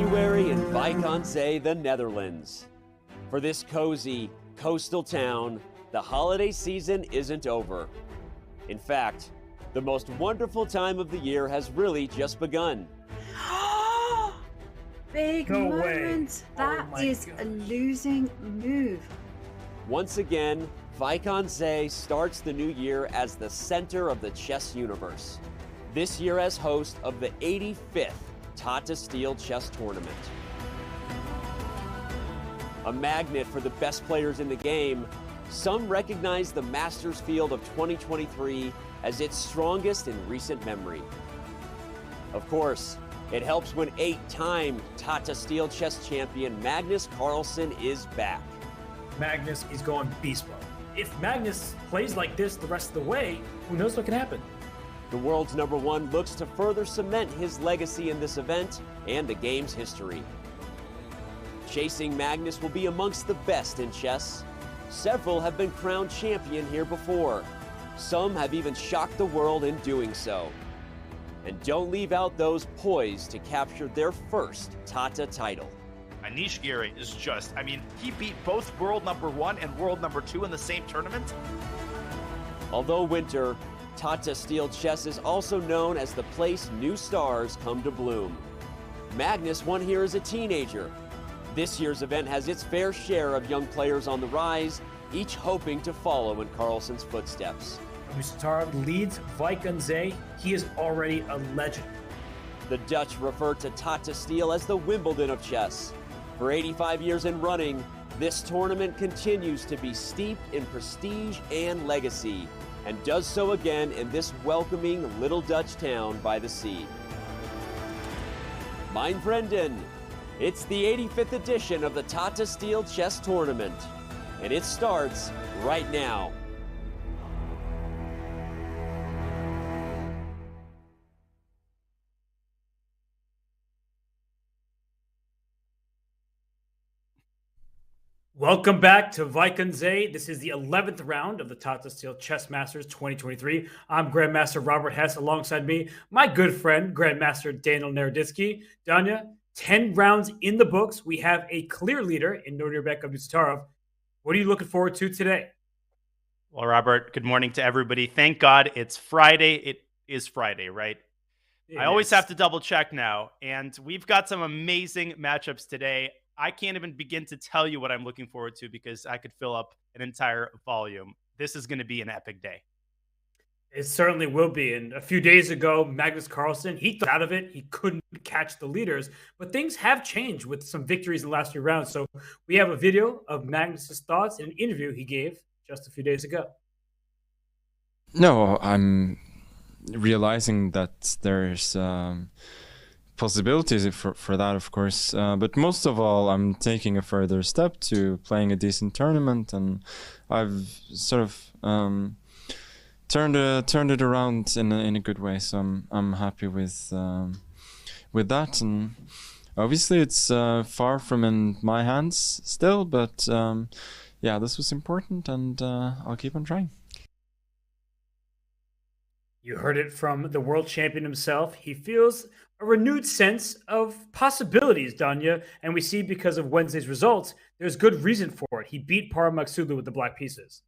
January in Wijk aan Zee, the Netherlands. For this cozy, coastal town, the holiday season isn't over. In fact, the most wonderful time of the year has really just begun. Big No moment. way. That Oh my is God. a losing move. Once again, Wijk aan Zee starts the new year as the center of the chess universe. This year as host of the 85th Tata Steel chess tournament. A magnet for the best players in the game, some recognize the Masters field of 2023 as its strongest in recent memory. Of course, it helps when 8-time Tata Steel chess champion Magnus Carlsen is back. Magnus is going beast mode. If Magnus plays like this the rest of the way, who knows what can happen? The world's #1 looks to further cement his legacy in this event and the game's history. Chasing Magnus will be amongst the best in chess. Several have been crowned champion here before. Some have even shocked the world in doing so. And don't leave out those poised to capture their first Tata title. Anish Giri is just, he beat both world #1 and world #2 in the same tournament. Although winter, Tata Steel chess is also known as the place new stars come to bloom. Magnus won here as a teenager. This year's event has its fair share of young players on the rise, each hoping to follow in Carlsen's footsteps. Tarrasch leads Wijk aan Zee. He is already a legend. The Dutch refer to Tata Steel as the Wimbledon of chess. For 85 years in running, this tournament continues to be steeped in prestige and legacy, and does so again in this welcoming little Dutch town by the sea. Mein Vrienden, it's the 85th edition of the Tata Steel Chess Tournament, and it starts right now. Welcome back to Wijk aan Zee. This is the 11th round of the Tata Steel Chess Masters 2023. I'm Grandmaster Robert Hess. Alongside me, my good friend, Grandmaster Daniel Naroditsky. Danya, 10 rounds in the books. We have a clear leader in Nodirbek Abdusattorov. What are you looking forward to today? Well, Robert, good morning to everybody. Thank God it's Friday. It is Friday, right? I always have to double check now. And we've got some amazing matchups today. I can't even begin to tell you what I'm looking forward to because I could fill up an entire volume. This is going to be an epic day. It certainly will be. And a few days ago, Magnus Carlsen, he thought out of it. He couldn't catch the leaders. But things have changed with some victories in the last few rounds. So we have a video of Magnus's thoughts in an interview he gave just a few days ago. No, I'm realizing that there's possibilities for that, of course. But most of all, I'm taking a further step to playing a decent tournament, and I've sort of turned it around in a good way. So I'm happy with that, and obviously it's far from in my hands still, but yeah, this was important, and I'll keep on trying. You heard it from the world champion himself. He feels a renewed sense of possibilities, Danya, and we see because of Wednesday's results, there's good reason for it. He beat Paramaxulu with the black pieces.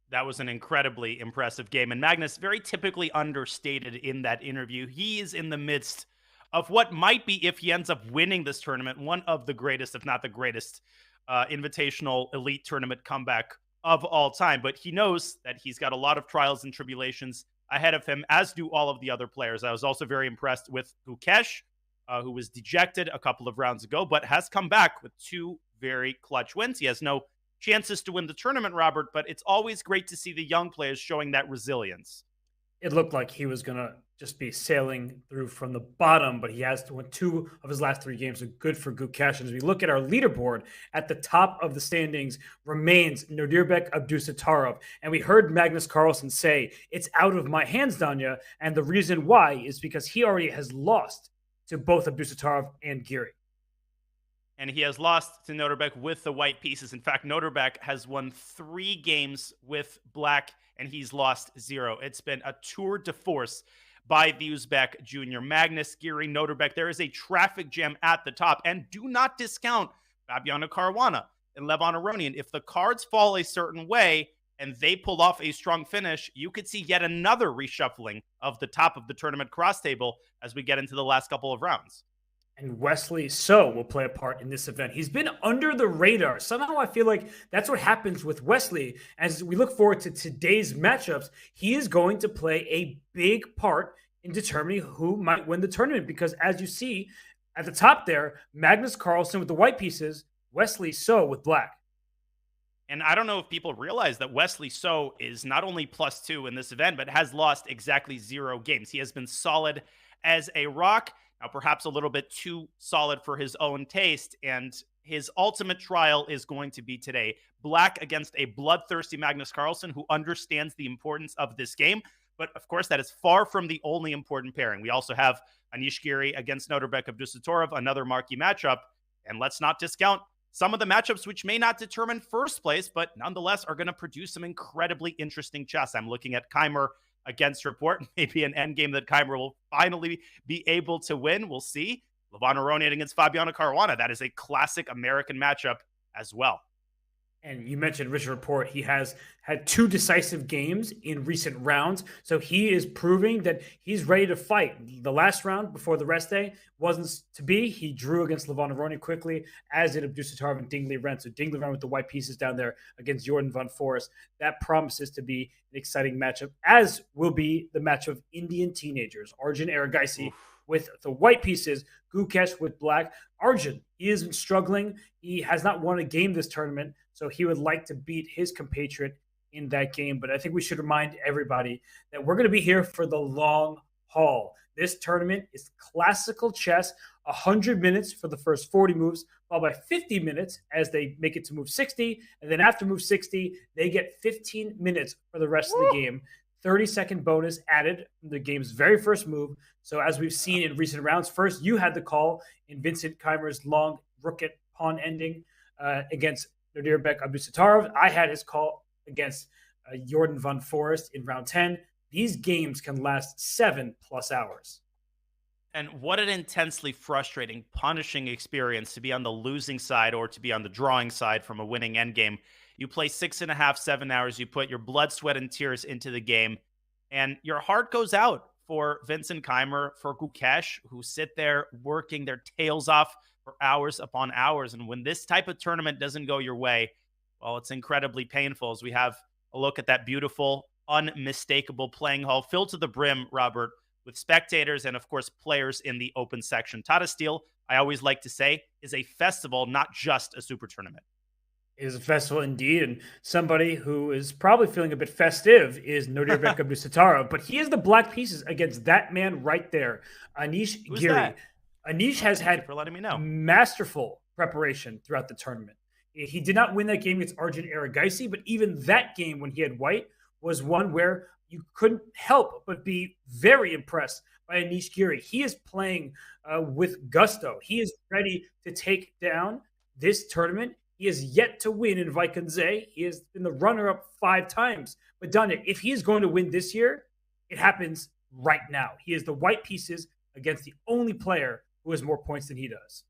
That was an incredibly impressive game. And Magnus, very typically understated in that interview, he is in the midst of what might be, if he ends up winning this tournament, one of the greatest, if not the greatest, invitational elite tournament comeback of all time. But he knows that he's got a lot of trials and tribulations ahead of him, as do all of the other players. I was also very impressed with Gukesh, who was dejected a couple of rounds ago, but has come back with 2 very clutch wins. He has no chances to win the tournament, Robert, but it's always great to see the young players showing that resilience. It looked like he was going to just be sailing through from the bottom, but he has to win 2 of his last 3 games. So good for Gukesh. And as we look at our leaderboard, at the top of the standings remains Nodirbek Abdusattorov. And we heard Magnus Carlsen say, it's out of my hands, Danya. And the reason why is because he already has lost to both Abdusattorov and Giri. And he has lost to Nodirbek with the white pieces. In fact, Nodirbek has won 3 games with black, and he's lost 0. It's been a tour de force by the Uzbek junior. Magnus Giri, Nodirbek. There is a traffic jam at the top. And do not discount Fabiano Caruana and Levon Aronian. If the cards fall a certain way and they pull off a strong finish, you could see yet another reshuffling of the top of the tournament cross table as we get into the last couple of rounds. And Wesley So will play a part in this event. He's been under the radar. Somehow I feel like that's what happens with Wesley. As we look forward to today's matchups, he is going to play a big part in determining who might win the tournament. Because as you see at the top there, Magnus Carlsen with the white pieces, Wesley So with black. And I don't know if people realize that Wesley So is not only +2 in this event, but has lost exactly 0 games. He has been solid as a rock. Now, perhaps a little bit too solid for his own taste, and his ultimate trial is going to be today. Black against a bloodthirsty Magnus Carlsen who understands the importance of this game. But, of course, that is far from the only important pairing. We also have Anish Giri against Nodirbek Abdusattorov, another marquee matchup. And let's not discount some of the matchups which may not determine first place, but nonetheless are going to produce some incredibly interesting chess. I'm looking at Keimer against Report, maybe an endgame that Keimer will finally be able to win. We'll see. Levon Aronian against Fabiano Caruana. That is a classic American matchup as well. And you mentioned Richard Report. He has had 2 decisive games in recent rounds. So he is proving that he's ready to fight. The last round before the rest day wasn't to be. He drew against Levon Aronian quickly, as did Abdusattorov and Ding Liren. So Ding Liren with the white pieces down there against Jordan van Forest. That promises to be an exciting matchup, as will be the match of Indian teenagers. Arjun Erigaisi with the white pieces, Gukesh with black. Arjun, he isn't struggling. He has not won a game this tournament, so he would like to beat his compatriot in that game. But I think we should remind everybody that we're going to be here for the long haul. This tournament is classical chess, 100 minutes for the first 40 moves, followed by 50 minutes as they make it to move 60. And then after move 60, they get 15 minutes for the rest of the game. 30-second bonus added from the game's very first move. So as we've seen in recent rounds, first you had the call in Vincent Keimer's long rook at pawn ending against Nodirbek Abdusattorov. I had his call against Jordan van Forest in round 10. These games can last 7+ hours. And what an intensely frustrating, punishing experience to be on the losing side or to be on the drawing side from a winning endgame. You play 6.5, 7 hours. You put your blood, sweat, and tears into the game. And your heart goes out for Vincent Keimer, for Gukesh, who sit there working their tails off for hours upon hours. And when this type of tournament doesn't go your way, well, it's incredibly painful. As we have a look at that beautiful, unmistakable playing hall filled to the brim, Robert, with spectators and, of course, players in the open section. Tata Steel, I always like to say, is a festival, not just a super tournament. It is a festival indeed, and somebody who is probably feeling a bit festive is Nodirbek Abdusattorov, but he has the black pieces against that man right there, Anish Giri. That? Anish has had for letting me know. Masterful preparation throughout the tournament. He did not win that game against Arjun Erigaisi, but even that game when he had white was one where you couldn't help but be very impressed by Anish Giri. He is playing with gusto. He is ready to take down this tournament. He has yet to win in Wijk. He has been the runner-up 5 times, but done it. If he is going to win this year, it happens right now. He has the white pieces against the only player who has more points than he does.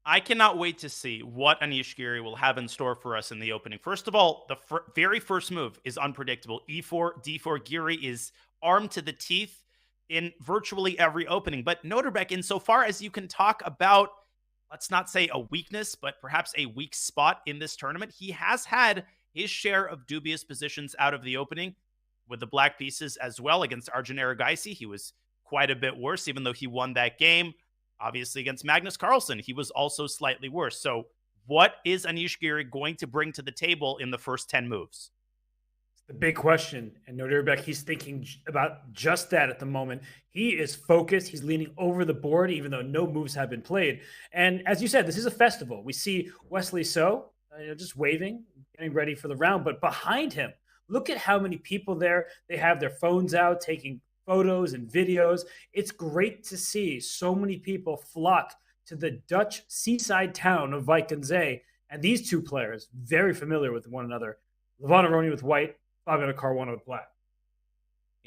I cannot wait to see what Anish Giri will have in store for us in the opening. First of all, the very first move is unpredictable. E4, D4, Giri is armed to the teeth in virtually every opening. But Nodirbek, insofar as you can talk about, let's not say a weakness, but perhaps a weak spot in this tournament, he has had his share of dubious positions out of the opening with the black pieces as well. Against Arjun Erigaisi, he was quite a bit worse, even though he won that game. Obviously, against Magnus Carlsen, he was also slightly worse. So what is Anish Giri going to bring to the table in the first 10 moves? The big question, and Nodirbek, he's thinking about just that at the moment. He is focused. He's leaning over the board, even though no moves have been played. And as you said, this is a festival. We see Wesley So just waving, getting ready for the round. But behind him, look at how many people there. They have their phones out, taking photos and videos. It's great to see so many people flock to the Dutch seaside town of Wijk. And these two players, very familiar with one another. Levon Aronian with white, Fabiano Caruana with black.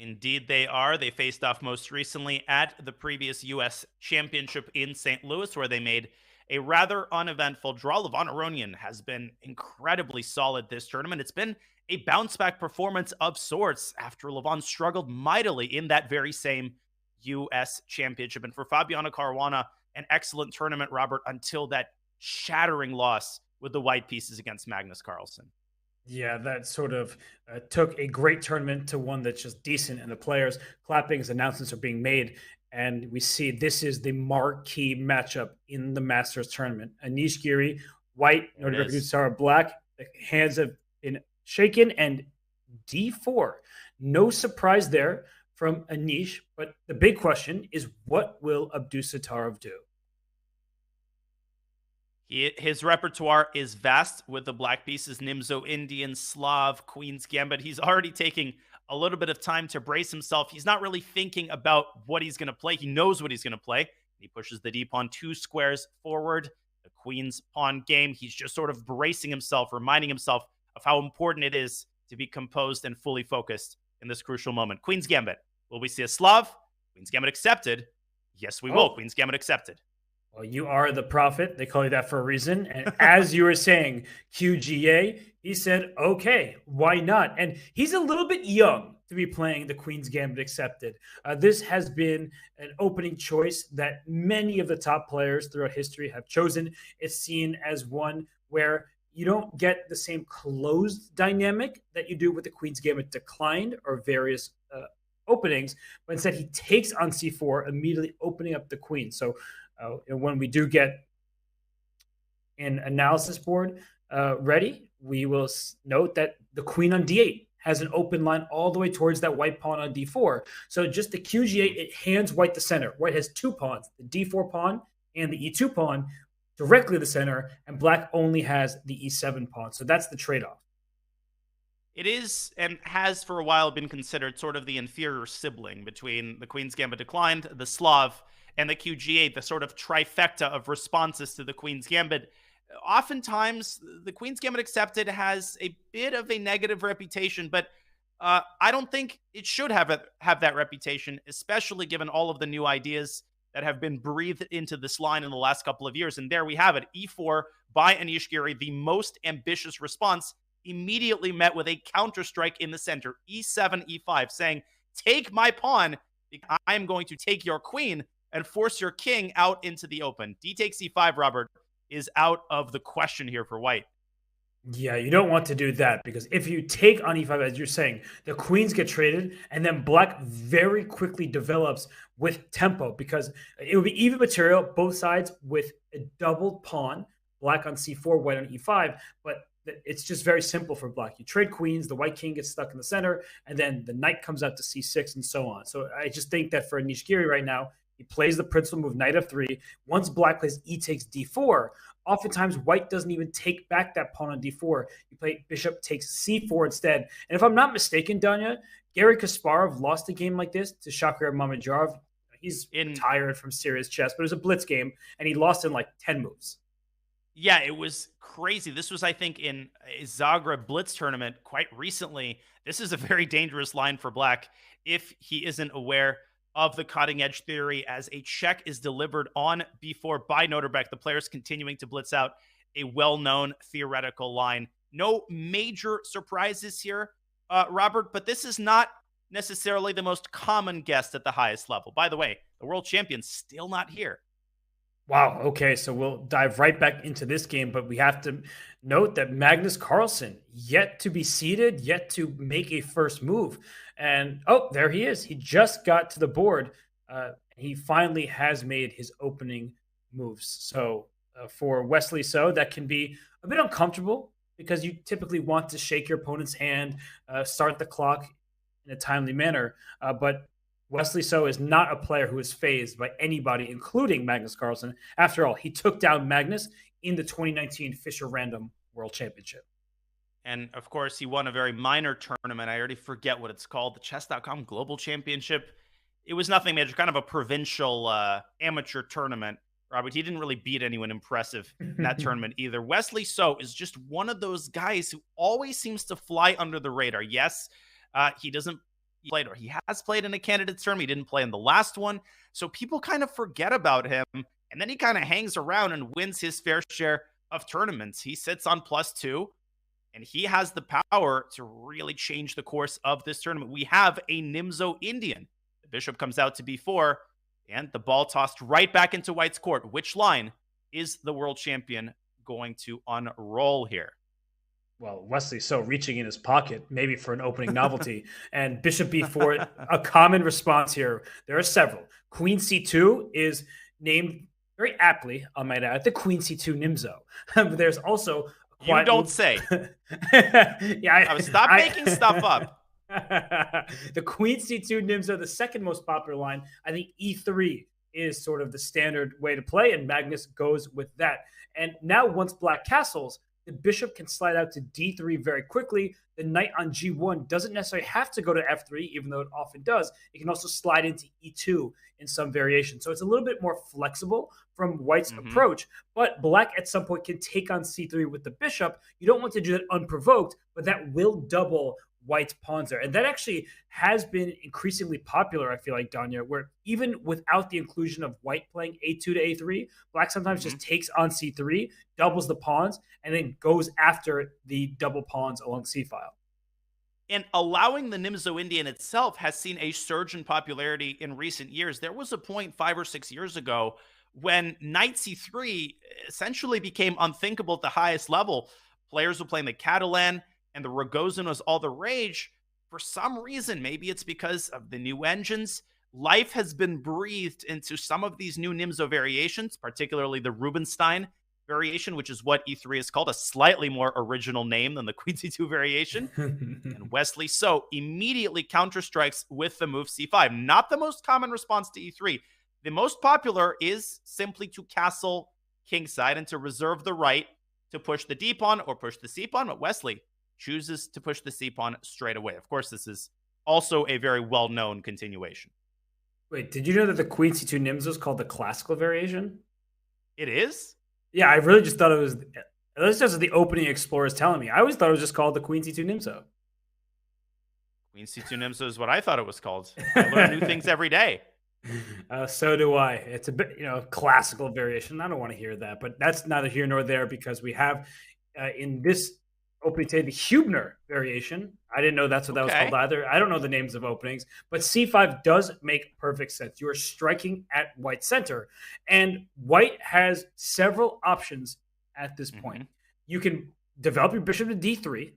Indeed, they are. They faced off most recently at the previous U.S. Championship in St. Louis, where they made a rather uneventful draw. Levon Aronian has been incredibly solid this tournament. It's been a bounce-back performance of sorts after Levon struggled mightily in that very same U.S. Championship. And for Fabiano Caruana, an excellent tournament, Robert, until that shattering loss with the white pieces against Magnus Carlsen. Yeah, that sort of took a great tournament to one that's just decent, and the players clapping as announcements are being made. And we see this is the marquee matchup in the Masters tournament. Anish Giri, white, Nodirbek, black. The hands have been shaken, and D4. No surprise there from Anish, but the big question is, what will Abdusattorov do? His repertoire is vast with the black pieces, Nimzo, Indian, Slav, Queen's Gambit. He's already taking a little bit of time to brace himself. He's not really thinking about what he's going to play. He knows what he's going to play. He pushes the d-pawn 2 squares forward, the Queen's pawn game. He's just sort of bracing himself, reminding himself of how important it is to be composed and fully focused in this crucial moment. Queen's Gambit. Will we see a Slav? Queen's Gambit accepted. Yes, we will. Queen's Gambit accepted. Well, you are the prophet. They call you that for a reason. And as you were saying, QGA, he said, okay, why not? And he's a little bit young to be playing the Queen's Gambit accepted. This has been an opening choice that many of the top players throughout history have chosen. It's seen as one where you don't get the same closed dynamic that you do with the Queen's Gambit declined or various openings, but instead he takes on C4, immediately opening up the queen. So when we do get an analysis board ready, we will note that the queen on D8 has an open line all the way towards that white pawn on D4. So just the QG8, it hands white the center. White has 2 pawns, the D4 pawn and the E2 pawn directly the center, and black only has the E7 pawn. So that's the trade-off. It is and has for a while been considered sort of the inferior sibling between the Queen's Gambit declined, the Slav, and the QG8, the sort of trifecta of responses to the Queen's Gambit. Oftentimes, the Queen's Gambit accepted has a bit of a negative reputation, but I don't think it should have that reputation, especially given all of the new ideas that have been breathed into this line in the last couple of years. And there we have it. E4 by Anish Giri, the most ambitious response, immediately met with a counterstrike in the center, E7, E5, saying, take my pawn, because I am going to take your queen and force your king out into the open. D takes E5, Robert, is out of the question here for white. Yeah, you don't want to do that, because if you take on E5, as you're saying, the queens get traded, and then black very quickly develops with tempo, because it will be even material, both sides with a doubled pawn, black on C4, white on E5, but it's just very simple for black. You trade queens, the white king gets stuck in the center, and then the knight comes out to C6 and so on. So I just think that for Anish Giri right now, he plays the principal move, knight f3. Once black plays e takes d4, oftentimes white doesn't even take back that pawn on d4. You play bishop takes c4 instead. And if I'm not mistaken, Danya, Garry Kasparov lost a game like this to Shakir Mamedyarov. He's tired from serious chess, but it was a blitz game, and he lost in like 10 moves. Yeah, it was crazy. This was, I think, in a Zagreb Blitz tournament quite recently. This is a very dangerous line for black if he isn't aware of the cutting edge theory, as a check is delivered on b4 by Nodirbek. The players continuing to blitz out a well-known theoretical line. No major surprises here, Robert, but this is not necessarily the most common guest at the highest level. By the way, the world champion's still not here. Wow. Okay. So we'll dive right back into this game, but we have to note that Magnus Carlsen yet to be seated, yet to make a first move. And oh, there he is. He just got to the board. He finally has made his opening moves. So for Wesley So, that can be a bit uncomfortable, because you typically want to shake your opponent's hand, start the clock in a timely manner. But Wesley So is not a player who is fazed by anybody, including Magnus Carlsen. After all, he took down Magnus in the 2019 Fischer Random World Championship. And, of course, he won a very minor tournament. I already forget what it's called. The Chess.com Global Championship. It was nothing major, kind of a provincial amateur tournament. Robert, he didn't really beat anyone impressive in that tournament either. Wesley So is just one of those guys who always seems to fly under the radar. Yes, he doesn't played, or he has played in a candidates tournament. He didn't play in the last one. So people kind of forget about him. And then he kind of hangs around and wins his fair share of tournaments. He sits on +2, and he has the power to really change the course of this tournament. We have a Nimzo Indian. The bishop comes out to b4, and the ball tossed right back into White's court. Which line is the world champion going to unroll here? Well, Wesley, so reaching in his pocket, maybe for an opening novelty, and bishop b4, a common response here. There are several. Queen c2 is named very aptly, I might add, the Queen c2 Nimzo. But there's also you don't say. Yeah, stop making stuff up. The Queen c2 Nimzo, the second most popular line. I think e3 is sort of the standard way to play, and Magnus goes with that. And now once black castles, the bishop can slide out to d3 very quickly. The knight on g1 doesn't necessarily have to go to f3, even though it often does. It can also slide into e2 in some variation. So it's a little bit more flexible from White's approach. But black at some point can take on c3 with the bishop. You don't want to do that unprovoked, but that will double White's pawns there. And that actually has been increasingly popular, I feel like, Danya, where even without the inclusion of White playing a2 to a3, black sometimes just takes on c3, doubles the pawns, and then goes after the double pawns along c-file. And allowing the Nimzo Indian itself has seen a surge in popularity in recent years. There was a point 5 or 6 years ago when knight c3 essentially became unthinkable at the highest level. Players were playing the Catalan, and the Rogozin was all the rage. For some reason, maybe it's because of the new engines, life has been breathed into some of these new Nimzo variations, particularly the Rubinstein variation, which is what E3 is called, a slightly more original name than the Queen C2 variation. And Wesley so immediately counterstrikes with the move C5. Not the most common response to E3. The most popular is simply to castle kingside and to reserve the right to push the D pawn or push the C pawn, but Wesley chooses to push the c-pawn straight away. Of course, this is also a very well-known continuation. Wait, did you know that the Queen c2 Nimzo is called the classical variation? It is? Yeah, I really just thought it was, at least that's what the opening explorer is telling me. I always thought it was just called the Queen c2 Nimzo. Queen c2 Nimzo is what I thought it was called. I learn new things every day. So do I. It's a bit, classical variation. I don't want to hear that, but that's neither here nor there, because we have in this opening today the Hubner variation. I didn't know that's what that was called either. I don't know the names of openings, but c5 does make perfect sense. You are striking at White's center, and White has several options at this point. You can develop your bishop to d3.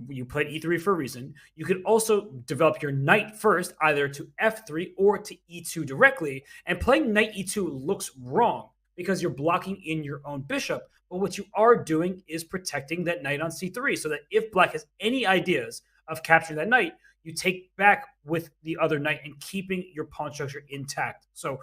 You played e3 for a reason. You can also develop your knight first, either to f3 or to e2 directly. And playing knight e2 looks wrong because you're blocking in your own bishop. But what you are doing is protecting that knight on c3, so that if black has any ideas of capturing that knight, you take back with the other knight and keeping your pawn structure intact. So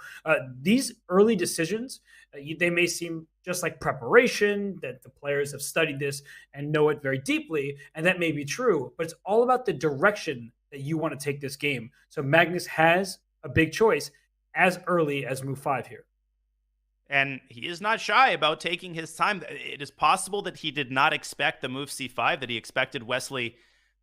these early decisions, they may seem just like preparation, that the players have studied this and know it very deeply, and that may be true, but it's all about the direction that you want to take this game. So Magnus has a big choice as early as move 5 here. And he is not shy about taking his time. It is possible that he did not expect the move c5, that he expected Wesley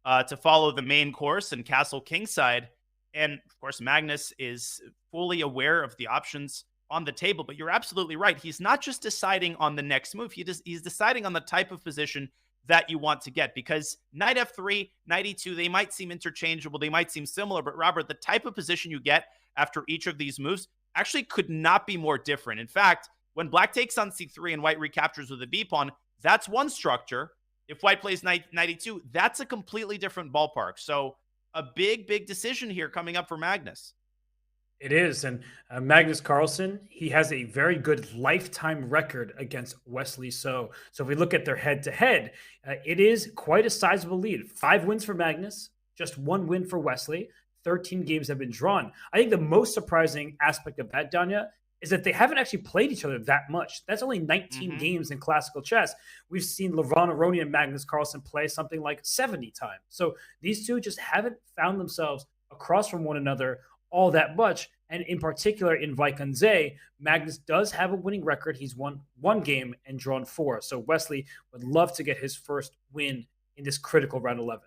to follow the main course and castle kingside. And of course, Magnus is fully aware of the options on the table. But you're absolutely right. He's not just deciding on the next move. He's deciding on the type of position that you want to get, because knight f3, knight e2, they might seem interchangeable. They might seem similar. But Robert, the type of position you get after each of these moves actually could not be more different. In fact, when black takes on c3 and white recaptures with a b pawn, that's one structure. If white plays knight e2, that's a completely different ballpark. So a big, big decision here coming up for Magnus. It is. And Magnus Carlsen, he has a very good lifetime record against Wesley So. So if we look at their head-to-head, it is quite a sizable lead. 5 wins for Magnus, just 1 win for Wesley. 13 games have been drawn. I think the most surprising aspect of that, Danya, is that they haven't actually played each other that much. That's only 19 games in classical chess. We've seen Lavrana Aroni and Magnus Carlsen play something like 70 times. So these two just haven't found themselves across from one another all that much. And in particular, in Wijk, Magnus does have a winning record. He's won 1 game and drawn 4. So Wesley would love to get his first win in this critical round 11.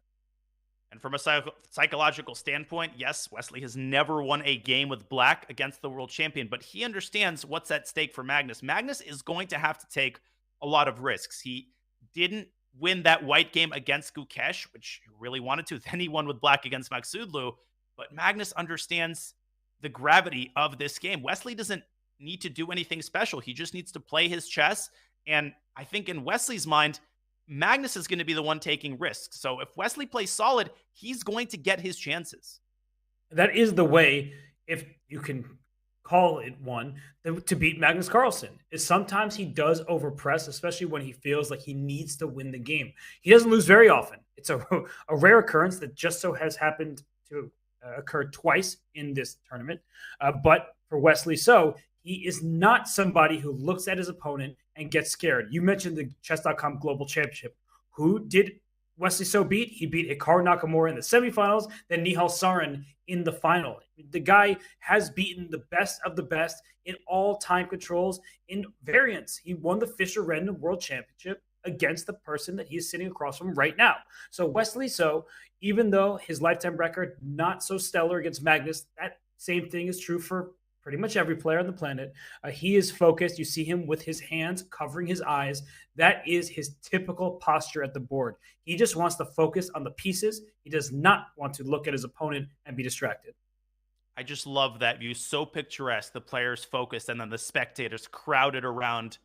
And from a psychological standpoint, yes, Wesley has never won a game with black against the world champion, but he understands what's at stake for Magnus. Magnus is going to have to take a lot of risks. He didn't win that white game against Gukesh, which he really wanted to. Then he won with black against Maksudlu. But Magnus understands the gravity of this game. Wesley doesn't need to do anything special. He just needs to play his chess. And I think in Wesley's mind, Magnus is going to be the one taking risks. So if Wesley plays solid, he's going to get his chances. That is the way, if you can call it one, to beat Magnus Carlsen. Is sometimes he does overpress, especially when he feels like he needs to win the game. He doesn't lose very often. It's a rare occurrence that just so has happened to occur twice in this tournament. But for Wesley, he is not somebody who looks at his opponent and gets scared. You mentioned the Chess.com Global Championship. Who did Wesley So beat? He beat Hikaru Nakamura in the semifinals, then Nihal Sarin in the final. The guy has beaten the best of the best in all time controls in variants. He won the Fischer Random World Championship against the person that he's sitting across from right now. So Wesley So, even though his lifetime record not so stellar against Magnus, that same thing is true for pretty much every player on the planet. He is focused. You see him with his hands covering his eyes. That is his typical posture at the board. He just wants to focus on the pieces. He does not want to look at his opponent and be distracted. I just love that view. So picturesque. The players focused and then the spectators crowded around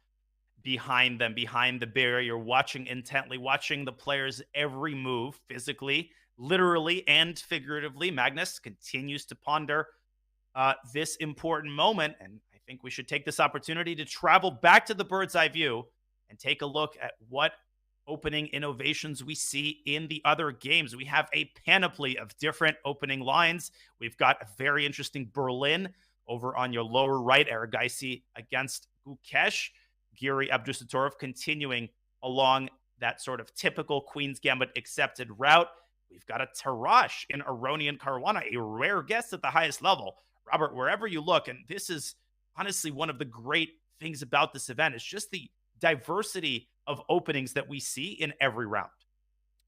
behind them, behind the barrier, watching intently, watching the players' every move physically, literally and figuratively. Magnus continues to ponder this important moment. And I think we should take this opportunity to travel back to the bird's eye view and take a look at what opening innovations we see in the other games. We have a panoply of different opening lines. We've got a very interesting Berlin over on your lower right, Aragaisi against Gukesh. Giri Abdusatorov continuing along that sort of typical Queen's Gambit accepted route. We've got a Tarrasch in Aronian Caruana, a rare guest at the highest level. Robert, wherever you look, and this is honestly one of the great things about this event, is just the diversity of openings that we see in every round.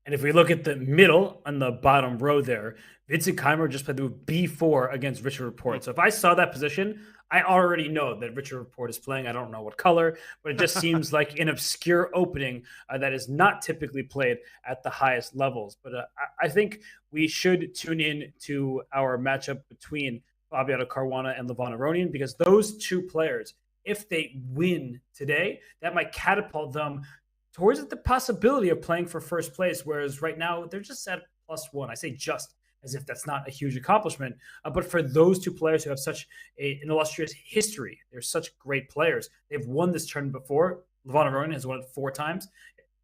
And if we look at the middle on the bottom row there, Vincent Keimer just played the move B4 against Richard Report. So if I saw that position, I already know that Richard Report is playing. I don't know what color, but it just seems like an obscure opening that is not typically played at the highest levels. But I think we should tune in to our matchup between Fabiano Caruana and Levon Aronian, because those two players, if they win today, that might catapult them towards the possibility of playing for first place, whereas right now they're just at +1. I say just as if that's not a huge accomplishment. But for those two players who have such an illustrious history, they're such great players. They've won this tournament before. Levon Aronian has won it 4 times.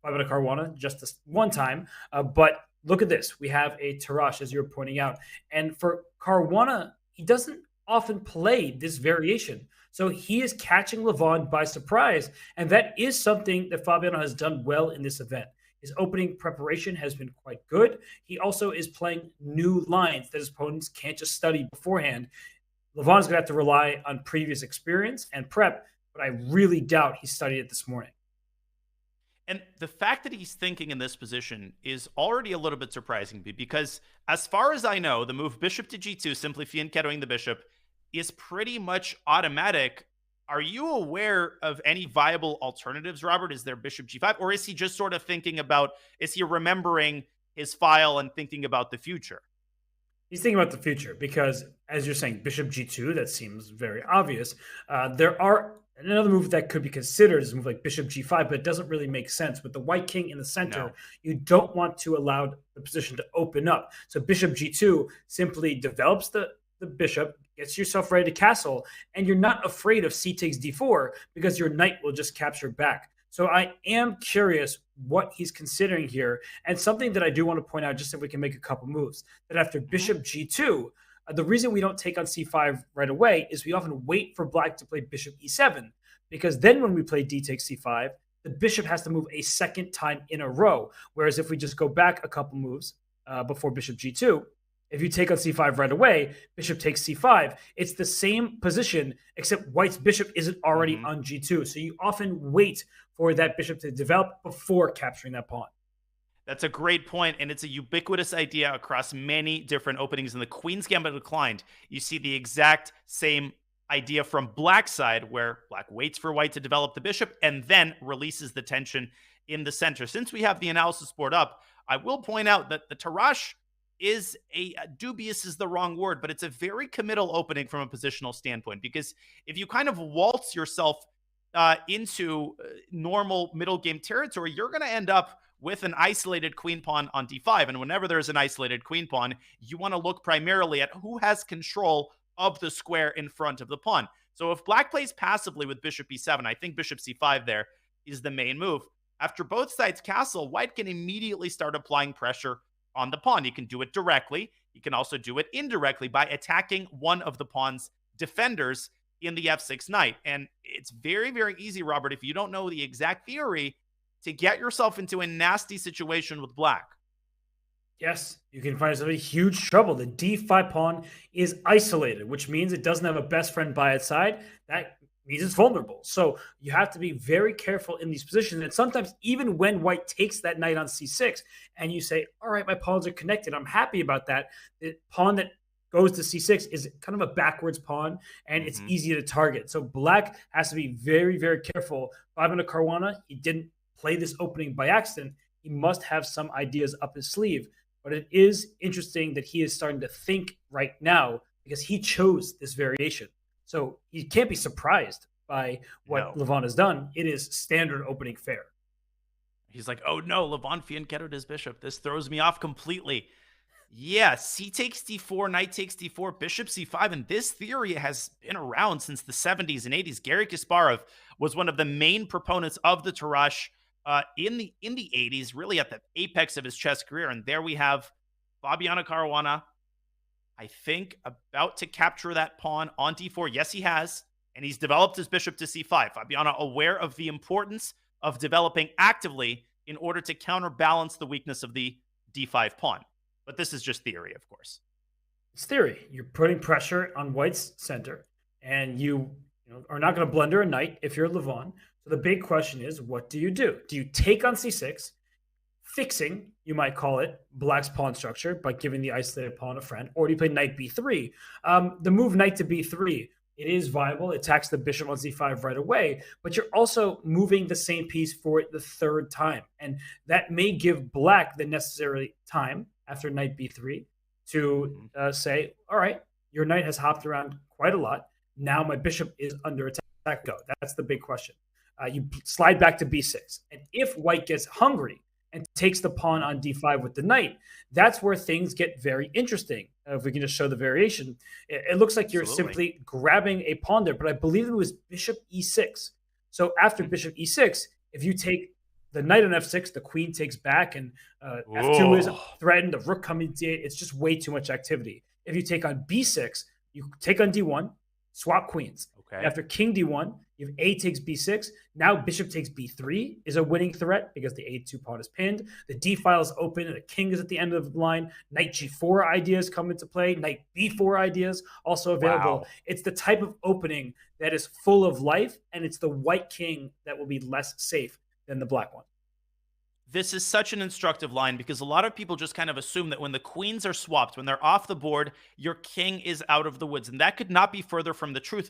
Fabiano Caruana just this 1 time. But look at this. We have a Tarrasch, as you're pointing out. And for Caruana, he doesn't often play this variation. So he is catching Levon by surprise. And that is something that Fabiano has done well in this event. His opening preparation has been quite good. He also is playing new lines that his opponents can't just study beforehand. Levon is going to have to rely on previous experience and prep, but I really doubt he studied it this morning. And the fact that he's thinking in this position is already a little bit surprising to me, because as far as I know, the move bishop to g2, simply fianchettoing the bishop, is pretty much automatic. Are you aware of any viable alternatives, Robert? Is there bishop g5, or is he just sort of thinking about, is he remembering his file and thinking about the future? He's thinking about the future because, as you're saying, bishop g2, that seems very obvious. There are another move that could be considered is a move like bishop g5, but it doesn't really make sense. With the white king in the center, you don't want to allow the position to open up. So bishop g2 simply develops the bishop, gets yourself ready to castle, and you're not afraid of c takes d4 because your knight will just capture back. So I am curious what he's considering here. And something that I do want to point out, just if we can make a couple moves, that after bishop g2, the reason we don't take on c5 right away is we often wait for black to play bishop e7, because then when we play d takes c5, the bishop has to move a second time in a row. Whereas if we just go back a couple moves before bishop g2, if you take on c5 right away, bishop takes c5, it's the same position, except white's bishop isn't already on g2. So you often wait for that bishop to develop before capturing that pawn. That's a great point, and it's a ubiquitous idea across many different openings. In the Queen's Gambit declined, you see the exact same idea from Black's side, where Black waits for White to develop the bishop and then releases the tension in the center. Since we have the analysis board up, I will point out that the Tarrasch is dubious is the wrong word, but it's a very committal opening from a positional standpoint, because if you kind of waltz yourself into normal middle game territory, you're going to end up with an isolated queen pawn on d5. And whenever there's an isolated queen pawn, you want to look primarily at who has control of the square in front of the pawn. So if Black plays passively with bishop e7, I think bishop c5 there is the main move. After both sides castle, White can immediately start applying pressure on the pawn. He can do it directly. He can also do it indirectly by attacking one of the pawn's defenders in the f6 knight. And it's very, very easy, Robert, if you don't know the exact theory, to get yourself into a nasty situation with Black. Yes, you can find yourself in huge trouble. The d5 pawn is isolated, which means it doesn't have a best friend by its side. That means it's vulnerable. So you have to be very careful in these positions. And sometimes even when White takes that knight on c6 and you say, all right, my pawns are connected, I'm happy about that. The pawn that goes to c6 is kind of a backwards pawn, and it's easy to target. So Black has to be very, very careful. Fabiano Caruana, he didn't play this opening by accident. He must have some ideas up his sleeve. But it is interesting that he is starting to think right now, because he chose this variation. So he can't be surprised by what Levon has done. It is standard opening fare. He's like, oh no, Levon fianchettoed his bishop. This throws me off completely. Yeah, c takes d4, knight takes d4, bishop c5, and this theory has been around since the 70s and 80s. Garry Kasparov was one of the main proponents of the Tarrasch in the 80s, really at the apex of his chess career. And there we have Fabiano Caruana, I think, about to capture that pawn on d4. Yes, he has, and he's developed his bishop to c5. Fabiano aware of the importance of developing actively in order to counterbalance the weakness of the d5 pawn. But this is just theory, of course. It's theory. You're putting pressure on White's center, and you are not going to blunder a knight if you're Levon. So the big question is, what do? Do you take on c6, fixing, you might call it, Black's pawn structure by giving the isolated pawn a friend, or do you play knight b3? The move knight to b3, it is viable. It attacks the bishop on c5 right away, but you're also moving the same piece for the third time. And that may give Black the necessary time after knight b3 to say, all right, your knight has hopped around quite a lot. Now my bishop is under attack. Go. That's the big question. You slide back to b6. And if White gets hungry and takes the pawn on d5 with the knight, that's where things get very interesting. If we can just show the variation, it looks like you're simply grabbing a pawn there, but I believe it was bishop e6. So after bishop e6, if you take the knight on f6, the queen takes back, and f2 is threatened, the rook coming to d8. It's just way too much activity. If you take on b6, you take on d1, swap queens. Okay. After king d1, you have a takes b6. Now bishop takes b3 is a winning threat because the a2 pawn is pinned. The d file is open and the king is at the end of the line. Knight g4 ideas come into play. Knight b4 ideas also available. Wow. It's the type of opening that is full of life, and it's the white king that will be less safe than the black one. This is such an instructive line because a lot of people just kind of assume that when the queens are swapped, when they're off the board, your king is out of the woods. And that could not be further from the truth.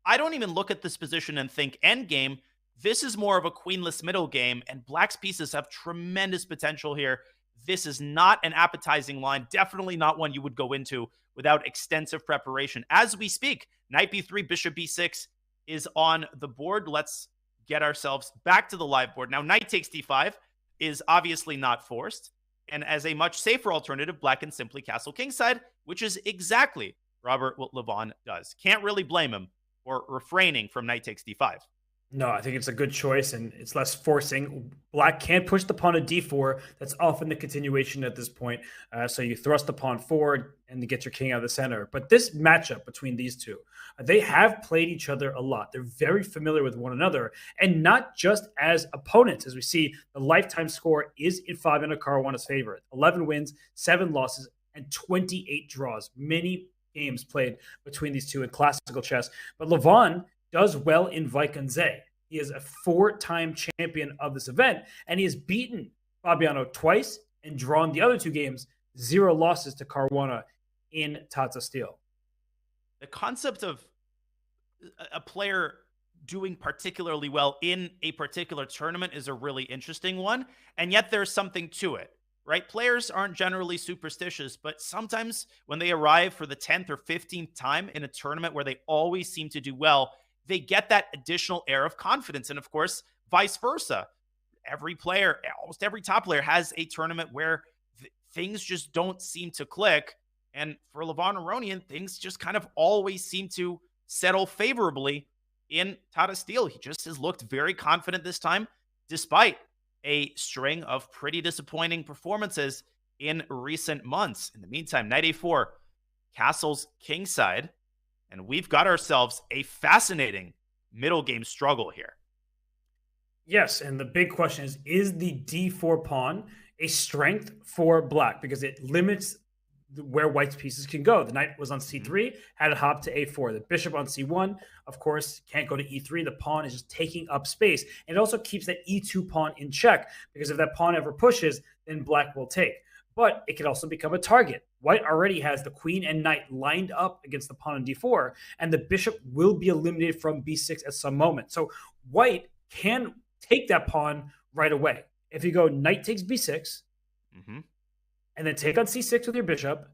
I don't even look at this position and think endgame. This is more of a queenless middle game, and Black's pieces have tremendous potential here. This is not an appetizing line, definitely not one you would go into without extensive preparation. As we speak, knight b3, bishop b6 is on the board. Let's get ourselves back to the live board. Now, knight takes d5 is obviously not forced, and as a much safer alternative, Black can simply castle kingside, which is exactly, Robert, what Levon does. Can't really blame him for refraining from knight takes d5. No, I think it's a good choice, and it's less forcing. Black can't push the pawn to d4. That's often the continuation at this point. So you thrust the pawn forward and you get your king out of the center. But this matchup between these two, they have played each other a lot. They're very familiar with one another, and not just as opponents. As we see, the lifetime score is in Fabiano Caruana's favor. 11 wins, 7 losses, and 28 draws. Many games played between these two in classical chess. But Levon does well in Wijk. He is a 4-time champion of this event, and he is beaten Fabiano twice and drawn the other 2 games, 0 losses to Caruana in Tata Steel. The concept of a player doing particularly well in a particular tournament is a really interesting one, and yet there's something to it, right? Players aren't generally superstitious, but sometimes when they arrive for the 10th or 15th time in a tournament where they always seem to do well, they get that additional air of confidence. And of course, vice versa. Every player, almost every top player, has a tournament where things just don't seem to click. And for Levon Aronian, things just kind of always seem to settle favorably in Tata Steel. He just has looked very confident this time, despite a string of pretty disappointing performances in recent months. In the meantime, knight a4, castles kingside, and we've got ourselves a fascinating middle game struggle here. Yes, and the big question is the d4 pawn a strength for black? Because it limits where white's pieces can go. The knight was on c3, had to hop to a4. The bishop on c1, of course, can't go to e3. The pawn is just taking up space. And it also keeps that e2 pawn in check, because if that pawn ever pushes, then black will take. But it can also become a target. White already has the queen and knight lined up against the pawn on d4, and the bishop will be eliminated from b6 at some moment. So white can take that pawn right away. If you go knight takes b6, and then take on c6 with your bishop,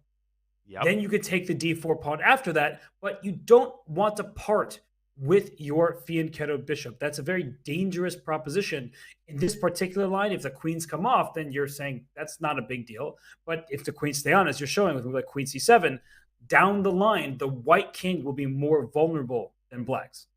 then you could take the d4 pawn after that, but you don't want to part with your fianchetto bishop. That's a very dangerous proposition. In this particular line, if the queens come off, then you're saying that's not a big deal. But if the queens stay on, as you're showing with like queen c7, down the line, the white king will be more vulnerable than black's.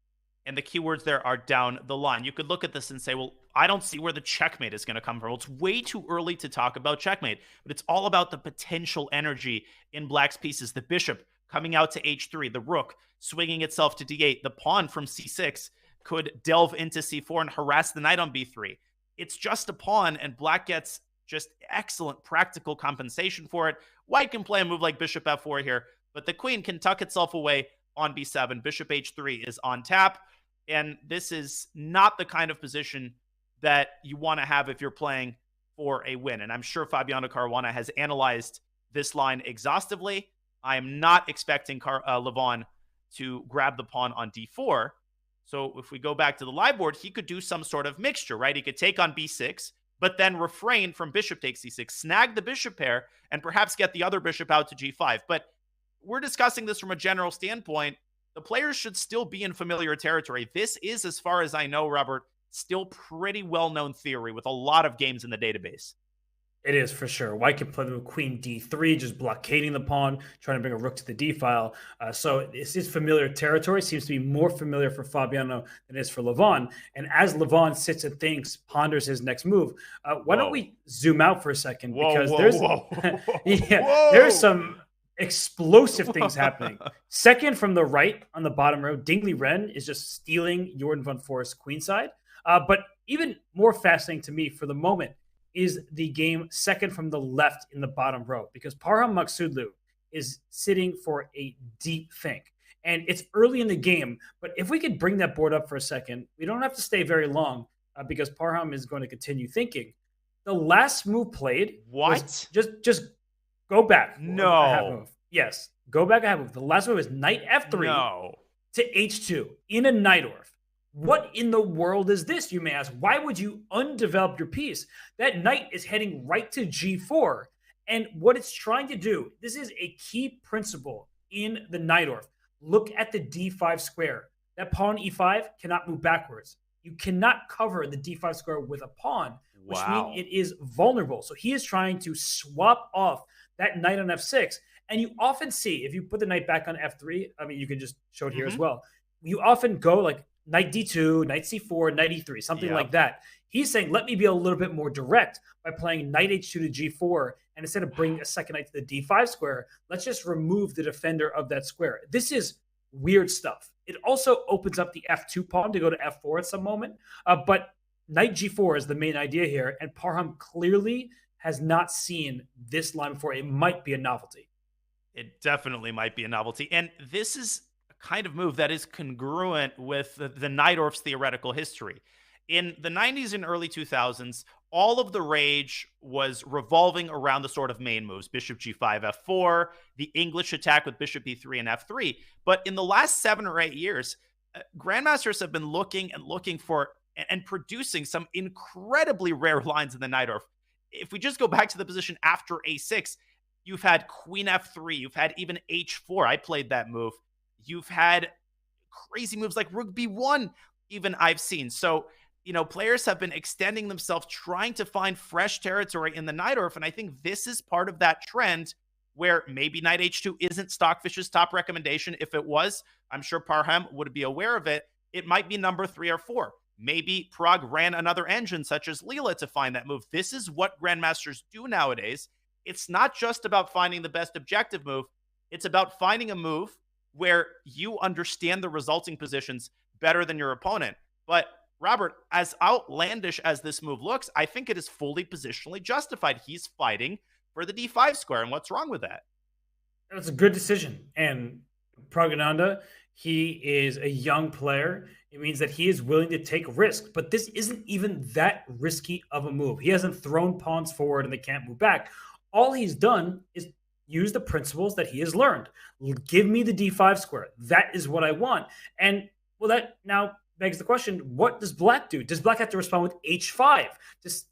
And the keywords there are down the line. You could look at this and say, well, I don't see where the checkmate is going to come from. Well, it's way too early to talk about checkmate, but it's all about the potential energy in black's pieces. The bishop coming out to h3, the rook swinging itself to d8, the pawn from c6 could delve into c4 and harass the knight on b3. It's just a pawn, and black gets just excellent practical compensation for it. White can play a move like bishop f4 here, but the queen can tuck itself away on b7. Bishop h3 is on tap, and this is not the kind of position that you want to have if you're playing for a win. And I'm sure Fabiano Caruana has analyzed this line exhaustively. I am not expecting Levon to grab the pawn on d4. So if we go back to the live board, he could do some sort of mixture, right? He could take on b6, but then refrain from bishop takes c6, snag the bishop pair, and perhaps get the other bishop out to g5. But we're discussing this from a general standpoint. The players should still be in familiar territory. This is, as far as I know, Robert, still pretty well-known theory with a lot of games in the database. It is, for sure. White can play with queen d3, just blockading the pawn, trying to bring a rook to the d file. So this is familiar territory. Seems to be more familiar for Fabiano than it is for Levon. And as Levon sits and thinks, ponders his next move, why don't we zoom out for a second? Because there's some explosive things happening. Second from the right on the bottom row, Ding Liren is just stealing Jordan van Voor's queenside. But even more fascinating to me for the moment is the game second from the left in the bottom row, because Parham Maksudlu is sitting for a deep think. And it's early in the game, but if we could bring that board up for a second, we don't have to stay very long because Parham is going to continue thinking. The last move played was just go back. No. A half move. Yes, go back a half move. The last move is knight f3 to h2 in a Najdorf. What in the world is this, you may ask? Why would you undevelop your piece? That knight is heading right to g4. And what it's trying to do, this is a key principle in the Najdorf. Look at the d5 square. That pawn e5 cannot move backwards. You cannot cover the d5 square with a pawn, which means it is vulnerable. So he is trying to swap off that knight on f6. And you often see, if you put the knight back on f3, I mean, you can just show it here as well. You often go like knight d2, knight c4, knight e3, something like that. He's saying, let me be a little bit more direct by playing knight h2 to g4, and instead of bringing a second knight to the d5 square, let's just remove the defender of that square. This is weird stuff. It also opens up the f2 pawn to go to f4 at some moment, but knight g4 is the main idea here, and Parham clearly has not seen this line before. It might be a novelty. It definitely might be a novelty. And this is kind of move that is congruent with the Najdorf's theoretical history. In the 90s and early 2000s, all of the rage was revolving around the sort of main moves, bishop g5, f4, the English attack with bishop e3 and f3. But in the last 7 or 8 years, grandmasters have been looking for and producing some incredibly rare lines in the Najdorf. If we just go back to the position after a6, you've had queen f3, you've had even h4. I played that move. You've had crazy moves like rook b1, even I've seen. So, players have been extending themselves, trying to find fresh territory in the Najdorf. And I think this is part of that trend where maybe knight h2 isn't Stockfish's top recommendation. If it was, I'm sure Parham would be aware of it. It might be number 3 or 4. Maybe Prague ran another engine such as Lila to find that move. This is what grandmasters do nowadays. It's not just about finding the best objective move. It's about finding a move where you understand the resulting positions better than your opponent. But Robert, as outlandish as this move looks, I think it is fully positionally justified. He's fighting for the d5 square. And what's wrong with that? That's a good decision. And Pragananda, he is a young player. It means that he is willing to take risk. But this isn't even that risky of a move. He hasn't thrown pawns forward and they can't move back. All he's done is use the principles that he has learned. Give me the d5 square. That is what I want. And well, that now begs the question, what does black do? Does black have to respond with h5?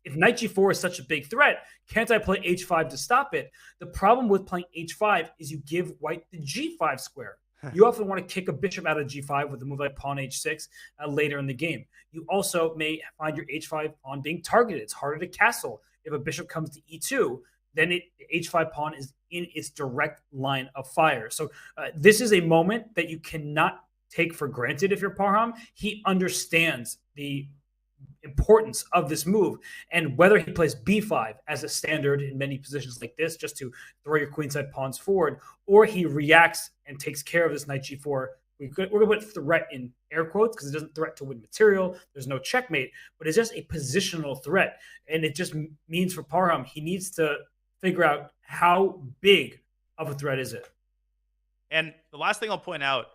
If knight g4 is such a big threat, can't I play h5 to stop it? The problem with playing h5 is you give white the g5 square. You often want to kick a bishop out of g5 with a move like pawn h6 later in the game. You also may find your h5 pawn being targeted. It's harder to castle. If a bishop comes to e2, then the h5 pawn is in its direct line of fire. So this is a moment that you cannot take for granted if you're Parham. He understands the importance of this move, and whether he plays b5 as a standard in many positions like this, just to throw your queenside pawns forward, or he reacts and takes care of this knight g4. We're going to put threat in air quotes because it doesn't threat to win material. There's no checkmate, but it's just a positional threat. And it just means for Parham, he needs to figure out how big of a threat is it. And the last thing I'll point out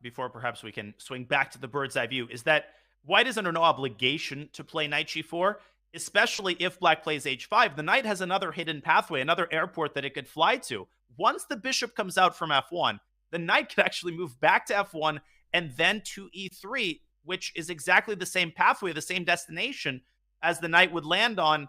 before perhaps we can swing back to the bird's eye view is that white is under no obligation to play knight g4, especially if black plays h5. The knight has another hidden pathway, another airport that it could fly to. Once the bishop comes out from f1, the knight could actually move back to f1 and then to e3, which is exactly the same pathway, the same destination as the knight would land on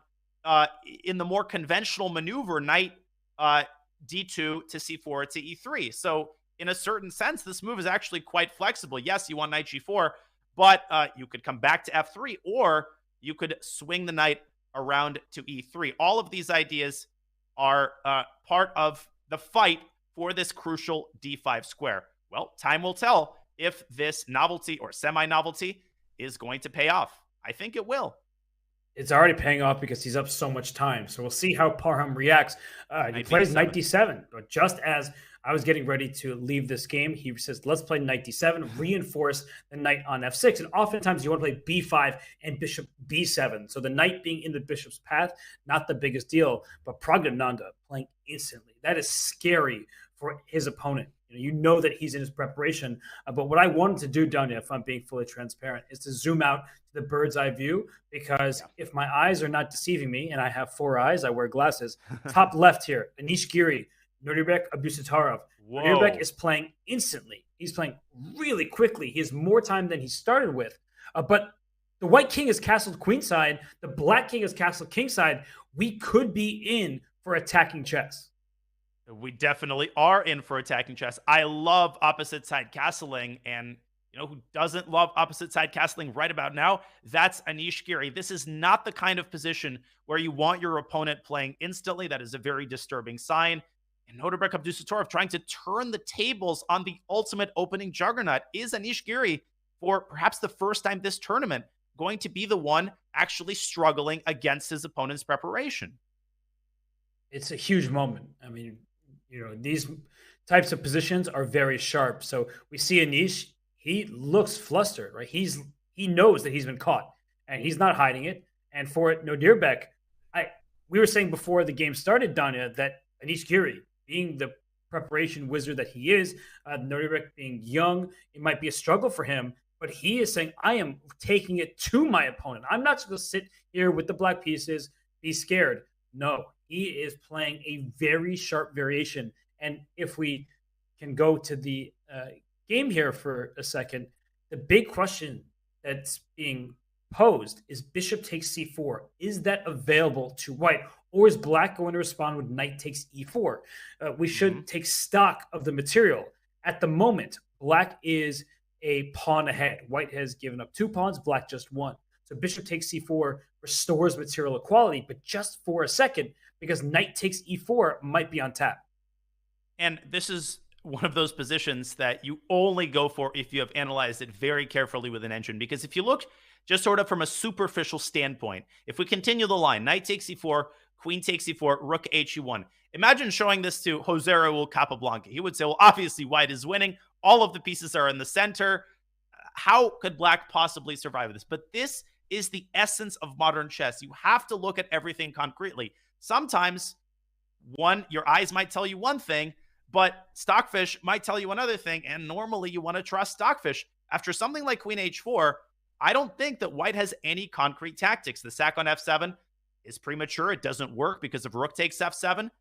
in the more conventional maneuver, knight d2 to c4 to e3. So in a certain sense, this move is actually quite flexible. Yes, you want knight g4, but you could come back to f3, or you could swing the knight around to e3. All of these ideas are part of the fight for this crucial d5 square. Well, time will tell if this novelty or semi-novelty is going to pay off. I think it will. It's already paying off because he's up so much time. So we'll see how Parham reacts. He plays knight d7. But just as I was getting ready to leave this game, he says, let's play knight d7, reinforce the knight on f6. And oftentimes you want to play b5 and bishop b7. So the knight being in the bishop's path, not the biggest deal. But Pragananda playing instantly. That is scary for his opponent. You know that he's in his preparation. But what I wanted to do, Danya, if I'm being fully transparent, is to zoom out to the bird's eye view, because if my eyes are not deceiving me, and I have 4 eyes, I wear glasses, top left here, Anish Giri, Nodirbek, Abusatarov. Nodirbek is playing instantly. He's playing really quickly. He has more time than he started with. But the white king is castled queenside. The black king is castled kingside. We could be in for attacking chess. We definitely are in for attacking chess. I love opposite side castling, and who doesn't love opposite side castling right about now? That's Anish Giri. This is not the kind of position where you want your opponent playing instantly. That is a very disturbing sign. And Nodirbek Abdusatorov trying to turn the tables on the ultimate opening juggernaut. Is Anish Giri, for perhaps the first time this tournament, going to be the one actually struggling against his opponent's preparation? It's a huge moment. I mean, these types of positions are very sharp. So we see Anish, he looks flustered, right? He knows that he's been caught and he's not hiding it. And for Nodirbek, we were saying before the game started, Danya, that Anish Giri, being the preparation wizard that he is, Nodirbek being young, it might be a struggle for him. but he is saying, I am taking it to my opponent. I'm not just going to sit here with the black pieces, be scared. No, he is playing a very sharp variation. And if we can go to the game here for a second, the big question that's being posed is bishop takes c4. Is that available to white? Or is black going to respond with knight takes e4? We should take stock of the material. At the moment, black is a pawn ahead. White has given up 2 pawns, black just 1. So bishop takes c4 restores material equality, but just for a second, because knight takes e4 might be on tap. And this is one of those positions that you only go for if you have analyzed it very carefully with an engine. Because if you look just sort of from a superficial standpoint, if we continue the line, knight takes e4, queen takes e4, rook he1. Imagine showing this to Jose Raul Capablanca. He would say, well, obviously white is winning. All of the pieces are in the center. How could black possibly survive this? But this is the essence of modern chess. You have to look at everything concretely. Sometimes, your eyes might tell you one thing, but Stockfish might tell you another thing, and normally you want to trust Stockfish. After something like queen h4, I don't think that white has any concrete tactics. The sack on f7 is premature. It doesn't work because if rook takes f7,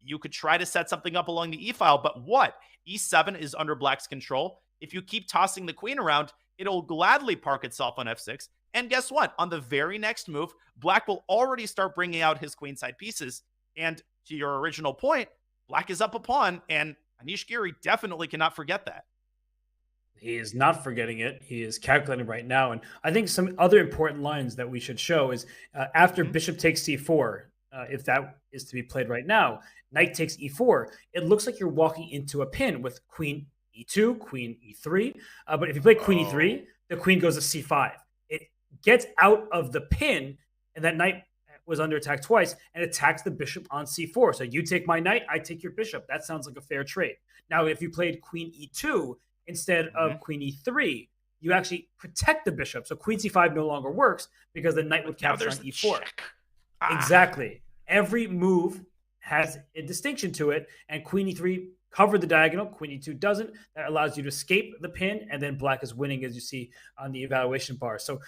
you could try to set something up along the e-file, but what? e7 is under black's control. If you keep tossing the queen around, it'll gladly park itself on f6. And guess what? On the very next move, black will already start bringing out his queenside pieces. And to your original point, black is up a pawn, and Anish Giri definitely cannot forget that. He is not forgetting it. He is calculating right now. And I think some other important lines that we should show is after bishop takes c4, if that is to be played right now, knight takes e4, it looks like you're walking into a pin with queen e2, queen e3. But if you play queen e3, the queen goes to c5. It gets out of the pin, and that knight was under attack twice, and attacks the bishop on c4. So you take my knight, I take your bishop. That sounds like a fair trade. Now, if you played queen e2 instead of queen e3, you actually protect the bishop. So queen c5 no longer works because the knight would capture on e4. Exactly. Every move has a distinction to it, and queen e3 covered the diagonal. Queen e2 doesn't. That allows you to escape the pin, and then black is winning, as you see on the evaluation bar. So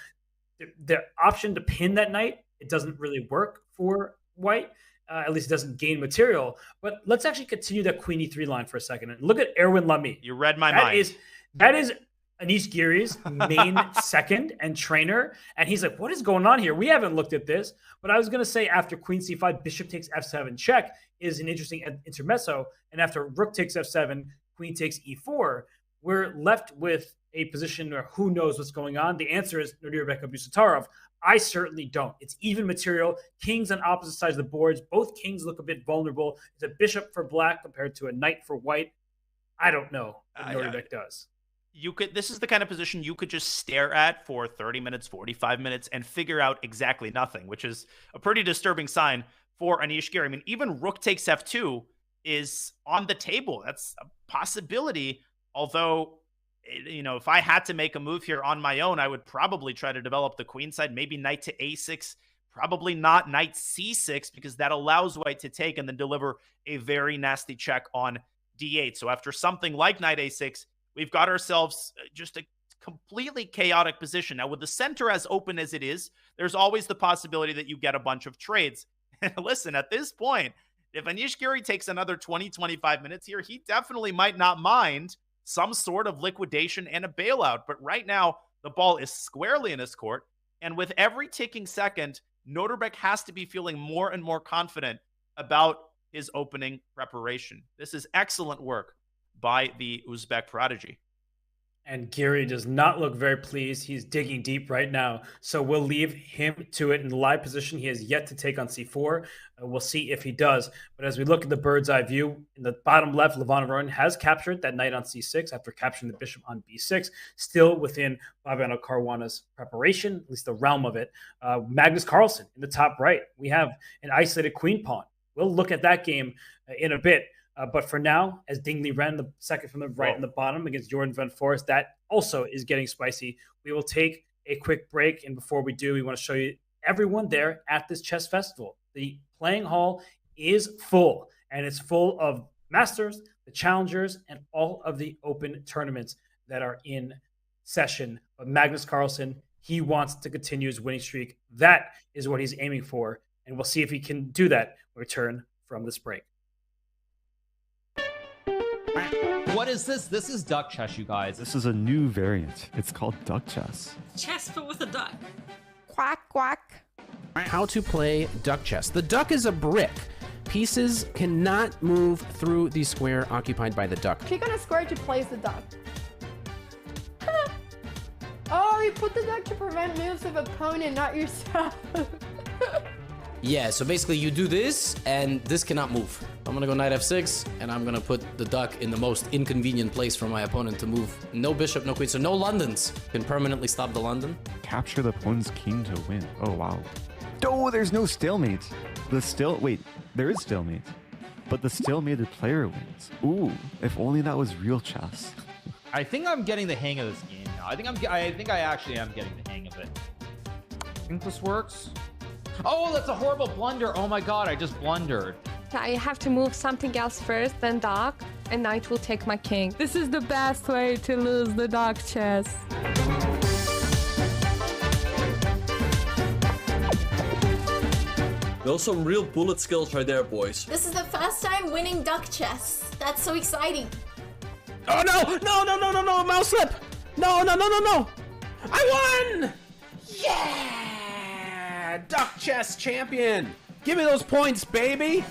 the option to pin that knight, it doesn't really work for white. At least it doesn't gain material. But let's actually continue that queen e3 line for a second. And look at Erwin Lamy. You read my mind. That is Anish Giri's main second and trainer. And he's like, what is going on here? We haven't looked at this. But I was going to say after queen c5, bishop takes f7 check is an interesting intermezzo. And after rook takes f7, queen takes e4, we're left with a position where who knows what's going on. The answer is Nodirbek Abusatarov. I certainly don't. It's even material. Kings on opposite sides of the boards. Both kings look a bit vulnerable. It's a bishop for black compared to a knight for white. I don't know what Nodirbek does. This is the kind of position you could just stare at for 30 minutes, 45 minutes, and figure out exactly nothing, which is a pretty disturbing sign for Anish Giri. I mean, even rook takes f2 is on the table. That's a possibility, although, if I had to make a move here on my own, I would probably try to develop the queen side, maybe knight to a6, probably not knight c6, because that allows white to take and then deliver a very nasty check on d8. So after something like knight a6, we've got ourselves just a completely chaotic position. Now, with the center as open as it is, there's always the possibility that you get a bunch of trades. And listen, at this point, if Anish Giri takes another 20, 25 minutes here, he definitely might not mind some sort of liquidation and a bailout. But right now, the ball is squarely in his court. And with every ticking second, Nodirbek has to be feeling more and more confident about his opening preparation. This is excellent work by the Uzbek prodigy. And Giri does not look very pleased. He's digging deep right now. So we'll leave him to it in the live position. He has yet to take on c4. We'll see if he does. But as we look at the bird's eye view, in the bottom left, Levanov has captured that knight on c6 after capturing the bishop on b6, still within Fabiano Caruana's preparation, at least the realm of it. Magnus Carlsen in the top right. We have an isolated queen pawn. We'll look at that game in a bit. But for now, as Ding Liren, the second from the right in the bottom against Jordan Van Forest, that also is getting spicy. We will take a quick break. And before we do, we want to show you everyone there at this chess festival. The playing hall is full, and it's full of masters, the challengers, and all of the open tournaments that are in session. But Magnus Carlsen, he wants to continue his winning streak. That is what he's aiming for. And we'll see if he can do that when we return from this break. What is this? This is duck chess, you guys. This is a new variant. It's called duck chess. Chess, but with a duck. Quack, quack. How to play duck chess. The duck is a brick. Pieces cannot move through the square occupied by the duck. Click on a square to place the duck. Oh, you put the duck to prevent moves of opponent, not yourself. Yeah, so basically you do this, and this cannot move. I'm gonna go knight f6, and I'm gonna put the duck in the most inconvenient place for my opponent to move. No bishop, no queen, so no Londons can permanently stop the London. Capture the opponent's king to win. Oh, wow. Oh, there's no stalemate. Wait, there is stalemate. But the stalemated player wins. Ooh, if only that was real chess. I think I'm getting the hang of this game now. I think I actually am getting the hang of it. I think this works. Oh, that's a horrible blunder. Oh my god, I just blundered. I have to move something else first, then dark, and knight will take my king. This is the best way to lose the dark chess. Those some real bullet skills right there, boys. This is the first time winning duck chess. That's so exciting. Oh no! No, mouse slip! No! I won! Yeah! Duck chess champion! Give me those points, baby!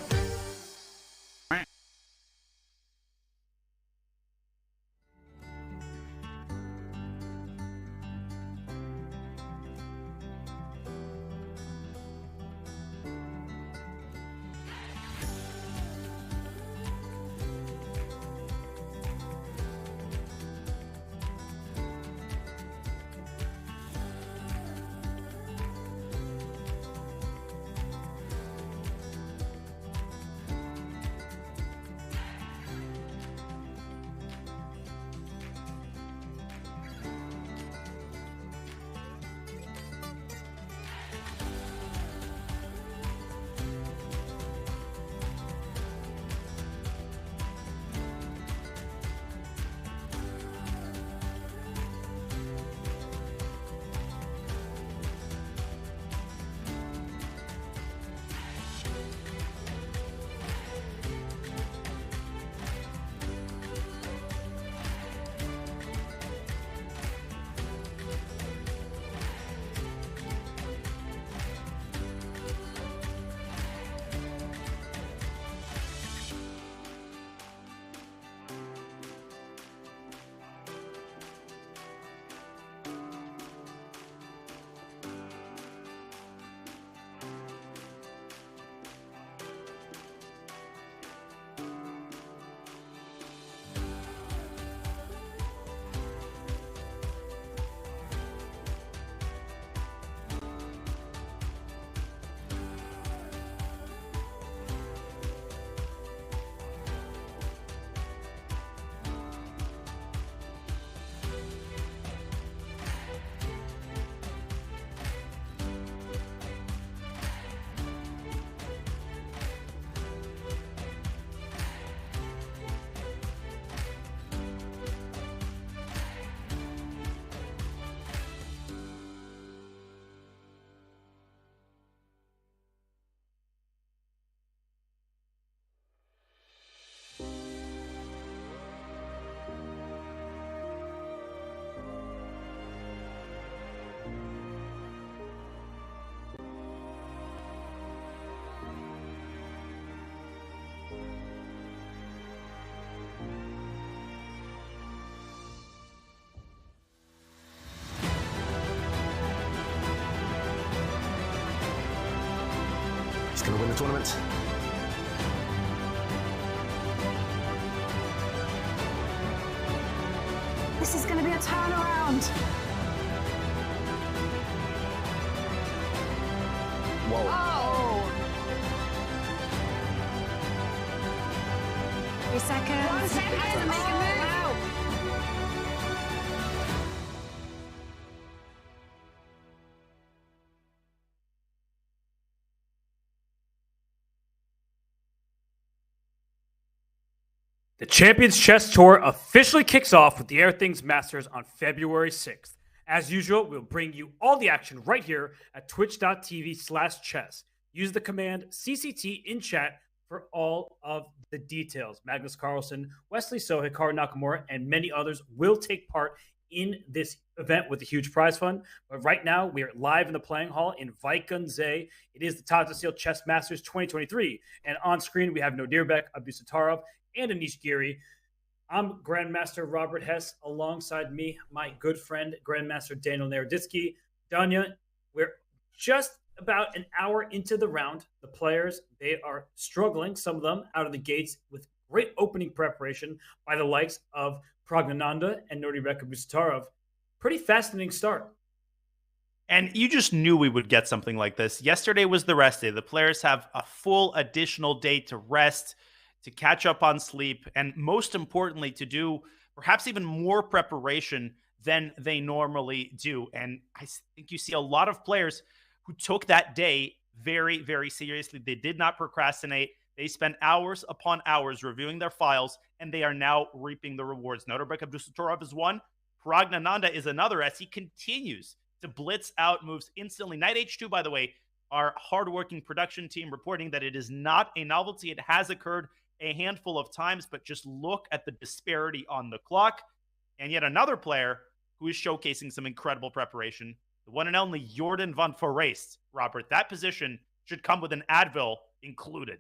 Gonna win the tournament. This is gonna be a turnaround. Whoa. Oh. 3 seconds. 1 second. Has to make a move. Wow. The Champions Chess Tour officially kicks off with the Air Things Masters on February 6th. As usual, we'll bring you all the action right here at twitch.tv/chess. Use the command CCT in chat for all of the details. Magnus Carlsen, Wesley So, Hikaru Nakamura, and many others will take part in this event with a huge prize fund. But right now, we are live in the playing hall in Wijk. It is the Tata Steel Chess Masters 2023. And on screen, we have Nodirbek, Abdusattorov, and Anish Giri. I'm Grandmaster Robert Hess. Alongside me, my good friend, Grandmaster Daniel Naroditsky. Danya, we're just about an hour into the round. The players, they are struggling, some of them, out of the gates with great opening preparation by the likes of Pragnananda and Nodirbek Abdusattorov. Pretty fascinating start. And you just knew we would get something like this. Yesterday was the rest day. The players have a full additional day to rest, to catch up on sleep, and most importantly, to do perhaps even more preparation than they normally do. And I think you see a lot of players who took that day very, very seriously. They did not procrastinate. They spent hours upon hours reviewing their files, and they are now reaping the rewards. Nodirbek Abdusattorov is one. Pragnananda is another, as he continues to blitz out moves instantly. Knight H2, by the way, our hardworking production team reporting that it is not a novelty. It has occurred a handful of times, but just look at the disparity on the clock. And yet another player who is showcasing some incredible preparation, the one and only Jordan van Foreest. Robert, that position should come with an Advil included.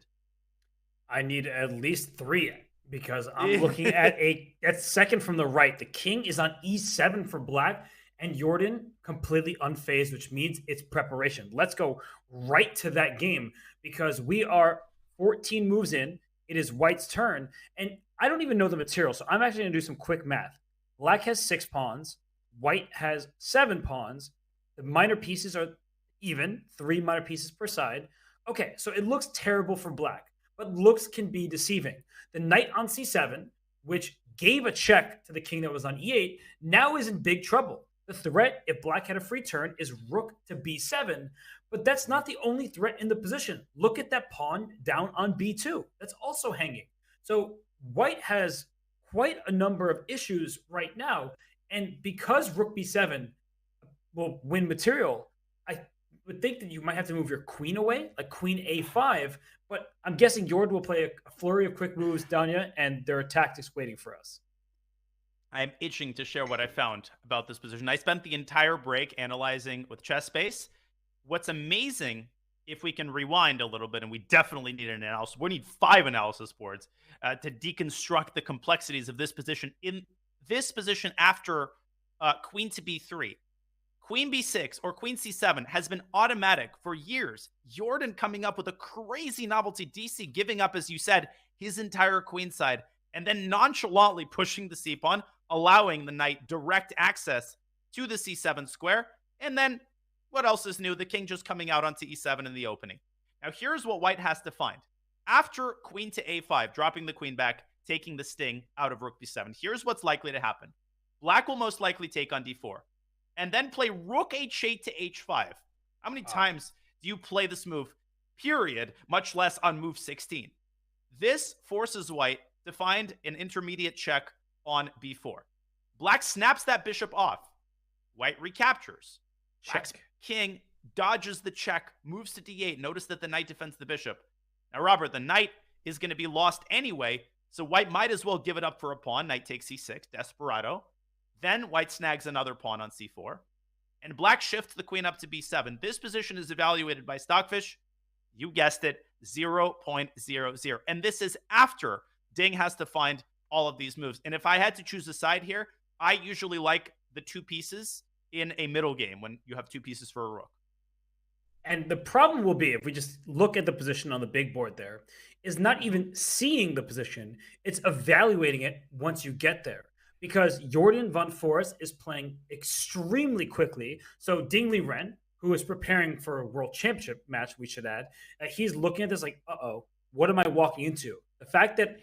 I need at least 3 because I'm looking at that's second from the right. The king is on E7 for black, and Jordan completely unfazed, which means it's preparation. Let's go right to that game because we are 14 moves in. It is White's turn, and I don't even know the material, so I'm actually going to do some quick math. Black has 6 pawns. White has 7 pawns. The minor pieces are even, 3 minor pieces per side. Okay, so it looks terrible for black, but looks can be deceiving. The knight on C7, which gave a check to the king that was on E8, now is in big trouble. The threat, if black had a free turn, is rook to B7, but that's not the only threat in the position. Look at that pawn down on B2. That's also hanging. So white has quite a number of issues right now, and because rook B7 will win material, I would think that you might have to move your queen away, like queen A5, but I'm guessing Jordan will play a flurry of quick moves, Danya, and there are tactics waiting for us. I'm itching to share what I found about this position. I spent the entire break analyzing with ChessBase. What's amazing, if we can rewind a little bit, and we definitely need an analysis, we need 5 analysis boards to deconstruct the complexities of this position. In this position after queen to B3, queen B6 or queen C7 has been automatic for years. Jordan coming up with a crazy novelty, DC giving up, as you said, his entire queen side, and then nonchalantly pushing the c-pawn, allowing the knight direct access to the c7 square. And then what else is new? The king just coming out onto e7 in the opening. Now here's what white has to find. After queen to a5, dropping the queen back, taking the sting out of rook b7, here's what's likely to happen. Black will most likely take on d4, and then play rook h8 to h5. How many times do you play this move, period, much less on move 16? This forces white to find an intermediate check on b4. Black snaps that bishop off. White recaptures. Black's king dodges the check, moves to d8. Notice that the knight defends the bishop. Now, Robert, the knight is going to be lost anyway, so white might as well give it up for a pawn. Knight takes c6, desperado. Then white snags another pawn on c4. And black shifts the queen up to b7. This position is evaluated by Stockfish. You guessed it, 0.00. And this is after Ding has to find all of these moves. And if I had to choose a side here, I usually like the 2 pieces in a middle game when you have 2 pieces for a rook. And the problem will be, if we just look at the position on the big board there, is not even seeing the position, it's evaluating it once you get there. Because Jordan van Foreest is playing extremely quickly. So Ding Liren, who is preparing for a world championship match, we should add, he's looking at this like, uh-oh, what am I walking into? The fact that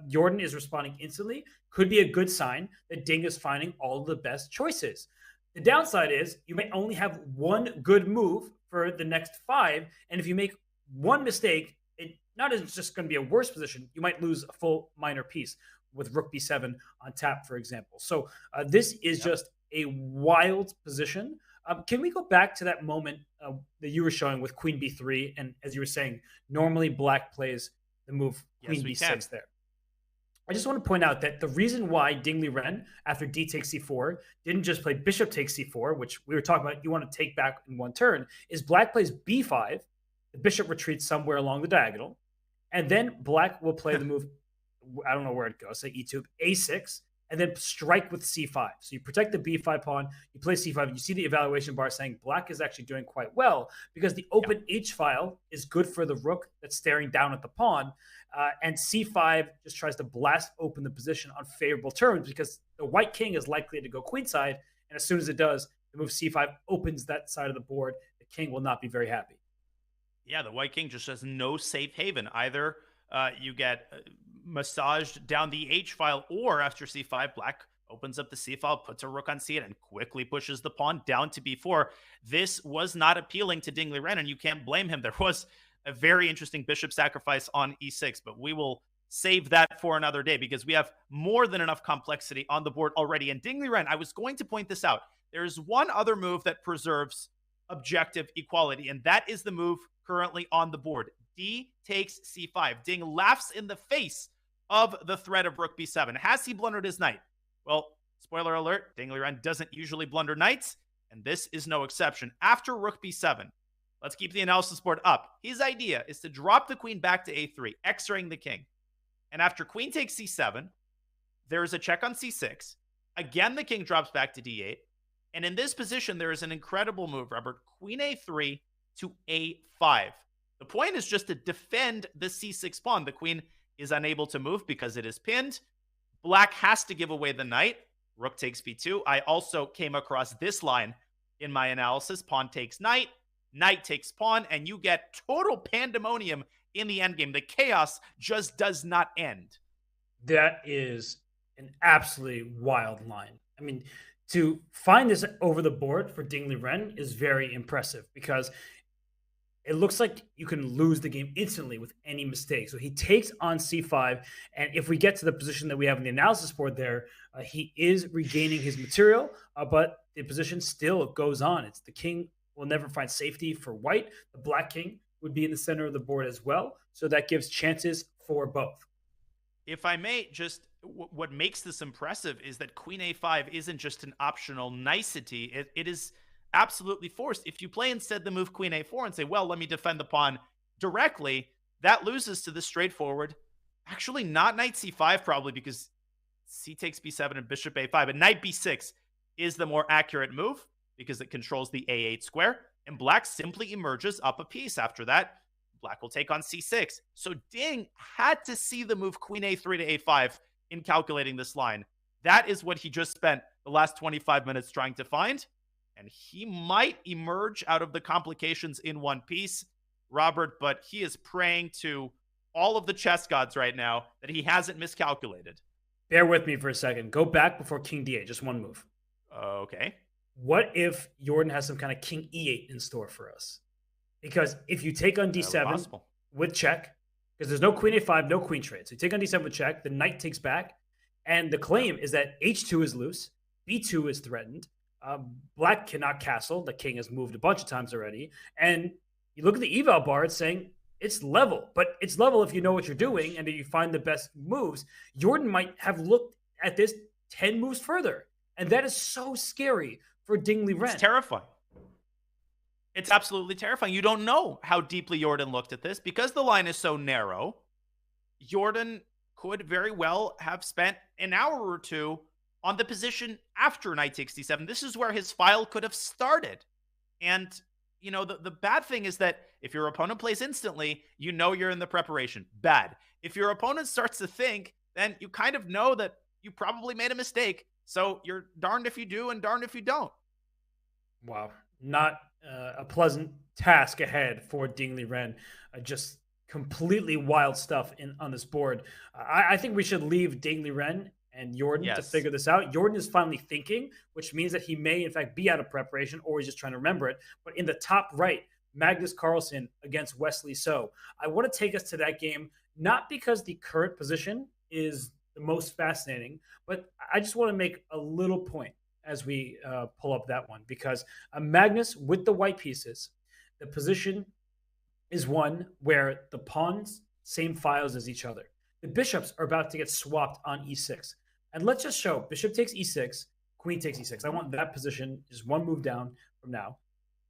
Jordan is responding instantly could be a good sign that Ding is finding all of the best choices. The downside is you may only have one good move for the next 5, and if you make one mistake, it not is just going to be a worse position, you might lose a full minor piece. with Rook B7 on tap, for example. So this is just a wild position. Can we go back to that moment that you were showing with Queen B3? And as you were saying, normally Black plays the move Queen B6 there. I just want to point out that the reason why Ding Liren, after D takes C4, didn't just play Bishop takes C4, which we were talking about you want to take back in one turn, is Black plays B5, the Bishop retreats somewhere along the diagonal, and then Black will play the move, I don't know where it goes, say E2, A6, and then strike with C5. So you protect the B5 pawn, you play C5, and you see the evaluation bar saying Black is actually doing quite well because the open H file is good for the Rook that's staring down at the pawn, and C5 just tries to blast open the position on favorable terms because the White king is likely to go queenside, and as soon as it does, the move C5 opens that side of the board. The king will not be very happy. Yeah, the White king just has no safe haven. Either you get massaged down the H file, or after C5, Black opens up the C file, puts a Rook on C8, and quickly pushes the pawn down to B4. This was not appealing to Ding Liren, and you can't blame him. There was a very interesting bishop sacrifice on E6, but we will save that for another day because we have more than enough complexity on the board already. And Ding Liren, I was going to point this out. There's one other move that preserves objective equality, and that is the move currently on the board. D takes C5. Ding laughs in the face of the threat of Rook B7. Has he blundered his knight? Well, spoiler alert, Ding Liren doesn't usually blunder knights, and this is no exception. After Rook B7, let's keep the analysis board up. His idea is to drop the queen back to A3, X-raying the king. And after queen takes C7, there is a check on C6. Again, the king drops back to D8. And in this position, there is an incredible move, Robert. Queen A3 to A5. The point is just to defend the C6 pawn. The queen is unable to move because it is pinned. Black has to give away the knight. Rook takes B2. I also came across this line in my analysis. Pawn takes knight. Knight takes pawn. And you get total pandemonium in the endgame. The chaos just does not end. That is an absolutely wild line. I mean, to find this over the board for Ding Liren is very impressive because it looks like you can lose the game instantly with any mistake. So he takes on C5, and if we get to the position that we have in the analysis board there, he is regaining his material, but the position still goes on. It's the king will never find safety for White. The Black king would be in the center of the board as well, so that gives chances for both. If I may, just what makes this impressive is that Queen A5 isn't just an optional nicety. It is absolutely forced. If you play instead the move Queen A4 and say, well, let me defend the pawn directly, that loses to the straightforward. Actually, not Knight C5 probably because C takes B7 and Bishop A5. But Knight B6 is the more accurate move because it controls the A8 square. And Black simply emerges up a piece after that. Black will take on C6. So Ding had to see the move Queen A3 to A5 in calculating this line. That is what he just spent the last 25 minutes trying to find. And he might emerge out of the complications in one piece, Robert, but he is praying to all of the chess gods right now that he hasn't miscalculated. Bear with me for a second. Go back before King D8, just one move. Okay. What if Jordan has some kind of King E8 in store for us? Because if you take on D7 with check, because there's no Queen A5, no queen trade. So you take on D7 with check, the knight takes back, and the claim is that H2 is loose, B2 is threatened, Black cannot castle, the king has moved a bunch of times already, and you look at the eval bar, it's saying it's level, but it's level if you know what you're doing and if you find the best moves. Jordan might have looked at this 10 moves further, and that is so scary for Ding Liren. It's terrifying. It's absolutely terrifying. You don't know how deeply Jordan looked at this because the line is so narrow. Jordan could very well have spent an hour or two on the position after Knight takes D7. This is where his file could have started. And, you know, the bad thing is that if your opponent plays instantly, you know you're in the preparation. Bad. If your opponent starts to think, then you kind of know that you probably made a mistake. So you're darned if you do and darned if you don't. Wow. Not a pleasant task ahead for Ding Liren. Just completely wild stuff on this board. I think we should leave Ding Liren and Jordan to figure this out. Jordan is finally thinking, which means that he may, in fact, be out of preparation or he's just trying to remember it. But in the top right, Magnus Carlsen against Wesley. So I want to take us to that game, not because the current position is the most fascinating. But I just want to make a little point as we pull up that one, because Magnus with the white pieces, the position is one where the pawns same files as each other. The bishops are about to get swapped on e6. And let's just show bishop takes e6, queen takes e6. I want that position just one move down from now.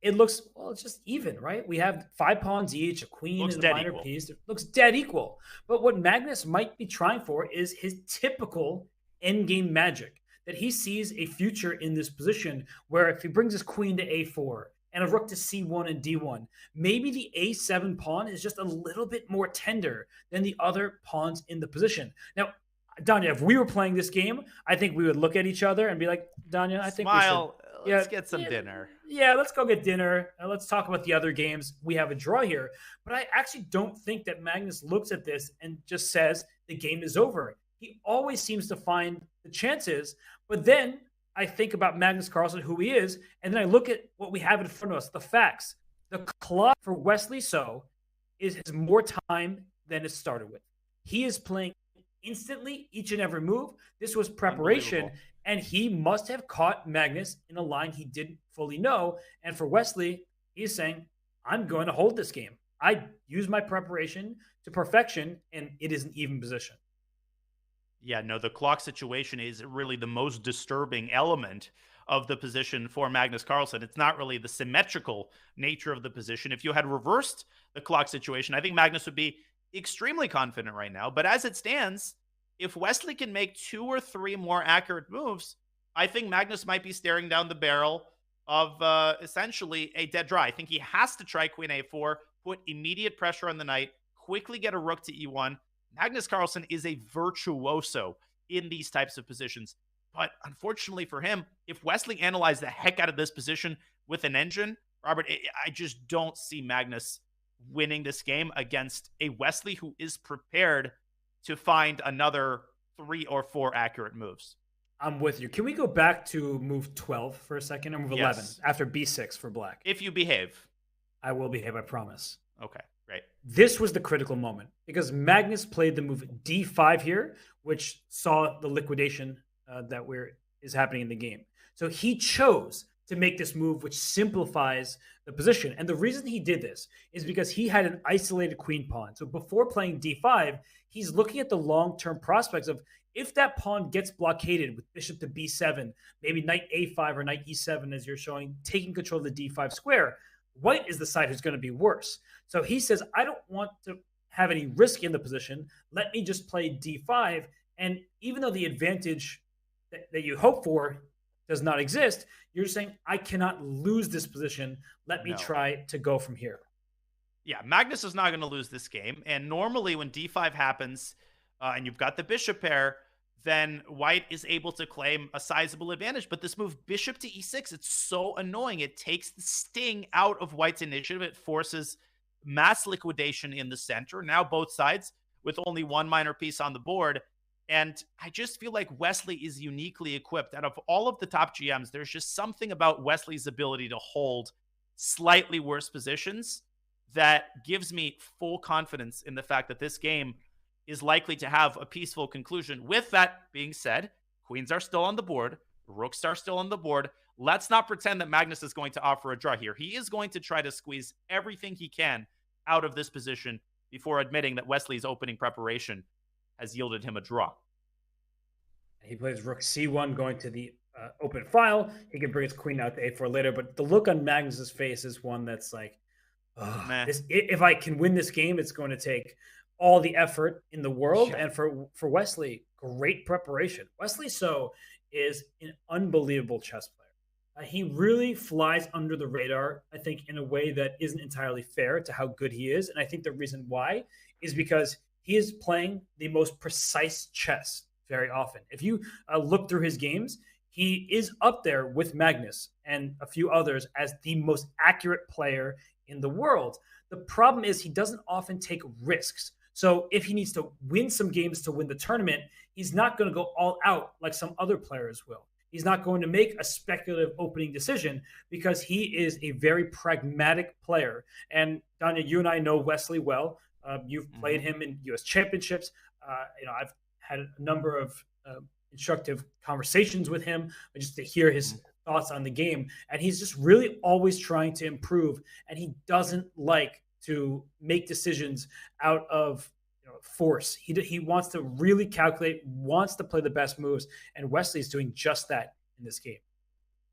It looks, well, it's just even, right? We have 5 pawns each, a queen and a minor piece. It looks dead equal. But what Magnus might be trying for is his typical endgame magic, that he sees a future in this position where if he brings his queen to a4 and a rook to c1 and d1, maybe the a7 pawn is just a little bit more tender than the other pawns in the position. Now, Danya, if we were playing this game, I think we would look at each other and be like, Danya, I think Smile. we should... Let's get some dinner. Yeah, let's go get dinner. Let's talk about the other games. We have a draw here. But I actually don't think that Magnus looks at this and just says the game is over. He always seems to find the chances. But then I think about Magnus Carlsen, who he is, and then I look at what we have in front of us, the facts. The clock for Wesley So is more time than it started with. He is playing instantly each and every move. This was preparation, and he must have caught Magnus in a line he didn't fully know. And for Wesley, he's saying, I'm going to hold this game. I use my preparation to perfection, and it is an even position. Yeah, no, the clock situation is really the most disturbing element of the position for Magnus Carlsen. It's not really the symmetrical nature of the position. If you had reversed the clock situation, I think Magnus would be extremely confident right now. But as it stands, if Wesley can make 2 or 3 more accurate moves, I think Magnus might be staring down the barrel of essentially a dead draw. I think he has to try queen a4, put immediate pressure on the knight, quickly get a rook to e1. Magnus Carlsen is a virtuoso in these types of positions. But unfortunately for him, if Wesley analyzed the heck out of this position with an engine, Robert, I just don't see Magnus winning this game against a Wesley who is prepared to find another 3 or 4 accurate moves. I'm with you. Can we go back to move 12 for a second, or move 11 after b6 for black? If you behave. I will behave, I promise. Okay, great. This was the critical moment because Magnus played the move d5 here, which saw the liquidation that is happening in the game. So he chose to make this move, which simplifies the position. And the reason he did this is because he had an isolated queen pawn. So before playing d5, he's looking at the long-term prospects of if that pawn gets blockaded with bishop to b7, maybe knight a5 or knight e7, as you're showing, taking control of the d5 square, white is the side who's going to be worse. So he says, I don't want to have any risk in the position. Let me just play d5. And even though the advantage that you hope for does not exist, you're saying, I cannot lose this position. Let me try to go from here. Yeah, Magnus is not going to lose this game. And normally when d5 happens and you've got the bishop pair, then white is able to claim a sizable advantage. But this move, bishop to e6, it's so annoying. It takes the sting out of white's initiative. It forces mass liquidation in the center. Now both sides with only one minor piece on the board. And I just feel like Wesley is uniquely equipped. Out of all of the top GMs, there's just something about Wesley's ability to hold slightly worse positions that gives me full confidence in the fact that this game is likely to have a peaceful conclusion. With that being said, queens are still on the board. Rooks are still on the board. Let's not pretend that Magnus is going to offer a draw here. He is going to try to squeeze everything he can out of this position before admitting that Wesley's opening preparation has yielded him a draw. He plays rook c1 going to the open file. He can bring his queen out to a4 later, but the look on Magnus's face is one that's like, if I can win this game, it's going to take all the effort in the world. And for Wesley, great preparation. Wesley So is an unbelievable chess player. He really flies under the radar, I think, in a way that isn't entirely fair to how good he is. And I think the reason why is because he is playing the most precise chess very often. If you look through his games, he is up there with Magnus and a few others as the most accurate player in the world. The problem is he doesn't often take risks. So if he needs to win some games to win the tournament, he's not going to go all out like some other players will. He's not going to make a speculative opening decision because he is a very pragmatic player. And Danya, you and I know Wesley well. You've played him in U.S. championships. I've had a number of instructive conversations with him just to hear his thoughts on the game. And he's just really always trying to improve. And he doesn't like to make decisions out of force. He wants to really calculate, wants to play the best moves. And Wesley's doing just that in this game.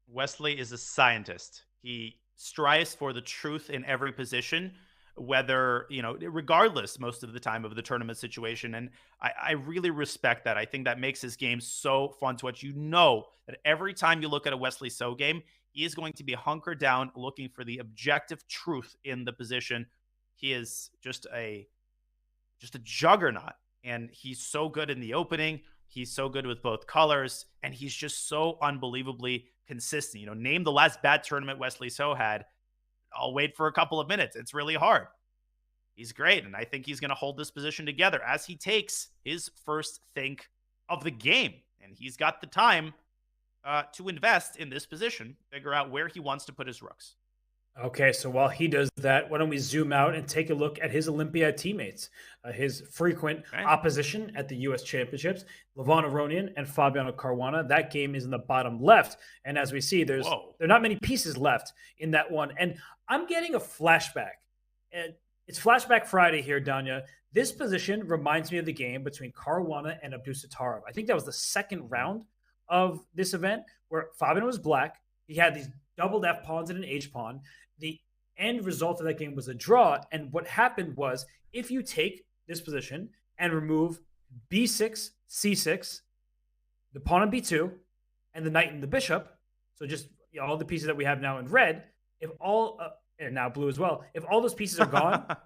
Wesley is a scientist. He strives for the truth in every position, whether, regardless most of the time of the tournament situation. And I really respect that. I think that makes his game so fun to watch. That every time you look at a Wesley So game, he is going to be hunkered down looking for the objective truth in the position. He is just a juggernaut. And he's so good in the opening. He's so good with both colors. And he's just so unbelievably consistent. Name the last bad tournament Wesley So had. I'll wait for a couple of minutes. It's really hard. He's great, and I think he's going to hold this position together as he takes his first think of the game. And he's got the time to invest in this position, figure out where he wants to put his rooks. Okay, so while he does that, why don't we zoom out and take a look at his Olympiad teammates, his frequent opposition at the U.S. Championships, Levon Aronian and Fabiano Caruana. That game is in the bottom left. And as we see, there are not many pieces left in that one. And I'm getting a flashback. And it's Flashback Friday here, Danya. This position reminds me of the game between Caruana and Abdusattorov. I think that was the second round of this event where Fabiano was black. He had these doubled F pawns and an H pawn. The end result of that game was a draw. And what happened was, if you take this position and remove B6, C6, the pawn on B2, and the knight and the bishop, so just all the pieces that we have now in red, if all and now blue as well, if all those pieces are gone,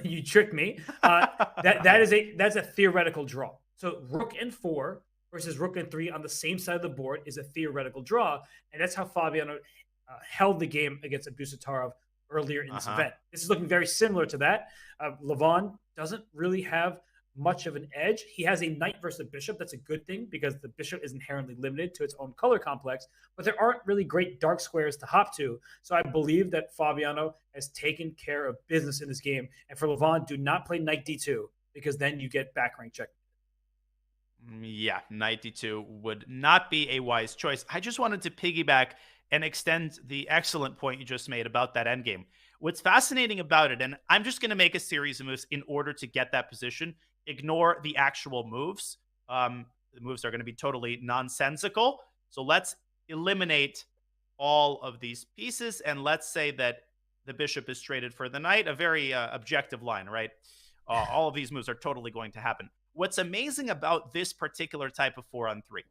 you tricked me. That's a theoretical draw. So rook and 4 versus rook and 3 on the same side of the board is a theoretical draw, and that's how Fabiano held the game against Abdusattorov earlier in this event. This is looking very similar to that. Levon doesn't really have much of an edge. He has a knight versus a bishop. That's a good thing because the bishop is inherently limited to its own color complex, but there aren't really great dark squares to hop to. So I believe that Fabiano has taken care of business in this game. And for Levon, do not play knight d2 because then you get back rank check. Yeah, knight d2 would not be a wise choice. I just wanted to piggyback and extend the excellent point you just made about that endgame. What's fascinating about it, and I'm just going to make a series of moves in order to get that position. Ignore the actual moves. The moves are going to be totally nonsensical. So let's eliminate all of these pieces, and let's say that the bishop is traded for the knight, a very objective line, right? All of these moves are totally going to happen. What's amazing about this particular type of 4-on-3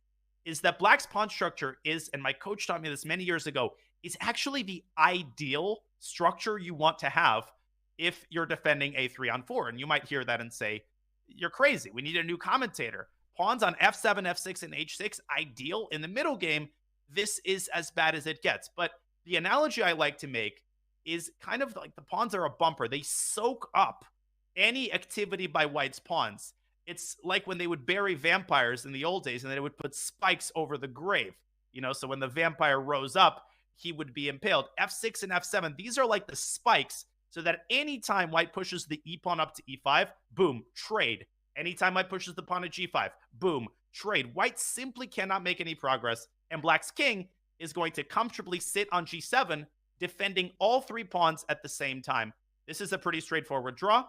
is that Black's pawn structure is, and my coach taught me this many years ago, is actually the ideal structure you want to have if you're defending a 3-on-4. And you might hear that and say, you're crazy. We need a new commentator. Pawns on F7, F6, and H6, ideal. In the middle game, this is as bad as it gets. But the analogy I like to make is kind of like the pawns are a bumper. They soak up any activity by White's pawns. It's like when they would bury vampires in the old days and they would put spikes over the grave. So when the vampire rose up, he would be impaled. F6 and F7, these are like the spikes, so that anytime White pushes the E-pawn up to E5, boom, trade. Anytime White pushes the pawn to G5, boom, trade. White simply cannot make any progress, and Black's king is going to comfortably sit on G7, defending all 3 pawns at the same time. This is a pretty straightforward draw.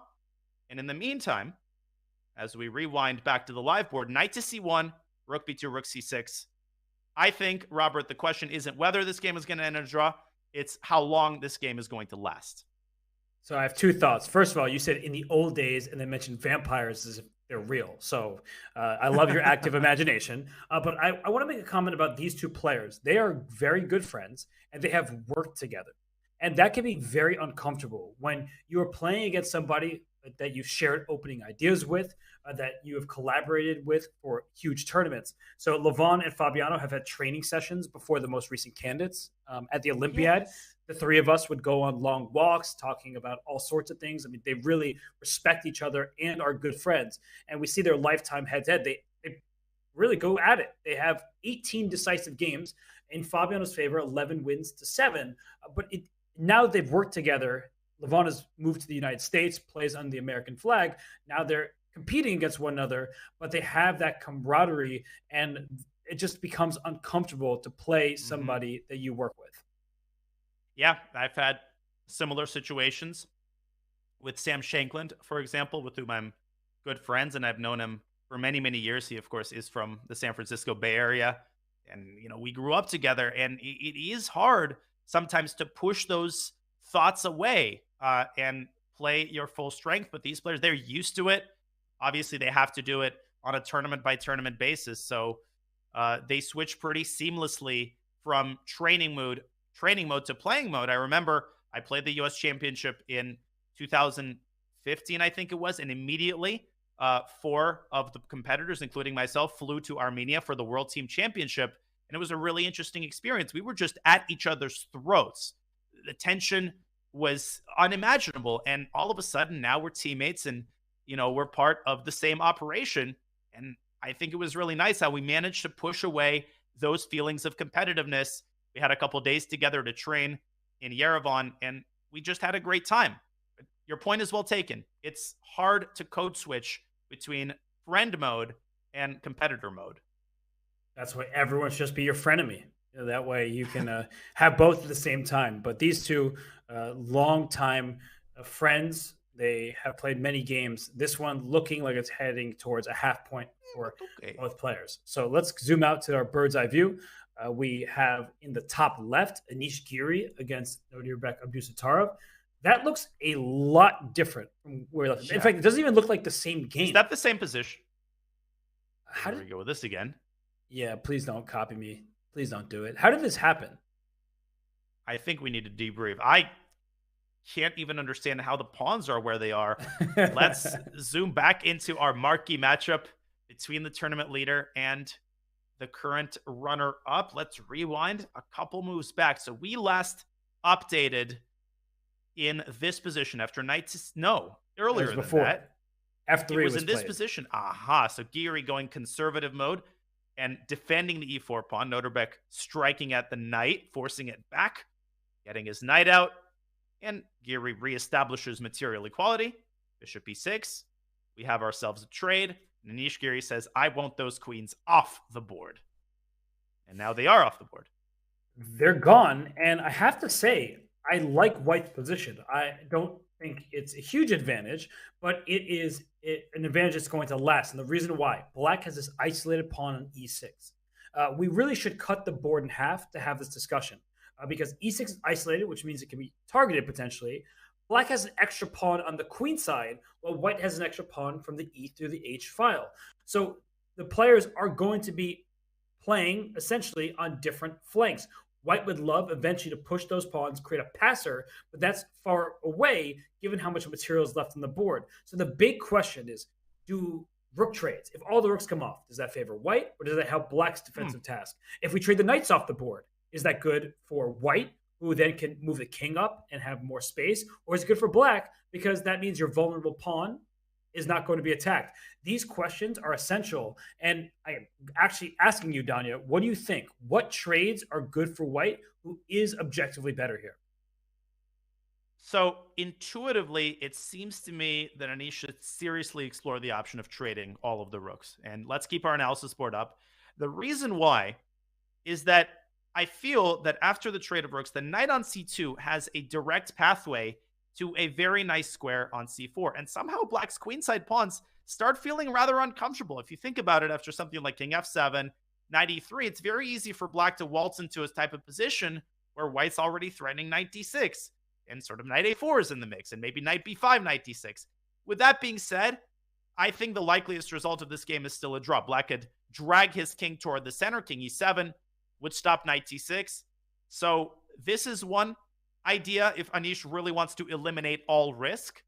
And in the meantime, as we rewind back to the live board, knight to C1, rook B2, rook C6. I think, Robert, the question isn't whether this game is going to end in a draw. It's how long this game is going to last. So I have 2 thoughts. First of all, you said in the old days, and then mentioned vampires as if they're real. So I love your active imagination. But I want to make a comment about these 2 players. They are very good friends, and they have worked together. And that can be very uncomfortable when you are playing against somebody that you've shared opening ideas with, that you have collaborated with for huge tournaments. So Levon and Fabiano have had training sessions before the most recent candidates at the Olympiad. Yes. The 3 of us would go on long walks talking about all sorts of things. I mean, they really respect each other and are good friends. And we see their lifetime head-to-head. They really go at it. They have 18 decisive games in Fabiano's favor, 11 wins to 7. But now that they've worked together, Levon has moved to the United States, plays under the American flag. Now they're competing against one another, but they have that camaraderie, and it just becomes uncomfortable to play somebody that you work with. Yeah, I've had similar situations with Sam Shankland, for example, with whom I'm good friends, and I've known him for many, many years. He, of course, is from the San Francisco Bay Area, and we grew up together. And it is hard sometimes to push those thoughts away and play your full strength. But these players, they're used to it. Obviously, they have to do it on a tournament by tournament basis. So they switch pretty seamlessly from training mode to playing mode. I remember I played the U.S. Championship in 2015, I think it was, and immediately 4 of the competitors, including myself, flew to Armenia for the World Team Championship, and it was a really interesting experience. We were just at each other's throats. The tension was unimaginable, and all of a sudden now we're teammates, and we're part of the same operation. And I think it was really nice how we managed to push away those feelings of competitiveness. We had a couple days together to train in Yerevan, and we just had a great time. But your point is well taken. It's hard to code switch between friend mode and competitor mode. That's why everyone should just be your frenemy. That way you can have both at the same time. But these two long-time friends, they have played many games. This one looking like it's heading towards a half point for both players. So let's zoom out to our bird's eye view. We have in the top left, Anish Giri against Nodirbek Abdusattorov. That looks a lot different from where left. In fact, it doesn't even look like the same game. Is that the same position? How did we go with this again? Yeah, please don't copy me. Please don't do it. How did this happen? I think we need to debrief. I can't even understand how the pawns are where they are. Let's zoom back into our marquee matchup between the tournament leader and the current runner-up. Let's rewind a couple moves back. So we last updated in this position after earlier than before that. F3 it was in this played. position. Aha. So Giri going conservative mode and defending the e4 pawn. Nodirbek striking at the knight, forcing it back, getting his knight out, and Giri reestablishes material equality. Bishop e6. We have ourselves a trade. Anish Giri says, I want those queens off the board. And now they are off the board. They're gone. And I have to say, I like White's position. I don't think it's a huge advantage, but it is an advantage that's going to last. And the reason why, Black has this isolated pawn on e6. We really should cut the board in half to have this discussion because e6 is isolated, which means it can be targeted potentially. Black has an extra pawn on the queen side, while White has an extra pawn from the E through the H file. So the players are going to be playing essentially on different flanks. White would love eventually to push those pawns, create a passer, but that's far away given how much material is left on the board. So the big question is, do rook trades? If all the rooks come off, does that favor White or does that help Black's defensive task? If we trade the knights off the board, is that good for White, who then can move the king up and have more space? Or is it good for Black because that means your vulnerable pawn is not going to be attacked? These questions are essential. And I am actually asking you, Danya, what do you think? What trades are good for White, who is objectively better here? So intuitively, it seems to me that Anish should seriously explore the option of trading all of the rooks. And let's keep our analysis board up. The reason why is that I feel that after the trade of rooks, the knight on c2 has a direct pathway to a very nice square on c4. And somehow Black's queenside pawns start feeling rather uncomfortable. If you think about it, after something like king f7, knight e3, it's very easy for Black to waltz into a type of position where White's already threatening knight d6. And sort of knight a4 is in the mix, and maybe knight b5, knight d6. With that being said, I think the likeliest result of this game is still a draw. Black could drag his king toward the center, king e7, would stop knight d6. So this is one idea if Anish really wants to eliminate all risk.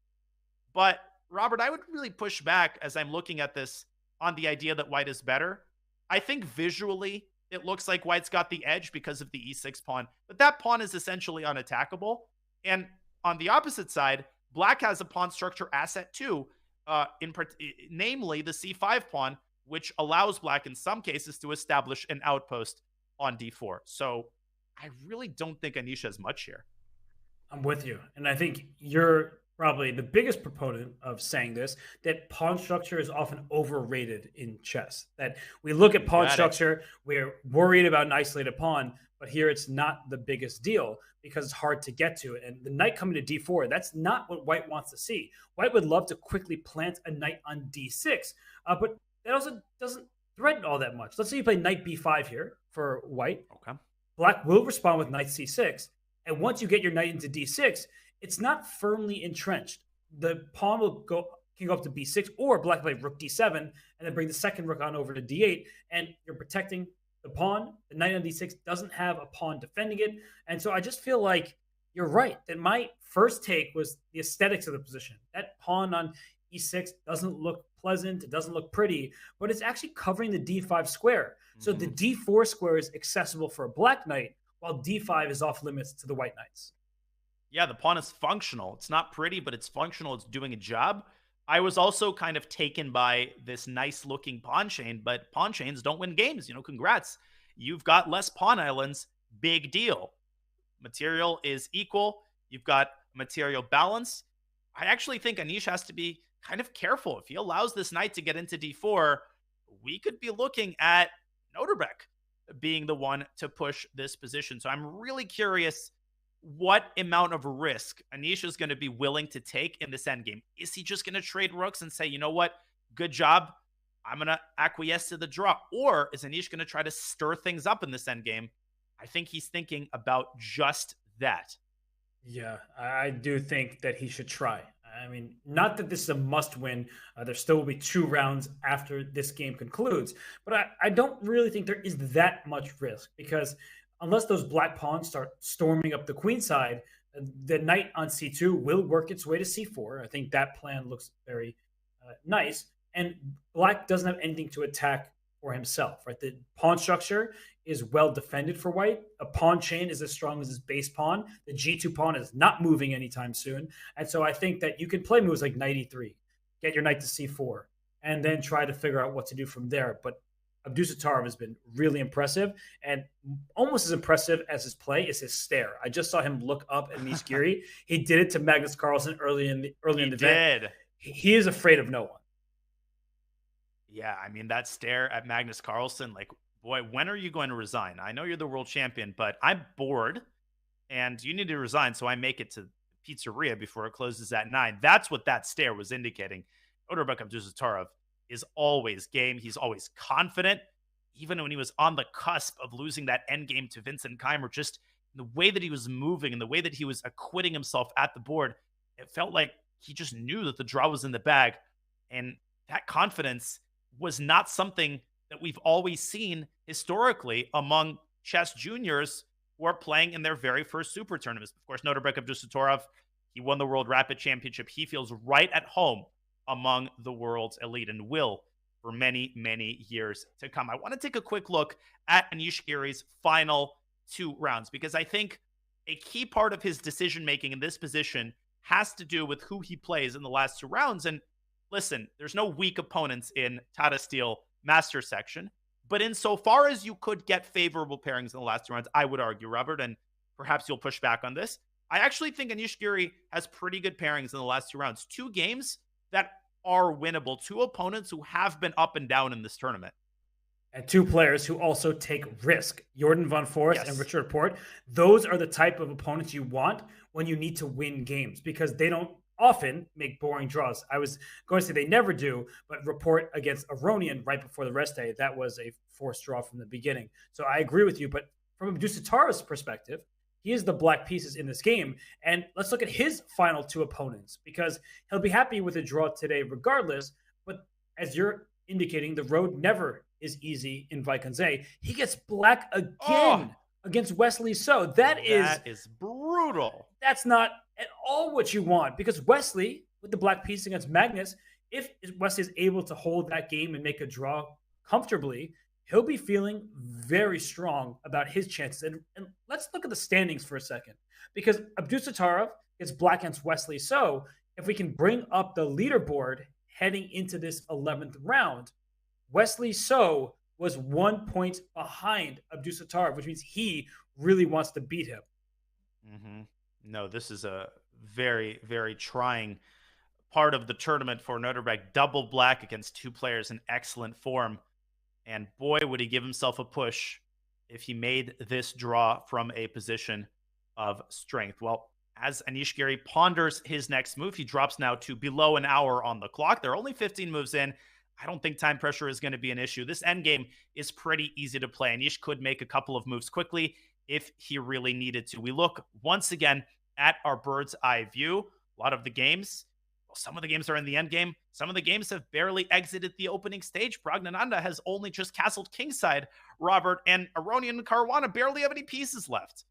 But Robert, I would really push back as I'm looking at this on the idea that White is better. I think visually it looks like White's got the edge because of the e6 pawn, but that pawn is essentially unattackable. And on the opposite side, Black has a pawn structure asset too, namely the c5 pawn, which allows Black in some cases to establish an outpost on d4. So I really don't think Anish has much here. I'm with you. And I think your probably the biggest proponent of saying this, that pawn structure is often overrated in chess. That we look at pawn structure, we're worried about an isolated pawn, but here it's not the biggest deal because it's hard to get to it. And the knight coming to d4, that's not what white wants to see. White would love to quickly plant a knight on d6, but that also doesn't threaten all that much. Let's say you play knight b5 here for white. Okay. Black will respond with knight c6. And once you get your knight into d6, it's not firmly entrenched. The pawn can go up to b6, or black play rook d7, and then bring the second rook on over to d8, and you're protecting the pawn. The knight on d6 doesn't have a pawn defending it. And so I just feel like you're right, that my first take was the aesthetics of the position. That pawn on e6 doesn't look pleasant, it doesn't look pretty, but it's actually covering the d5 square. So the d4 square is accessible for a black knight, while d5 is off limits to the white knights. Yeah, the pawn is functional. It's not pretty, but it's functional. It's doing a job. I was also kind of taken by this nice looking pawn chain, but pawn chains don't win games. Congrats. You've got less pawn islands. Big deal. Material is equal. You've got material balance. I actually think Anish has to be kind of careful. If he allows this knight to get into d4, we could be looking at Nodirbek being the one to push this position. So I'm really curious what amount of risk Anish is going to be willing to take in this endgame. Is he just going to trade rooks and say, you know what, good job, I'm going to acquiesce to the draw? Or is Anish going to try to stir things up in this endgame? I think he's thinking about just that. Yeah, I do think that he should try. I mean, not that this is a must-win. There still will be 2 rounds after this game concludes. But I don't really think there is that much risk, because unless those black pawns start storming up the queen side, the knight on c2 will work its way to c4. I think that plan looks very nice. And black doesn't have anything to attack for himself, right? The pawn structure is well defended for white. A pawn chain is as strong as his base pawn. The g2 pawn is not moving anytime soon. And so I think that you can play moves like knight e3, get your knight to c4, and then try to figure out what to do from there. But Abdusattorov has been really impressive, and almost as impressive as his play is his stare. I just saw him look up at Anish Giri. He did it to Magnus Carlsen early in the event. He is afraid of no one. Yeah, I mean, that stare at Magnus Carlsen, like, boy, when are you going to resign? I know you're the world champion, but I'm bored, and you need to resign so I make it to the pizzeria before it closes at 9. That's what that stare was indicating. Nodirbek Abdusattorov is always game. He's always confident. Even when he was on the cusp of losing that endgame to Vincent Keimer, just the way that he was moving and the way that he was acquitting himself at the board, it felt like he just knew that the draw was in the bag. And that confidence was not something that we've always seen historically among chess juniors who are playing in their very first super tournaments. Of course, Nodirbek Abdusattorov, he won the World Rapid Championship. He feels right at home among the world's elite and will for many, many years to come. I want to take a quick look at Anish Giri's final 2 rounds, because I think a key part of his decision-making in this position has to do with who he plays in the last 2 rounds. And listen, there's no weak opponents in Tata Steel Master Section, but insofar as you could get favorable pairings in the last 2 rounds, I would argue, Robert, and perhaps you'll push back on this, I actually think Anish Giri has pretty good pairings in the last 2 rounds. 2 games that are winnable, 2 opponents who have been up and down in this tournament. And 2 players who also take risk. Jordan von Forest and Richard Port. Those are the type of opponents you want when you need to win games, because they don't often make boring draws. I was going to say they never do, but Report against Aronian right before the rest day, that was a forced draw from the beginning. So I agree with you, but from Abdusattorov's perspective, he is the black pieces in this game. And let's look at his final 2 opponents, because he'll be happy with a draw today regardless. But as you're indicating, the road never is easy in Vaikonze. He gets black again against Wesley. So that is brutal. That's not at all what you want, because Wesley, with the black piece against Magnus, if Wesley is able to hold that game and make a draw comfortably, he'll be feeling very strong about his chances. And let's look at the standings for a second, because Abdusattorov gets black against Wesley. So if we can bring up the leaderboard heading into this 11th round, Wesley So was 1 point behind Abdusattorov, which means he really wants to beat him. No, this is a very, very trying part of the tournament for Nodirbek. Double black against two players in excellent form. And boy, would he give himself a push if he made this draw from a position of strength. Well, as Anish Giri ponders his next move, he drops now to below an hour on the clock. There are only 15 moves in. I don't think time pressure is going to be an issue. This endgame is pretty easy to play. Anish could make a couple of moves quickly if he really needed to. We look once again at our bird's eye view. A lot of the games, well, some of the games are in the endgame. Some of the games have barely exited the opening stage. Pragnananda has only just castled kingside, Robert, and Aronian and Caruana barely have any pieces left.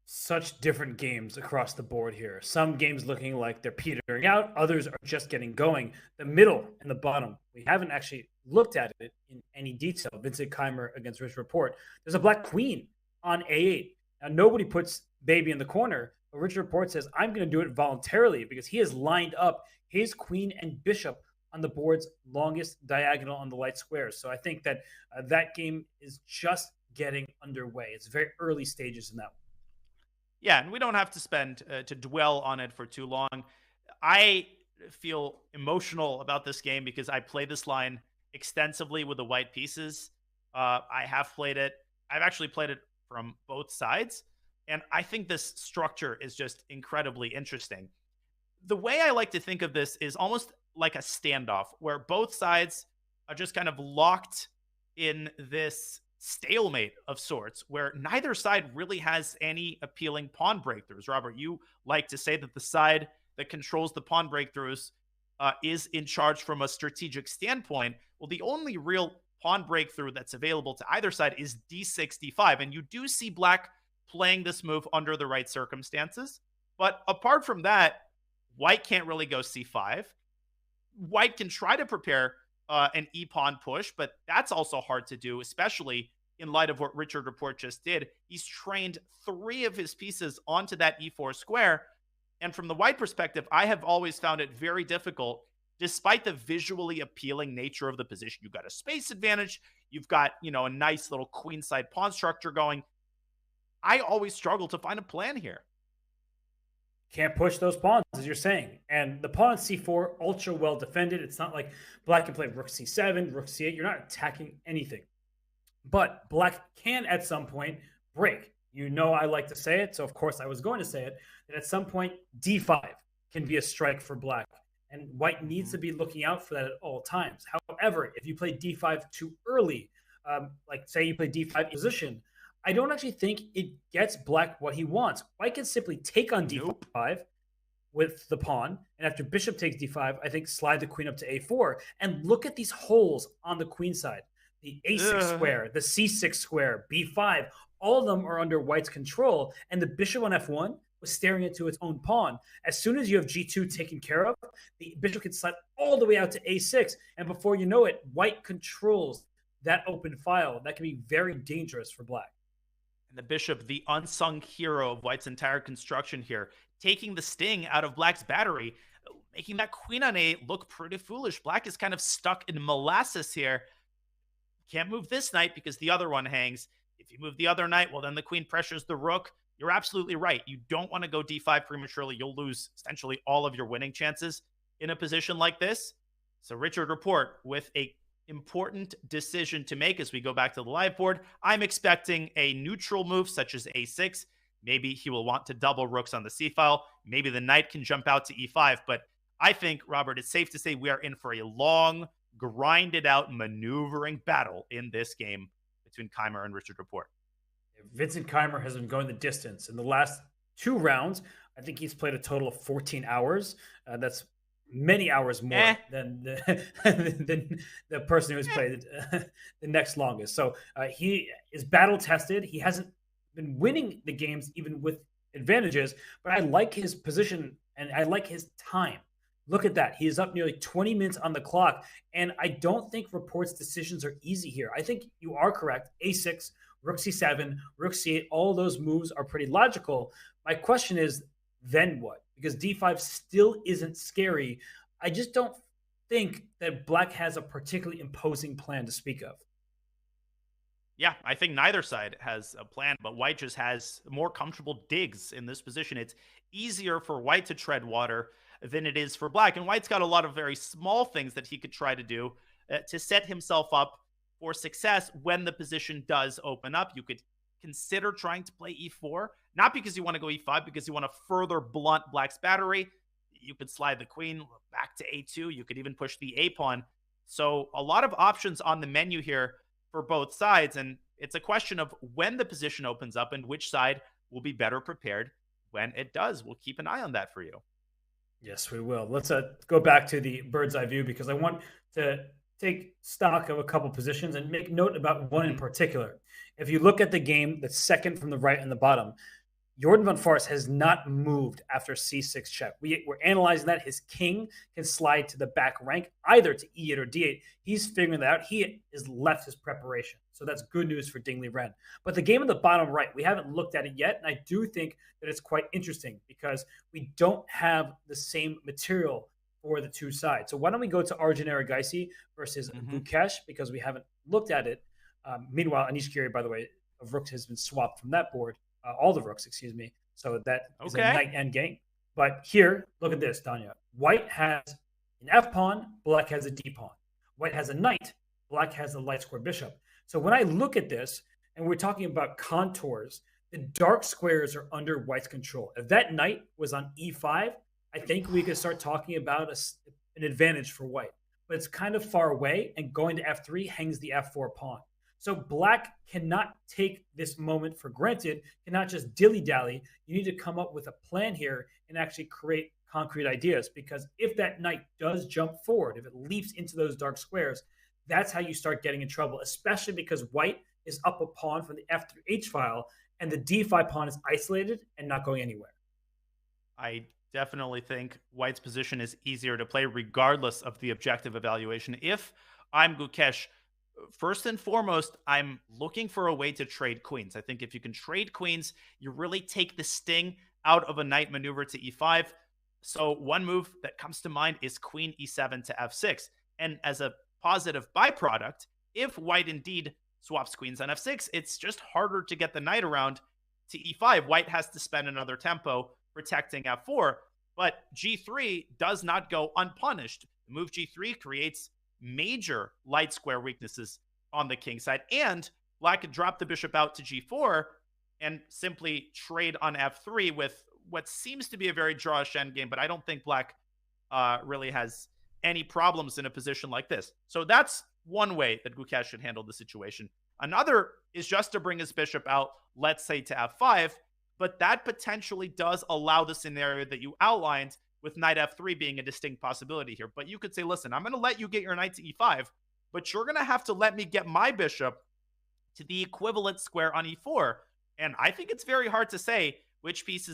Such different games across the board here. Some games looking like they're petering out. Others are just getting going. The middle and the bottom, we haven't actually looked at it in any detail. Vincent Keimer against Rich Report. There's a black queen on A8. Now, nobody puts baby in the corner, but Rich Report says, I'm going to do it voluntarily because he has lined up his queen and bishop on the board's longest diagonal on the light squares. So I think that that game is just getting underway. It's very early stages in that one. Yeah, and we don't have to spend to dwell on it for too long. I feel emotional about this game because I play this line extensively with the white pieces. I have played it. I've actually played it from both sides, and I think this structure is just incredibly interesting. The way I like to think of this is almost like a standoff where both sides are just kind of locked in this stalemate of sorts where neither side really has any appealing pawn breakthroughs. Robert, you like to say that the side that controls the pawn breakthroughs is in charge from a strategic standpoint. Well, the only real pawn breakthrough that's available to either side is d6, d5, and you do see black playing this move under the right circumstances. But apart from that, white can't really go c5. White can try to prepare an e-pawn push, but that's also hard to do, especially in light of what Richard Report just did. He's trained 3 of his pieces onto that e4 square. And from the white perspective, I have always found it very difficult, despite the visually appealing nature of the position. You've got a space advantage. You've got, a nice little queenside pawn structure going. I always struggle to find a plan here. Can't push those pawns, as you're saying. And the pawn c4, ultra well defended. It's not like black can play rook c7, rook c8. You're not attacking anything. But black can, at some point, break. I like to say it, so of course I was going to say it, that at some point, d5 can be a strike for black. And white needs to be looking out for that at all times. However, if you play d5 too early, like say you play d5 position, I don't actually think it gets black what he wants. White can simply take on d5 with the pawn, and after bishop takes d5, I think slide the queen up to a4, and look at these holes on the queen side. The a6 square, the c6 square, b5, all of them are under white's control, and the bishop on f1 was staring into its own pawn. As soon as you have g2 taken care of, the bishop can slide all the way out to a6, and before you know it, white controls that open file. That can be very dangerous for black. And the bishop, the unsung hero of white's entire construction here, taking the sting out of black's battery, making that queen on a8 look pretty foolish. Black is kind of stuck in molasses here. Can't move this knight because the other one hangs. If you move the other knight, well, then the queen pressures the rook. You're absolutely right. You don't want to go d5 prematurely. You'll lose essentially all of your winning chances in a position like this. So Richard Report with a important decision to make as we go back to the live board. I'm expecting a neutral move such as a6. Maybe he will want to double rooks on the c file. Maybe the knight can jump out to e5. But I think, Robert, it's safe to say we are in for a long, grinded out, maneuvering battle in this game between Keimer and Richard Report. Vincent Keimer has been going the distance. In the last 2 rounds, I think he's played a total of 14 hours. That's many hours more than the person who's played the next longest. So he is battle tested. He hasn't been winning the games even with advantages, but I like his position and I like his time. Look at that. He is up nearly 20 minutes on the clock, and I don't think Report's decisions are easy here. I think you are correct. A6, rook c7, rook c8, all those moves are pretty logical. My question is, then what? Because d5 still isn't scary. I just don't think that black has a particularly imposing plan to speak of. Yeah, I think neither side has a plan, but White just has more comfortable digs in this position. It's easier for White to tread water than it is for Black. And White's got a lot of very small things that he could try to do to set himself up for success when the position does open up. You could consider trying to play e4, not because you want to go e5, because you want to further blunt Black's battery. You could slide the queen back to a2. You could even push the a pawn. So a lot of options on the menu here for both sides, and it's a question of when the position opens up and which side will be better prepared when it does. We'll keep an eye on that for you. Yes, we will. Let's go back to the bird's eye view because I want to take stock of a couple positions and make note about one in particular. If you look at the game, the second from the right and the bottom, Jordan van Forest has not moved after c6 check. We're analyzing that. His king can slide to the back rank, either to e8 or d8. He's figuring that out. He has left his preparation. So that's good news for Ding Liren. But the game in the bottom right, we haven't looked at it yet. And I do think that it's quite interesting because we don't have the same material for the two sides. So why don't we go to Arjun Erigaisi versus Gukesh because we haven't looked at it. Meanwhile, Anish Giri, by the way, of Rooks has been swapped from that board. All the Rooks, excuse me. So that is a knight endgame. But here, look at this, Danya. White has an F pawn, Black has a D pawn. White has a knight, Black has a light square bishop. So when I look at this, and we're talking about contours, the dark squares are under White's control. If that knight was on E5, I think we could start talking about an advantage for White. But it's kind of far away, and going to F3 hangs the F4 pawn. So Black cannot take this moment for granted, cannot just dilly-dally. You need to come up with a plan here and actually create concrete ideas, because if that knight does jump forward, if it leaps into those dark squares, that's how you start getting in trouble, especially because White is up a pawn from the F through H file, and the D5 pawn is isolated and not going anywhere. I definitely think White's position is easier to play regardless of the objective evaluation. If I'm Gukesh, first and foremost, I'm looking for a way to trade queens. I think if you can trade queens, you really take the sting out of a knight maneuver to e5. So one move that comes to mind is queen e7 to f6. And as a positive byproduct, if White indeed swaps queens on f6, it's just harder to get the knight around to e5. White has to spend another tempo protecting f4, but g3 does not go unpunished. The move g3 creates major light square weaknesses on the king side, and Black could drop the bishop out to g4 and simply trade on f3 with what seems to be a very drawish endgame, but I don't think Black really has any problems in a position like this. So that's one way that Gukesh should handle the situation. Another is just to bring his bishop out, let's say to f5, but that potentially does allow the scenario that you outlined with knight f3 being a distinct possibility here. But you could say, listen, I'm going to let you get your knight to e5, but you're going to have to let me get my bishop to the equivalent square on e4. And I think it's very hard to say which piece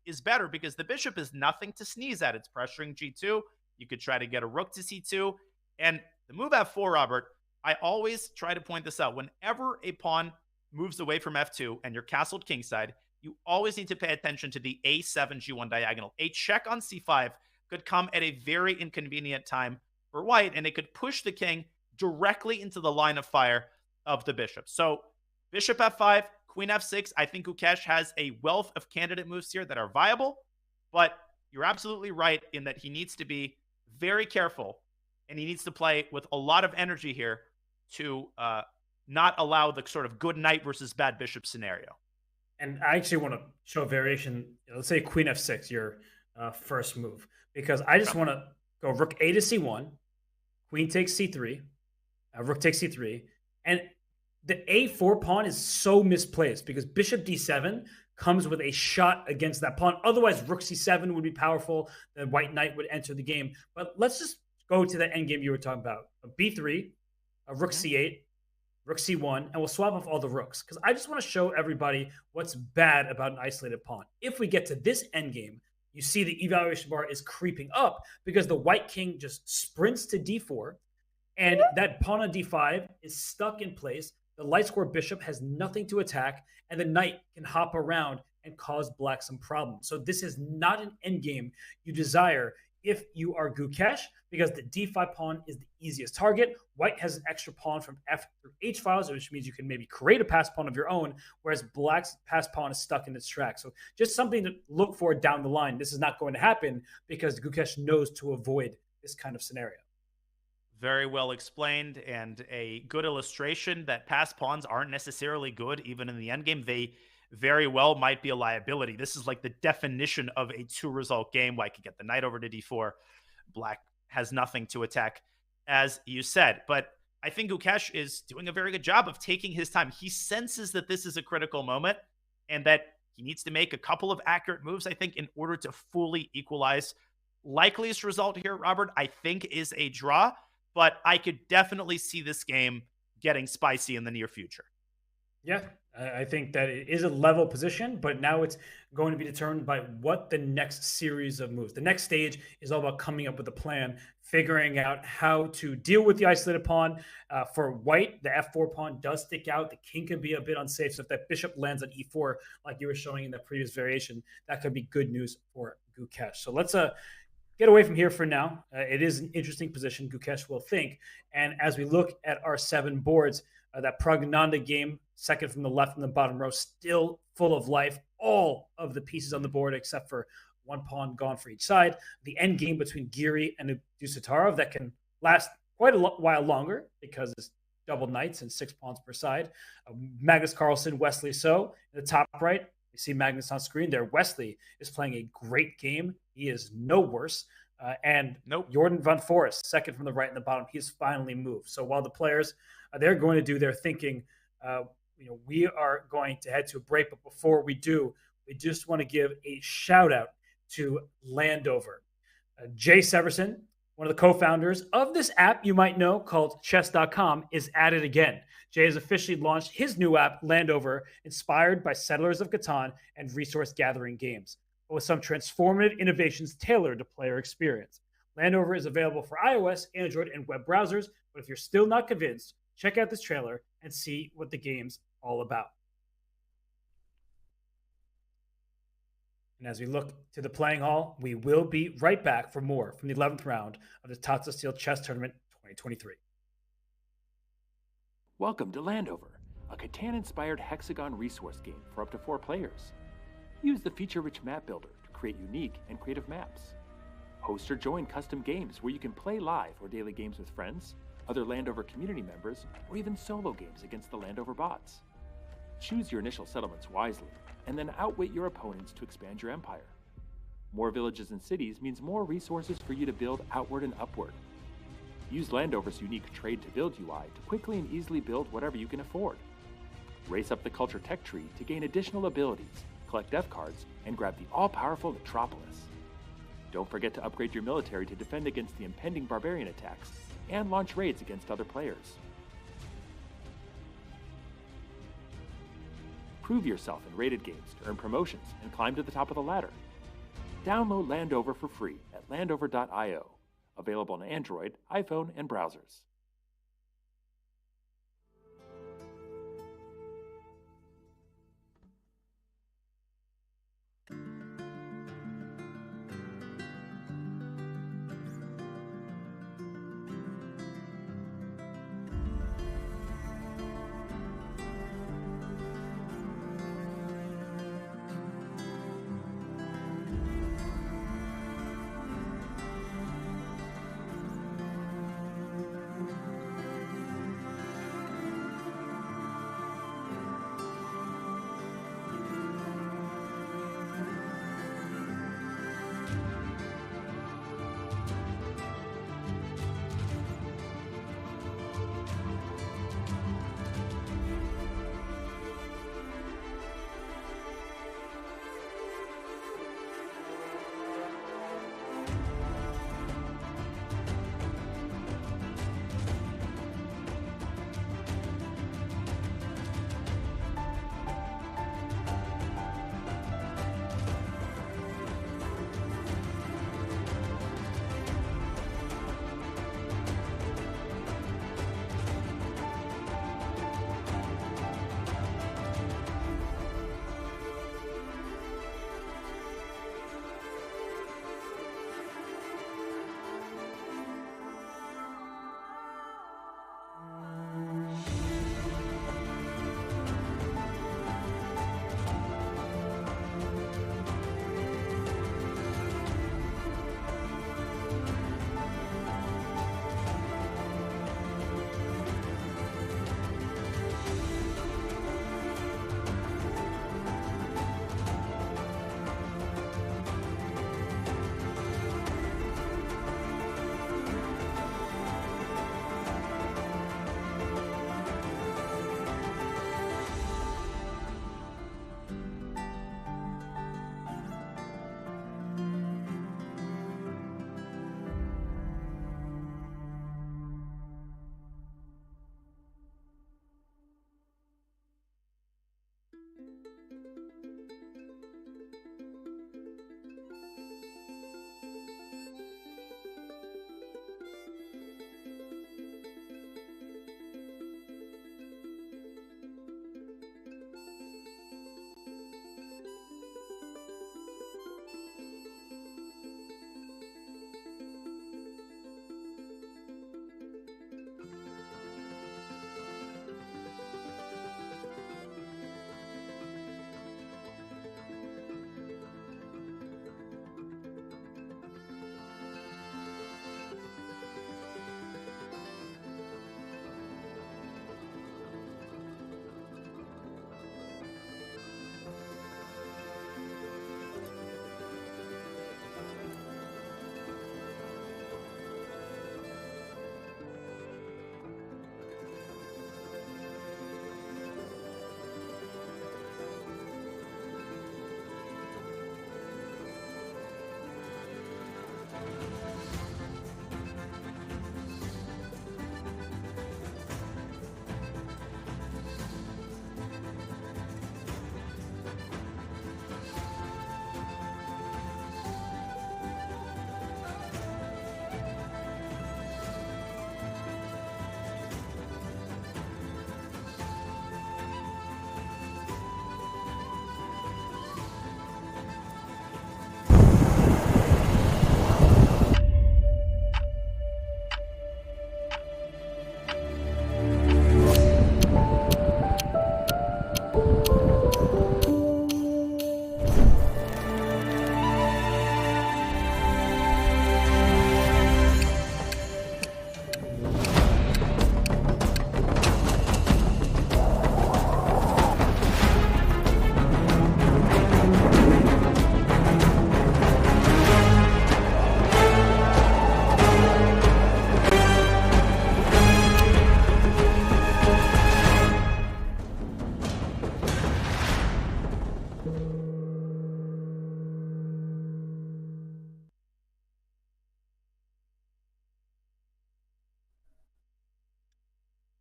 is better, because the bishop is nothing to sneeze at. It's pressuring g2. You could try to get a rook to c2. And the move f4, Robert, I always try to point this out. Whenever a pawn moves away from f2 and you're castled kingside, you always need to pay attention to the a7 g1 diagonal. A check on c5 could come at a very inconvenient time for White, and it could push the king directly into the line of fire of the bishop. So bishop f5, queen f6, I think Gukesh has a wealth of candidate moves here that are viable, but you're absolutely right in that he needs to be very careful, and he needs to play with a lot of energy here to not allow the sort of good knight versus bad bishop scenario. And I actually want to show a variation. Let's say queen f6, your first move, because I just want to go rook a to c1, queen takes c3, rook takes c3, and the a4 pawn is so misplaced because bishop d7 comes with a shot against that pawn. Otherwise, rook c7 would be powerful. The white knight would enter the game. But let's just go to the endgame you were talking about. A b3, a rook c8, rook c1, and we'll swap off all the rooks, because I just want to show everybody what's bad about an isolated pawn. If we get to this endgame, you see the evaluation bar is creeping up because the white king just sprints to d4, and that pawn on d5 is stuck in place. The light square bishop has nothing to attack, and the knight can hop around and cause black some problems. So this is not an endgame you desire if you are Gukesh, because the d5 pawn is the easiest target. White has an extra pawn from f through h files, which means you can maybe create a pass pawn of your own, whereas black's pass pawn is stuck in its track. So just something to look for down the line. This is not going to happen because Gukesh knows to avoid this kind of scenario. Very well explained, and a good illustration that pass pawns aren't necessarily good even in the endgame. They very well might be a liability. This is like the definition of a 2-result game. White could get the knight over to d4. Black has nothing to attack, as you said. But I think Gukesh is doing a very good job of taking his time. He senses that this is a critical moment and that he needs to make a couple of accurate moves, I think, in order to fully equalize. Likeliest result here, Robert, I think, is a draw. But I could definitely see this game getting spicy in the near future. Yeah, I think that it is a level position, but now it's going to be determined by what the next series of moves. The next stage is all about coming up with a plan, figuring out how to deal with the isolated pawn. For White, the f4 pawn does stick out. The king can be a bit unsafe. So if that bishop lands on e4, like you were showing in the previous variation, that could be good news for Gukesh. So let's get away from here for now. It is an interesting position, Gukesh will think. And as we look at our 7 boards, that Pragnanda game, second from the left in the bottom row, still full of life. All of the pieces on the board except for one pawn gone for each side. The end game between Giri and Dusatarov that can last quite a while longer because it's double knights and 6 pawns per side. Magnus Carlsen, Wesley so. In the top right, you see Magnus on screen there. Wesley is playing a great game. He is no worse. And Jordan Van Forest, second from the right in the bottom, he's finally moved. So while the players, they're going to do their thinking, we are going to head to a break. But before we do, we just want to give a shout out to Landover. Jay Severson, one of the co-founders of this app you might know called chess.com, is at it again. Jay has officially launched his new app, Landover, inspired by Settlers of Catan and resource gathering games, but with some transformative innovations tailored to player experience. Landover is available for iOS, Android, and web browsers, but if you're still not convinced, check out this trailer and see what the game's all about. And as we look to the playing hall, we will be right back for more from the 11th round of the Tata Steel Chess Tournament 2023. Welcome to Landover, a Catan-inspired hexagon resource game for up to 4 players. Use the feature-rich map builder to create unique and creative maps. Host or join custom games where you can play live or daily games with friends, other Landover community members, or even solo games against the Landover bots. Choose your initial settlements wisely, and then outwit your opponents to expand your empire. More villages and cities means more resources for you to build outward and upward. Use Landover's unique Trade to Build UI to quickly and easily build whatever you can afford. Race up the culture tech tree to gain additional abilities, collect death cards, and grab the all-powerful Metropolis. Don't forget to upgrade your military to defend against the impending barbarian attacks and launch raids against other players. Prove yourself in rated games to earn promotions and climb to the top of the ladder. Download Landover for free at landover.io. Available on Android, iPhone, and browsers.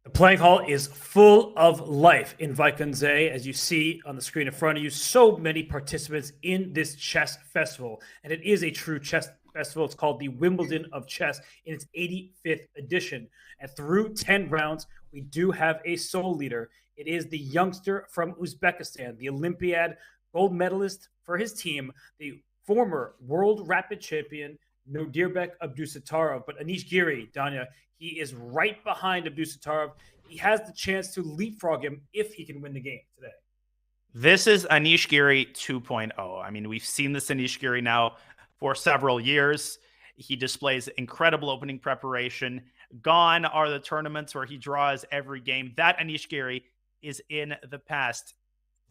The playing hall is full of life in Wijk, as you see on the screen in front of you. So many participants in this chess festival, and it is a true chess festival. It's called the Wimbledon of Chess in its 85th edition. And through 10 rounds, we do have a sole leader. It is the youngster from Uzbekistan, the Olympiad gold medalist for his team, the former world rapid champion, Nodirbek Abdusattorov. But Anish Giri, Danya, he is right behind Abdusattorov. He has the chance to leapfrog him if he can win the game today. This is Anish Giri 2.0. I mean, we've seen this Anish Giri now for several years. He displays incredible opening preparation. Gone are the tournaments where he draws every game. That Anish Giri is in the past.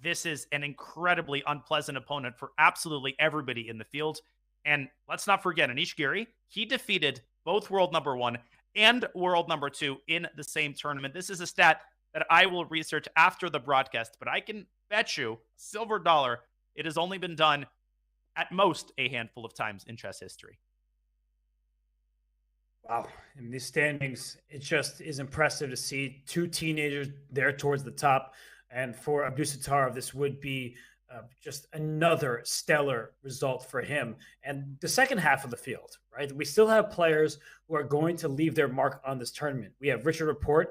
This is an incredibly unpleasant opponent for absolutely everybody in the field. And let's not forget, Anish Giri, he defeated both world number 1 and world number 2 in the same tournament. This is a stat that I will research after the broadcast, but I can bet you silver dollar it has only been done at most a handful of times in chess history. Wow. In these standings, it just is impressive to see two teenagers there towards the top. And for Abdusattorov, this would be just another stellar result for him. And the second half of the field, right? We still have players who are going to leave their mark on this tournament. We have Richard Rapport.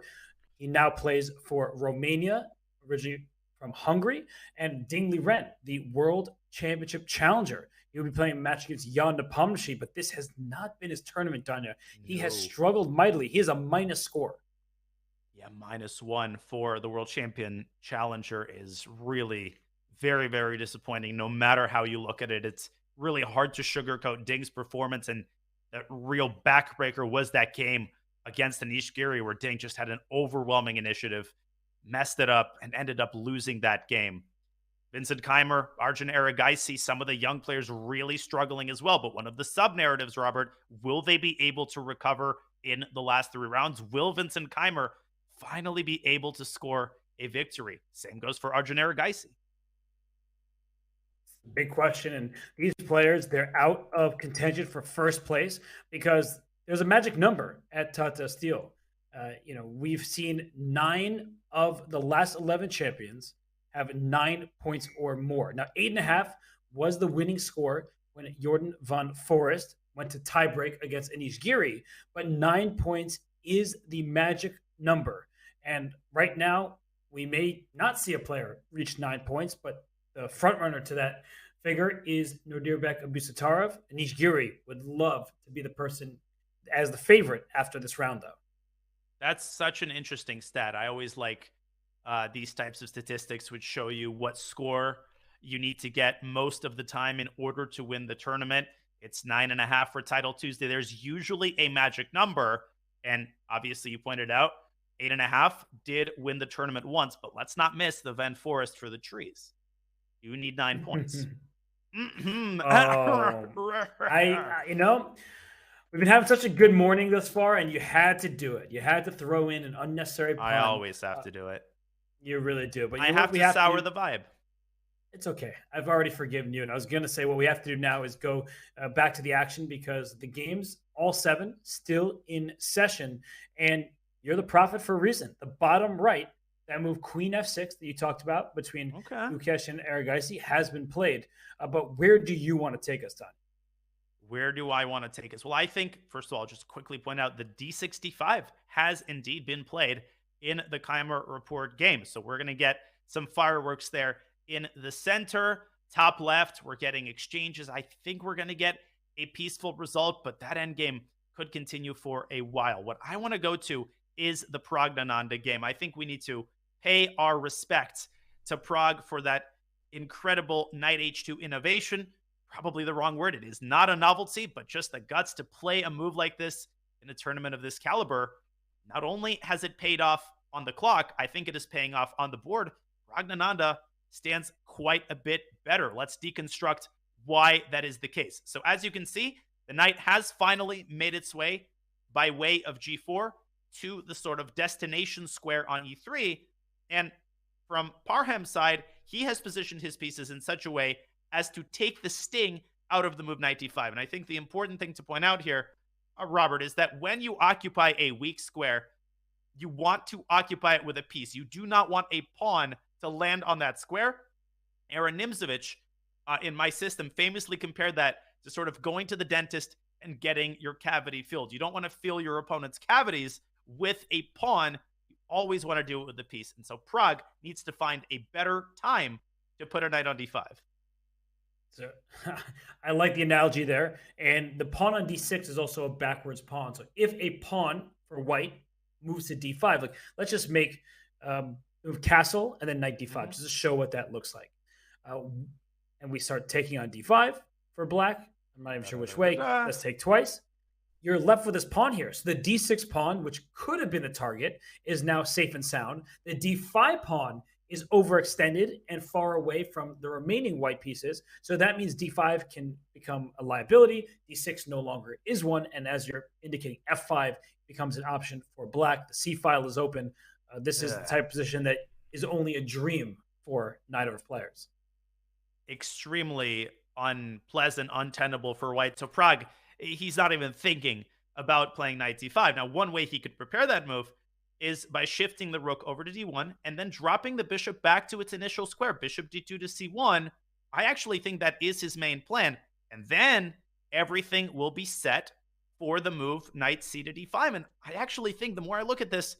He now plays for Romania, originally from Hungary, and Ding Liren, the World Championship challenger. He'll be playing a match against Jan Nepomniachtchi, but this has not been his tournament, Danya. He has struggled mightily. He is a minus score. Yeah, -1 for the world champion challenger is really very, very disappointing. No matter how you look at it, it's really hard to sugarcoat Ding's performance. And that real backbreaker was that game against Anish Giri, where Ding just had an overwhelming initiative, messed it up, and ended up losing that game. Vincent Keimer, Arjun Erigaisi, some of the young players really struggling as well. But one of the sub-narratives, Robert, will they be able to recover in the last 3 rounds? Will Vincent Keimer finally be able to score a victory? Same goes for Arjun Erigaisi. Big question. And these players, they're out of contention for first place because there's a magic number at Tata Steel. We've seen 9 of the last 11 champions have 9 points or more. Now, 8.5 was the winning score when Jordan van Forest went to tiebreak against Anish Giri, but 9 points is the magic number. And right now, we may not see a player reach 9 points, but the front runner to that figure is Nodirbek Abdusattorov. Anish Giri would love to be the person as the favorite after this round, though. That's such an interesting stat. I always like these types of statistics, which show you what score you need to get most of the time in order to win the tournament. It's 9.5 for Title Tuesday. There's usually a magic number. And obviously, you pointed out 8.5 did win the tournament once, but let's not miss the Van Forest for the trees. You need 9 points. We've been having such a good morning thus far, and you had to do it. You had to throw in an unnecessary pun. I always have to do it. You really do. But I have to sour the vibe. It's okay. I've already forgiven you. And I was going to say what we have to do now is go back to the action because the games, all 7, still in session. And you're the prophet for a reason. The bottom right, that move Queen F6 that you talked about between Gukesh and Erigaisi has been played. But where do you want to take us, Don? Where do I want to take us? Well, I think, first of all, just quickly point out the D65 has indeed been played in the Keimer Report game. So we're going to get some fireworks there in the center. Top left, we're getting exchanges. I think we're going to get a peaceful result, but that endgame could continue for a while. What I want to go to is the Pragnananda game. I think we need to pay our respects to Prague for that incredible Knight H2 innovation. Probably the wrong word. It is not a novelty, but just the guts to play a move like this in a tournament of this caliber. Not only has it paid off on the clock, I think it is paying off on the board. Pragnananda stands quite a bit better. Let's deconstruct why that is the case. So as you can see, the knight has finally made its way by way of G4 to the sort of destination square on E3. And from Parham's side, he has positioned his pieces in such a way as to take the sting out of the move knight d5. And I think the important thing to point out here, Robert, is that when you occupy a weak square, You want to occupy it with a piece. You do not want a pawn to land on that square. Aaron Nimzovich, in my system, famously compared that to sort of going to the dentist and getting your cavity filled. You don't want to fill your opponent's cavities with a pawn. You always want to do it with a piece. And so Prague needs to find a better time to put a knight on d5. So I like the analogy there. And the pawn on d6 is also a backwards pawn. So if a pawn for white moves to d5, like let's just make move castle and then knight d5, just to show what that looks like. And we start taking on d5 for black. I'm not even sure which way. Let's take twice. You're left with this pawn here. So the d6 pawn, which could have been the target, is now safe and sound. The d5 pawn is overextended and far away from the remaining white pieces. So that means d5 can become a liability. d6 no longer is one. And as you're indicating, f5 becomes an option for black. The c file is open. This is the type of position that is only a dream for neither players. Extremely unpleasant, untenable for white. So Prague, he's not even thinking about playing knight d5. Now, one way he could prepare that move is by shifting the rook over to d1 and then dropping the bishop back to its initial square, bishop d2 to c1. I actually think that is his main plan. And then everything will be set for the move knight c to d5. And I actually think the more I look at this,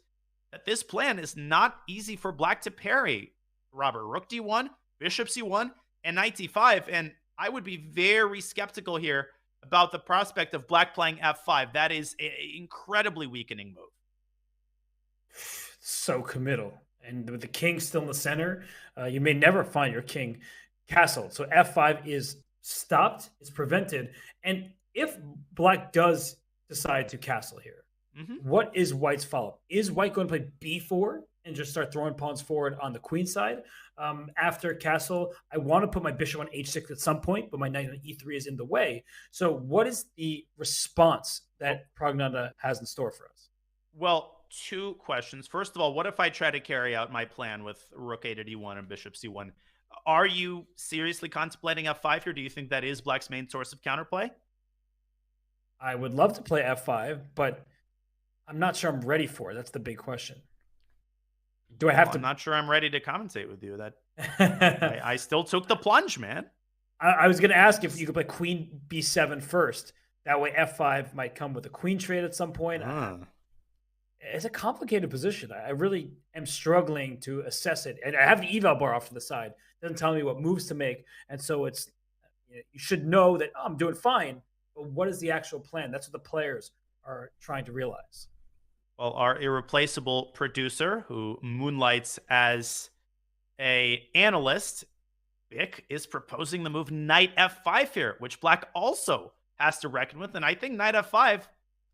that this plan is not easy for black to parry. Robert, rook d1, bishop c1, and knight d5. And I would be very skeptical here about the prospect of black playing f5. That is an incredibly weakening move. So committal. And with the king still in the center, you may never find your king castled. So f5 is stopped, it's prevented. And if black does decide to castle here, what is white's follow-up? Is white going to play b4 and just start throwing pawns forward on the queen side? After castle, I want to put my bishop on h6 at some point, but my knight on e3 is in the way. So what is the response that Pragnanda has in store for us? Well, two questions. First of all, what if I try to carry out my plan with rook a to d1 and bishop c1? Are you seriously contemplating f5 here? Do you think that is black's main source of counterplay? I would love to play f5, but I'm not sure I'm ready for it. That's the big question. Do I have to? I'm not sure I'm ready to commentate with you. That I still took the plunge, man. I was going to ask if you could play queen b7 first. That way f5 might come with a queen trade at some point. It's a complicated position. I really am struggling to assess it. And I have the eval bar off to the side. It doesn't tell me what moves to make. And so it's, you should know that I'm doing fine, but what is the actual plan? That's what the players are trying to realize. Well, our irreplaceable producer, who moonlights as an analyst, Vic, is proposing the move knight f5 here, which black also has to reckon with. And I think knight f5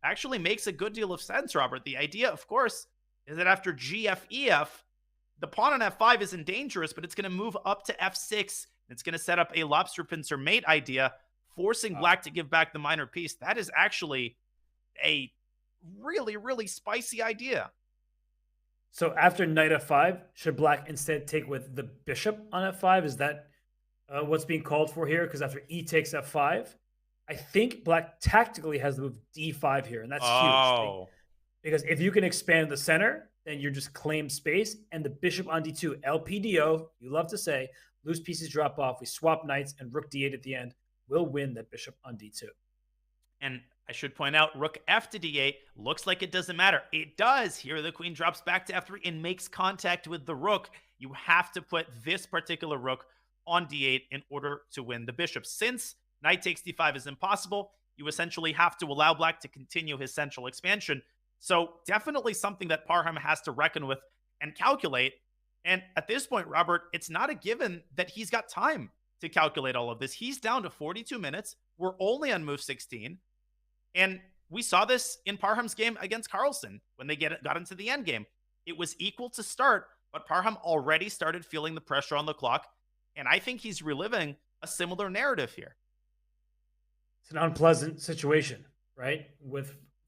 actually makes a good deal of sense, Robert. The idea, of course, is that after gf-ef, the pawn on f5 isn't dangerous, but it's going to move up to f6. It's going to set up a lobster pincer mate idea, forcing black to give back the minor piece. That is actually a really, really spicy idea. So after knight f5, should black instead take with the bishop on f5? Is that what's being called for here? Because after e takes f5, I think black tactically has the move d5 here, and that's huge. Right? Because if you can expand the center, then you're just claim space, and the bishop on d2, LPDO, you love to say, loose pieces drop off, we swap knights, and rook d8 at the end will win that bishop on d2. And I should point out, rook f to d8 looks like it doesn't matter. It does. Here the queen drops back to f3 and makes contact with the rook. You have to put this particular rook on d8 in order to win the bishop. Since knight takes d5 is impossible, you essentially have to allow black to continue his central expansion. So definitely something that Parham has to reckon with and calculate. And at this point, Robert, it's not a given that he's got time to calculate all of this. He's down to 42 minutes. We're only on move 16. And we saw this in Parham's game against Carlsen when they got into the endgame. It was equal to start, but Parham already started feeling the pressure on the clock. And I think he's reliving a similar narrative here. It's an unpleasant situation, right?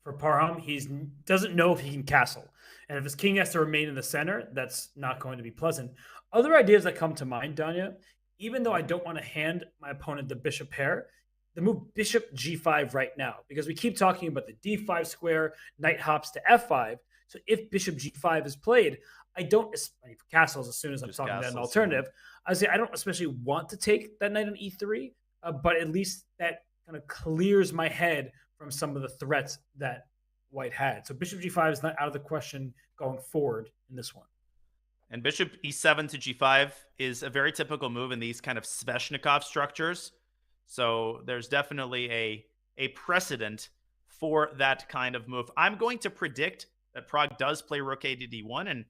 For Parham, he doesn't know if he can castle. And if his king has to remain in the center, that's not going to be pleasant. Other ideas that come to mind, Danya, even though I don't want to hand my opponent the bishop pair, the move bishop g5 right now, because we keep talking about the d5 square, knight hops to f5. So if bishop g5 is played, I don't, castles as soon as I'm Just talking about an castles, alternative, I say I don't especially want to take that knight on e3, but at least that kind of clears my head from some of the threats that white had. So bishop g5 is not out of the question going forward in this one. And bishop e7 to g5 is a very typical move in these kind of Sveshnikov structures. So there's definitely a precedent for that kind of move. I'm going to predict that Prague does play rook a to d1, and I'm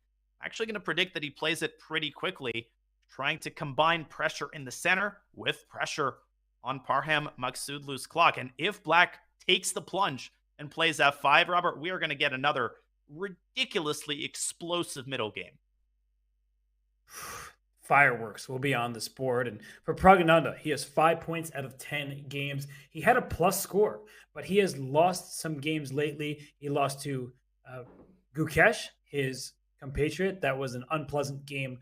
actually going to predict that he plays it pretty quickly, trying to combine pressure in the center with pressure on Parham Magsudlu's clock. And if black takes the plunge and plays f5, Robert, we are going to get another ridiculously explosive middle game. Fireworks will be on this board. And for Pragananda, he has 5 points out of 10 games. He had a plus score, but he has lost some games lately. He lost to Gukesh, his compatriot. That was an unpleasant game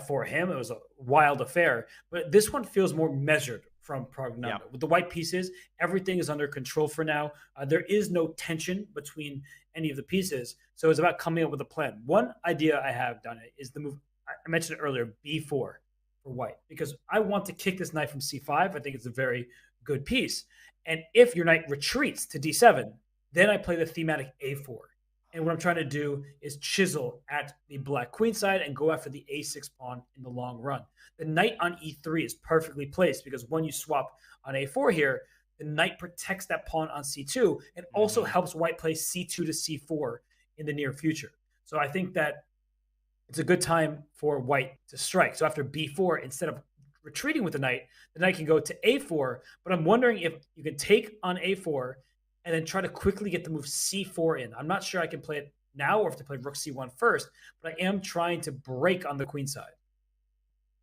for him. It was a wild affair. But this one feels more measured from Pragananda. Yeah. With the white pieces, everything is under control for now. There is no tension between any of the pieces. So it's about coming up with a plan. One idea I have done it is the move I mentioned earlier, b4 for white, because I want to kick this knight from c5. I think it's a very good piece. And if your knight retreats to d7, then I play the thematic a4. And what I'm trying to do is chisel at the black queen side and go after the a6 pawn in the long run. The knight on e3 is perfectly placed because when you swap on a4 here, the knight protects that pawn on c2 and also helps white play c2 to c4 in the near future. So I think that it's a good time for white to strike. So after b4, instead of retreating with the knight can go to a4. But I'm wondering if you can take on a4 and then try to quickly get the move c4 in. I'm not sure I can play it now or if to play rook c1 first, but I am trying to break on the queen side.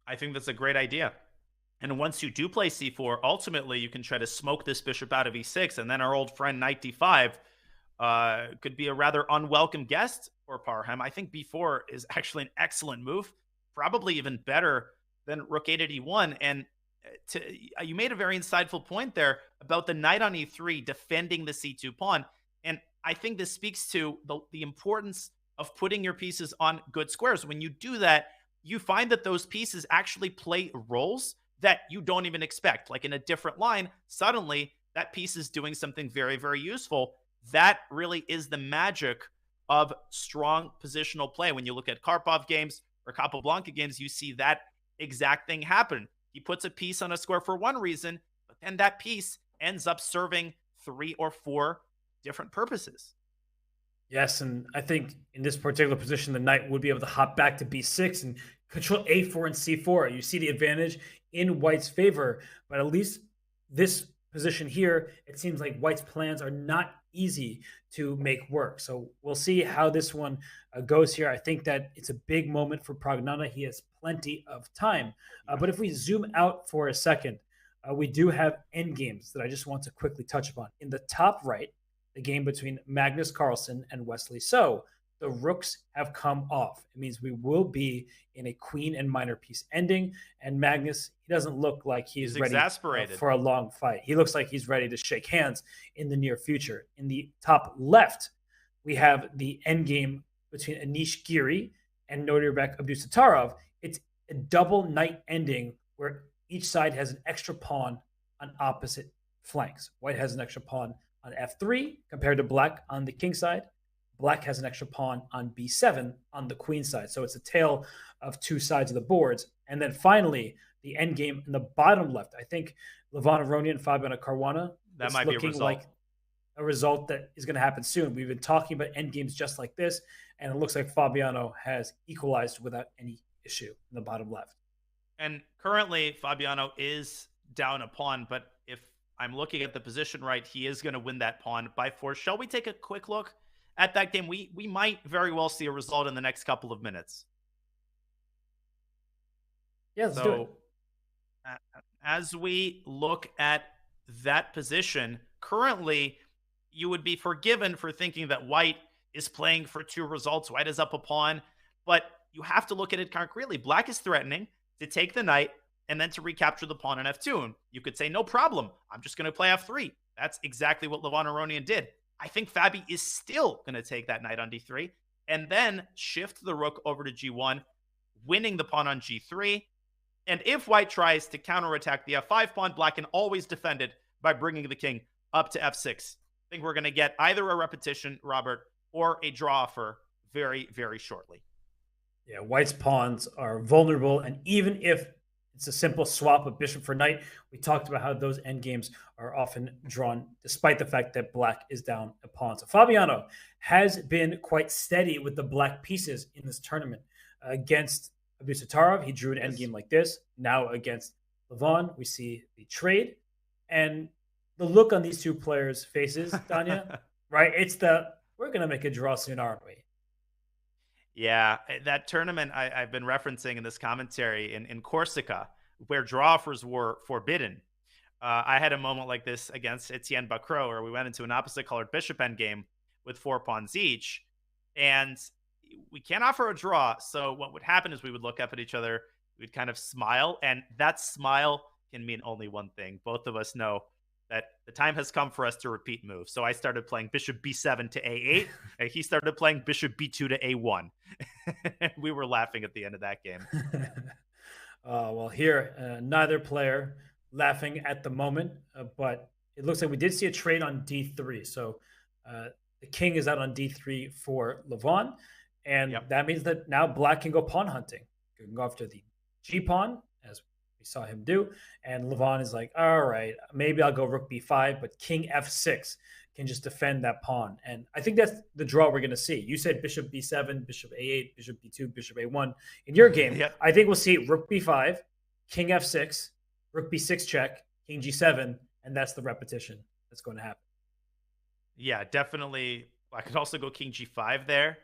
I think that's a great idea. And once you do play c4, ultimately you can try to smoke this bishop out of e6, and then our old friend knight d5 could be a rather unwelcome guest for Parham. I think b4 is actually an excellent move, probably even better than rook a to d1. And you made a very insightful point there about the knight on e3 defending the c2 pawn. And I think this speaks to the importance of putting your pieces on good squares. When you do that, you find that those pieces actually play roles that you don't even expect. Like in a different line, suddenly that piece is doing something very, very useful. That really is the magic of strong positional play. When you look at Karpov games or Capablanca games, you see that exact thing happen. He puts a piece on a square for one reason, but then that piece ends up serving 3 or 4 different purposes. Yes, and I think in this particular position, the knight would be able to hop back to b6 and control a4 and c4. You see the advantage in white's favor, but at least this position here, it seems like white's plans are not easy to make work. So we'll see how this one goes here. I think that it's a big moment for Pragnana. He has plenty of time. But if we zoom out for a second, we do have endgames that I just want to quickly touch upon. In the top right, the game between Magnus Carlsen and Wesley. So the rooks have come off. It means we will be in a queen and minor piece ending. And Magnus, he doesn't look like he's ready for a long fight. He looks like he's ready to shake hands in the near future. In the top left, we have the endgame between Anish Giri and Nodirbek Abdusatarov. It's a double knight ending where each side has an extra pawn on opposite flanks. White has an extra pawn on f3 compared to black on the king side. Black has an extra pawn on b7 on the queen side. So it's a tale of two sides of the boards. And then finally, the endgame in the bottom left. I think Levon Aronian and Fabiano Caruana that might be a result. Like a result that is going to happen soon. We've been talking about endgames just like this, and it looks like Fabiano has equalized without any issue in the bottom left. And currently, Fabiano is down a pawn, but if I'm looking at the position right, he is going to win that pawn by force. Shall we take a quick look at that game? We might very well see a result in the next couple of minutes. Yeah, let's do it. As we look at that position, currently, you would be forgiven for thinking that white is playing for 2 results. White is up a pawn, but you have to look at it concretely. Black is threatening to take the knight and then to recapture the pawn on f2. And you could say, no problem, I'm just going to play f3. That's exactly what Levon Aronian did. I think Fabi is still going to take that knight on d3. and then shift the rook over to G1, winning the pawn on G3. And if white tries to counterattack the F5 pawn, black can always defend it by bringing the king up to F6. I think we're going to get either a repetition, Robert, or a draw offer very, very shortly. Yeah, white's pawns are vulnerable, and even if it's a simple swap of bishop for knight, we talked about how those endgames are often drawn despite the fact that black is down a pawn. So Fabiano has been quite steady with the black pieces in this tournament. Against Abusatarov, he drew an endgame like this. Now against Levon, we see the trade. And the look on these two players' faces, Danya, right? It's we're going to make a draw soon, aren't we? Yeah, that tournament I've been referencing in this commentary in Corsica, where draw offers were forbidden. I had a moment like this against Etienne Bacro, where we went into an opposite colored bishop endgame with 4 pawns each. And we can't offer a draw. So what would happen is we would look up at each other, we'd kind of smile, and that smile can mean only one thing. Both of us know that the time has come for us to repeat moves. So I started playing bishop b7 to a8, and he started playing bishop b2 to a1. We were laughing at the end of that game. Well, here, neither player laughing at the moment, but it looks like we did see a trade on d3. So the king is out on d3 for Levon, and that means that now black can go pawn hunting. You can go after the g-pawn, as we saw him do, and Levon is like, all right, maybe I'll go rook b5, but king f6 can just defend that pawn. And I think that's the draw we're going to see. You said bishop b7, bishop a8, bishop b2, bishop a1 in your game. Yep. I think we'll see rook b5, king f6, rook b6 check, king g7, and that's the repetition that's going to happen. Yeah, definitely. I could also go king g5 there,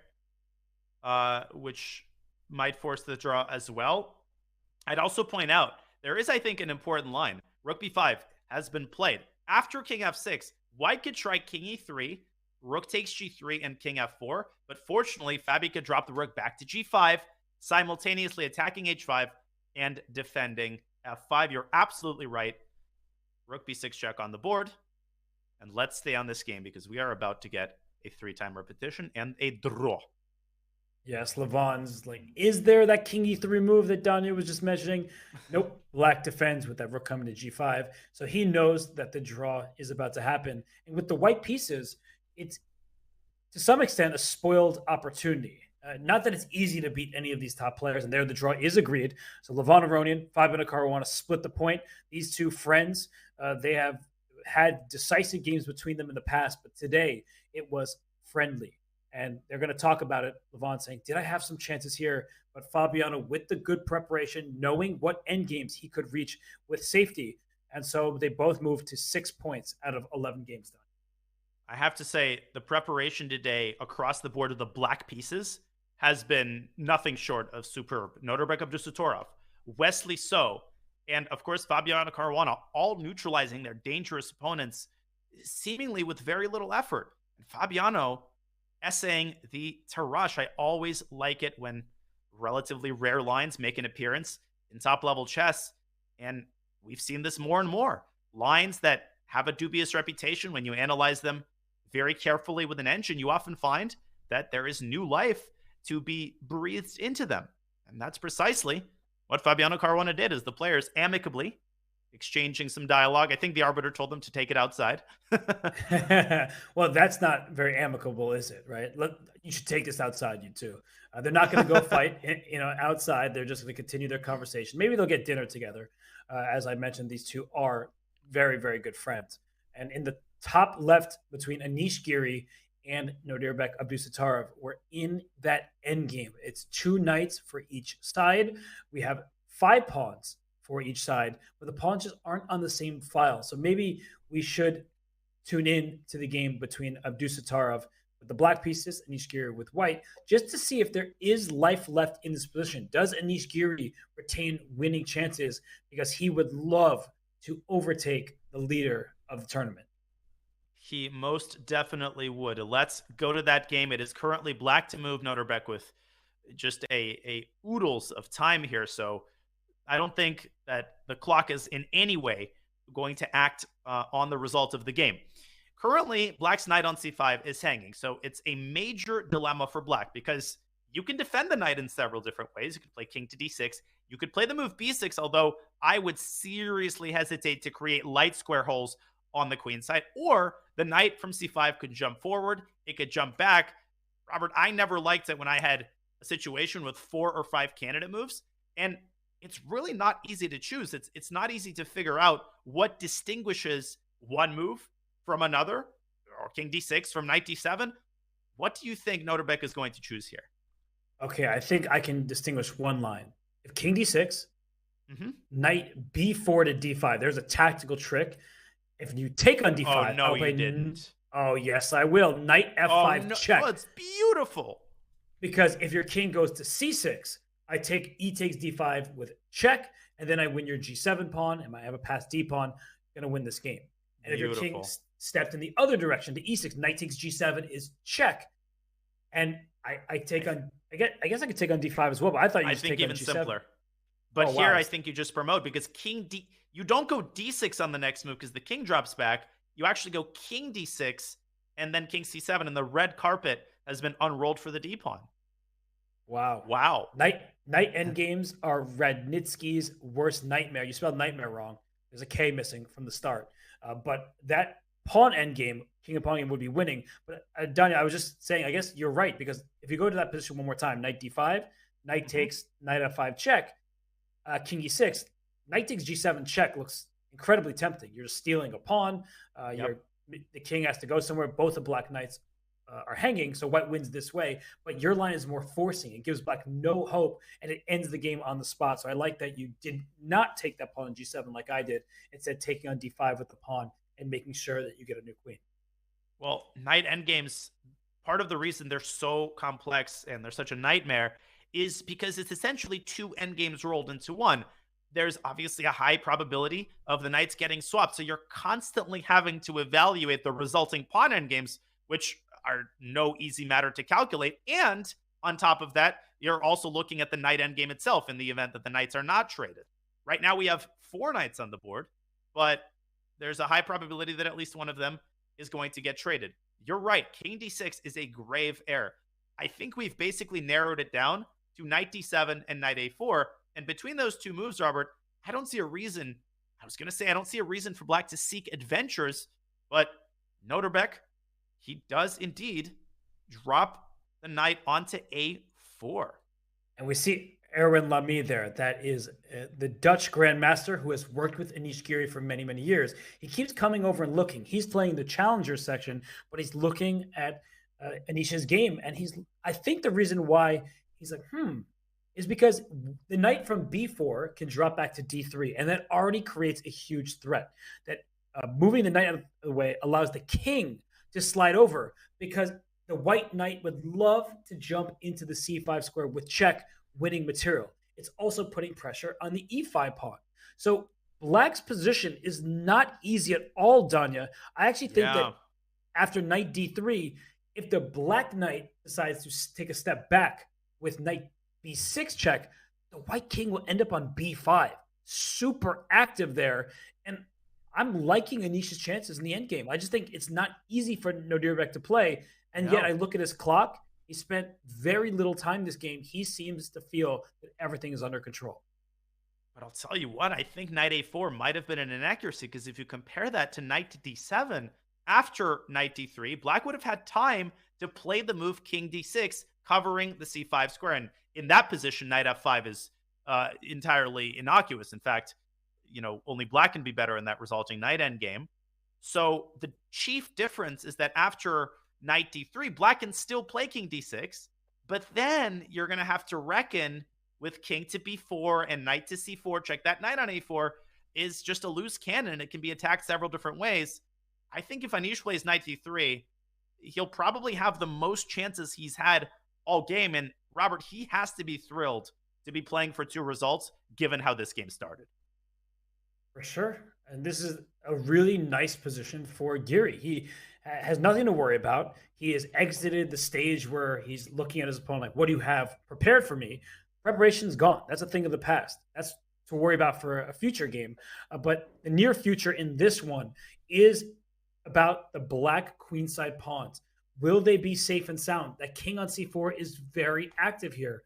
which might force the draw as well. I'd also point out, there is, I think, an important line. Rook b5 has been played. After king f6, white could try king e3, rook takes g3, and king f4. But fortunately, Fabi could drop the rook back to g5, simultaneously attacking h5 and defending f5. You're absolutely right. Rook b6 check on the board. And let's stay on this game because we are about to get a 3-time repetition and a draw. Yes, Levon's like, is there that king e3 move that Daniel was just mentioning? Nope. Black defends with that rook coming to g5. So he knows that the draw is about to happen. And with the white pieces, it's to some extent a spoiled opportunity. Not that it's easy to beat any of these top players, and there the draw is agreed. So Levon Aronian, Fabiano Caruana split the point. These two friends, they have had decisive games between them in the past, but today it was friendly. And they're going to talk about it. Levon saying, did I have some chances here? But Fabiano, with the good preparation, knowing what endgames he could reach with safety. And so they both moved to 6 points out of 11 games done. I have to say, the preparation today across the board of the black pieces has been nothing short of superb. Nodirbek Abdusatorov, Wesley So, and of course, Fabiano Caruana, all neutralizing their dangerous opponents, seemingly with very little effort. And Fabiano essaying the Tarrasch. I always like it when relatively rare lines make an appearance in top-level chess, and we've seen this more and more. Lines that have a dubious reputation, when you analyze them very carefully with an engine, you often find that there is new life to be breathed into them. And that's precisely what Fabiano Caruana did, as the players amicably exchanging some dialogue. I think the arbiter told them to take it outside. Well, that's not very amicable, is it? Right? You should take this outside, you two. They're not going to go fight, outside. They're just going to continue their conversation. Maybe they'll get dinner together. As I mentioned, these two are very, very good friends. And in the top left between Anish Giri and Nodirbek Abdusatorov, we're in that endgame. It's 2 knights for each side. We have 5 pawns for each side, but the pawns just aren't on the same file. So maybe we should tune in to the game between Abdusatorov with the black pieces, Anish Giri with white, just to see if there is life left in this position. Does Anish Giri retain winning chances? Because he would love to overtake the leader of the tournament. He most definitely would. Let's go to that game. It is currently black to move, Nodirbek, with just a oodles of time here. So I don't think that the clock is in any way going to act on the result of the game. Currently, Black's knight on c5 is hanging, so it's a major dilemma for Black because you can defend the knight in several different ways. You could play king to d6. You could play the move b6, although I would seriously hesitate to create light square holes on the queen side. Or the knight from c5 could jump forward. It could jump back. Robert, I never liked it when I had a situation with 4 or 5 candidate moves. And it's really not easy to choose. It's not easy to figure out what distinguishes one move from another, or king d6 from knight d7. What do you think Nodirbek is going to choose here? Okay, I think I can distinguish one line. If king d6, knight b4 to d5, there's a tactical trick. If you take on d5, oh, no, you didn't. Oh, yes, I will. Knight f5 check. Oh, it's beautiful. Because if your king goes to c6, I take e takes d5 with check, and then I win your g7 pawn, and I have a passed d pawn, going to win this game. And if your king stepped in the other direction to e6, knight takes g7 is check. And I take on, I guess I could take on d5 as well, but I thought you just take on g7. I think even simpler. But here I think you just promote because you don't go d6 on the next move because the king drops back. You actually go king d6 and then king c7, and the red carpet has been unrolled for the d pawn. Wow. Knight endgames are Radnitsky's worst nightmare. You spelled nightmare wrong. There's a K missing from the start. But that pawn endgame, king of pawn game, would be winning. But Danya, I was just saying, I guess you're right, because if you go to that position one more time, knight d5, knight takes, knight f5 check, king e6, knight takes g7 check looks incredibly tempting. You're just stealing a pawn. The king has to go somewhere. Both the black knights are hanging, so white wins this way. But your line is more forcing. It gives black no hope, and it ends the game on the spot. So I like that you did not take that pawn on g7 like I did, instead taking on d5 with the pawn and making sure that you get a new queen. Well, knight endgames, part of the reason they're so complex and they're such a nightmare is because it's essentially 2 endgames rolled into one. There's obviously a high probability of the knights getting swapped, so you're constantly having to evaluate the resulting pawn endgames, which are no easy matter to calculate. And on top of that, you're also looking at the knight endgame itself in the event that the knights are not traded. Right now, we have 4 knights on the board, but there's a high probability that at least one of them is going to get traded. You're right. King d6 is a grave error. I think we've basically narrowed it down to knight d7 and knight a4. And between those 2 moves, Robert, I don't see a reason. I don't see a reason for black to seek adventures, but Nodirbek, he does indeed drop the knight onto a4. And we see Erwin Lamy there. That is the Dutch grandmaster who has worked with Anish Giri for many, many years. He keeps coming over and looking. He's playing the challenger section, but he's looking at Anish's game. And I think the reason why he's like, is because the knight from b4 can drop back to d3, and that already creates a huge threat. That moving the knight out of the way allows the king to slide over, because the white knight would love to jump into the c5 square with check, winning material. It's also putting pressure on the e5 pawn. So black's position is not easy at all, Danya. I actually think that after knight d3, if the black knight decides to take a step back with knight b6 check, the white king will end up on b5. Super active there. And I'm liking Anish's chances in the endgame. I just think it's not easy for Nodirbek to play. And yet I look at his clock. He spent very little time this game. He seems to feel that everything is under control. But I'll tell you what, I think knight a4 might have been an inaccuracy, because if you compare that to knight to d7, after knight d3, black would have had time to play the move king d6, covering the c5 square. And in that position, knight f5 is entirely innocuous. In fact, only black can be better in that resulting knight endgame. So the chief difference is that after knight d3, black can still play king d6, but then you're going to have to reckon with king to b4 and knight to c4 check. That knight on a4 is just a loose cannon. It can be attacked several different ways. I think if Anish plays knight d3, he'll probably have the most chances he's had all game. And Robert, he has to be thrilled to be playing for 2 results, given how this game started. For sure. And this is a really nice position for Giri. He has nothing to worry about. He has exited the stage where he's looking at his opponent like, what do you have prepared for me? Preparation's gone. That's a thing of the past. That's to worry about for a future game. But the near future in this one is about the black queenside pawns. Will they be safe and sound? That king on c4 is very active here.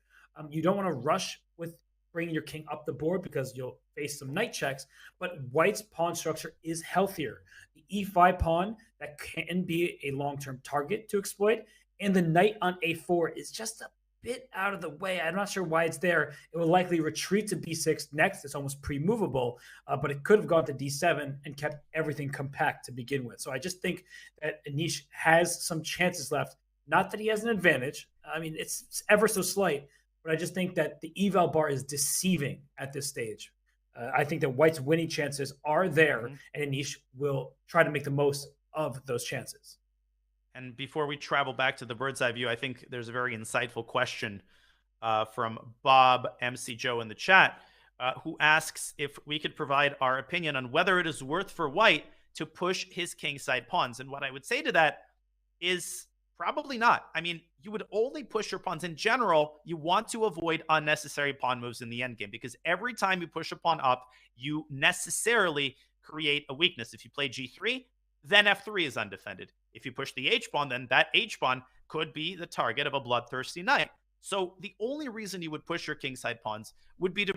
You don't want to rush with bringing your king up the board because you'll face some knight checks, but white's pawn structure is healthier. The e5 pawn, that can be a long-term target to exploit, and the knight on a4 is just a bit out of the way. I'm not sure why it's there. It will likely retreat to b6 next. It's almost pre-movable, but it could have gone to d7 and kept everything compact to begin with. So I just think that Anish has some chances left. Not that he has an advantage. I mean, it's ever so slight, but I just think that the eval bar is deceiving at this stage. I think that white's winning chances are there, and Anish will try to make the most of those chances. And before we travel back to the bird's eye view, I think there's a very insightful question from Bob MC Joe in the chat, who asks if we could provide our opinion on whether it is worth for white to push his kingside pawns. And what I would say to that is probably not. I mean, you would only push your pawns in general. You want to avoid unnecessary pawn moves in the endgame, because every time you push a pawn up, you necessarily create a weakness. If you play g3, then f3 is undefended. If you push the h-pawn, then that h-pawn could be the target of a bloodthirsty knight. So the only reason you would push your kingside pawns would be to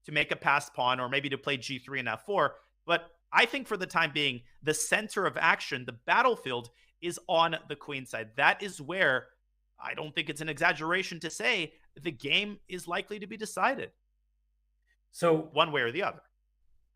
make a passed pawn, or maybe to play g3 and f4. But I think for the time being, the center of action, the battlefield, is on the queen side. That is where I don't think it's an exaggeration to say the game is likely to be decided. So one way or the other.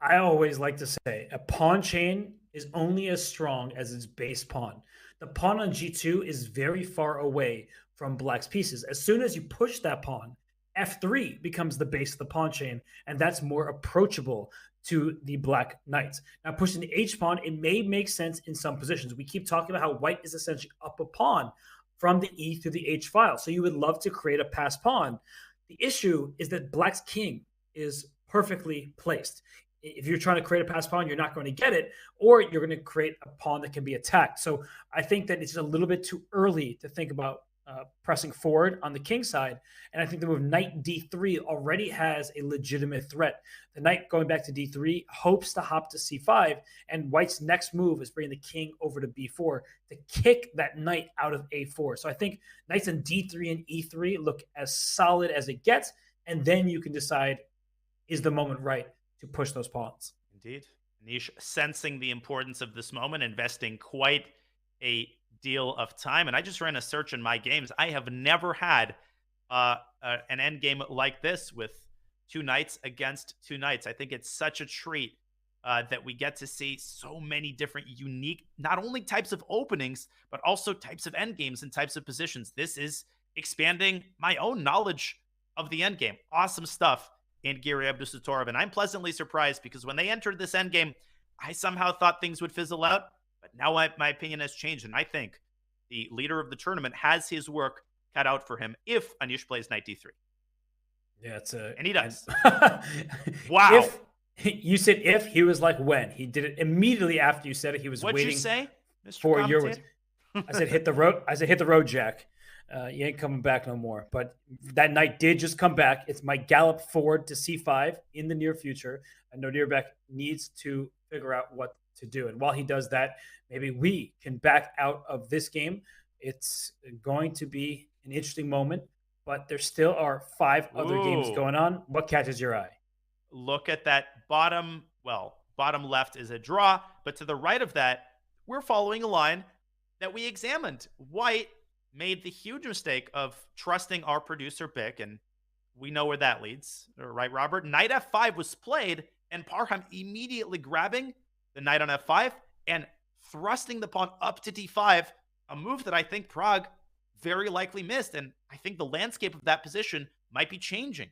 I always like to say a pawn chain is only as strong as its base pawn. The pawn on g2 is very far away from black's pieces. As soon as you push that pawn, f3 becomes the base of the pawn chain, and that's more approachable to the black knights. Now, pushing the h-pawn, it may make sense in some positions. We keep talking about how white is essentially up a pawn from the e through the h file, so you would love to create a passed pawn. The issue is that black's king is perfectly placed. If you're trying to create a passed pawn, you're not going to get it, or you're going to create a pawn that can be attacked. So I think that it's a little bit too early to think about pressing forward on the king side. And I think the move knight d3 already has a legitimate threat. The knight going back to d3 hopes to hop to c5, and white's next move is bringing the king over to b4 to kick that knight out of a4. So I think knights in d3 and e3 look as solid as it gets, and then you can decide, is the moment right to push those pawns? Indeed. Anish sensing the importance of this moment, investing quite a deal of time. And I just ran a search in my games. I have never had an end game like this with two knights against two knights. I think it's such a treat that we get to see so many different unique, not only types of openings, but also types of end games and types of positions. This is expanding my own knowledge of the end game. Awesome stuff in Giri Abdusattorov. And I'm pleasantly surprised, because when they entered this end game, I somehow thought things would fizzle out. But now my opinion has changed, and I think the leader of the tournament has his work cut out for him if Anish plays knight d3. Yeah, and he does. Wow. You said if, he was like when. He did it immediately after you said it. He was What'd waiting you say, Mr. for your Commentator? I said hit the road. I said hit the road, Jack. You ain't coming back no more. But that knight did just come back. It's my gallop forward to c5 in the near future. And Nodirbek needs to figure out what to do. And while he does that, maybe we can back out of this game. It's going to be an interesting moment, but there still are 5 other games going on. What catches your eye? Look at that bottom. Well, bottom left is a draw, but to the right of that, we're following a line that we examined. White made the huge mistake of trusting our producer Bick, and we know where that leads, right, Robert? Knight f5 was played, and Parham immediately grabbing the knight on f5 and thrusting the pawn up to d5, a move that I think Prague very likely missed, and I think the landscape of that position might be changing.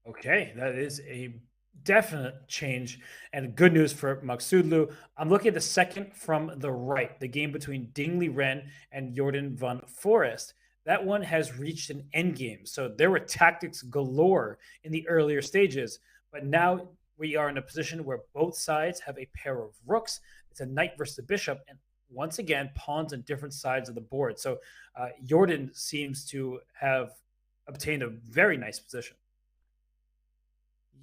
Okay, that is a definite change and good news for Maksudlu. I'm looking at the second from the right, the game between Ding Liren and Jordan van Forest. That one has reached an endgame. So there were tactics galore in the earlier stages, but now we are in a position where both sides have a pair of rooks. It's a knight versus a bishop, and once again, pawns on different sides of the board. So Jordan seems to have obtained a very nice position.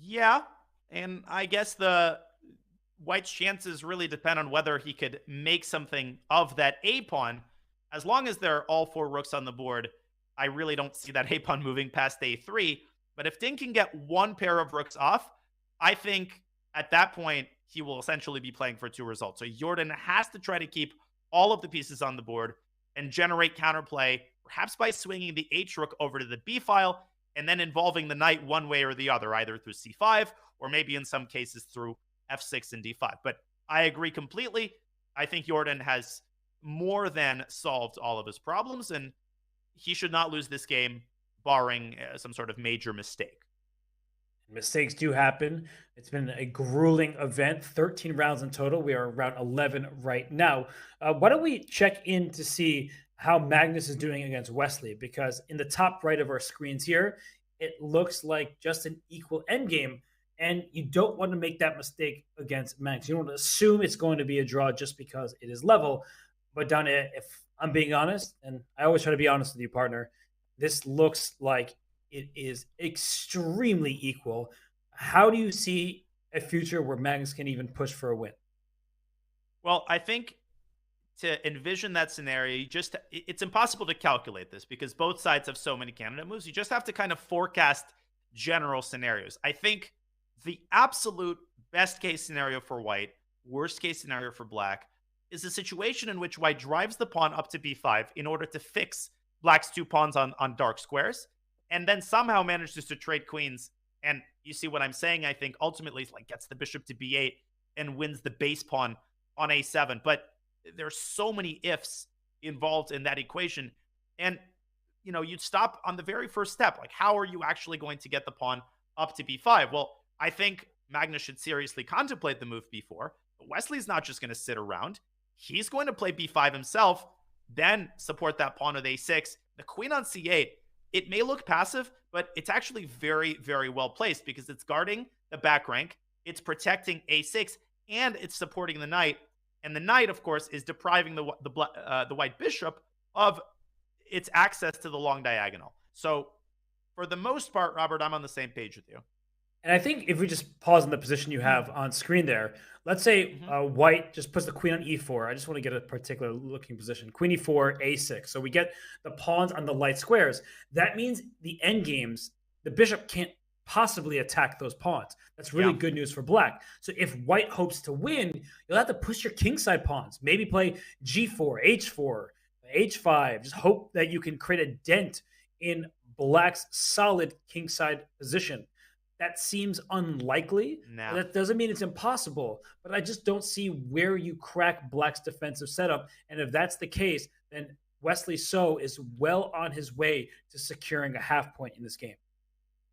Yeah, and I guess White's chances really depend on whether he could make something of that A pawn. As long as there are all 4 rooks on the board, I really don't see that A pawn moving past A3. But if Ding can get 1 pair of rooks off, I think at that point he will essentially be playing for 2 results. So Jordan has to try to keep all of the pieces on the board and generate counterplay, perhaps by swinging the H rook over to the B file and then involving the knight one way or the other, either through C5 or maybe in some cases through F6 and D5. But I agree completely. I think Jordan has more than solved all of his problems, and he should not lose this game, barring some sort of major mistake. Mistakes do happen. It's been a grueling event, 13 rounds in total. We are round 11 right now. Why don't we check in to see how Magnus is doing against Wesley? Because in the top right of our screens here, it looks like just an equal endgame. And you don't want to make that mistake against Magnus. You don't want to assume it's going to be a draw just because it is level. But Donna, if I'm being honest, and I always try to be honest with you, partner, this looks like it is extremely equal. How do you see a future where Magnus can even push for a win? Well, I think to envision that scenario, it's impossible to calculate this because both sides have so many candidate moves. You just have to kind of forecast general scenarios. I think the absolute best case scenario for White, worst case scenario for Black, is a situation in which White drives the pawn up to b5 in order to fix Black's 2 pawns on dark squares, and then somehow manages to trade queens. And you see what I'm saying, I think ultimately like gets the bishop to b8 and wins the base pawn on a7. But there's so many ifs involved in that equation. And, you know, you'd stop on the very first step. Like, how are you actually going to get the pawn up to b5? Well, I think Magnus should seriously contemplate the move b4. But Wesley's not just going to sit around. He's going to play b5 himself, then support that pawn with a6. The queen on c8, it may look passive, but it's actually very, very well placed because it's guarding the back rank, it's protecting a6, and it's supporting the knight. And the knight, of course, is depriving the white bishop of its access to the long diagonal. So for the most part, Robert, I'm on the same page with you. And I think if we just pause on the position you have on screen there, let's say White just puts the queen on e4. I just want to get a particular looking position. Queen e4, a6. So we get the pawns on the light squares. That means the end games, the bishop can't possibly attack those pawns. That's really good news for Black. So if White hopes to win, you'll have to push your kingside pawns. Maybe play g4, h4, h5. Just hope that you can create a dent in Black's solid kingside position. That seems unlikely. No. That doesn't mean it's impossible, but I just don't see where you crack Black's defensive setup. And if that's the case, then Wesley So is well on his way to securing a half point in this game.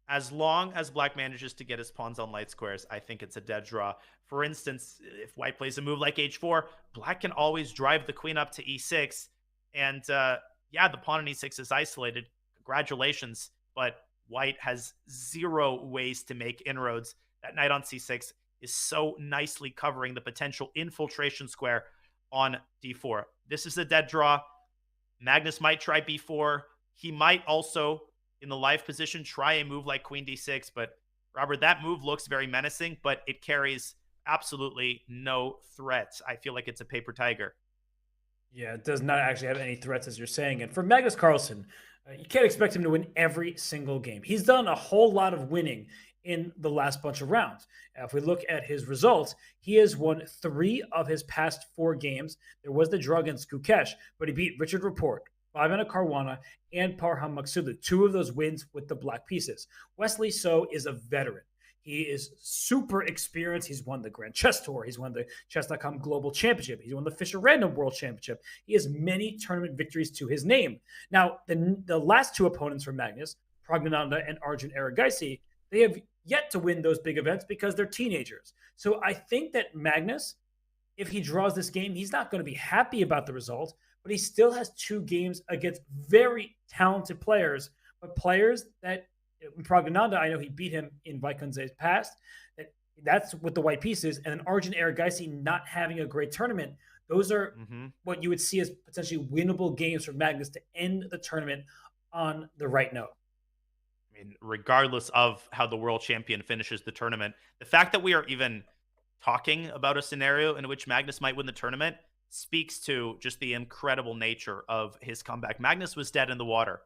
As long as Black manages to get his pawns on light squares, I think it's a dead draw. For instance, if White plays a move like h4, Black can always drive the queen up to e6. And the pawn on e6 is isolated. Congratulations. But White has 0 ways to make inroads. That knight on c6 is so nicely covering the potential infiltration square on d4. This is a dead draw. Magnus might try b4. He might also, in the live position, try a move like queen d6. But, Robert, that move looks very menacing, but it carries absolutely no threats. I feel like it's a paper tiger. Yeah, it does not actually have any threats, as you're saying. And for Magnus Carlsen, you can't expect him to win every single game. He's done a whole lot of winning in the last bunch of rounds. If we look at his results, he has won 3 of his past 4 games. There was the draw against Gukesh, but he beat Richard Rapport, Fabiano Caruana, and Parham Maksudli. 2 of those wins with the black pieces. Wesley So is a veteran. He is super experienced. He's won the Grand Chess Tour. He's won the Chess.com Global Championship. He's won the Fisher Random World Championship. He has many tournament victories to his name. Now, the last 2 opponents for Magnus, Praggnanandhaa and Arjun Erigaisi, they have yet to win those big events because they're teenagers. So I think that Magnus, if he draws this game, he's not going to be happy about the result, but he still has 2 games against very talented players, but players that Praggnanandhaa, I know he beat him in Vaikunze's past. That's with the white pieces. And then Arjun Erigaisi not having a great tournament. Those are what you would see as potentially winnable games for Magnus to end the tournament on the right note. I mean, regardless of how the world champion finishes the tournament, the fact that we are even talking about a scenario in which Magnus might win the tournament speaks to just the incredible nature of his comeback. Magnus was dead in the water.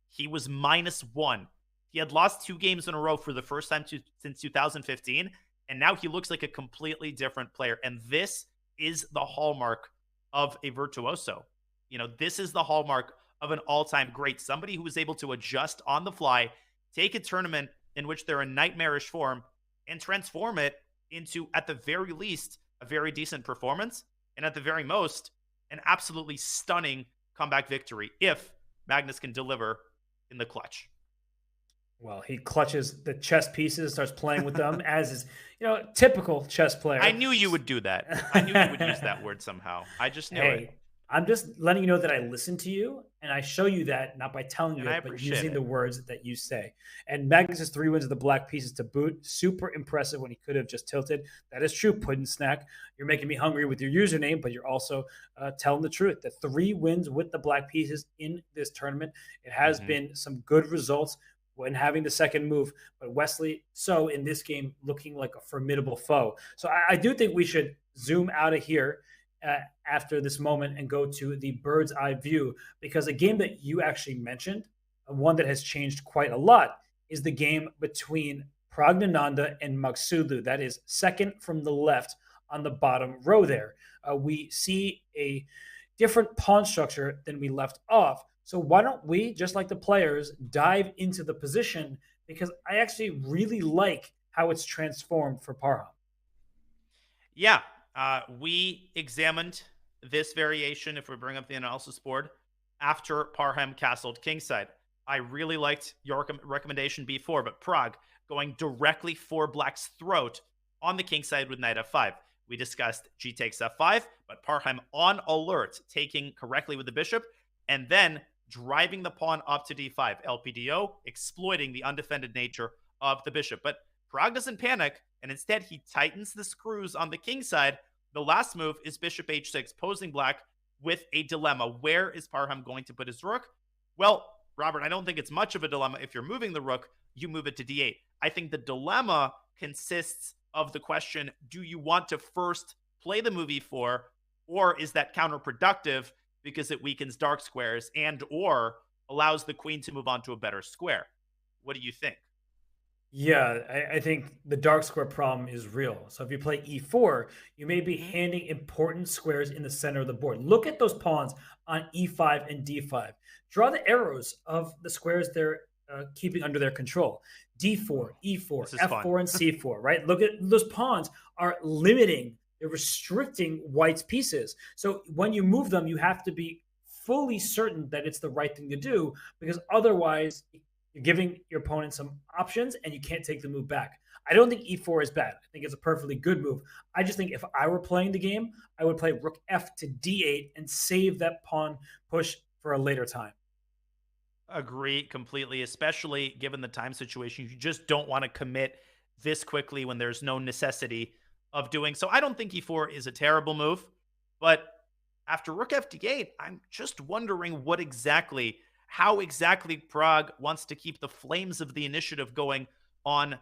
He was -1. He had lost 2 games in a row for the first time since 2015, and now he looks like a completely different player. And this is the hallmark of a virtuoso. You know, this is the hallmark of an all-time great, somebody who is able to adjust on the fly, take a tournament in which they're in nightmarish form, and transform it into, at the very least, a very decent performance, and at the very most, an absolutely stunning comeback victory if Magnus can deliver in the clutch. Well, he clutches the chess pieces, starts playing with them, as is, typical chess player. I knew you would do that. I knew you would use that word somehow. I just knew it. I'm just letting you know that I listen to you, and I show you that not by telling you it, but using the words that you say. And Magnus's 3 wins of the black pieces to boot, super impressive when he could have just tilted. That is true, Puddin' Snack. You're making me hungry with your username, but you're also telling the truth. The 3 wins with the black pieces in this tournament. It has been some good results when having the second move, but Wesley, so in this game, looking like a formidable foe. So I do think we should zoom out of here after this moment and go to the bird's eye view, because a game that you actually mentioned, one that has changed quite a lot, is the game between Praggnanandhaa and Magsudlu. That is second from the left on the bottom row there. We see a different pawn structure than we left off. So why don't we, just like the players, dive into the position, because I actually really like how it's transformed for Parham. Yeah. We examined this variation, if we bring up the analysis board, after Parham castled kingside. I really liked your recommendation B4, but Prague going directly for black's throat on the kingside with knight f5. We discussed g takes f5, but Parham on alert, taking correctly with the bishop, and then driving the pawn up to d5, LPDO, exploiting the undefended nature of the bishop. But Prague doesn't panic, and instead he tightens the screws on the king side. The last move is bishop h6, posing black with a dilemma. Where is Parham going to put his rook? Well, Robert, I don't think it's much of a dilemma. If you're moving the rook, you move it to d8. I think the dilemma consists of the question, do you want to first play the move e4, or is that counterproductive because it weakens dark squares and or allows the queen to move on to a better square? What do you think? Yeah, I think the dark square problem is real. So if you play e4, you may be handing important squares in the center of the board. Look at those pawns on e5 and d5. Draw the arrows of the squares they're keeping under their control. d4, e4, f4, and c4, right? Look at those pawns are limiting, they're restricting white's pieces. So when you move them, you have to be fully certain that it's the right thing to do, because otherwise you're giving your opponent some options and you can't take the move back. I don't think e4 is bad. I think it's a perfectly good move. I just think if I were playing the game, I would play rook f to d8 and save that pawn push for a later time. Agree completely, especially given the time situation. You just don't want to commit this quickly when there's no necessity of doing so. I don't think e4 is a terrible move, but after rook f d8, I'm just wondering how exactly Prague wants to keep the flames of the initiative going on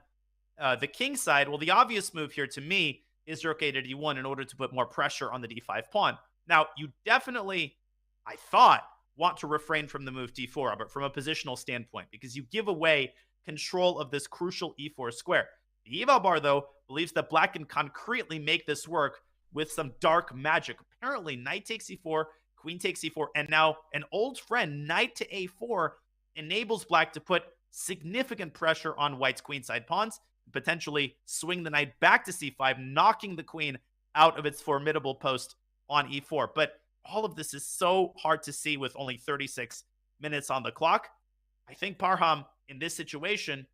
the king side. Well, the obvious move here to me is rook a to d1 in order to put more pressure on the d5 pawn. Now, you definitely, I thought, want to refrain from the move d4, but from a positional standpoint, because you give away control of this crucial e4 square. The eval bar, though, believes that black can concretely make this work with some dark magic. Apparently, knight takes e4, queen takes e4, and now an old friend, knight to a4, enables black to put significant pressure on white's queenside pawns, potentially swing the knight back to c5, knocking the queen out of its formidable post on e4. But all of this is so hard to see with only 36 minutes on the clock. I think Parham, in this situation,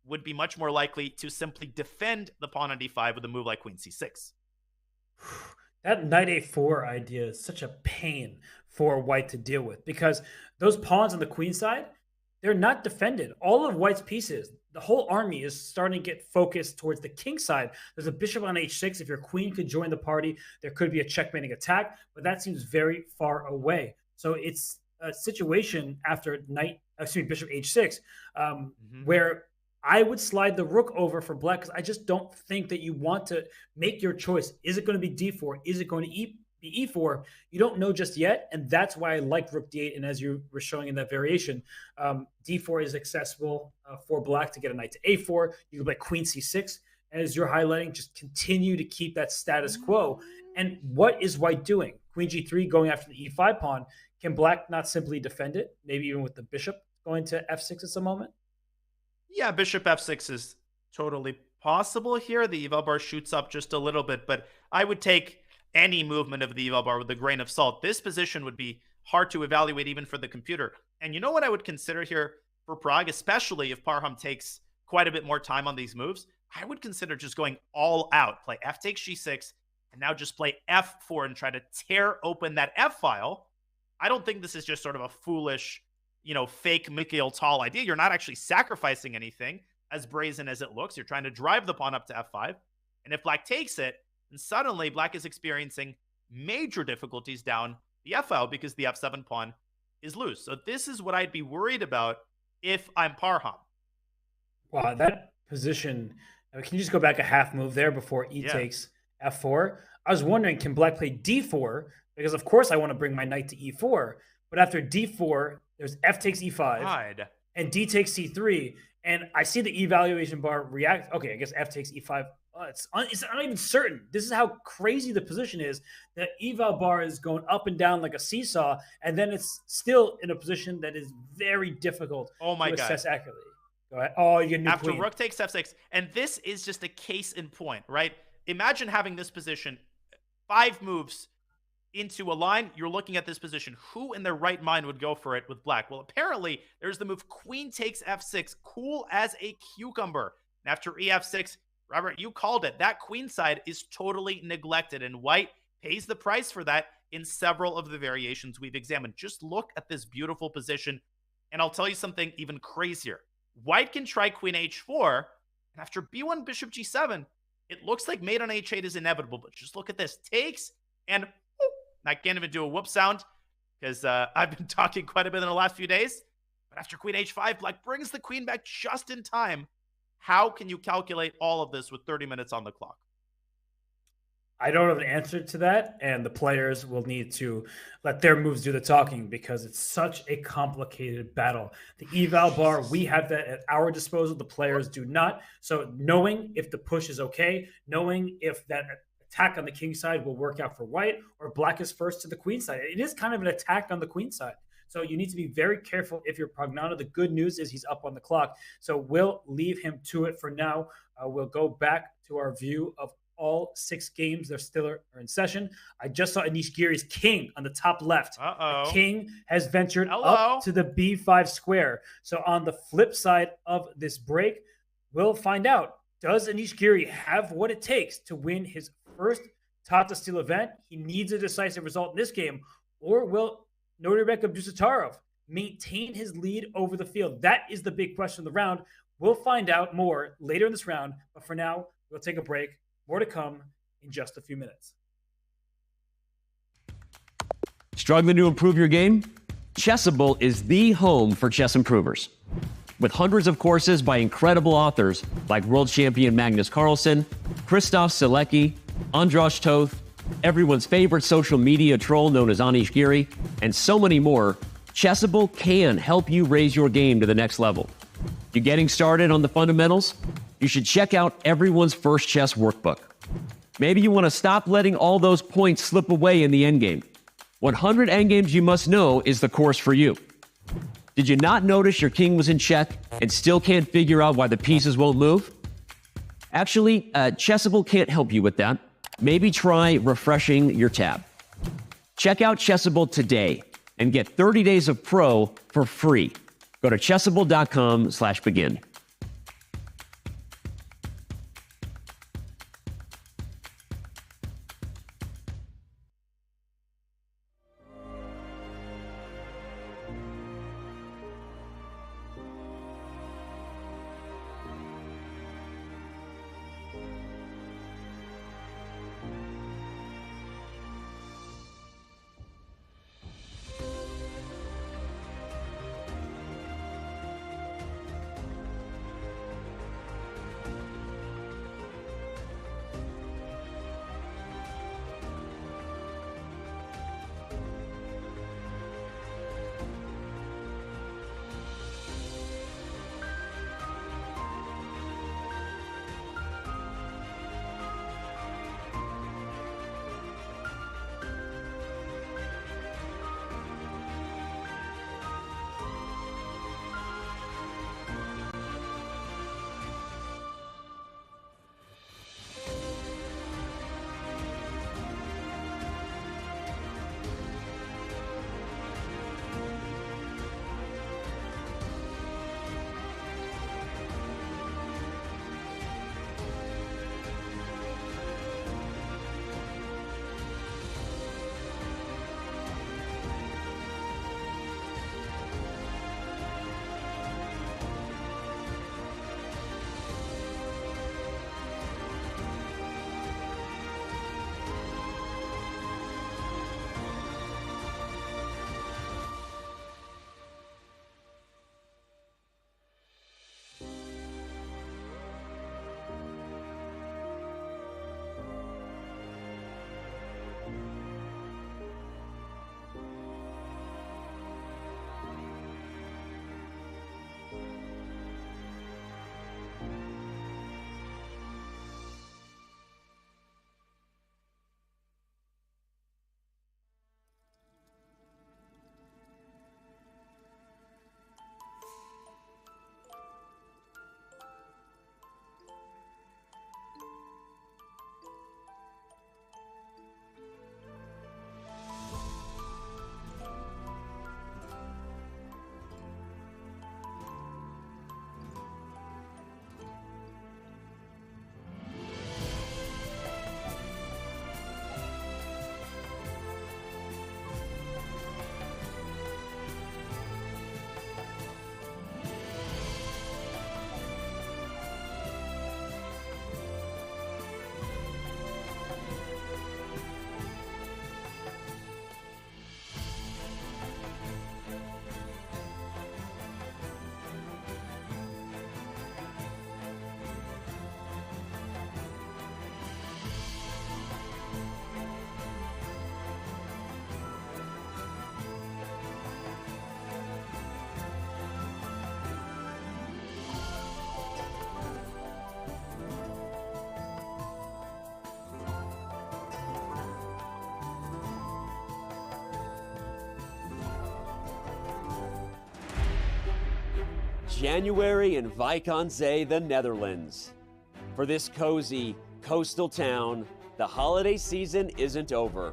would be much more likely to simply defend the pawn on d5 with a move like queen c6. That knight a4 idea is such a pain for white to deal with, because those pawns on the queen side, they're not defended. All of white's pieces, the whole army is starting to get focused towards the king side. There's a bishop on h6. If your queen could join the party, there could be a checkmating attack, but that seems very far away. So it's a situation after bishop h6, where I would slide the rook over for black because I just don't think that you want to make your choice. Is it going to be d4? Is it going to be e4? You don't know just yet, and that's why I like rook d8. And as you were showing in that variation, d4 is accessible for black to get a knight to a4. You can play queen c6. As you're highlighting, just continue to keep that status quo. And what is white doing? Queen g3 going after the e5 pawn. Can black not simply defend it? Maybe even with the bishop going to f6 at some moment? Yeah, bishop f6 is totally possible here. The eval bar shoots up just a little bit, but I would take any movement of the eval bar with a grain of salt. This position would be hard to evaluate even for the computer. And you know what I would consider here for Prague, especially if Parham takes quite a bit more time on these moves? I would consider just going all out. Play f takes g6, and now just play f4 and try to tear open that f file. I don't think this is just sort of a foolish, fake Mikhail Tal idea. You're not actually sacrificing anything, as brazen as it looks. You're trying to drive the pawn up to f5. And if black takes it, then suddenly black is experiencing major difficulties down the f file because the f7 pawn is loose. So this is what I'd be worried about if I'm Parham. Wow, that position. Can you just go back a half move there before e takes f4? I was wondering, can black play d4? Because, of course, I want to bring my knight to e4. But after d4, there's f takes e5 and d takes c3. And I see the evaluation bar react. Okay, I guess f takes e5. It's not even certain. This is how crazy the position is. The eval bar is going up and down like a seesaw. And then it's still in a position that is very difficult to assess accurately. Go ahead. Oh, you get new After queen. rook takes f6. And this is just a case in point, right? Imagine having this position 5 moves into a line. You're looking at this position. Who in their right mind would go for it with black? Well, apparently there's the move queen takes f6, cool as a cucumber. And after ef6, Robert, you called it. That queen side is totally neglected, and white pays the price for that in several of the variations we've examined. Just look at this beautiful position, and I'll tell you something even crazier. White can try queen h4, and after b1 bishop g7, it looks like mate on h8 is inevitable, but just look at this. Takes, and I can't even do a whoop sound because I've been talking quite a bit in the last few days. But after queen h5, black brings the queen back just in time. How can you calculate all of this with 30 minutes on the clock? I don't have an answer to that, and the players will need to let their moves do the talking because it's such a complicated battle. The eval bar, we have that at our disposal. The players do not. So knowing if the push is okay, knowing if that attack on the king side will work out for white or black is first to the queen side. It is kind of an attack on the queen side. So you need to be very careful if you're Prognano. The good news is he's up on the clock. So we'll leave him to it for now. We'll go back to our view of all 6 games. They're still are in session. I just saw Anish Giri's king on the top left. The king has ventured up to the b5 square. So on the flip side of this break, we'll find out, does Anish Giri have what it takes to win his first Tata Steel event? He needs a decisive result in this game. Or will Nodirbek Abdusattorov maintain his lead over the field? That is the big question of the round. We'll find out more later in this round. But for now, we'll take a break. More to come in just a few minutes. Struggling to improve your game? Chessable is the home for chess improvers. With hundreds of courses by incredible authors like world champion Magnus Carlsen, Christoph Selecki, Andras Toth, everyone's favorite social media troll known as Anish Giri, and so many more, Chessable can help you raise your game to the next level. You getting started on the fundamentals? You should check out everyone's first chess workbook. Maybe you want to stop letting all those points slip away in the endgame. 100 endgames you must know is the course for you. Did you not notice your king was in check and still can't figure out why the pieces won't move? Actually, Chessable can't help you with that. Maybe try refreshing your tab. Check out Chessable today and get 30 days of Pro for free. Go to chessable.com/begin. January in Wijk aan Zee, the Netherlands. For this cozy, coastal town, the holiday season isn't over.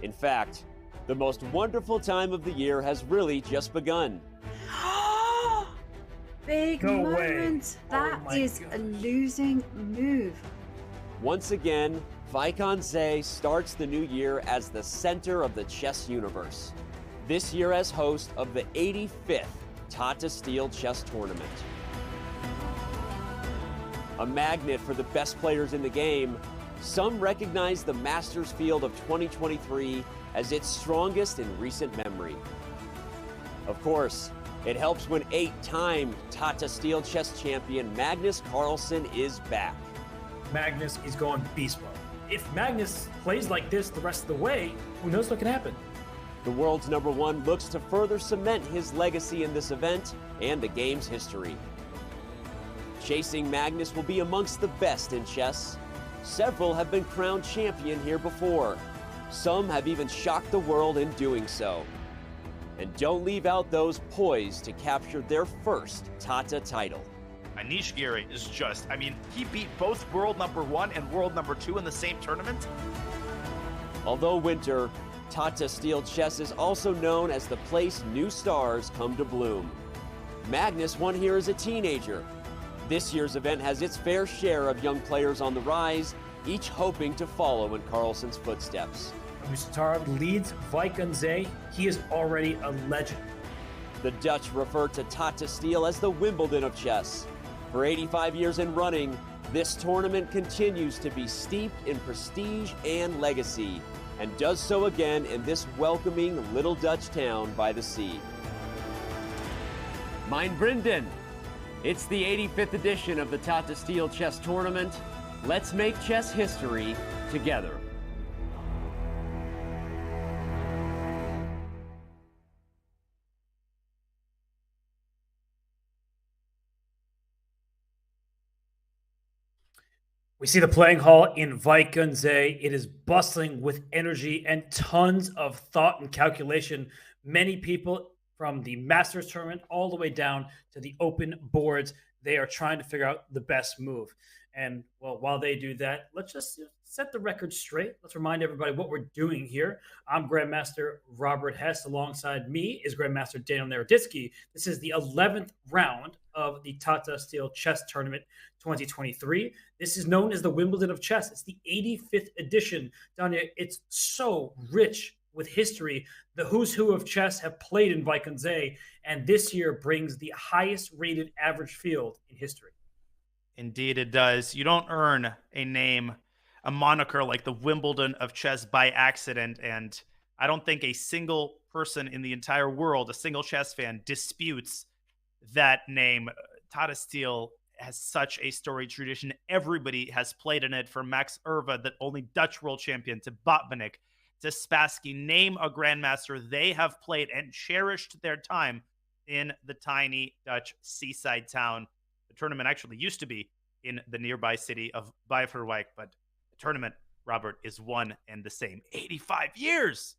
In fact, the most wonderful time of the year has really just begun. Big Go moment. away. That Oh my is a losing move. Once again, Wijk aan Zee starts the new year as the center of the chess universe. This year as host of the 85th Tata Steel Chess Tournament. A magnet for the best players in the game, some recognize the Masters field of 2023 as its strongest in recent memory. Of course, it helps when 8-time Tata Steel chess champion Magnus Carlsen is back. Magnus is going beast mode. If Magnus plays like this the rest of the way, who knows what can happen? The world's #1 looks to further cement his legacy in this event and the game's history. Chasing Magnus will be amongst the best in chess. Several have been crowned champion here before. Some have even shocked the world in doing so. And don't leave out those poised to capture their first Tata title. Anish Giri is just, I mean, he beat both world #1 and world #2 in the same tournament. Although winter, Tata Steel Chess is also known as the place new stars come to bloom. Magnus won here as a teenager. This year's event has its fair share of young players on the rise, each hoping to follow in Carlsen's footsteps. Tarrasch leads Wijk aan Zee. He is already a legend. The Dutch refer to Tata Steel as the Wimbledon of chess. For 85 years in running, this tournament continues to be steeped in prestige and legacy, and does so again in this welcoming little Dutch town by the sea. Mijn vrienden, it's the 85th edition of the Tata Steel Chess Tournament. Let's make chess history together. We see the playing hall in Wijk aan Zee. It is bustling with energy and tons of thought and calculation. Many people from the Masters tournament all the way down to the open boards, they are trying to figure out the best move. And well, while they do that, let's just set the record straight. Let's remind everybody what we're doing here. I'm Grandmaster Robert Hess. Alongside me is Grandmaster Daniel Naroditsky. This is the 11th round of the Tata Steel Chess Tournament 2023. This is known as the Wimbledon of Chess. It's the 85th edition. Danya, it's so rich with history. The who's who of chess have played in Wijk aan Zee, and this year brings the highest rated average field in history. Indeed, it does. You don't earn a name, a moniker like the Wimbledon of chess by accident. And I don't think a single person in the entire world, a single chess fan, disputes that name. Tata Steel has such a storied tradition. Everybody has played in it, from Max Erva, the only Dutch world champion, to Botvinnik, to Spassky. Name a grandmaster. They have played and cherished their time in the tiny Dutch seaside town. The tournament actually used to be in the nearby city of Wijk, but the tournament, Robert, is one and the same. 85 years!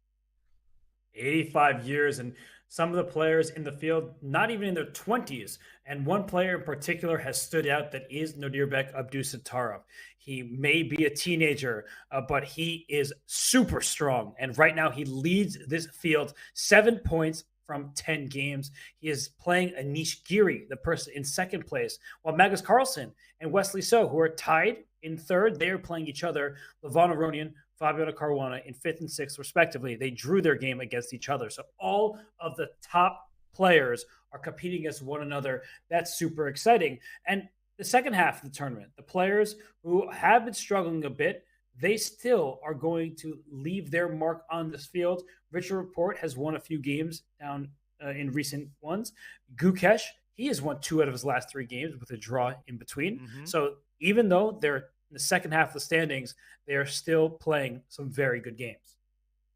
85 years, and some of the players in the field, not even in their 20s. And one player in particular has stood out, that is Nodirbek Abdusattorov. He may be a teenager, but he is super strong. And right now he leads this field 7 points from 10 games. He is playing Anish Giri, the person in second place, while Magnus Carlsen and Wesley So, who are tied in third, they are playing each other. Levon Aronian, Fabiano Caruana in 5th and 6th, respectively. They drew their game against each other. So all of the top players are competing against one another. That's super exciting. And the second half of the tournament, the players who have been struggling a bit, they still are going to leave their mark on this field. Richard Report has won a few games down in recent ones. Gukesh, he has won 2 out of his last 3 games with a draw in between. Mm-hmm. So even though they're in the second half of the standings, they are still playing some very good games.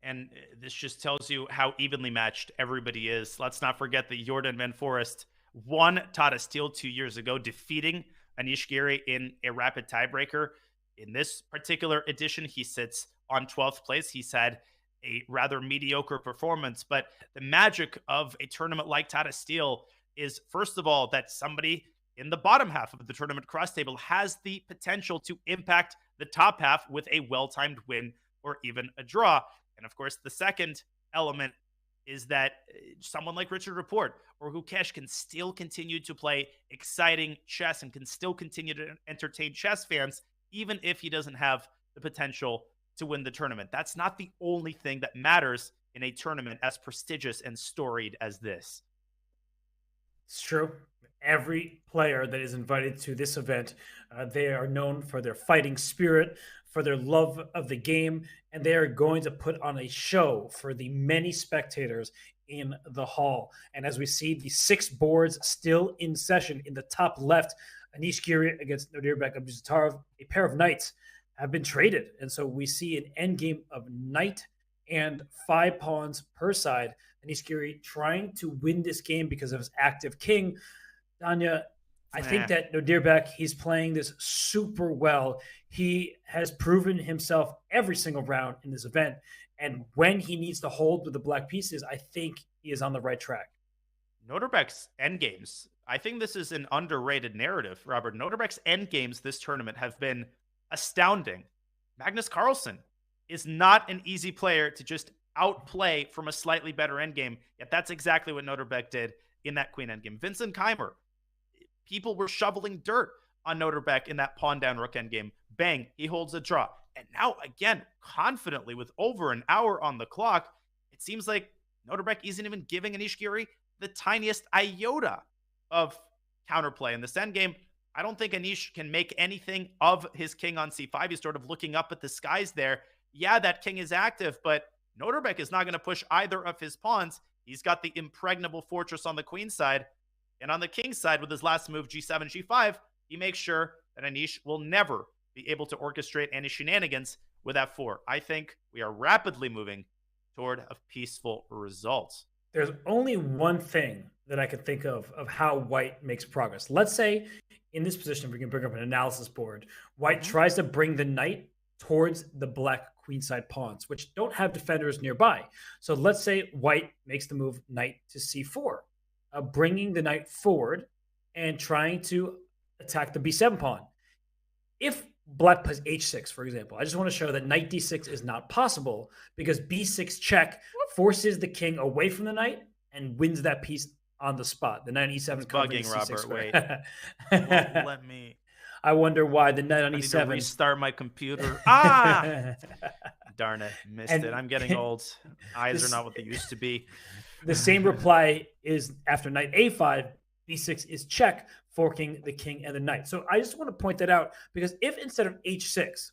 And this just tells you how evenly matched everybody is. Let's not forget that Jordan Van Forest won Tata Steel 2 years ago, defeating Anish Giri in a rapid tiebreaker. In this particular edition, he sits on 12th place. He's had a rather mediocre performance, but the magic of a tournament like Tata Steel is, first of all, that somebody in the bottom half of the tournament cross table has the potential to impact the top half with a well-timed win or even a draw. And of course, the second element is that someone like Richard Rapport or Gukesh can still continue to play exciting chess and can still continue to entertain chess fans, even if he doesn't have the potential to win the tournament. That's not the only thing that matters in a tournament as prestigious and storied as this. It's true. Every player that is invited to this event, they are known for their fighting spirit, for their love of the game, and they are going to put on a show for the many spectators in the hall. And as we see the 6 boards still in session, in the top left, Anish Giri against Nodirbek Abdusattorov, a pair of knights have been traded. And so we see an endgame of knight and 5 pawns per side. Anish Giri trying to win this game because of his active king. Danya, I think that Nodirbek, he's playing this super well. He has proven himself every single round in this event. And when he needs to hold with the black pieces, I think he is on the right track. Nodirbek's endgames, I think this is an underrated narrative, Robert. Nodirbek's endgames this tournament have been astounding. Magnus Carlsen is not an easy player to just outplay from a slightly better endgame, yet that's exactly what Nodirbek did in that queen endgame. Vincent Keimer, people were shoveling dirt on Nodirbek in that pawn down rook endgame. Bang, he holds a draw. And now, again, confidently with over an hour on the clock, it seems like Nodirbek isn't even giving Anish Giri the tiniest iota of counterplay in this endgame. I don't think Anish can make anything of his king on c5. He's sort of looking up at the skies there. Yeah, that king is active, but Nodirbek is not going to push either of his pawns. He's got the impregnable fortress on the queen side. And on the king side, with his last move, g7, g5, he makes sure that Anish will never be able to orchestrate any shenanigans with f4. I think we are rapidly moving toward a peaceful result. There's only one thing that I can think of how White makes progress. Let's say in this position, we can bring up an analysis board. White tries to bring the knight towards the black queenside pawns, which don't have defenders nearby. So let's say White makes the move knight to c4, bringing the knight forward and trying to attack the b7 pawn. If Black plays h6, for example, I just want to show that knight d6 is not possible because b6 check forces the king away from the knight and wins that piece on the spot. The knight on e7 is bugging, Robert. Square. Wait. Let me. I wonder why the knight on I e7. need to restart my computer. Darn it, missed it. I'm getting old. Eyes are not what they used to be. The same reply is after knight a5, b6 is check, forking the king and the knight. So I just want to point that out because if instead of h6,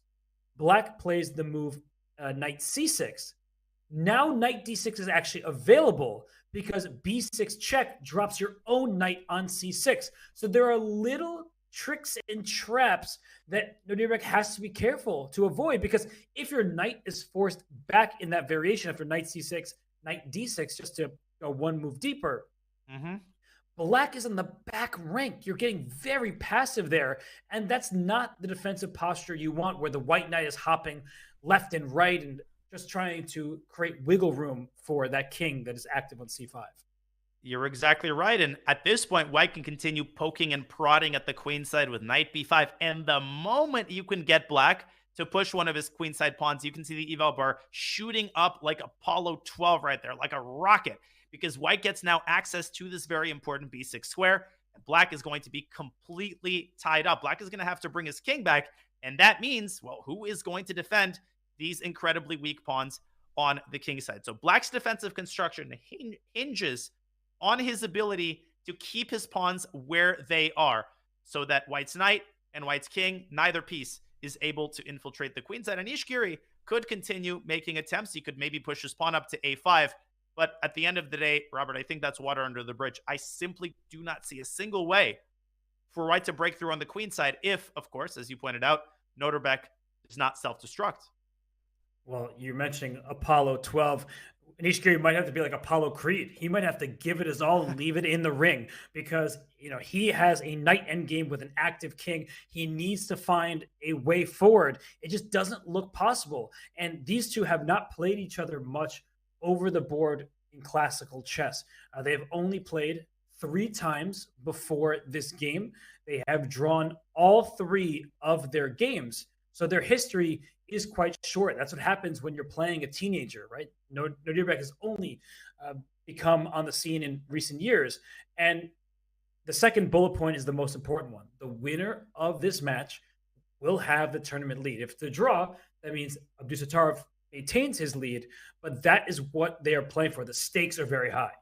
Black plays the move knight c6, now knight d6 is actually available because b6 check drops your own knight on c6. So there are little tricks and traps that Nodirbek has to be careful to avoid, because if your knight is forced back in that variation after knight c6, knight d6, just to go one move deeper, Black is in the back rank. You're getting very passive there, and that's not the defensive posture you want, where the white knight is hopping left and right and just trying to create wiggle room for that king that is active on c5. You're exactly right. And at this point, White can continue poking and prodding at the queenside with knight b5. And the moment you can get Black to push one of his queenside pawns, you can see the eval bar shooting up like Apollo 12 right there, like a rocket, because White gets now access to this very important b6 square, and Black is going to be completely tied up. Black is going to have to bring his king back, and that means, well, who is going to defend these incredibly weak pawns on the king side? So Black's defensive construction hinges on his ability to keep his pawns where they are, so that White's knight and White's king, neither piece is able to infiltrate the queenside. Anish Giri could continue making attempts. He could maybe push his pawn up to a5. But at the end of the day, Robert, I think that's water under the bridge. I simply do not see a single way for White to break through on the queen side if, of course, as you pointed out, Nodirbek does not self-destruct. Well, you're mentioning Apollo 12. Anish Giri might have to be like Apollo Creed. He might have to give it his all and leave it in the ring because, you know, he has a knight endgame with an active king. He needs to find a way forward. It just doesn't look possible. And these two have not played each other much over the board in classical chess. They have only played 3 times before this game. They have drawn all 3 of their games. So their history is quite short. That's what happens when you're playing a teenager, right? Nodirbek has only become on the scene in recent years. And the second bullet point is the most important one. The winner of this match will have the tournament lead. If it's a draw, that means Abdusattorov maintains his lead, but that is what they are playing for. The stakes are very high.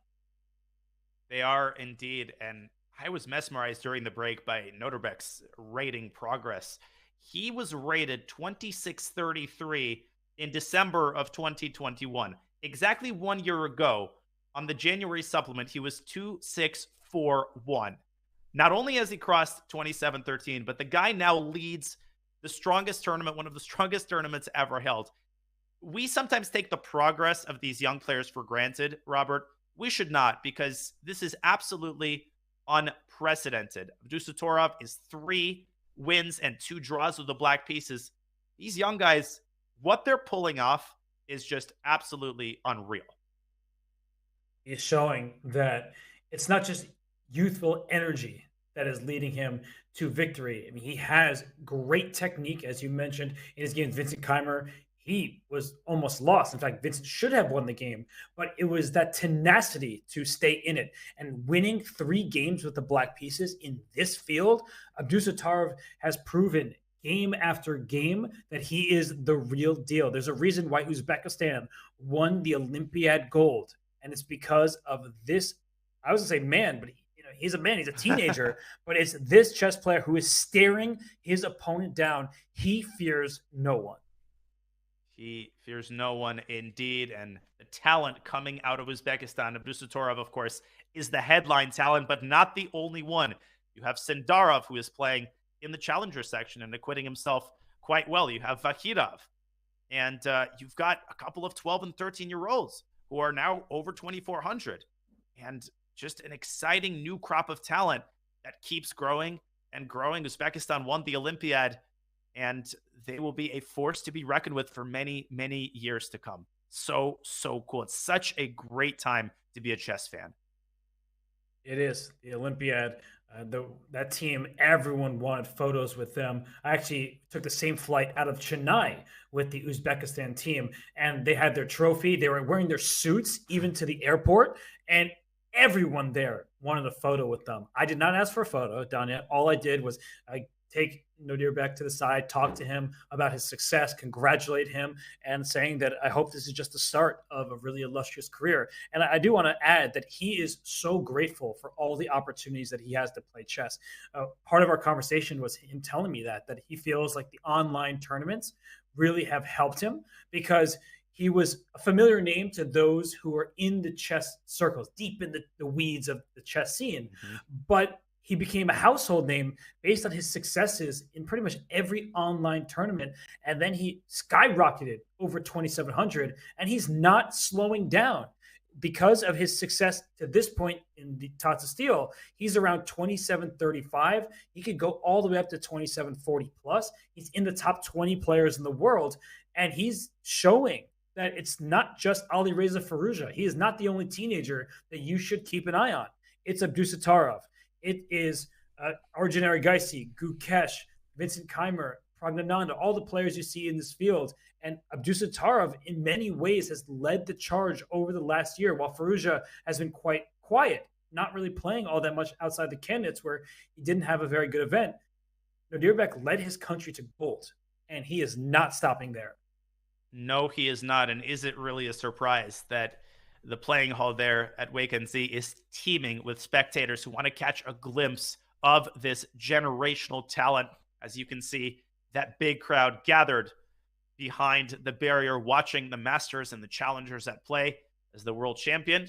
They are indeed. And I was mesmerized during the break by Nodirbek's rating progress. He was rated 2633 in December of 2021. Exactly 1 year ago, on the January supplement, he was 2641. Not only has he crossed 2713, but the guy now leads the strongest tournament, one of the strongest tournaments ever held. We sometimes take the progress of these young players for granted, Robert. We should not, because this is absolutely unprecedented. Abdusattorov is 3 wins and 2 draws with the black pieces. These young guys, what they're pulling off is just absolutely unreal. He's showing that it's not just youthful energy that is leading him to victory. I mean, he has great technique, as you mentioned, in his game with Vincent Keimer. He was almost lost. In fact, Vincent should have won the game, but it was that tenacity to stay in it. And winning 3 games with the black pieces in this field, Abdusattorov has proven game after game that he is the real deal. There's a reason why Uzbekistan won the Olympiad gold, and it's because of this. I was going to say man, but he's a man. He's a teenager, but it's this chess player who is staring his opponent down. He fears no one. He fears no one indeed. And the talent coming out of Uzbekistan, Abdusattorov, of course, is the headline talent, but not the only one. You have Sendarov, who is playing in the challenger section and acquitting himself quite well. You have Vakhirov. And you've got a couple of 12 and 13-year-olds who are now over 2,400. And just an exciting new crop of talent that keeps growing and growing. Uzbekistan won the Olympiad, and they will be a force to be reckoned with for many, many years to come. So cool. It's such a great time to be a chess fan. It is. The Olympiad, that team, everyone wanted photos with them. I actually took the same flight out of Chennai with the Uzbekistan team, and they had their trophy. They were wearing their suits even to the airport, and everyone there wanted a photo with them. I did not ask for a photo, Danya. All I did was take Nodirbek to the side, talk to him about his success, congratulate him, and saying that I hope this is just the start of a really illustrious career. And I do want to add that he is so grateful for all the opportunities that he has to play chess. Part of our conversation was him telling me that he feels like the online tournaments really have helped him, because he was a familiar name to those who are in the chess circles, deep in the weeds of the chess scene. Mm-hmm. But he became a household name based on his successes in pretty much every online tournament. And then he skyrocketed over 2,700, and he's not slowing down. Because of his success to this point in the Tata Steel, he's around 2735. He could go all the way up to 2740 plus. He's in the top 20 players in the world, and he's showing that it's not just Alireza Firouzja. He is not the only teenager that you should keep an eye on. It's Abdusattorov. It is Arjun Erigaisi, Gukesh, Vincent Keimer, Praggnanandhaa, all the players you see in this field. And Abdusattorov, in many ways, has led the charge over the last year, while Firouzja has been quite quiet, not really playing all that much outside the candidates, where he didn't have a very good event. Nodirbek led his country to gold, and he is not stopping there. No, he is not. And is it really a surprise that the playing hall there at Wijk is teeming with spectators who want to catch a glimpse of this generational talent? As you can see, that big crowd gathered behind the barrier, watching the masters and the challengers at play as the world champion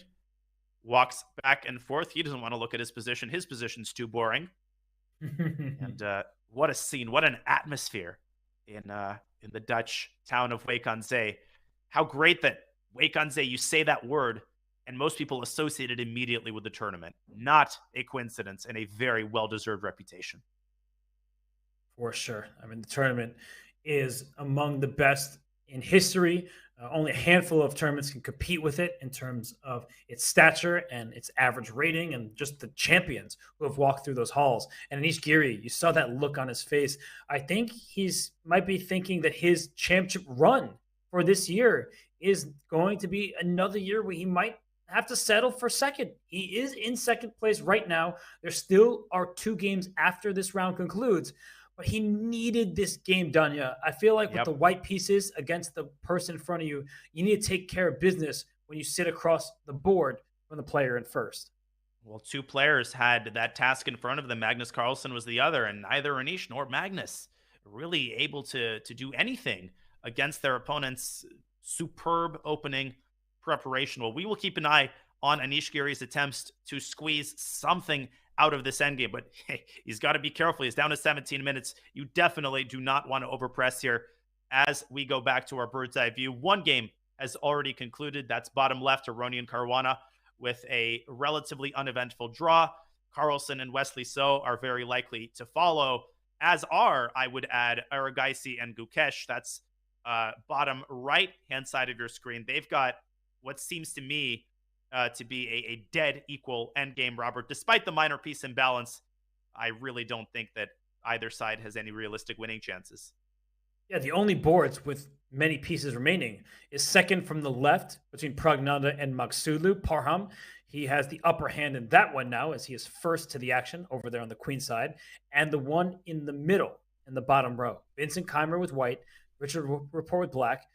walks back and forth. He doesn't want to look at his position. His position's too boring. And what a scene, what an atmosphere in the Dutch town of Wijk. How great that Wijk, you say that word, and most people associate it immediately with the tournament. Not a coincidence, and a very well-deserved reputation. For sure. I mean, the tournament is among the best in history. Only a handful of tournaments can compete with it in terms of its stature and its average rating and just the champions who have walked through those halls. And Anish Giri, you saw that look on his face. I think he's might be thinking that his championship run for this year is going to be another year where he might have to settle for second. He is in second place right now. There still are 2 games after this round concludes, but he needed this game, Danya. I feel like with the white pieces against the person in front of you, you need to take care of business when you sit across the board from the player in first. Well, 2 players had that task in front of them. Magnus Carlsen was the other, and neither Anish nor Magnus really able to do anything against their opponent's superb opening preparation. Well, we will keep an eye on Anish Giri's attempts to squeeze something out of this endgame, but hey, he's got to be careful. He's down to 17 minutes. You definitely do not want to overpress here as we go back to our bird's eye view. 1 game has already concluded. That's bottom left, Aronian Caruana, with a relatively uneventful draw. Carlsen and Wesley So are very likely to follow, as are, I would add, Aragaisi and Gukesh. That's bottom right-hand side of your screen. They've got what seems to me to be a dead equal endgame, Robert. Despite the minor piece imbalance, I really don't think that either side has any realistic winning chances. Yeah, the only boards with many pieces remaining is second from the left between Pragnanda and Magsulu. Parham, he has the upper hand in that one now as he is first to the action over there on the queen side. And the one in the middle, in the bottom row, Vincent Keimer with white, Richard Rapport with black.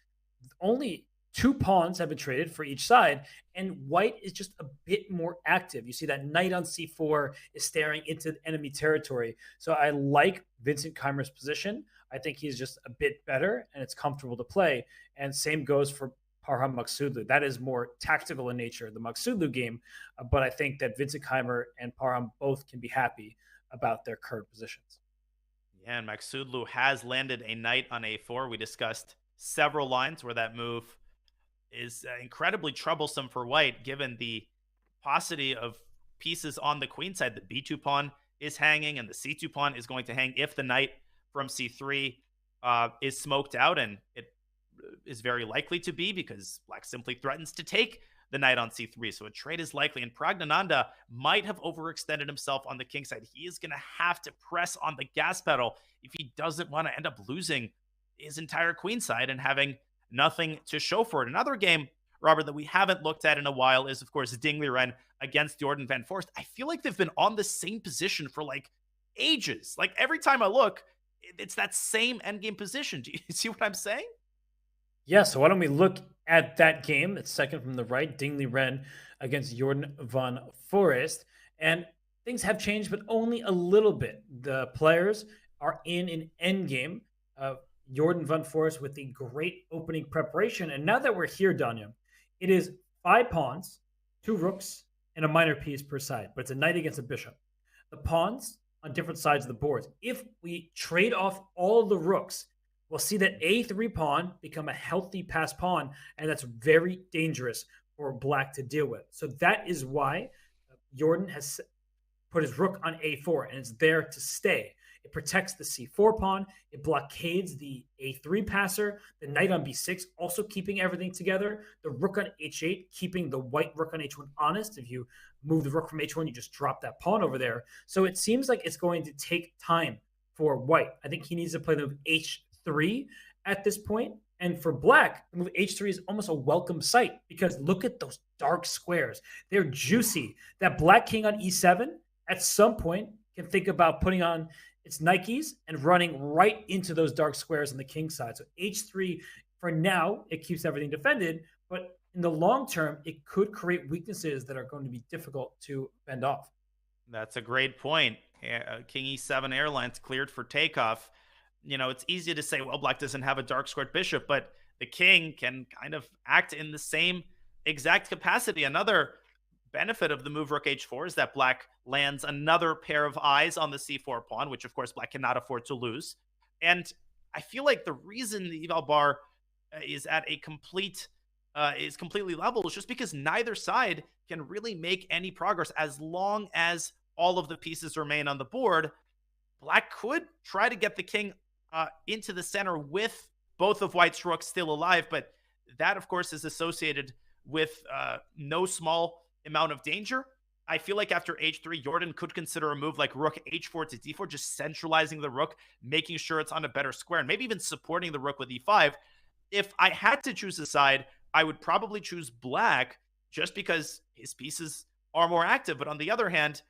Only 2 pawns have been traded for each side, and white is just a bit more active. You see that knight on c4 is staring into enemy territory. So I like Vincent Keimer's position. I think he's just a bit better, and it's comfortable to play. And same goes for Parham Magsudlu. That is more tactical in nature, the Magsudlu game. But I think that Vincent Keimer and Parham both can be happy about their current positions. Yeah, and Magsudlu has landed a knight on a4. We discussed several lines where that move is incredibly troublesome for white, given the paucity of pieces on the queen side. The b2 pawn is hanging, and the c2 pawn is going to hang if the knight from c3 is smoked out, and it is very likely to be because black simply threatens to take the knight on c3. So a trade is likely, and Pragnananda might have overextended himself on the king side. He is going to have to press on the gas pedal if he doesn't want to end up losing his entire queen side and having nothing to show for it. Another game, Robert, that we haven't looked at in a while is, of course, Ding Liren against Jordan van Forst. I feel like they've been on the same position for like ages. Like every time I look, it's that same endgame position. Do you see what I'm saying? Yeah, so why don't we look at that game? It's second from the right, Ding Liren against Jordan van Forest. And things have changed, but only a little bit. The players are in an endgame. Jordan van Forest with the great opening preparation. And now that we're here, Danya, it is 5 pawns, 2 rooks, and a minor piece per side. But it's a knight against a bishop. The pawns on different sides of the board. If we trade off all the rooks, we'll see that a3 pawn become a healthy pass pawn, and that's very dangerous for black to deal with. So that is why Jordan has put his rook on a4, and it's there to stay. It protects the c4 pawn. It blockades the a3 passer. The knight on b6, also keeping everything together. The rook on h8, keeping the white rook on h1 honest. If you move the rook from h1, you just drop that pawn over there. So it seems like it's going to take time for white. I think he needs to play the move h3 at this point. And for black, the move h3 is almost a welcome sight because look at those dark squares. They're juicy. That black king on e7 at some point can think about putting on its Nikes and running right into those dark squares on the king side. So h3, for now, it keeps everything defended, but in the long term, it could create weaknesses that are going to be difficult to fend off. That's a great point. King e7 airlines cleared for takeoff. You know, it's easy to say, well, black doesn't have a dark squared bishop, but the king can kind of act in the same exact capacity. Another benefit of the move rook h4 is that black lands another pair of eyes on the c4 pawn, which of course black cannot afford to lose. And I feel like the reason the eval bar is at a completely level is just because neither side can really make any progress as long as all of the pieces remain on the board. Black could try to get the king into the center with both of white's rooks still alive, but that, of course, is associated with no small amount of danger. I feel like after h3, Jordan could consider a move like rook h4 to d4, just centralizing the rook, making sure it's on a better square, and maybe even supporting the rook with e5. If I had to choose a side, I would probably choose black just because his pieces are more active. But on the other hand,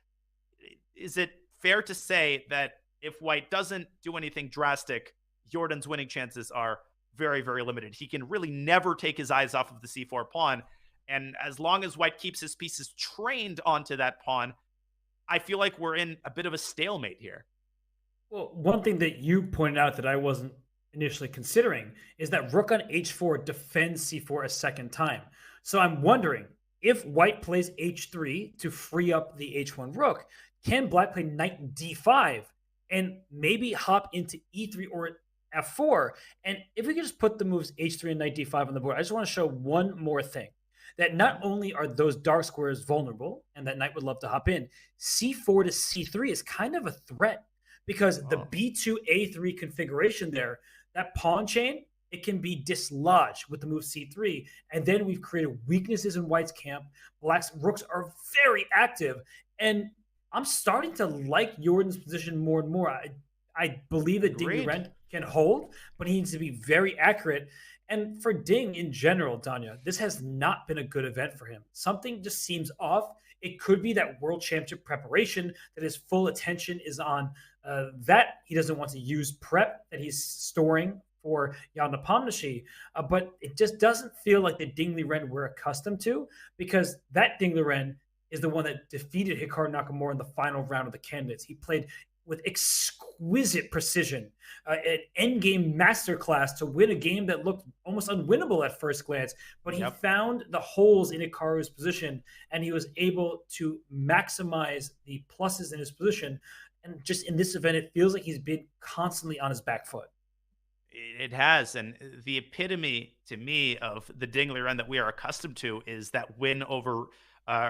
is it fair to say that if white doesn't do anything drastic, Jordan's winning chances are very, very limited? He can really never take his eyes off of the c4 pawn. And as long as white keeps his pieces trained onto that pawn, I feel like we're in a bit of a stalemate here. Well, one thing that you pointed out that I wasn't initially considering is that rook on h4 defends c4 a second time. So I'm wondering, if white plays h3 to free up the h1 rook, can black play knight d5 and maybe hop into e3 or f4? And if we could just put the moves h3 and knight d5 on the board, I just want to show one more thing. That not only are those dark squares vulnerable, and that knight would love to hop in, c4 to c3 is kind of a threat, because the b2 a3 configuration there, that pawn chain, it can be dislodged with the move c3, and then we've created weaknesses in white's camp. Black's rooks are very active, and I'm starting to like Jordan's position more and more. I believe that Ding Liren can hold, but he needs to be very accurate. And for Ding in general, Danya, this has not been a good event for him. Something just seems off. It could be that world championship preparation, that his full attention is on that. He doesn't want to use prep that he's storing for Jan Nepomniachtchi, but it just doesn't feel like the Ding Liren we're accustomed to, because that Ding Liren is the one that defeated Hikaru Nakamura in the final round of the candidates. He played with exquisite precision, an endgame masterclass to win a game that looked almost unwinnable at first glance. But he found the holes in Hikaru's position, and he was able to maximize the pluses in his position. And just in this event, it feels like he's been constantly on his back foot. It has. And the epitome to me of the Ding Liren that we are accustomed to is that win over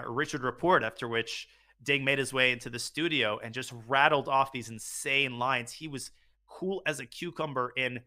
Richard Rapport, after which Ding made his way into the studio and just rattled off these insane lines. He was cool as a cucumber in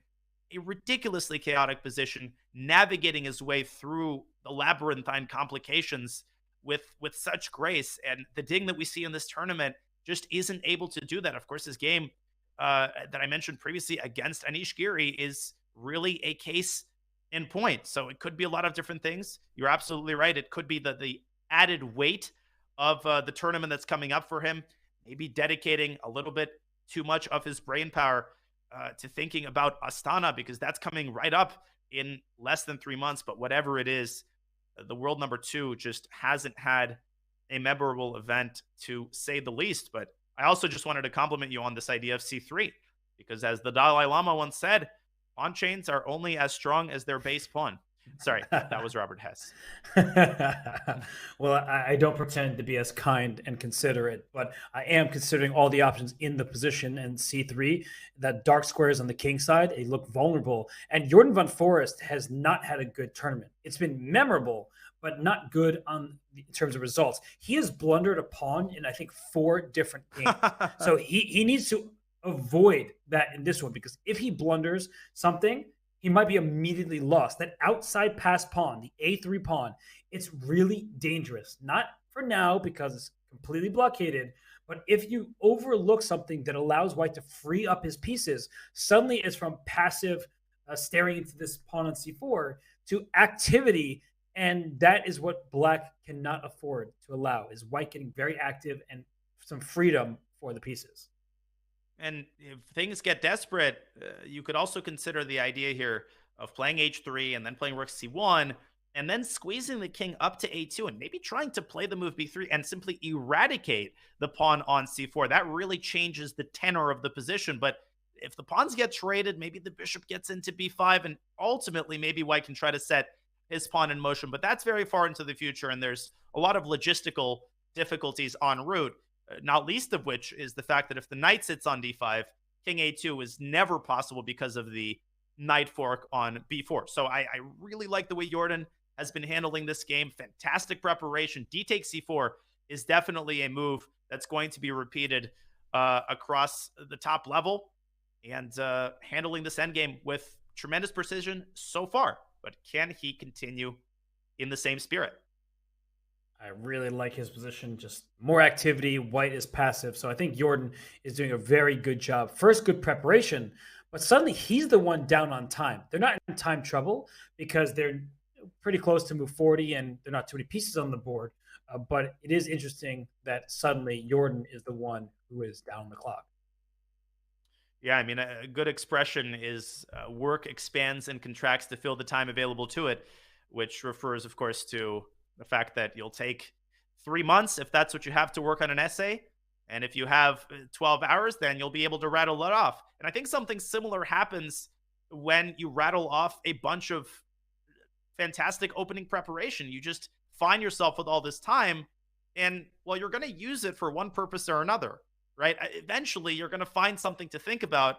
a ridiculously chaotic position, navigating his way through the labyrinthine complications with such grace. And the Ding that we see in this tournament just isn't able to do that. Of course, his game that I mentioned previously against Anish Giri is really a case in point. So it could be a lot of different things. You're absolutely right. It could be the added weight of the tournament that's coming up for him, maybe dedicating a little bit too much of his brain power to thinking about Astana, because that's coming right up in less than 3 months. But whatever it is, the world number 2 just hasn't had a memorable event, to say the least. But I also just wanted to compliment you on this idea of C3, because as the Dalai Lama once said, pawn chains are only as strong as their base pawn. Sorry, that was Robert Hess. Well, I don't pretend to be as kind and considerate, but I am considering all the options in the position. And C3, that dark squares on the king side, they look vulnerable. And Jordan van Forest has not had a good tournament. It's been memorable, but not good in terms of results. He has blundered a pawn in, I think, 4 different games. So he needs to avoid that in this one, because if he blunders something, he might be immediately lost. That outside pass pawn, the A3 pawn, it's really dangerous. Not for now, because it's completely blockaded, but if you overlook something that allows white to free up his pieces, suddenly it's from passive staring into this pawn on C4 to activity, and that is what black cannot afford to allow, is white getting very active and some freedom for the pieces. And if things get desperate, you could also consider the idea here of playing h3 and then playing rook c1 and then squeezing the king up to a2 and maybe trying to play the move b3 and simply eradicate the pawn on c4. That really changes the tenor of the position. But if the pawns get traded, maybe the bishop gets into b5, and ultimately maybe white can try to set his pawn in motion. But that's very far into the future, and there's a lot of logistical difficulties en route. Not least of which is the fact that if the knight sits on d5, king a2 is never possible because of the knight fork on b4. So I really like the way Jordan has been handling this game. Fantastic preparation. D takes c4 is definitely a move that's going to be repeated across the top level, and handling this endgame with tremendous precision so far. but can he continue in the same spirit? I really like his position. Just more activity. White is passive. So I think Jordan is doing a very good job. First, good preparation, but suddenly he's the one down on time. They're not in time trouble because they're pretty close to move 40 and there are not too many pieces on the board. But it is interesting that suddenly Jordan is the one who is down the clock. Yeah, I mean, a good expression is work expands and contracts to fill the time available to it, which refers, of course, to the fact that you'll take 3 months if that's what you have to work on an essay. And if you have 12 hours, then you'll be able to rattle it off. And I think something similar happens when you rattle off a bunch of fantastic opening preparation. You just find yourself with all this time, and well, you're going to use it for one purpose or another, right? Eventually, you're going to find something to think about.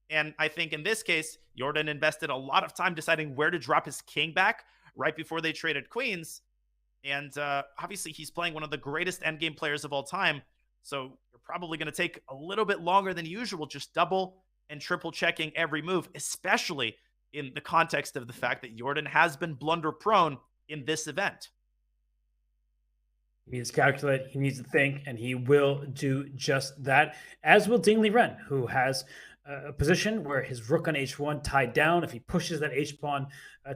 And I think in this case, Jordan invested a lot of time deciding where to drop his king back right before they traded queens. And obviously, he's playing one of the greatest endgame players of all time. So you're probably going to take a little bit longer than usual, just double and triple checking every move, especially in the context of the fact that Jordan has been blunder prone in this event. He needs to calculate, he needs to think, and he will do just that, as will Ding Liren, who has a position where his rook on h1 tied down. If he pushes that h-pawn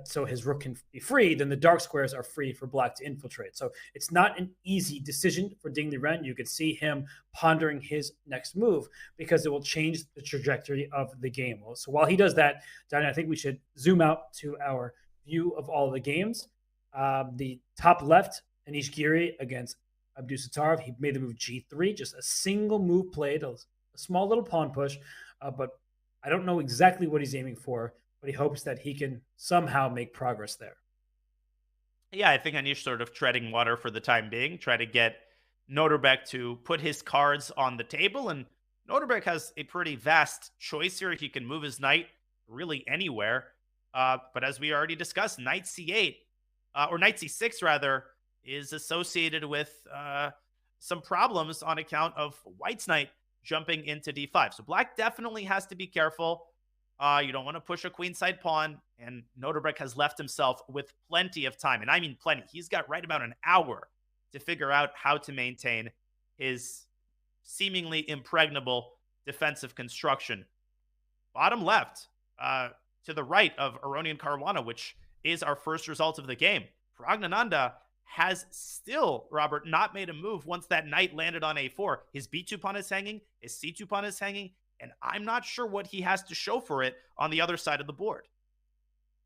so his rook can be free, then the dark squares are free for black to infiltrate. So it's not an easy decision for Ding Liren. You can see him pondering his next move because it will change the trajectory of the game. So while he does that, Danny, I think we should zoom out to our view of all the games. The top left, Anish Giri against Abdusattorov. He made the move g3, just a single move played, a small little pawn push. But I don't know exactly what he's aiming for, but he hopes that he can somehow make progress there. Yeah, I think Anish sort of treading water for the time being, try to get Nodirbek to put his cards on the table. And Nodirbek has a pretty vast choice here. He can move his knight really anywhere. But as we already discussed, knight c8, or knight c6 rather, is associated with some problems on account of White's knight jumping into d5. So black definitely has to be careful. You don't want to push a queenside pawn, and Nodirbek has left himself with plenty of time. And I mean plenty. He's got right about an hour to figure out how to maintain his seemingly impregnable defensive construction. Bottom left, to the right of Aronian Caruana, which is our first result of the game. Pragnananda has still, Robert, not made a move once that knight landed on a4. His b2 pawn is hanging, his c2 pawn is hanging, and I'm not sure what he has to show for it on the other side of the board.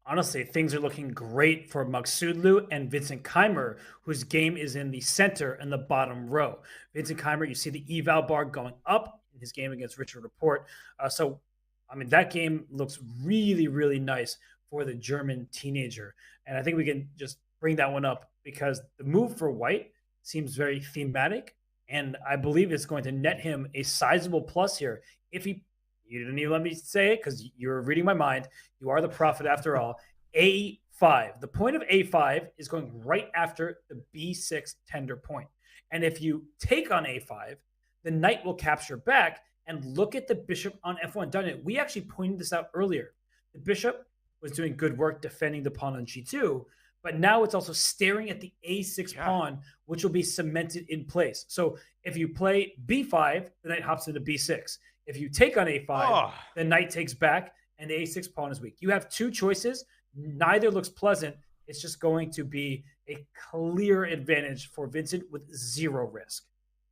Honestly, things are looking great for Maksudlu and Vincent Keimer, whose game is in the center and the bottom row. Vincent Keimer, you see the eval bar going up in his game against Richard Laporte. So, I mean, that game looks really, really nice for the German teenager. And I think we can just bring that one up because the move for White seems very thematic, and I believe it's going to net him a sizable plus here. If he, you didn't even let me say it because you're reading my mind. You are the prophet after all. A5. The point of A5 is going right after the B6 tender point. And if you take on A5, the knight will capture back, and look at the bishop on F1. Done it. We actually pointed this out earlier. The bishop was doing good work defending the pawn on G2, but now it's also staring at the A6 pawn, which will be cemented in place. So if you play B5, the knight hops into B6. If you take on A5, the knight takes back, and the A6 pawn is weak. You have two choices. Neither looks pleasant. It's just going to be a clear advantage for Vincent with zero risk.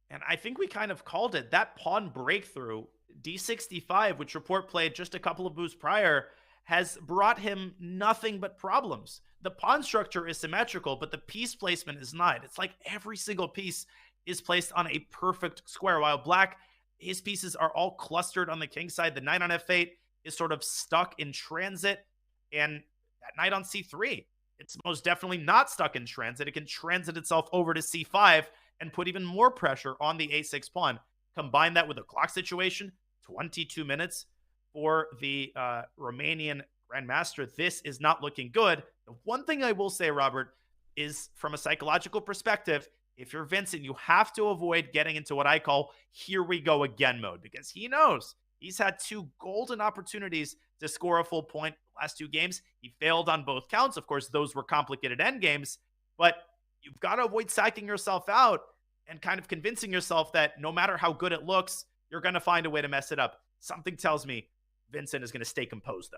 And I think we kind of called it. That pawn breakthrough, D65, which Report played just a couple of moves prior, has brought him nothing but problems. The pawn structure is symmetrical, but the piece placement is not. It's like every single piece is placed on a perfect square, while black, his pieces are all clustered on the king side. The knight on f8 is sort of stuck in transit, and that knight on c3, it's most definitely not stuck in transit. It can transit itself over to c5 and put even more pressure on the a6 pawn. Combine that with a clock situation, 22 minutes for the Romanian Grandmaster. This is not looking good. The one thing I will say, Robert, is from a psychological perspective, if you're Vincent, you have to avoid getting into what I call here we go again mode, because he knows He's had 2 golden opportunities to score a full point last 2 games. He failed on both counts. Of course, those were complicated endgames, but you've got to avoid psyching yourself out and kind of convincing yourself that no matter how good it looks, you're going to find a way to mess it up. Something tells me Vincent is going to stay composed, though.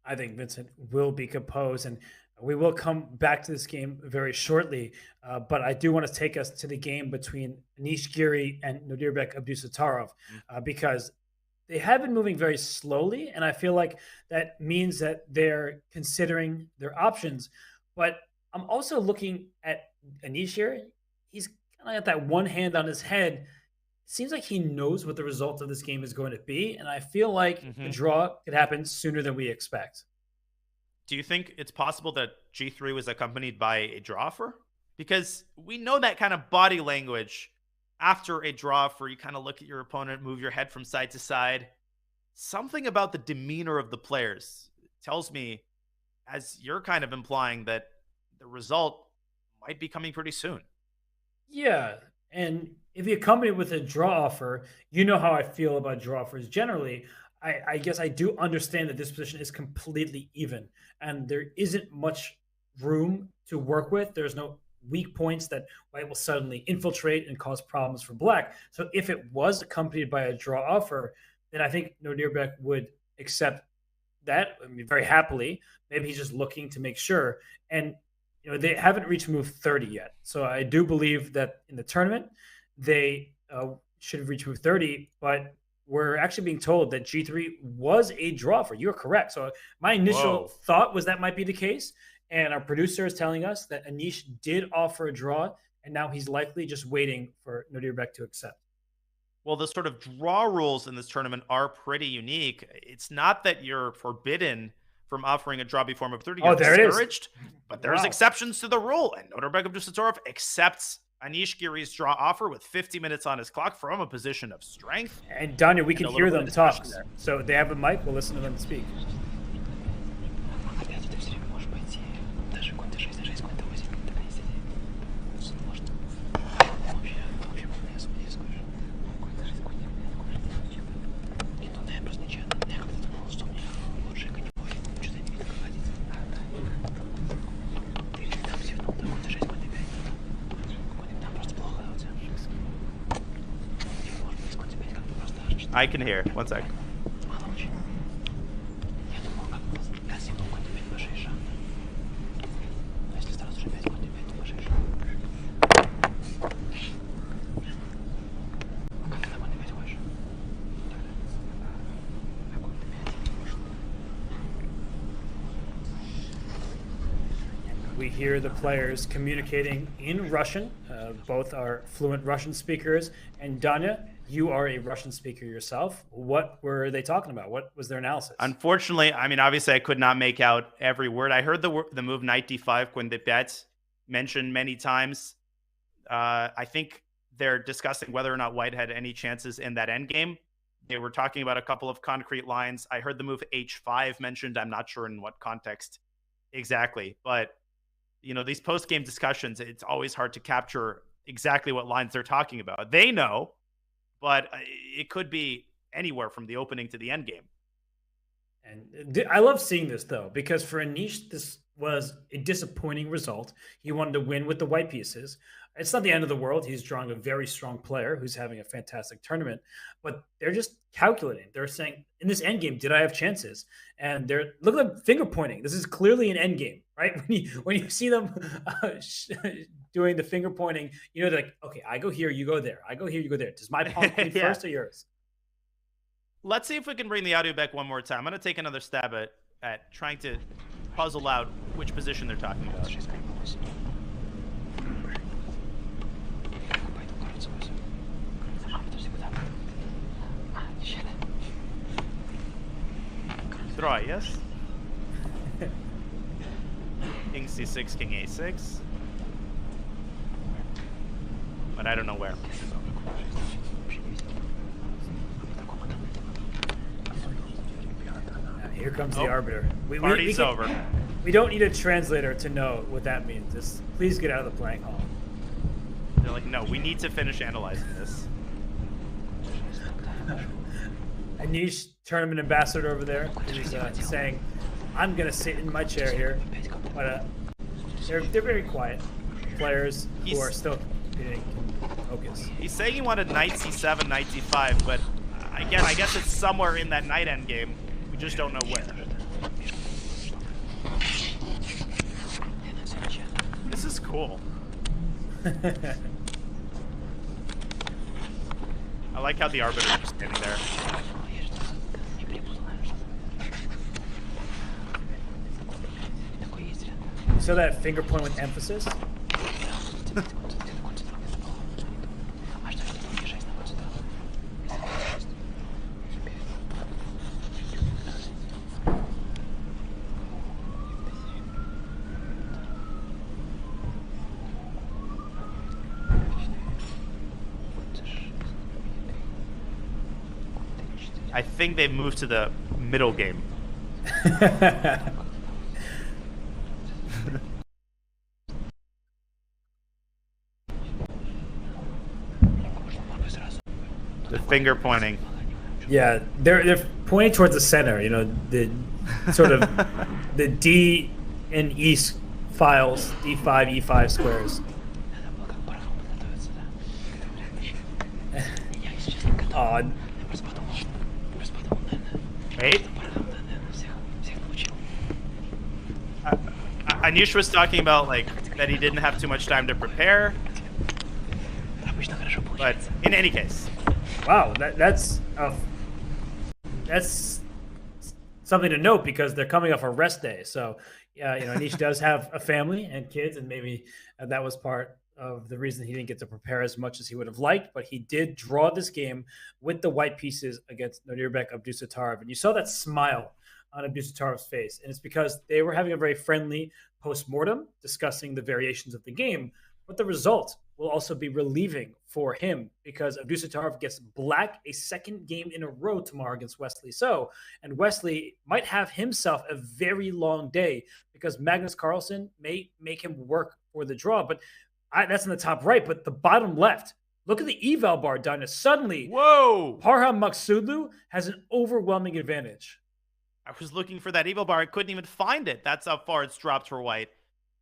I think Vincent will be composed, and we will come back to this game very shortly. But I do want to take us to the game between Anish Giri and Nodirbek Abdusattorov because they have been moving very slowly, and I feel like that means that they're considering their options. But I'm also looking at Anish here. He's kind of got that one hand on his head. Seems like he knows what the result of this game is going to be, and I feel like the draw could happen sooner than we expect. Do you think it's possible that G3 was accompanied by a draw offer? Because we know that kind of body language after a draw offer, you kind of look at your opponent, move your head from side to side. Something about the demeanor of the players tells me, as you're kind of implying, that the result might be coming pretty soon. Yeah, and if you accompany it with a draw offer, you know how I feel about draw offers generally. I guess I do understand that this position is completely even, and there isn't much room to work with. There's no weak points that White will suddenly infiltrate and cause problems for Black. So if it was accompanied by a draw offer, then I think Nodirbek would accept that, I mean, very happily. Maybe he's just looking to make sure. And they haven't reached move 30 yet. So I do believe that in the tournament, they should have reached move 30, but we're actually being told that G3 was a draw for. You're correct. So my initial thought was that might be the case. And our producer is telling us that Anish did offer a draw, and now he's likely just waiting for Nodirbek to accept. Well, the sort of draw rules in this tournament are pretty unique. It's not that you're forbidden from offering a draw before move 30. You're discouraged, but there's exceptions to the rule. And Nodirbek Abdusattorov accepts Anish Giri's draw offer with 50 minutes on his clock from a position of strength. And Danya, we can hear them talk. So they have a mic. We'll listen to them speak. I can hear. One sec. We hear the players communicating in Russian. Both are fluent Russian speakers. And Danya, you are a Russian speaker yourself. What were they talking about? What was their analysis? Unfortunately, I mean, obviously I could not make out every word. I heard the move knight d5 when the bet mentioned many times. I think they're discussing whether or not White had any chances in that endgame. They were talking about a couple of concrete lines. I heard the move h5 mentioned. I'm not sure in what context exactly, but these post-game discussions, it's always hard to capture exactly what lines they're talking about. They know, but it could be anywhere from the opening to the end game. And I love seeing this, though, because for Anish, this was a disappointing result. He wanted to win with the white pieces. It's not the end of the world. He's drawing a very strong player who's having a fantastic tournament, but they're just calculating. They're saying, in this end game, did I have chances? And they're look at them finger pointing. This is clearly an end game, right? When you see them doing the finger pointing, they're like, okay, I go here, you go there. I go here, you go there. Does my pawn queen first or yours? Let's see if we can bring the audio back one more time. I'm going to take another stab at trying to puzzle out which position they're talking about. Draw, yes? King c6, king a6. But I don't know where. Here comes the arbiter. Party's over. We don't need a translator to know what that means. Just please get out of the playing hall. They're like, no, we need to finish analyzing this. Anish, tournament ambassador over there, is saying, I'm going to sit in my chair here. But they're very quiet. Players who are still competing can focus. He's saying he wanted knight c7, knight c5, but again, I guess it's somewhere in that knight endgame. We just don't know where. This is cool. I like how the arbiter is just standing there. So that finger point with emphasis? I think they've moved to the middle game. The finger pointing. Yeah, they're pointing towards the center. You know, the sort of the D and E files, D5, E5 squares. Odd. Wait. Anish was talking about like that he didn't have too much time to prepare. But in any case. Wow, that's something to note because they're coming off a rest day. So, yeah, you know, Anish does have a family and kids, and maybe that was part of the reason he didn't get to prepare as much as he would have liked. But he did draw this game with the white pieces against Nodirbek Abdusattorov, and you saw that smile on Abdusattorov's face, and it's because they were having a very friendly post-mortem discussing the variations of the game, but the result will also be relieving for him because Abdusattorov gets black a second game in a row tomorrow against Wesley. And Wesley might have himself a very long day because Magnus Carlsen may make him work for the draw. But that's in the top right, but the bottom left, look at the eval bar, Dinah. Suddenly, whoa, Parham Maksudlu has an overwhelming advantage. I was looking for that eval bar. I couldn't even find it. That's how far it's dropped for white.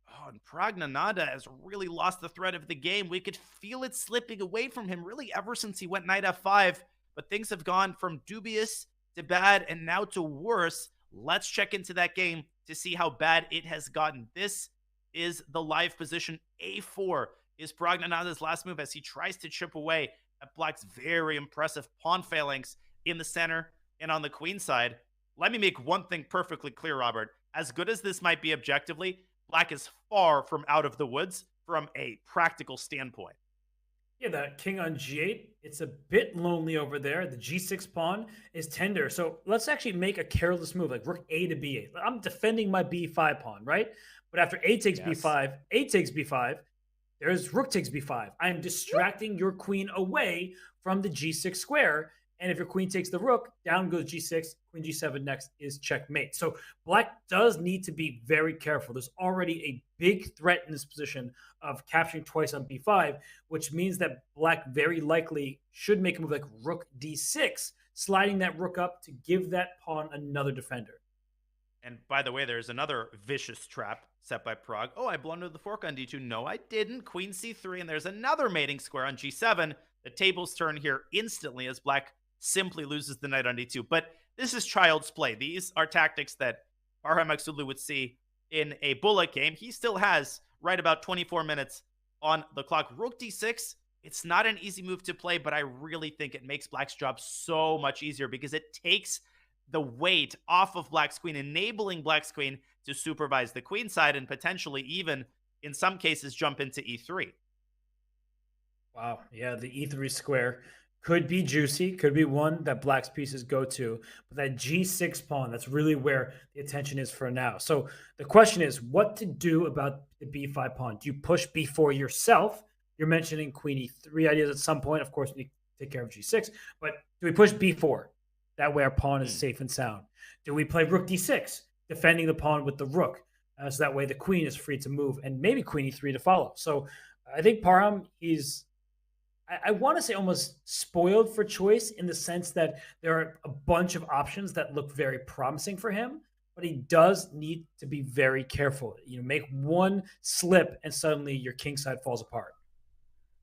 Oh, and Pragnananda has really lost the thread of the game. We could feel it slipping away from him really ever since he went knight f5. But things have gone from dubious to bad and now to worse. Let's check into that game to see how bad it has gotten. This is the live position. A4 is Pragnananda's last move as he tries to chip away at Black's very impressive pawn phalanx in the center and on the queen side. Let me make one thing perfectly clear, Robert. As good as this might be objectively, Black is far from out of the woods from a practical standpoint. Yeah, the king on g8, it's a bit lonely over there. The g6 pawn is tender. So let's actually make a careless move, like rook a to b8. I'm defending my b5 pawn, right? But after a takes b5, a takes b5, there's rook takes b5. I am distracting your queen away from the g6 square. And if your queen takes the rook, down goes g6, queen g7 next is checkmate. So Black does need to be very careful. There's already a big threat in this position of capturing twice on b5, which means that Black very likely should make a move like rook d6, sliding that rook up to give that pawn another defender. And by the way, there's another vicious trap set by Prague. Oh, I blundered the fork on d2. No, I didn't. Queen c3, and there's another mating square on g7. The tables turn here instantly as Black simply loses the knight on d2. But this is child's play. These are tactics that Parham Maksudlu would see in a bullet game. He still has right about 24 minutes on the clock. Rook d6, it's not an easy move to play, but I really think it makes Black's job so much easier because it takes the weight off of Black's queen, enabling Black's queen to supervise the queen side and potentially even, in some cases, jump into e3. Wow. Yeah, the e3 square could be juicy, could be one that Black's pieces go to, but that g6 pawn, that's really where the attention is for now. So the question is what to do about the b5 pawn. Do you push b4 yourself? You're mentioning queen e3 ideas at some point. Of course, we take care of g6, but do we push b4? That way our pawn is safe and sound. Do we play rook d6, defending the pawn with the rook? So that way the queen is free to move and maybe queen e3 to follow. So I think Parham, I want to say almost spoiled for choice in the sense that there are a bunch of options that look very promising for him, but he does need to be very careful. Make one slip and suddenly your king side falls apart.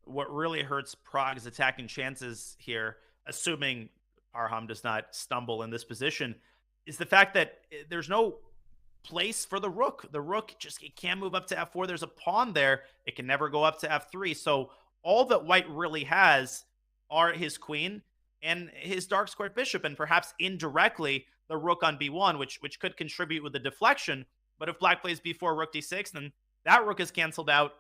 What really hurts Prague's attacking chances here, assuming Parham does not stumble in this position, is the fact that there's no place for the rook. The rook it can't move up to f4. There's a pawn there. It can never go up to f3. So all that white really has are his queen and his dark squared bishop, and perhaps indirectly the rook on b1, which could contribute with the deflection. But if black plays b4, rook d6, then that rook is canceled out.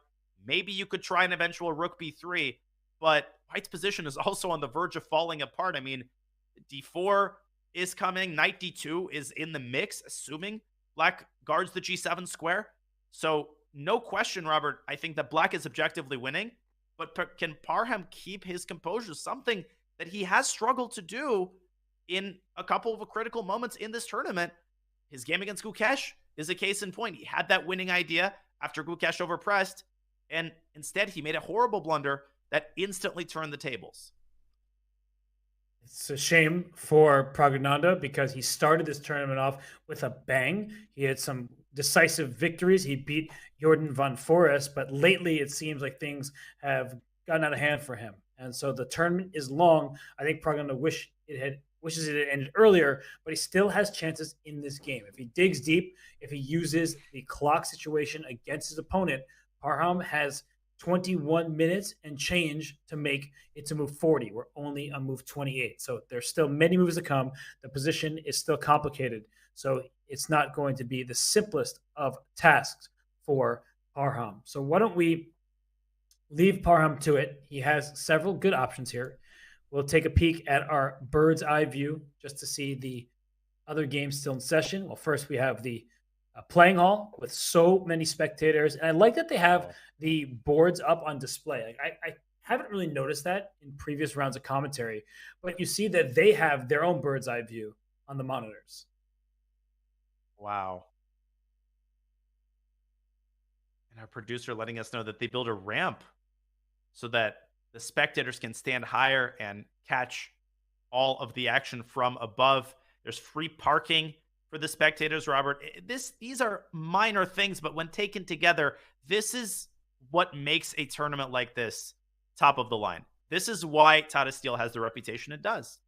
Maybe you could try an eventual rook b3, but white's position is also on the verge of falling apart. I mean, d4 is coming, knight d2 is in the mix, assuming black guards the g7 square. So no question, Robert, I think that black is objectively winning, but can Parham keep his composure? Something that he has struggled to do in a couple of critical moments in this tournament. His game against Gukesh is a case in point. He had that winning idea after Gukesh overpressed, and instead he made a horrible blunder that instantly turned the tables. It's a shame for Pragananda because he started this tournament off with a bang. He had some decisive victories. He beat Jordan van Forest, but lately it seems like things have gotten out of hand for him. And so the tournament is long. I think Pragananda wishes it had ended earlier, but he still has chances in this game. If he digs deep, if he uses the clock situation against his opponent, Parham has 21 minutes and change to make it to move 40. We're only on move 28. So there's still many moves to come. The position is still complicated. So it's not going to be the simplest of tasks for Parham. So why don't we leave Parham to it? He has several good options here. We'll take a peek at our bird's eye view just to see the other games still in session. Well, first we have the playing hall with so many spectators. And I like that they have the boards up on display. Like I haven't really noticed that in previous rounds of commentary, but you see that they have their own bird's eye view on the monitors. Wow. And our producer letting us know that they build a ramp so that the spectators can stand higher and catch all of the action from above. There's free parking for the spectators, Robert. These are minor things, but when taken together, this is what makes a tournament like this top of the line. This is why Tata Steel has the reputation it does.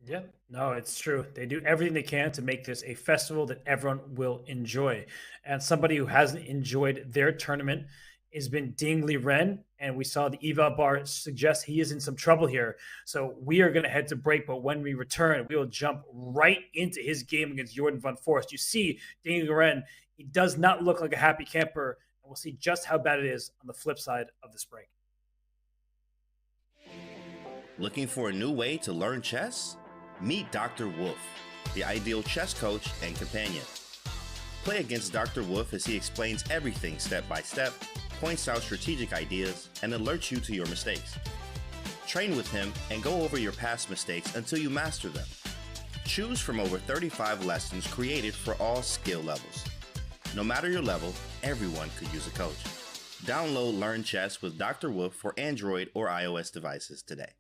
Yeah, no, it's true. They do everything they can to make this a festival that everyone will enjoy. And somebody who hasn't enjoyed their tournament has been Ding Liren, and we saw the eval bar suggest he is in some trouble here. So we are going to head to break, but when we return, we will jump right into his game against Jordan van Forest. You see Ding Liren, he does not look like a happy camper, and we'll see just how bad it is on the flip side of this break. Looking for a new way to learn chess? Meet Dr. Wolf, the ideal chess coach and companion. Play against Dr. Wolf as he explains everything step by step, points out strategic ideas, and alerts you to your mistakes. Train with him and go over your past mistakes until you master them. Choose from over 35 lessons created for all skill levels. No matter your level, everyone could use a coach. Download Learn Chess with Dr. Wolf for Android or iOS devices today.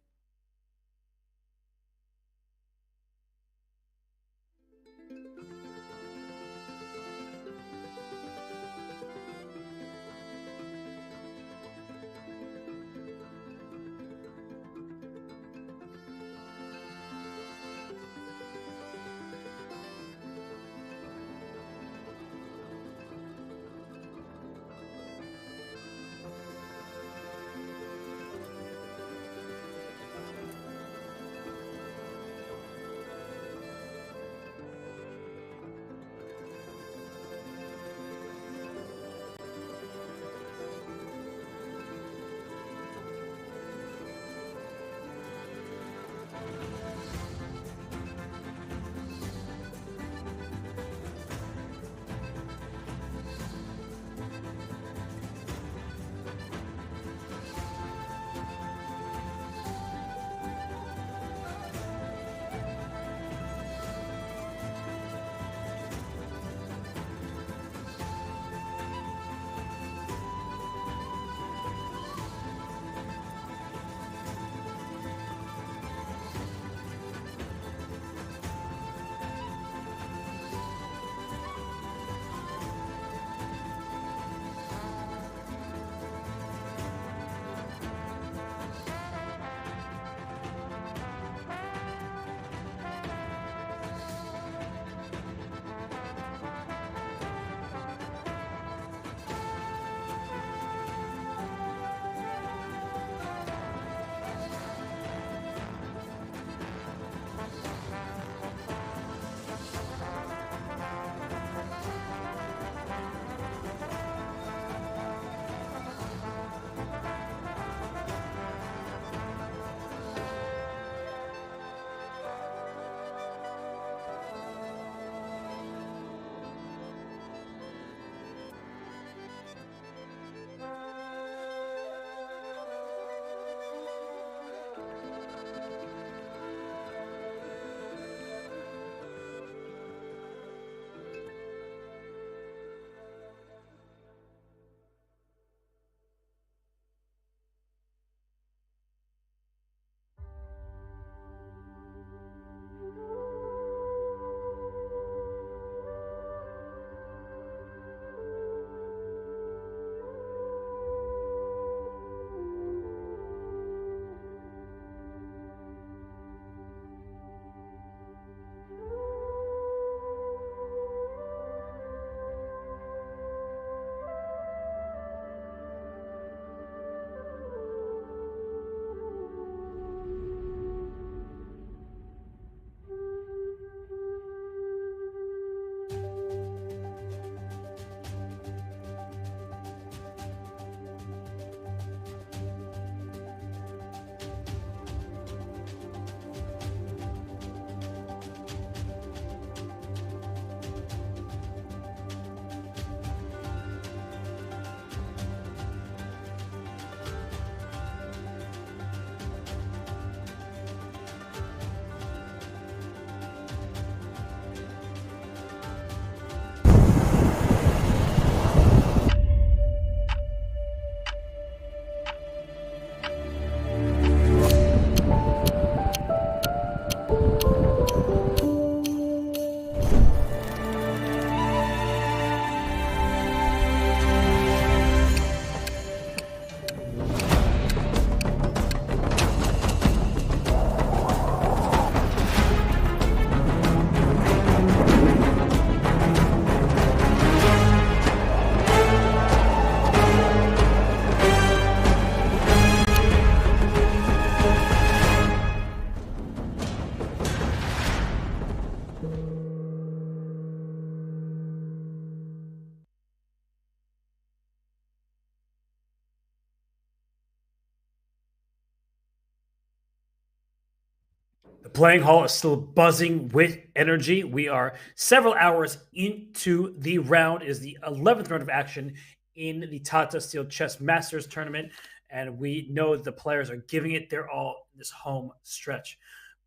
playing hall is still buzzing with energy. We are several hours into the round. It is the 11th round of action in the Tata Steel Chess Masters tournament, and we know that the players are giving it their all in this home stretch.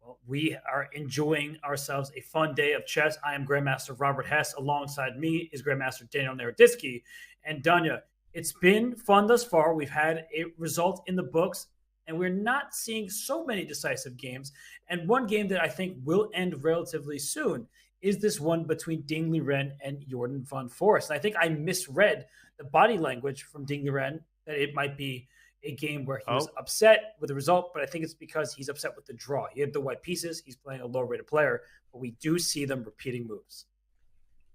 Well, we are enjoying ourselves a fun day of chess. I am Grandmaster Robert Hess. Alongside me is Grandmaster Daniel Naroditsky. And Danya, it's been fun thus far. We've had a result in the books, and we're not seeing so many decisive games. And one game that I think will end relatively soon is this one between Ding Liren and Jordan van Forest. And I think I misread the body language from Ding Liren that it might be a game where he was upset with the result, but I think it's because he's upset with the draw. He had the white pieces. He's playing a low-rated player, but we do see them repeating moves.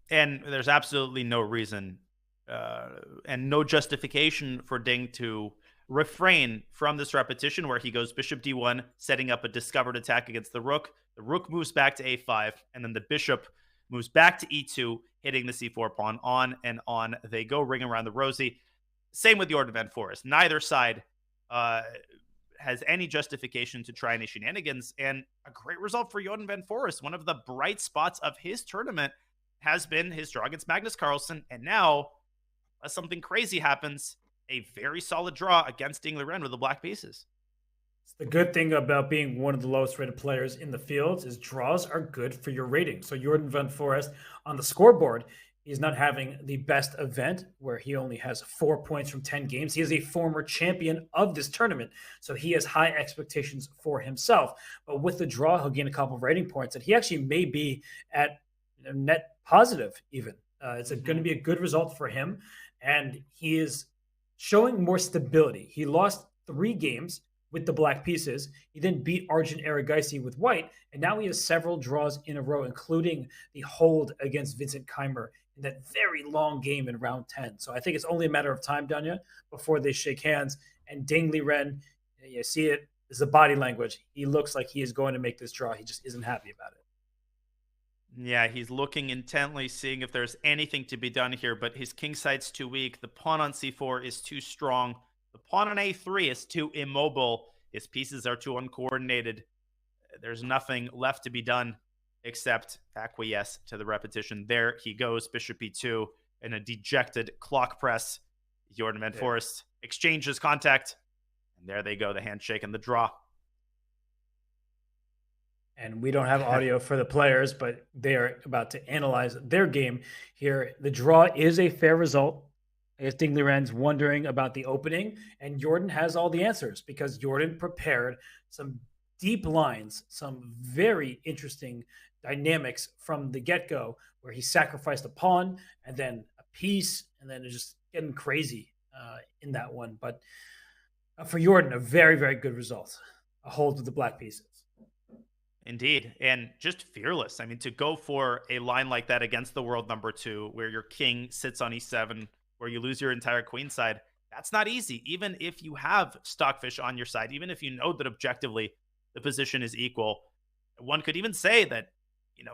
And there's absolutely no reason and no justification for Ding to refrain from this repetition where he goes bishop d1, setting up a discovered attack against the rook. The rook moves back to a5, and then the bishop moves back to e2, hitting the c4 pawn. On and on they go, ring around the rosy. Same with Jordan van Forest. Neither side has any justification to try any shenanigans, and a great result for Jordan van Forest. One of the bright spots of his tournament has been his draw against Magnus Carlsen, and now, unless something crazy happens, a very solid draw against Ding Liren with the black pieces. The good thing about being one of the lowest rated players in the fields is draws are good for your rating. So Jordan van Forest on the scoreboard, he's not having the best event where he only has 4 points from 10 games. He is a former champion of this tournament, so he has high expectations for himself. But with the draw, he'll gain a couple of rating points, and he actually may be at net positive even. It's going to be a good result for him, and he is showing more stability. He lost 3 games with the black pieces. He then beat Arjun Erigaisi with white, and now he has several draws in a row, including the hold against Vincent Keimer in that very long game in round 10. So I think it's only a matter of time, Danya, before they shake hands. And Ding Liren, you see it, is the body language. He looks like he is going to make this draw. He just isn't happy about it. Yeah, he's looking intently, seeing if there's anything to be done here, but his king side's too weak. The pawn on c4 is too strong. The pawn on a3 is too immobile. His pieces are too uncoordinated. There's nothing left to be done except acquiesce to the repetition. There he goes, bishop e2, in a dejected clock press. Jordan van Forest exchanges contact, and there they go, the handshake and the draw. And we don't have audio for the players, but they are about to analyze their game here. The draw is a fair result. I guess Ding Liren's wondering about the opening, and Jordan has all the answers because Jordan prepared some deep lines, some very interesting dynamics from the get-go, where he sacrificed a pawn and then a piece, and then it's just getting crazy in that one. But for Jordan, a very, very good result. A hold with the black pieces. Indeed, and just fearless. I mean, to go for a line like that against the world number 2, where your king sits on e7, where you lose your entire queen side, that's not easy. Even if you have Stockfish on your side, even if you know that objectively the position is equal, one could even say that,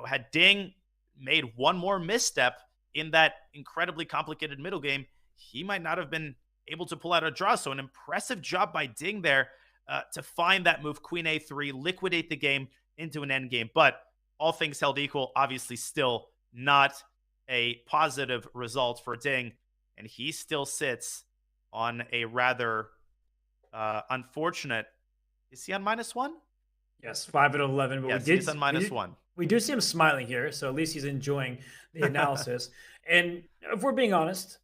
had Ding made one more misstep in that incredibly complicated middle game, he might not have been able to pull out a draw. So an impressive job by Ding there to find that move, queen a3, liquidate the game into an endgame. But all things held equal, obviously still not a positive result for Ding. And he still sits on a rather unfortunate... Is he on -1? Yes, 5 and 11. But yes, he's on -1. We do see him smiling here, so at least he's enjoying the analysis. And if we're being honest,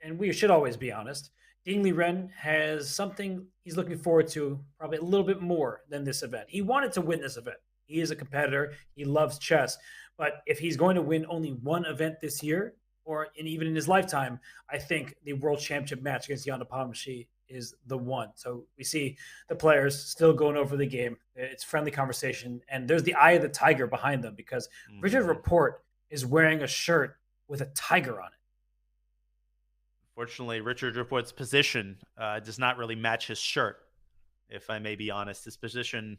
and we should always be honest, Ding Liren has something he's looking forward to probably a little bit more than this event. He wanted to win this event. He is a competitor. He loves chess. But if he's going to win only one event this year, or even in his lifetime, I think the World Championship match against Jan Nepomniachtchi is the one. So we see the players still going over the game. It's friendly conversation, and there's the eye of the tiger behind them because Richard Rapport is wearing a shirt with a tiger on it. Fortunately, Richard Rapport's position does not really match his shirt, if I may be honest. His position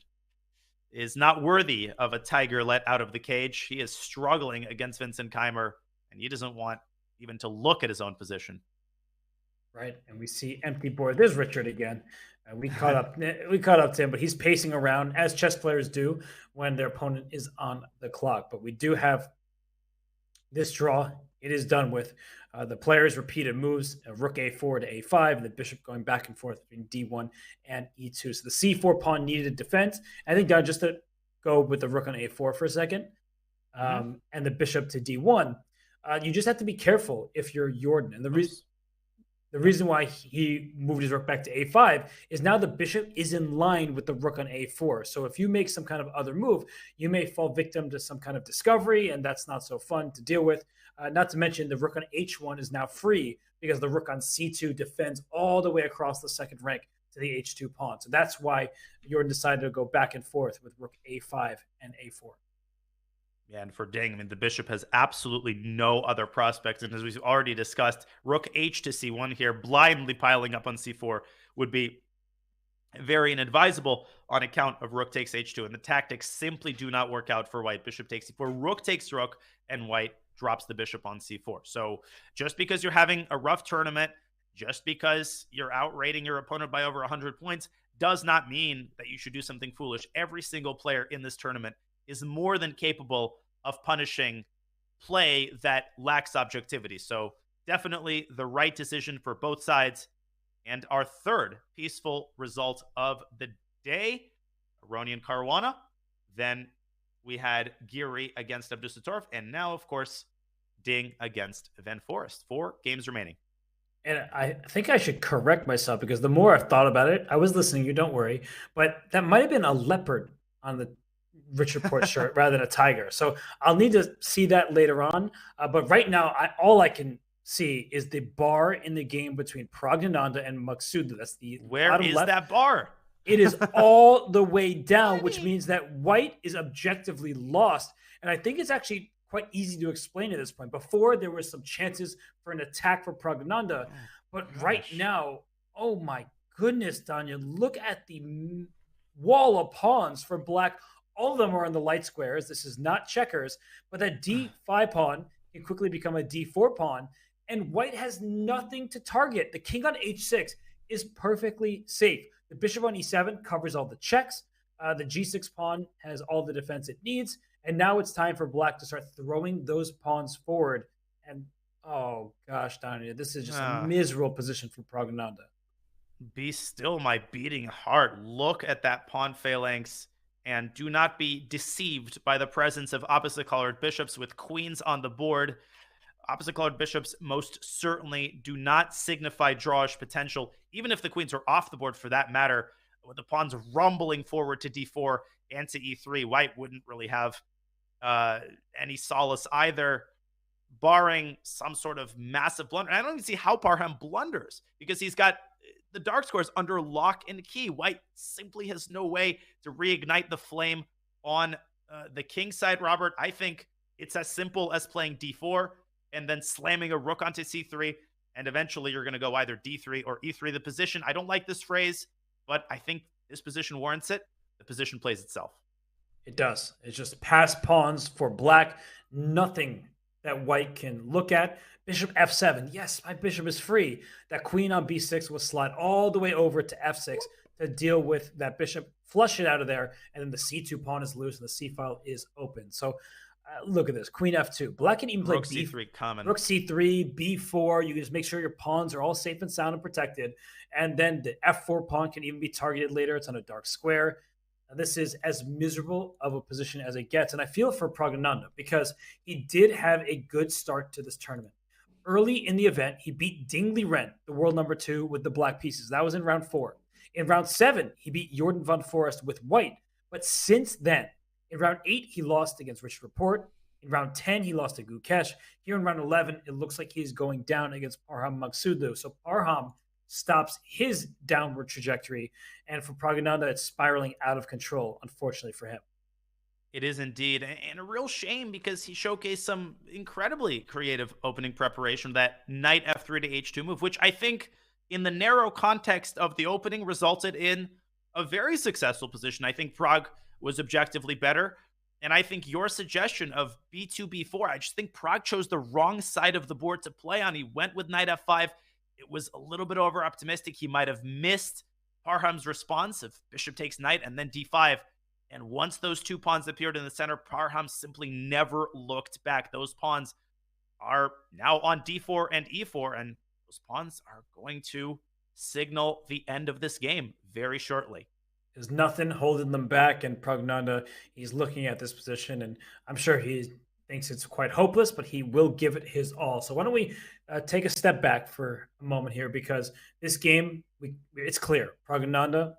is not worthy of a tiger let out of the cage. He is struggling against Vincent Keimer, and he doesn't want even to look at his own position. Right, and we see empty board. There's Richard again. We caught up. We caught up to him, but he's pacing around as chess players do when their opponent is on the clock. But we do have this draw. It is done with. The players' repeated moves: Rook A4 to A5, and the bishop going back and forth between D1 and E2. So the C4 pawn needed a defense. I think just to go with the rook on A4 for a second, and the bishop to D1. You just have to be careful if you're Jordan. And the reason why he moved his rook back to A5 is now the bishop is in line with the rook on A4. So if you make some kind of other move, you may fall victim to some kind of discovery, and that's not so fun to deal with. Not to mention the rook on H1 is now free because the rook on C2 defends all the way across the second rank to the H2 pawn. So that's why Jordan decided to go back and forth with rook A5 and A4. Yeah, and for Ding, I mean, the bishop has absolutely no other prospects. And as we've already discussed, rook H to C1 here, blindly piling up on C4 would be very inadvisable on account of rook takes H2. And the tactics simply do not work out for white. Bishop takes C4, rook takes rook, and white drops the bishop on C4. So just because you're having a rough tournament, just because you're outrating your opponent by over 100 points, does not mean that you should do something foolish. Every single player in this tournament is more than capable of punishing play that lacks objectivity. So definitely the right decision for both sides. And our third peaceful result of the day, Aronian Caruana. Then we had Giri against Abdusattorov. And now, of course, Ding against Van Forest. 4 games remaining. And I think I should correct myself because the more I've thought about it, I was listening, you don't worry, but that might have been a leopard on the Rich Report shirt rather than a tiger. So I'll need to see that later on. But right now, all I can see is the bar in the game between Praggnanandhaa and Maqsood. That's the Where is left. That bar? It is all the way down, which means that white is objectively lost. And I think it's actually quite easy to explain at this point. Before, there were some chances for an attack for Praggnanandhaa. But right now, oh my goodness, Danya, look at the wall of pawns for black. All of them are on the light squares. This is not checkers, but that D5 pawn can quickly become a D4 pawn, and white has nothing to target. The king on H6 is perfectly safe. The bishop on E7 covers all the checks. The G6 pawn has all the defense it needs, and now it's time for black to start throwing those pawns forward. And oh gosh, Donnie, this is just a miserable position for Praggnanandhaa. Be still, my beating heart. Look at that pawn phalanx. And do not be deceived by the presence of opposite-colored bishops with queens on the board. Opposite-colored bishops most certainly do not signify drawish potential, even if the queens are off the board for that matter. With the pawns rumbling forward to D4 and to E3, white wouldn't really have any solace either, barring some sort of massive blunder. And I don't even see how Parham blunders, because he's got the dark squares under lock and key. White simply has no way to reignite the flame on the king side, Robert. I think it's as simple as playing D4 and then slamming a rook onto C3, and eventually you're going to go either D3 or E3. The position, I don't like this phrase, but I think this position warrants it. The position plays itself. It does. It's just pass pawns for black. Nothing that white can look at. Bishop F7. Yes, my bishop is free. That queen on B6 will slide all the way over to F6 to deal with that bishop, flush it out of there, and then the C2 pawn is loose and the C file is open. So look at this. Queen F2. Black can even play Rook C3 common. Rook C3, B4. You can just make sure your pawns are all safe and sound and protected. And then the F4 pawn can even be targeted later. It's on a dark square. This is as miserable of a position as it gets. And I feel for Praggnanandhaa because he did have a good start to this tournament. Early in the event, he beat Ding Liren, the world number 2, with the black pieces. That was in round 4. In round 7, he beat Jordan van Forest with white. But since then, in round 8, he lost against Richard Report. In round 10, he lost to Gukesh. Here in round 11, it looks like he's going down against Parham Maqsood. So Parham stops his downward trajectory. And for Praggnanandhaa, it's spiraling out of control, unfortunately for him. It is indeed, and a real shame because he showcased some incredibly creative opening preparation, that knight F3 to H2 move, which I think in the narrow context of the opening resulted in a very successful position. I think Pragg was objectively better, and I think your suggestion of B2, B4, I just think Pragg chose the wrong side of the board to play on. He went with knight F5. It was a little bit over optimistic. He might have missed Parham's response of bishop takes knight and then d5. And once those two pawns appeared in the center, Parham simply never looked back. Those pawns are now on d4 and e4, and those pawns are going to signal the end of this game very shortly. There's nothing holding them back, and Pragnanda, he's looking at this position, and I'm sure he thinks it's quite hopeless, but he will give it his all. So why don't we take a step back for a moment here, because this game, it's clear. Pragnanda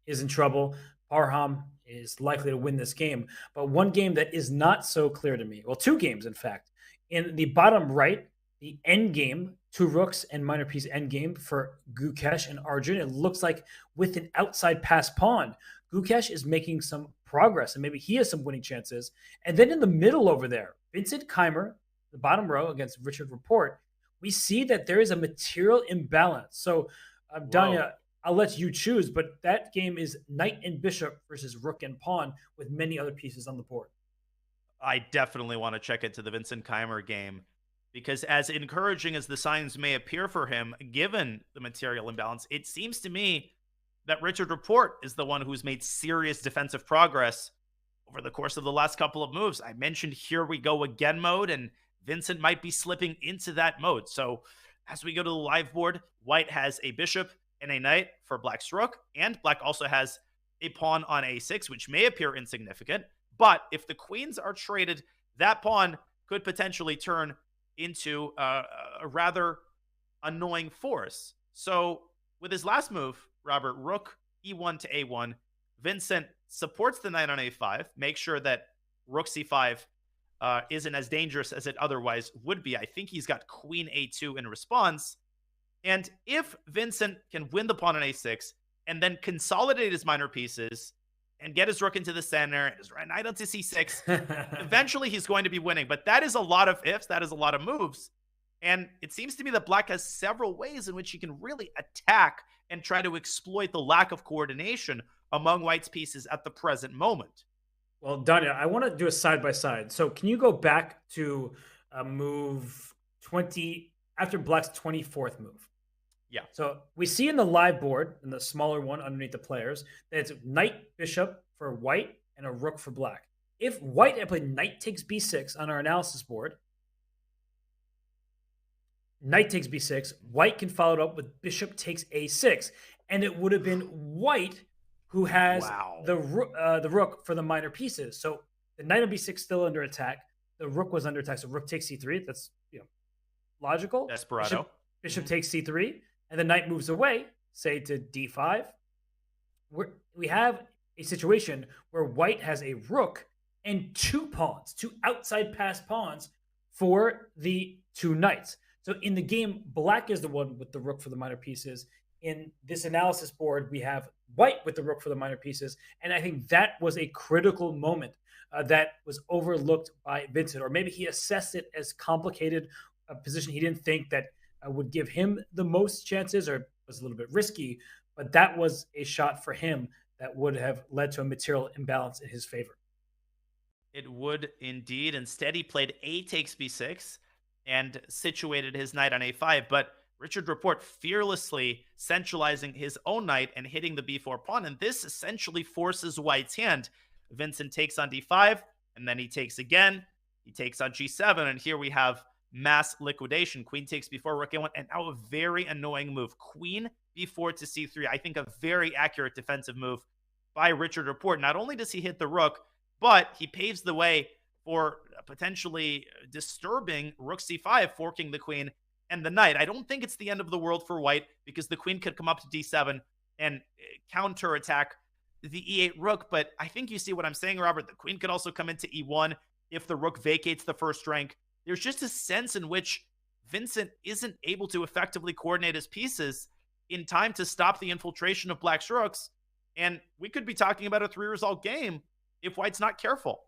is in trouble. Parham is likely to win this game. But one game that is not so clear to me, well, two games, in fact. In the bottom right, the end game, two rooks and minor piece end game for Gukesh and Arjun. It looks like with an outside pass pawn, Gukesh is making some progress, and maybe he has some winning chances. And then in the middle over there, Vincent Keimer, the bottom row against Richard Rapport, we see that there is a material imbalance. So, Danya, I'll let you choose, but that game is knight and bishop versus rook and pawn with many other pieces on the board. I definitely want to check into the Vincent Keimer game, because as encouraging as the signs may appear for him, given the material imbalance, it seems to me that Richard Rapport is the one who's made serious defensive progress over the course of the last couple of moves. I mentioned here we go again mode, and Vincent might be slipping into that mode. So as we go to the live board, White has a bishop and a knight for Black's rook, and Black also has a pawn on a6, which may appear insignificant. But if the queens are traded, that pawn could potentially turn into a rather annoying force. So with his last move, Robert, rook e1 to a1, Vincent supports the knight on a5, make sure that rook c5 isn't as dangerous as it otherwise would be. I think he's got queen a2 in response. And if Vincent can win the pawn on a6 and then consolidate his minor pieces and get his rook into the center, his knight onto c6, eventually he's going to be winning. But that is a lot of ifs. That is a lot of moves. And it seems to me that Black has several ways in which he can really attack and try to exploit the lack of coordination among White's pieces at the present moment. Well, Danya, I want to do a side-by-side. So can you go back to move 20 after Black's 24th move? Yeah. So we see in the live board, in the smaller one underneath the players, that it's knight, bishop for White and a rook for Black. If White had played knight takes b6 on our analysis board, knight takes b6, White can follow it up with bishop takes a6, and it would have been White who has the rook for the minor pieces. So the knight on b6 still under attack. The rook was under attack, so rook takes c3. That's logical. Desperado. Bishop takes c3, and the knight moves away, say to d5. We have a situation where White has a rook and two pawns, two outside pass pawns for the two knights. So in the game, Black is the one with the rook for the minor pieces. In this analysis board, we have White with the rook for the minor pieces. And I think that was a critical moment that was overlooked by Vincent, or maybe he assessed it as complicated a position he didn't think that would give him the most chances, or was a little bit risky. But that was a shot for him that would have led to a material imbalance in his favor. It would indeed. Instead, he played a takes b6 and situated his knight on a5. But Richard Rapport fearlessly centralizing his own knight and hitting the b4 pawn. And this essentially forces White's hand. Vincent takes on d5, and then he takes again. He takes on g7, and here we have mass liquidation. Queen takes b4, rook a1, and now a very annoying move. Queen b4 to c3. I think a very accurate defensive move by Richard Rapport. Not only does he hit the rook, but he paves the way for potentially disturbing rook c5, forking the queen and the knight. I don't think it's the end of the world for White, because the queen could come up to d7 and counterattack the e8 rook. But I think you see what I'm saying, Robert. The queen could also come into e1 if the rook vacates the first rank. There's just a sense in which Vincent isn't able to effectively coordinate his pieces in time to stop the infiltration of Black's rooks. And we could be talking about a 3-result game if White's not careful.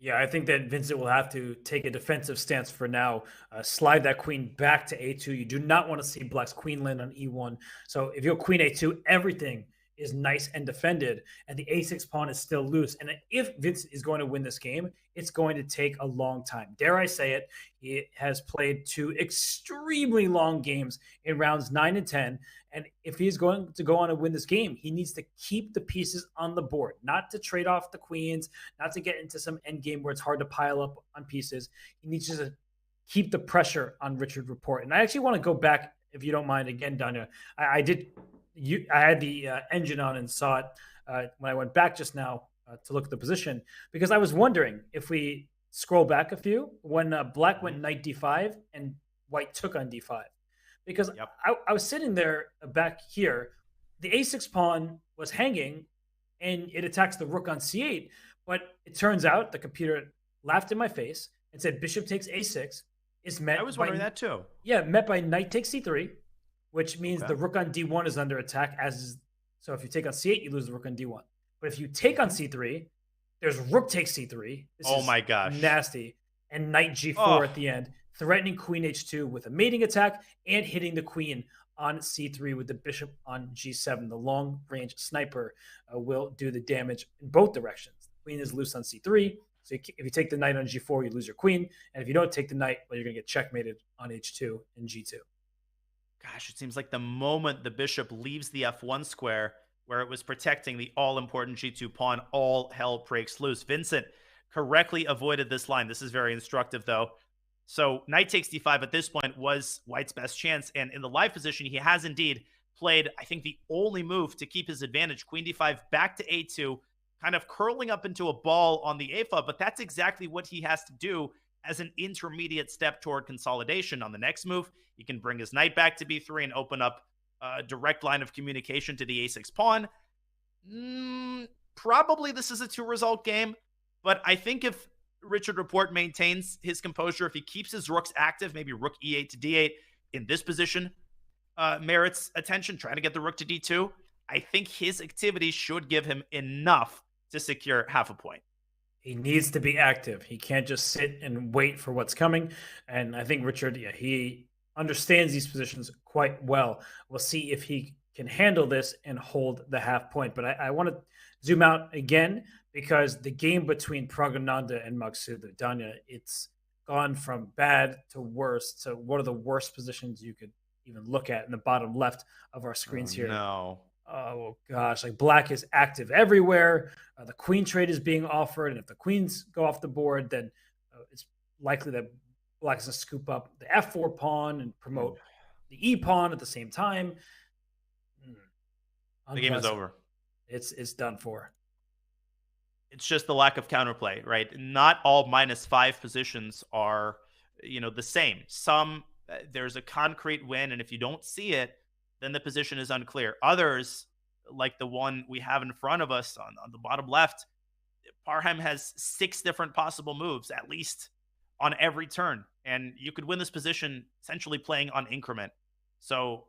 Yeah, I think that Vincent will have to take a defensive stance for now. Slide that queen back to a2. You do not want to see Black's queen land on e1. So if you go queen a2, everything is nice and defended, and the a6 pawn is still loose. And if Vince is going to win this game, it's going to take a long time. Dare I say it, he has played 2 extremely long games in rounds 9 and 10. And if he's going to go on and win this game, he needs to keep the pieces on the board, not to trade off the queens, not to get into some endgame where it's hard to pile up on pieces. He needs to keep the pressure on Richard Report. And I actually want to go back, if you don't mind, again, Danya. I had the engine on and saw it when I went back just now to look at the position, because I was wondering if we scroll back a few when Black went knight d5 and White took on d5. Because I was sitting there back here, the a6 pawn was hanging and it attacks the rook on c8. But it turns out the computer laughed in my face and said bishop takes a6 is met. I was wondering that too. Yeah, met by knight takes c3, which means the rook on d1 is under attack. So if you take on c8, you lose the rook on d1. But if you take on c3, there's rook takes c3. Oh my gosh. Nasty. And knight g4 at the end, threatening queen h2 with a mating attack and hitting the queen on c3 with the bishop on g7. The long-range sniper will do the damage in both directions. The queen is loose on c3. So if you take the knight on g4, you lose your queen. And if you don't take the knight, well, you're going to get checkmated on h2 and g2. Gosh, it seems like the moment the bishop leaves the f1 square where it was protecting the all-important g2 pawn, all hell breaks loose. Vincent correctly avoided this line. This is very instructive, though. So knight takes d5 at this point was White's best chance. And in the live position, he has indeed played, I think, the only move to keep his advantage. Queen d5 back to a2, kind of curling up into a ball on the a file, but that's exactly what he has to do as an intermediate step toward consolidation. On the next move, he can bring his knight back to b3 and open up a direct line of communication to the a6 pawn. Probably this is a 2-result game, but I think if Richard Report maintains his composure, if he keeps his rooks active, maybe rook e8 to d8 in this position merits attention, trying to get the rook to d2, I think his activity should give him enough to secure half a point. He needs to be active. He can't just sit and wait for what's coming. And I think Richard, he understands these positions quite well. We'll see if he can handle this and hold the half point. But I want to zoom out again because the game between Pragananda and Maksuda, Danya, it's gone from bad to worse to one of the worst positions you could even look at in the bottom left of our screens here. No. Oh gosh, like Black is active everywhere. The queen trade is being offered, and if the queens go off the board, then it's likely that Black is going to scoop up the f4 pawn and promote the e pawn at the same time. The game is over. It's done for. It's just the lack of counterplay, right? Not all -5 positions are, the same. Some there's a concrete win, and if you don't see it, then the position is unclear. Others, like the one we have in front of us on the bottom left, Parham has 6 different possible moves, at least on every turn. And you could win this position essentially playing on increment. So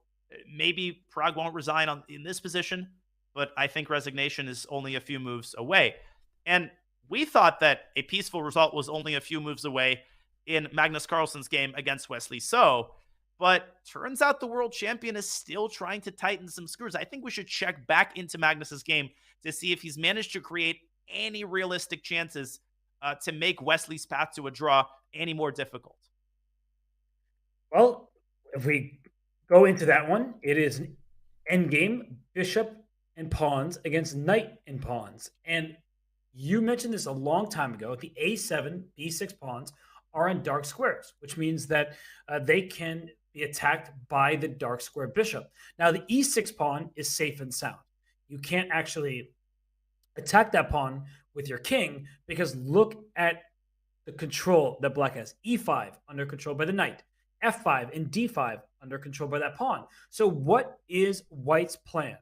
maybe Prague won't resign in this position, but I think resignation is only a few moves away. And we thought that a peaceful result was only a few moves away in Magnus Carlsen's game against Wesley So. But turns out the world champion is still trying to tighten some screws. I think we should check back into Magnus's game to see if he's managed to create any realistic chances to make Wesley's path to a draw any more difficult. Well, if we go into that one, it is an endgame, bishop and pawns against knight and pawns. And you mentioned this a long time ago. The a7, b6 pawns are on dark squares, which means that they can be attacked by the dark square bishop. Now, the e6 pawn is safe and sound. You can't actually attack that pawn with your king because look at the control that Black has. e5 under control by the knight, f5 and d5 under control by that pawn. So what is White's plan?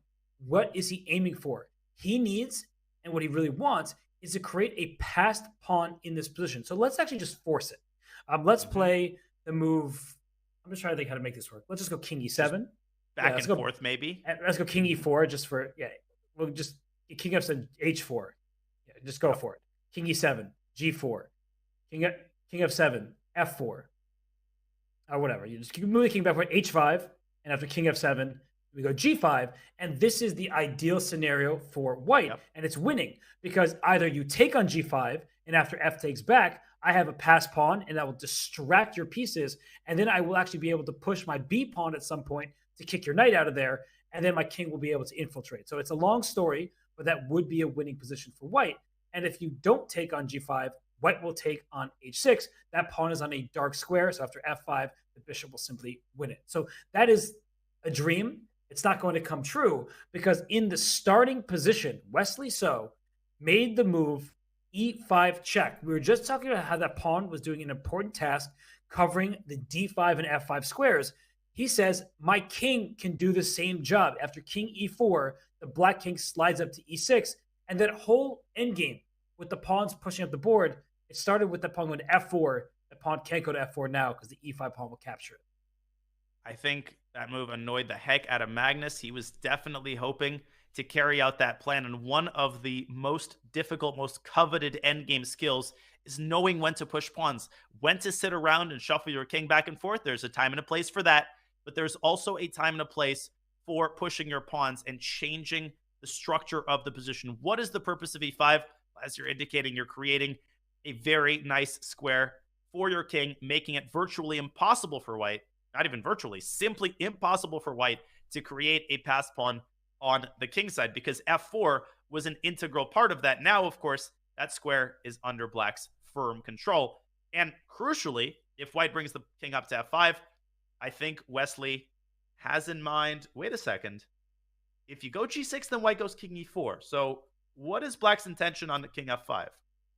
What is he aiming for? He needs, and what he really wants, is to create a passed pawn in this position. So let's actually just force it. Let's play the move. I'm just trying to think how to make this work. Let's just go king e7. Back and forth, maybe. Let's go king e4 just for, we'll just king f7, h4. Yeah, just go for it. King e7, g4. King f7, f4. Or whatever. You just move the king back for h5, and after king f7, We go g5, and this is the ideal scenario for white, and it's winning because either you take on g5, and after f takes back, I have a pass pawn, and that will distract your pieces, and then I will actually be able to push my b pawn at some point to kick your knight out of there, and then my king will be able to infiltrate. So it's a long story, but that would be a winning position for white. And if you don't take on g5, white will take on h6. That pawn is on a dark square, so after f5, the bishop will simply win it. So that is a dream. It's not going to come true because in the starting position, Wesley So made the move e5 check. We were just talking about how that pawn was doing an important task covering the d5 and f5 squares. He says, my king can do the same job. After king e4, the black king slides up to e6, and that whole endgame with the pawns pushing up the board, it started with the pawn going to f4. The pawn can't go to f4 now because the e5 pawn will capture it. I think that move annoyed the heck out of Magnus. He was definitely hoping to carry out that plan. And one of the most difficult, most coveted endgame skills is knowing when to push pawns, when to sit around and shuffle your king back and forth. There's a time and a place for that, but there's also a time and a place for pushing your pawns and changing the structure of the position. What is the purpose of e5? As you're indicating, you're creating a very nice square for your king, making it virtually impossible for white, not even virtually, simply impossible for white to create a pass pawn on the king side, because f4 was an integral part of that. Now, of course, that square is under black's firm control. And crucially, if white brings the king up to f5, I think Wesley has in mind, wait a second, if you go g6, then white goes king e4. So what is black's intention on the king f5?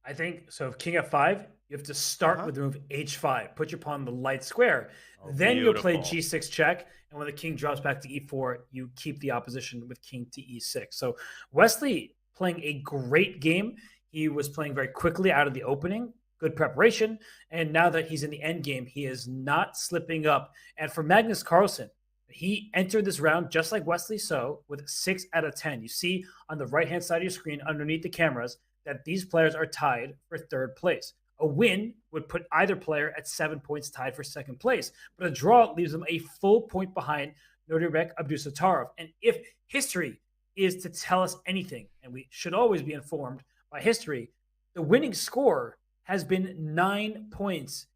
I think, so if king f5, you have to start with the move h5. Put your pawn on the light square. Then you'll play g6 check, and when the king drops back to e4, you keep the opposition with king to e6. So Wesley playing a great game. He was playing very quickly out of the opening, good preparation, and now that he's in the end game, he is not slipping up. And for Magnus Carlsen, he entered this round just like Wesley So with 6 out of 10. You see on the right-hand side of your screen underneath the cameras that these players are tied for third place. A win would put either player at 7 points tied for second place, but a draw leaves them a full point behind Nodirbek Abdusattorov. And if history is to tell us anything, and we should always be informed by history, the winning score has been 9 points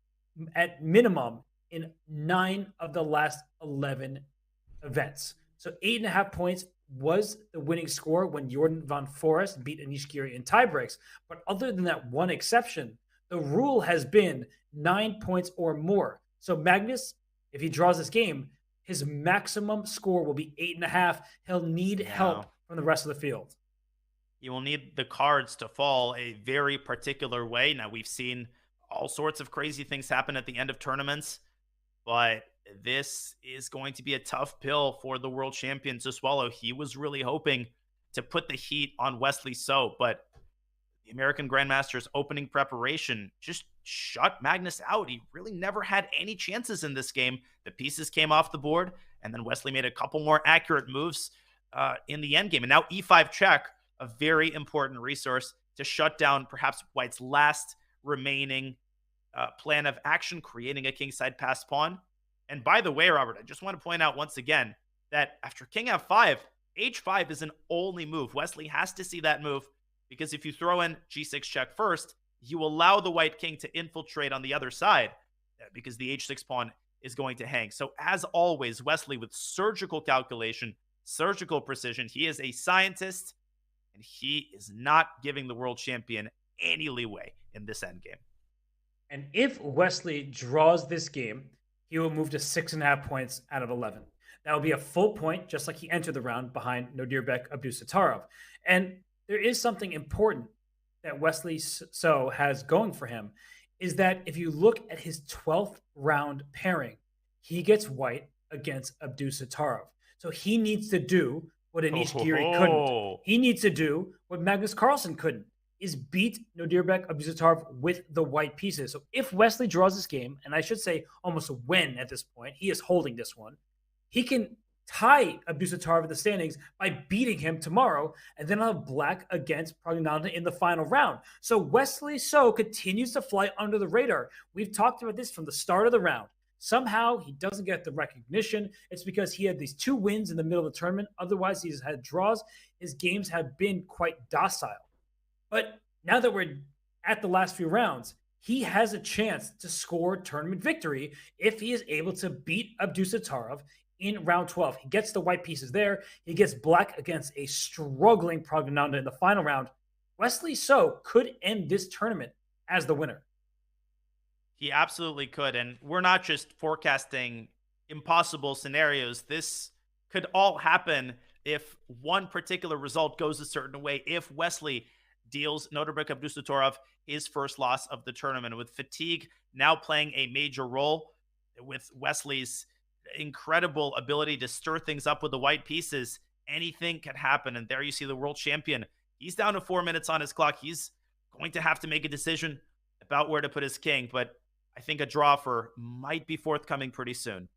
at minimum in 9 of the last 11 events. So 8.5 points was the winning score when Jordan van Forest beat Anish Giri in tiebreaks. But other than that one exception, the rule has been 9 points or more. So Magnus, if he draws this game, his maximum score will be 8.5. He'll need help from the rest of the field. You will need the cards to fall a very particular way. Now, we've seen all sorts of crazy things happen at the end of tournaments, but this is going to be a tough pill for the world champion to swallow. He was really hoping to put the heat on Wesley So, but the American Grandmaster's opening preparation just shut Magnus out. He really never had any chances in this game. The pieces came off the board, and then Wesley made a couple more accurate moves in the endgame. And now e5 check, a very important resource to shut down perhaps white's last remaining plan of action, creating a kingside pass pawn. And by the way, Robert, I just want to point out once again that after king f5, h5 is an only move. Wesley has to see that move, because if you throw in g6 check first, you allow the white king to infiltrate on the other side, because the h6 pawn is going to hang. So as always, Wesley with surgical calculation, surgical precision. He is a scientist, and he is not giving the world champion any leeway in this endgame. And if Wesley draws this game, he will move to 6.5 points out of 11. That will be a full point, just like he entered the round behind Nodirbek Abdusattorov. And there is something important that Wesley So has going for him, is that if you look at his 12th round pairing, he gets white against Abdusattorov. So he needs to do what Anish Giri couldn't. He needs to do what Magnus Carlsen couldn't, is beat Nodirbek Abdusattorov with the white pieces. So if Wesley draws this game, and I should say almost win at this point, he is holding this one, he can tie Abdusattorov in the standings by beating him tomorrow, and then I'll have black against Pragnananda in the final round. So Wesley So continues to fly under the radar. We've talked about this from the start of the round. somehow he doesn't get the recognition. It's because he had these 2 wins in the middle of the tournament. Otherwise, he's had draws. His games have been quite docile. But now that we're at the last few rounds, he has a chance to score tournament victory if he is able to beat Abdusattorov in round 12. He gets the white pieces there. He gets black against a struggling Prognomonda in the final round. Wesley So could end this tournament as the winner. He absolutely could. And we're not just forecasting impossible scenarios. This could all happen if one particular result goes a certain way. If Wesley deals Nodirbek Abdusattorov his first loss of the tournament, with fatigue now playing a major role, with Wesley's incredible ability to stir things up with the white pieces, anything can happen. And there you see the world champion. He's down to 4 minutes on his clock. He's going to have to make a decision about where to put his king, but I think a draw might be forthcoming pretty soon.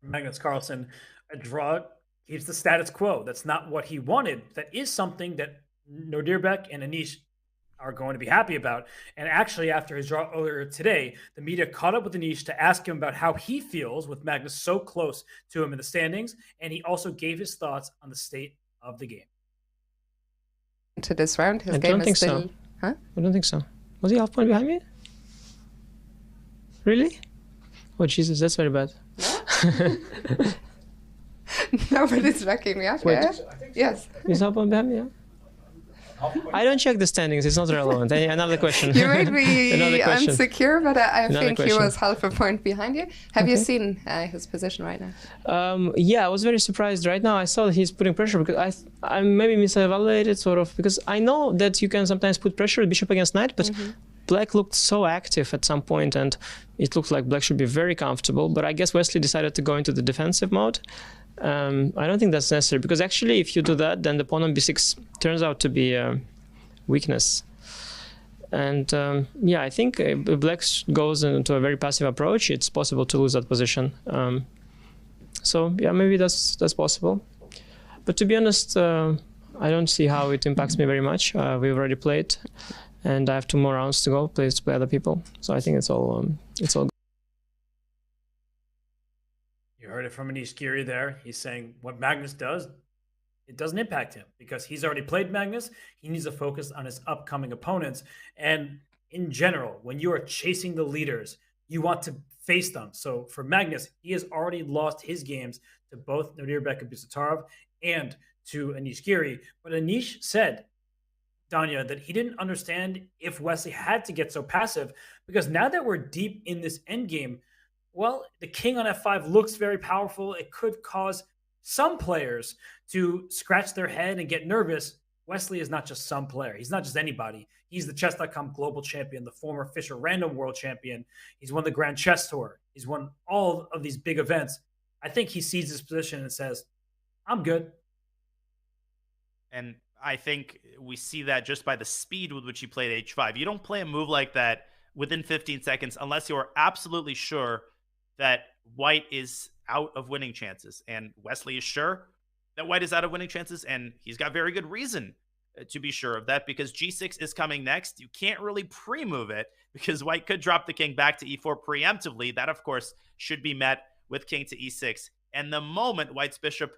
Magnus Carlsen, a draw keeps the status quo. That's not what he wanted. That is something that Nodirbek and Anish are going to be happy about. And actually, after his draw earlier today, the media caught up with Anish to ask him about how he feels with Magnus so close to him in the standings, and he also gave his thoughts on the state of the game. To this round, his I game don't think is still... so. Huh? I don't think so. Was he half point behind me? Really? Oh Jesus, that's very bad. Nobody's backing me up. Wait. Yeah? Yes. He's half point behind me, yeah? I don't check the standings. It's not relevant. Another question. You made me Another question. insecure, but I Another think question. he was half a point behind you. Have you Okay. seen his position right now? Yeah, I was very surprised right now. I saw that he's putting pressure because I maybe misevaluated sort of, because I know that you can sometimes put pressure bishop against knight, but black looked so active at some point and it looked like black should be very comfortable. But I guess Wesley decided to go into the defensive mode. I don't think that's necessary, because actually if you do that, then the pawn on b6 turns out to be a weakness. And yeah, I think if black goes into a very passive approach, it's possible to lose that position. So yeah, maybe that's possible. But to be honest, I don't see how it impacts me very much. We've already played, and I have 2 more rounds to go, play other people. So I think it's all good. You heard it from Anish Giri there. He's saying what Magnus does, it doesn't impact him because he's already played Magnus. He needs to focus on his upcoming opponents. And in general, when you are chasing the leaders, you want to face them. So for Magnus, he has already lost his games to both Nodirbek Abdusattorov and to Anish Giri. But Anish said, Danya, that he didn't understand if Wesley had to get so passive, because now that we're deep in this endgame, well, the king on f5 looks very powerful. It could cause some players to scratch their head and get nervous. Wesley is not just some player. He's not just anybody. He's the Chess.com global champion, the former Fischer Random world champion. He's won the Grand Chess Tour. He's won all of these big events. I think he sees his position and says, I'm good. And I think we see that just by the speed with which he played h5. You don't play a move like that within 15 seconds unless you're absolutely sure that white is out of winning chances. And Wesley is sure that white is out of winning chances, and he's got very good reason to be sure of that, because g6 is coming next. You can't really pre-move it because white could drop the king back to e4 preemptively. That, of course, should be met with king to e6. And the moment white's bishop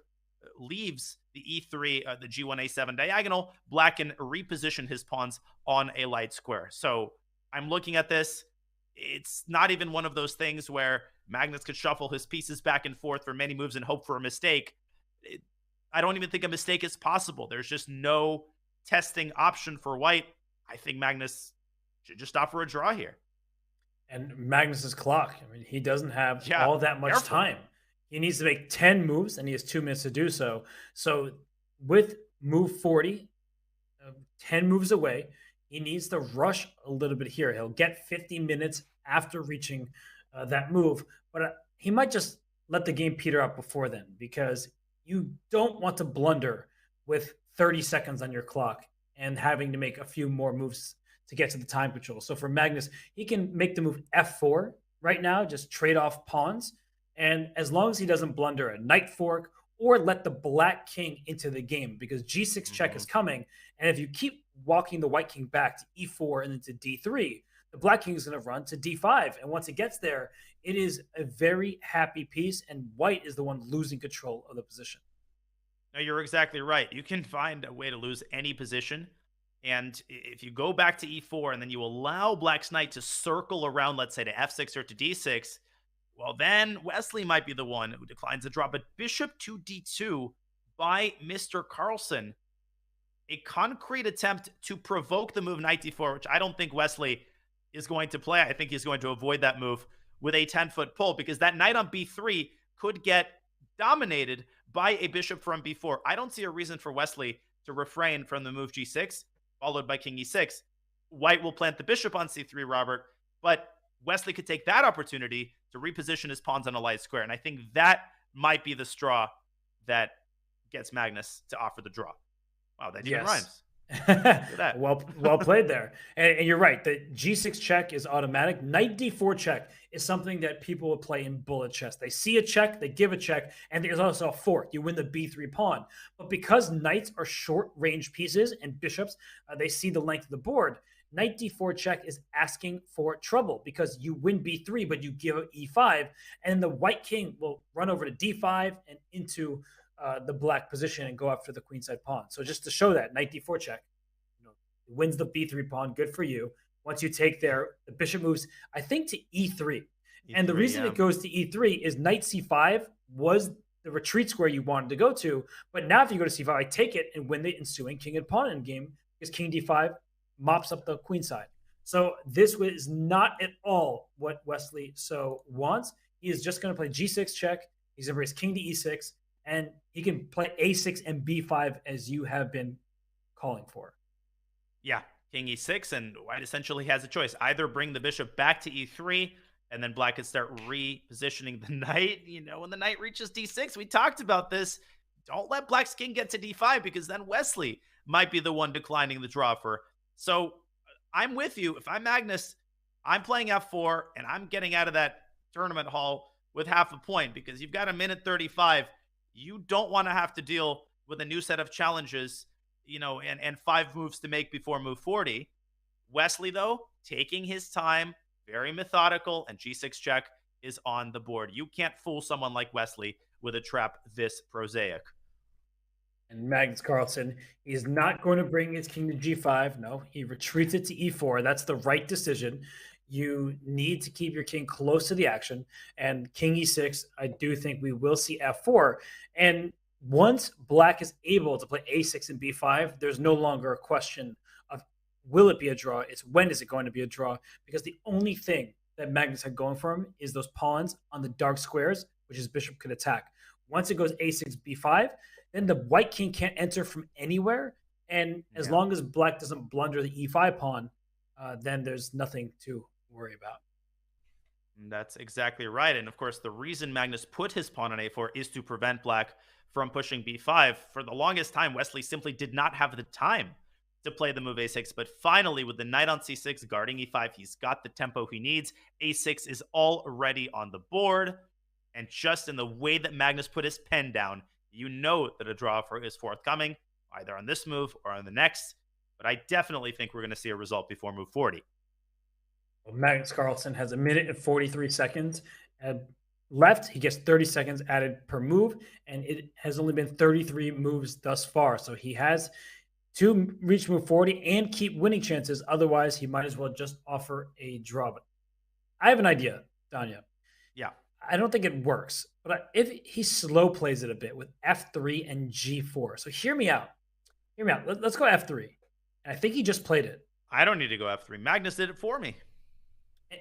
leaves the e3, the g1, a7 diagonal, black can reposition his pawns on a light square. So I'm looking at this. It's not even one of those things where Magnus could shuffle his pieces back and forth for many moves and hope for a mistake. I don't even think a mistake is possible. There's just no testing option for white. I think Magnus should just offer a draw here. And Magnus's clock, I mean, he doesn't have all that much time. He needs to make 10 moves, and he has 2 minutes to do so. So with move 40, 10 moves away, he needs to rush a little bit here. He'll get 50 minutes after reaching that move, but he might just let the game peter out before then, because you don't want to blunder with 30 seconds on your clock and having to make a few more moves to get to the time control. So for Magnus, he can make the move f4 right now, just trade off pawns. And as long as he doesn't blunder a knight fork or let the black king into the game, because g6 check is coming. And if you keep walking the white king back to e4 and then to d3, the black king is going to run to d5. And once it gets there, it is a very happy piece, and white is the one losing control of the position. No, you're exactly right. You can find a way to lose any position. And if you go back to e4 and then you allow black's knight to circle around, let's say to f6 or to d6, well, then Wesley might be the one who declines the draw. But bishop to d2 by Mr. Carlsen, a concrete attempt to provoke the move knight d4, which I don't think Wesley is going to play. I think he's going to avoid that move with a 10-foot pull, because that knight on b3 could get dominated by a bishop from b4. I don't see a reason for Wesley to refrain from the move g6, followed by king e6. White will plant the bishop on c3, Robert, but Wesley could take that opportunity to reposition his pawns on a light square, and I think that might be the straw that gets Magnus to offer the draw. Wow, that even rhymes. That. well played there. And you're right. The g6 check is automatic. Knight d4 check is something that people will play in bullet chess. They see a check, they give a check, and there's also a fork. You win the b3 pawn. But because knights are short range pieces and bishops, they see the length of the board. Knight d4 check is asking for trouble, because you win b3, but you give e5, and the white king will run over to d5 and into the black position and go after the queenside pawn. So just to show that, knight d4 check, wins the b3 pawn. Good for you. Once you take there, the bishop moves, I think, to e3. And the reason it goes to e3 is knight c5 was the retreat square you wanted to go to. But now if you go to c5, I take it and win the ensuing king and pawn endgame, because king d5 mops up the queenside. So this was not at all what Wesley so wants. He is just going to play g6 check. He's going to raise king to e6. And he can play a6 and b5 as you have been calling for. Yeah, king e6, and white essentially has a choice. Either bring the bishop back to e3, and then black can start repositioning the knight. When the knight reaches d6, we talked about this. Don't let black's king get to d5, because then Wesley might be the one declining the draw for. So I'm with you. If I'm Magnus, I'm playing f4, and I'm getting out of that tournament hall with half a point, because you've got a minute 35. You don't want to have to deal with a new set of challenges, and 5 moves to make before move 40. Wesley, though, taking his time, very methodical, and g6 check is on the board. You can't fool someone like Wesley with a trap this prosaic. And Magnus Carlsen, he's not going to bring his king to g5. No, he retreats it to e4. That's the right decision. You need to keep your king close to the action. And king e6, I do think we will see f4. And once black is able to play a6 and b5, there's no longer a question of will it be a draw? It's when is it going to be a draw? Because the only thing that Magnus had going for him is those pawns on the dark squares, which his bishop could attack. Once it goes a6, b5, then the white king can't enter from anywhere. And as long as black doesn't blunder the e5 pawn, then there's nothing to worry about. That's exactly right. And of course, the reason Magnus put his pawn on a4 is to prevent black from pushing b5. For the longest time, Wesley simply did not have the time to play the move a6. But finally, with the knight on c6 guarding e5, he's got the tempo he needs. a6 is already on the board. And just in the way that Magnus put his pen down, you know that a draw is forthcoming, either on this move or on the next. But I definitely think we're going to see a result before move 40. Well, Magnus Carlsen has a minute and 43 seconds left. He gets 30 seconds added per move, and it has only been 33 moves thus far. So he has to reach move 40 and keep winning chances. Otherwise, he might as well just offer a draw. But I have an idea, Danya. Yeah. I don't think it works, but if he slow plays it a bit with f3 and g4. So hear me out. Hear me out. Let's go f3. And I think he just played it. I don't need to go f3. Magnus did it for me.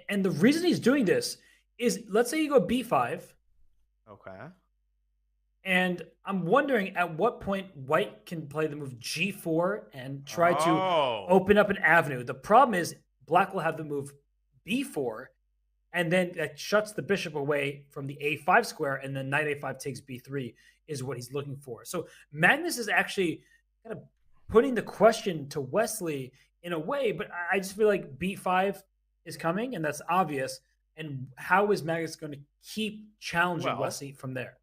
And the reason he's doing this is, let's say you go b5. Okay. And I'm wondering at what point white can play the move g4 and try to open up an avenue. The problem is black will have the move b4, and then that shuts the bishop away from the a5 square, and then knight a5 takes b3 is what he's looking for. So Magnus is actually kind of putting the question to Wesley in a way, but I just feel like b5 is coming, and that's obvious. And how is Magnus going to keep challenging Wesley from there?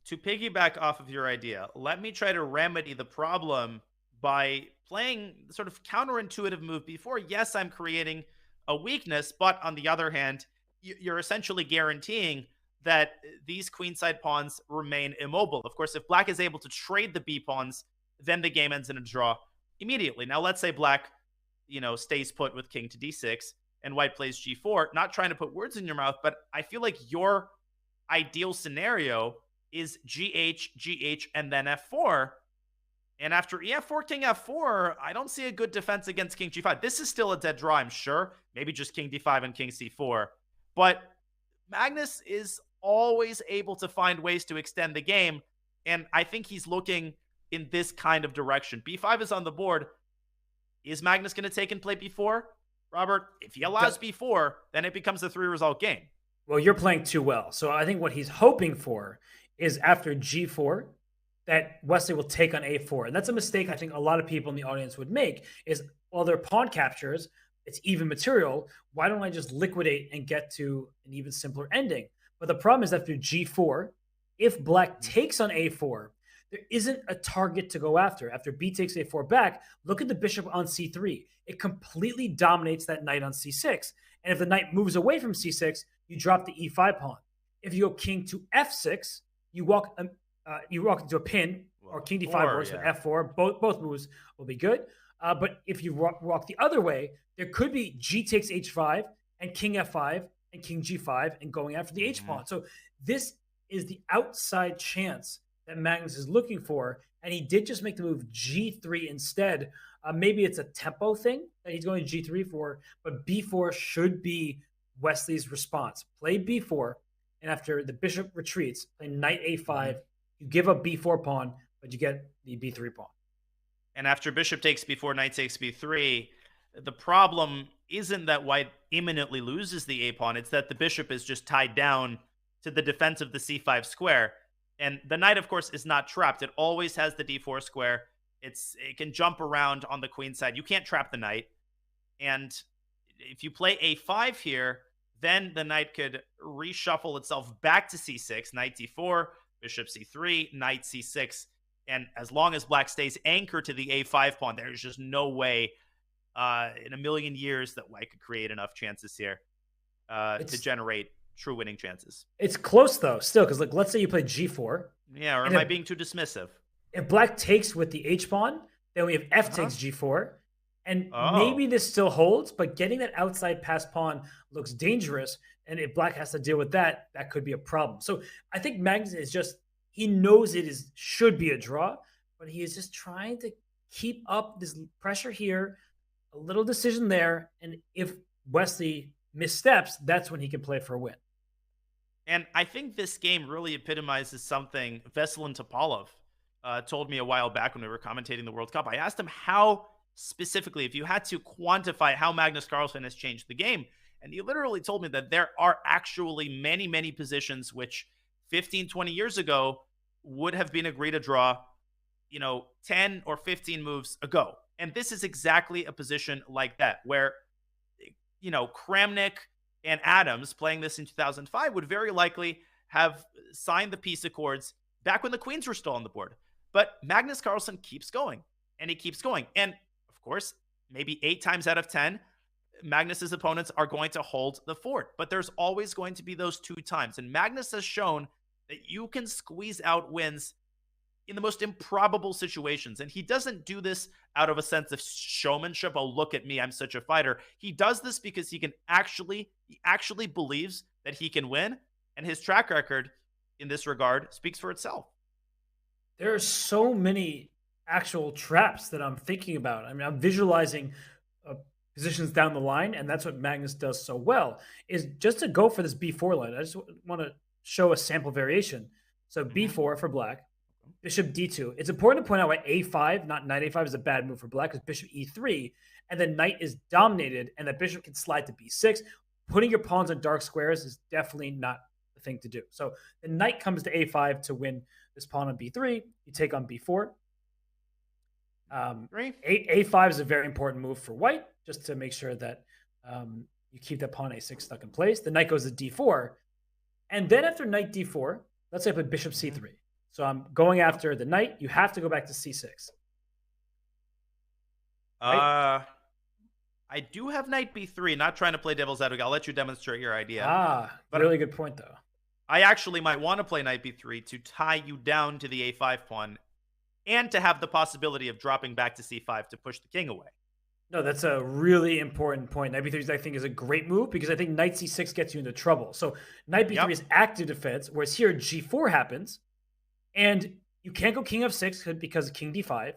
To piggyback off of your idea, let me try to remedy the problem by playing sort of counterintuitive move before. Yes, I'm creating a weakness. But on the other hand, you're essentially guaranteeing that these queenside pawns remain immobile. Of course, if black is able to trade the b pawns, then the game ends in a draw immediately. Now, let's say black, stays put with king to d6 and white plays g4. Not trying to put words in your mouth, but I feel like your ideal scenario is gh, and then f4. And after ef4, king f4, I don't see a good defense against king g5. This is still a dead draw, I'm sure. Maybe just king d5 and king c4. But Magnus is always able to find ways to extend the game, and I think he's looking in this kind of direction. b5 is on the board. Is Magnus going to take and play b4? Robert, if he allows b4, then it becomes a 3-result game. Well, you're playing too well. So I think what he's hoping for is after g4, that Wesley will take on a4. And that's a mistake I think a lot of people in the audience would make is, well, they're pawn captures, it's even material. Why don't I just liquidate and get to an even simpler ending? But the problem is after g4, if black takes on a4, there isn't a target to go after. After b takes a4 back, look at the bishop on c3. It completely dominates that knight on c6. And if the knight moves away from c6, you drop the e5 pawn. If you go king to f6, you walk into a pin, or king d5 works with f4. Both moves will be good. But if you walk the other way, there could be g takes h5 and king f5 and king g5 and going after the h pawn. So this is the outside chance that Magnus is looking for, and he did just make the move g3 instead. Maybe it's a tempo thing that he's going g3 for, but b4 should be Wesley's response. Play b4, and after the bishop retreats, play knight a5. You give up b4 pawn, but you get the b3 pawn. And after bishop takes b4, knight takes b3, the problem isn't that white imminently loses the a pawn. It's that the bishop is just tied down to the defense of the c5 square. And the knight, of course, is not trapped. It always has the d4 square. It can jump around on the queen side. You can't trap the knight. And if you play a5 here, then the knight could reshuffle itself back to c6, knight d4, bishop c3, knight c6. And as long as black stays anchored to the a5 pawn, there's just no way in a million years that white could create enough chances here to generate true winning chances. It's close, though, still, because let's say you play g4. Yeah, or am I being too dismissive? If black takes with the h-pawn, then we have f takes g4. And maybe this still holds, but getting that outside pass pawn looks dangerous. And if black has to deal with that, that could be a problem. So I think Magnus is just, he knows should be a draw, but he is just trying to keep up this pressure here, a little decision there. And if Wesley missteps, that's when he can play for a win. And I think this game really epitomizes something Veselin Topalov told me a while back when we were commentating the World Cup. I asked him how specifically, if you had to quantify how Magnus Carlsen has changed the game, and he literally told me that there are actually many, many positions which 15, 20 years ago would have been agreed to draw, 10 or 15 moves ago. And this is exactly a position like that, where, Kramnik and Adams playing this in 2005 would very likely have signed the peace accords back when the queens were still on the board. But Magnus Carlsen keeps going, and he keeps going. And of course, maybe 8 times out of 10, Magnus's opponents are going to hold the fort. But there's always going to be those 2 times. And Magnus has shown that you can squeeze out wins in the most improbable situations. And he doesn't do this out of a sense of showmanship. Oh, look at me, I'm such a fighter. He does this because he actually believes that he can win. And his track record in this regard speaks for itself. There are so many actual traps that I'm thinking about. I mean, I'm visualizing positions down the line, and that's what Magnus does so well, is just to go for this b4 line. I just want to show a sample variation. So b4 for black, bishop d2. It's important to point out why a5, not knight a5, is a bad move for black, because bishop e3, and then knight is dominated, and the bishop can slide to b6. Putting your pawns on dark squares is definitely not the thing to do. So the knight comes to a5 to win this pawn on b3. You take on b4. A5 is a very important move for white, just to make sure that you keep that pawn a6 stuck in place. The knight goes to d4. And then after knight d4, let's say I put bishop c3. So I'm going after the knight. You have to go back to c6. Right? I do have knight b3, not trying to play devil's advocate. I'll let you demonstrate your idea. But really good point, though. I actually might want to play knight b3 to tie you down to the a5 pawn and to have the possibility of dropping back to c5 to push the king away. No, that's a really important point. Knight b3, I think, is a great move because I think knight c6 gets you into trouble. So knight b3 is active defense, whereas here g4 happens, and you can't go king f6 because of king d5.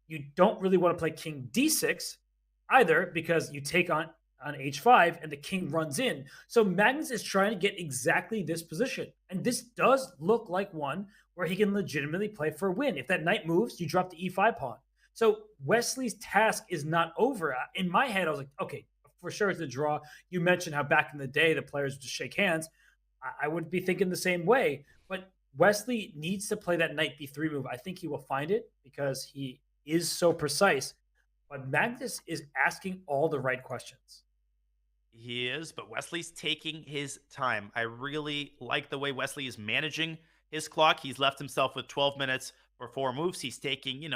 You don't really want to play king d6 either because you take on h5 and the king runs in. So Magnus is trying to get exactly this position. And this does look like one where he can legitimately play for a win. If that knight moves, you drop the e5 pawn. So Wesley's task is not over. In my head, I was like, okay, for sure it's a draw. You mentioned how back in the day the players would just shake hands. I would be thinking the same way. But Wesley needs to play that knight b3 move. I think he will find it because he is so precise. But Magnus is asking all the right questions. He is, but Wesley's taking his time. I really like the way Wesley is managing his clock. He's left himself with 12 minutes for 4 moves. He's taking,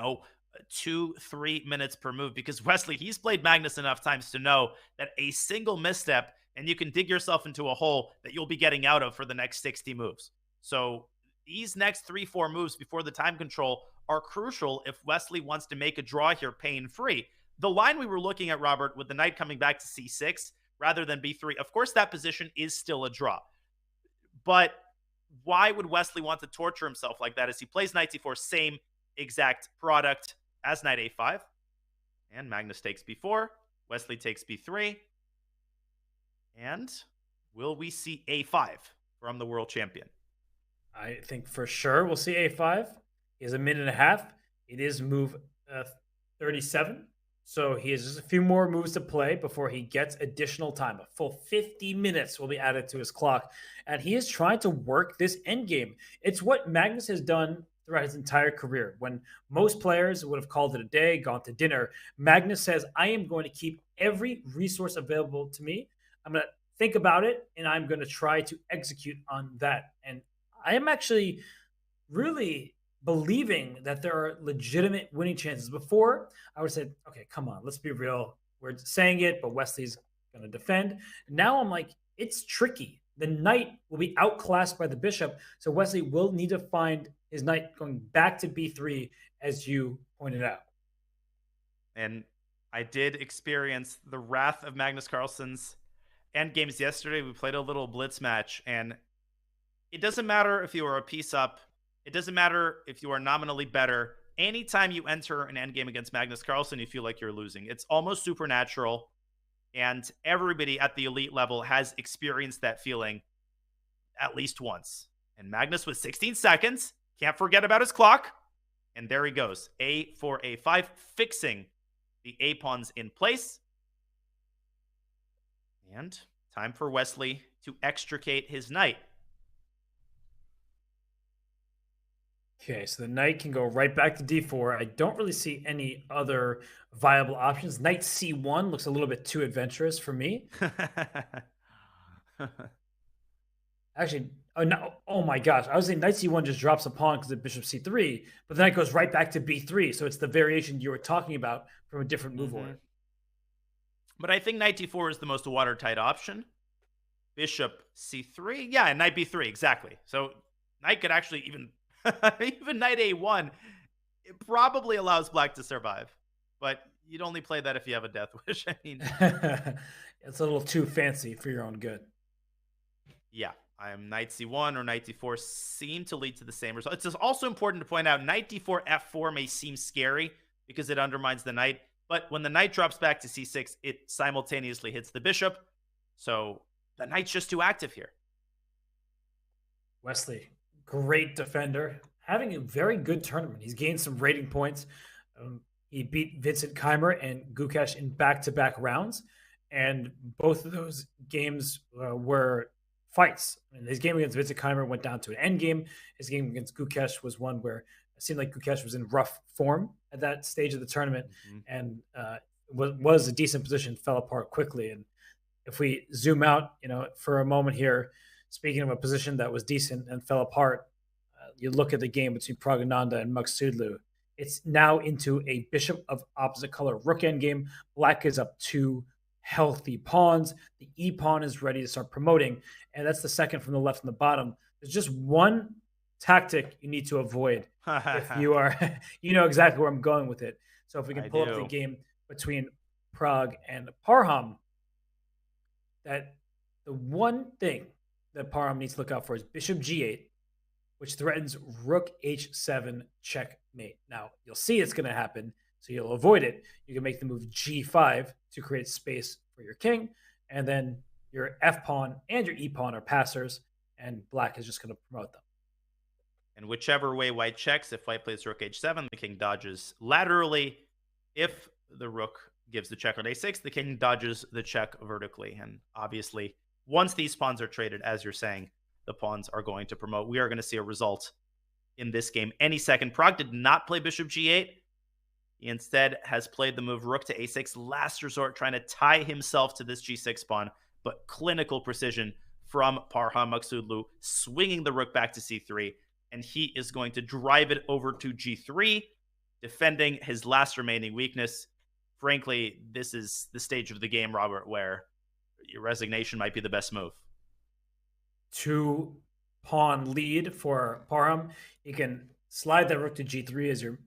2-3 minutes per move because Wesley, he's played Magnus enough times to know that a single misstep and you can dig yourself into a hole that you'll be getting out of for the next 60 moves. So these next 3-4 moves before the time control are crucial if Wesley wants to make a draw here pain-free. The line we were looking at, Robert, with the knight coming back to c6 rather than b3, of course that position is still a draw. But why would Wesley want to torture himself like that as he plays knight c4, same exact product as knight a5? And Magnus takes b4, Wesley takes b3. And will we see a5 from the world champion? I think for sure we'll see a5. He has a minute and a half. It is move 37. So he has just a few more moves to play before he gets additional time. A full 50 minutes will be added to his clock. And he is trying to work this endgame. It's what Magnus has done throughout his entire career. When most players would have called it a day, gone to dinner, Magnus says, I am going to keep every resource available to me. I'm going to think about it, and I'm going to try to execute on that. And I am actually really believing that there are legitimate winning chances. Before, I would have said, okay, come on, let's be real. We're saying it, but Wesley's going to defend. Now I'm like, it's tricky. The knight will be outclassed by the bishop, so Wesley will need to find his knight going back to b3, as you pointed out. And I did experience the wrath of Magnus Carlsen's endgames yesterday. We played a little blitz match, and it doesn't matter if you are a piece up. It doesn't matter if you are nominally better. Anytime you enter an endgame against Magnus Carlsen, you feel like you're losing. It's almost supernatural, and everybody at the elite level has experienced that feeling at least once. And Magnus with 16 seconds, can't forget about his clock, and there he goes. A4, A5, fixing the A pawns in place. And time for Wesley to extricate his knight. Okay, so the knight can go right back to d4. I don't really see any other viable options. Knight c1 looks a little bit too adventurous for me. Actually, oh my gosh. I was saying knight c1 just drops a pawn because of bishop c3, but the knight goes right back to b3. So it's the variation you were talking about from a different move order. But I think knight d4 is the most watertight option. Bishop c3. Yeah, and knight b3, exactly. So knight could actually even knight a1, it probably allows black to survive. But you'd only play that if you have a death wish. I mean, it's a little too fancy for your own good. Yeah, knight c1 or knight d4 seem to lead to the same result. It's also important to point out knight d4, f4 may seem scary because it undermines the knight. But when the knight drops back to c6, it simultaneously hits the bishop. So the knight's just too active here. Wesley, great defender, having a very good tournament. He's gained some rating points. He beat Vincent Keimer and Gukesh in back-to-back rounds, and both of those games were fights. I mean, his game against Vincent Keimer went down to an endgame. His game against Gukesh was one where it seemed like Gukesh was in rough form at that stage of the tournament, and was a decent position, fell apart quickly. And if we zoom out, for a moment here, speaking of a position that was decent and fell apart, you look at the game between Pragananda and Maksudlu. It's now into a bishop of opposite color rook endgame. Black is up 2 healthy pawns. The E pawn is ready to start promoting, and that's the second from the left and the bottom. There's just one tactic you need to avoid if you are, you know exactly where I'm going with it. So if we can pull up the game between Prague and Parham, that the one thing that Parham needs to look out for is bishop g8, which threatens rook h7 checkmate. Now, you'll see it's going to happen, so you'll avoid it. You can make the move g5 to create space for your king, and then your f pawn and your e pawn are passers, and black is just going to promote them. And whichever way white checks, if white plays rook h7, the king dodges laterally. If the rook gives the check on a6, the king dodges the check vertically. And obviously, once these pawns are traded, as you're saying, the pawns are going to promote. We are going to see a result in this game any second. Prague did not play bishop g8. He instead has played the move rook to a6, last resort, trying to tie himself to this g6 pawn, but clinical precision from Parham Maksudlu, swinging the rook back to c3, and he is going to drive it over to g3, defending his last remaining weakness. Frankly, this is the stage of the game, Robert, where your resignation might be the best move. 2-pawn lead for Parham. He can slide that rook to g3 as you're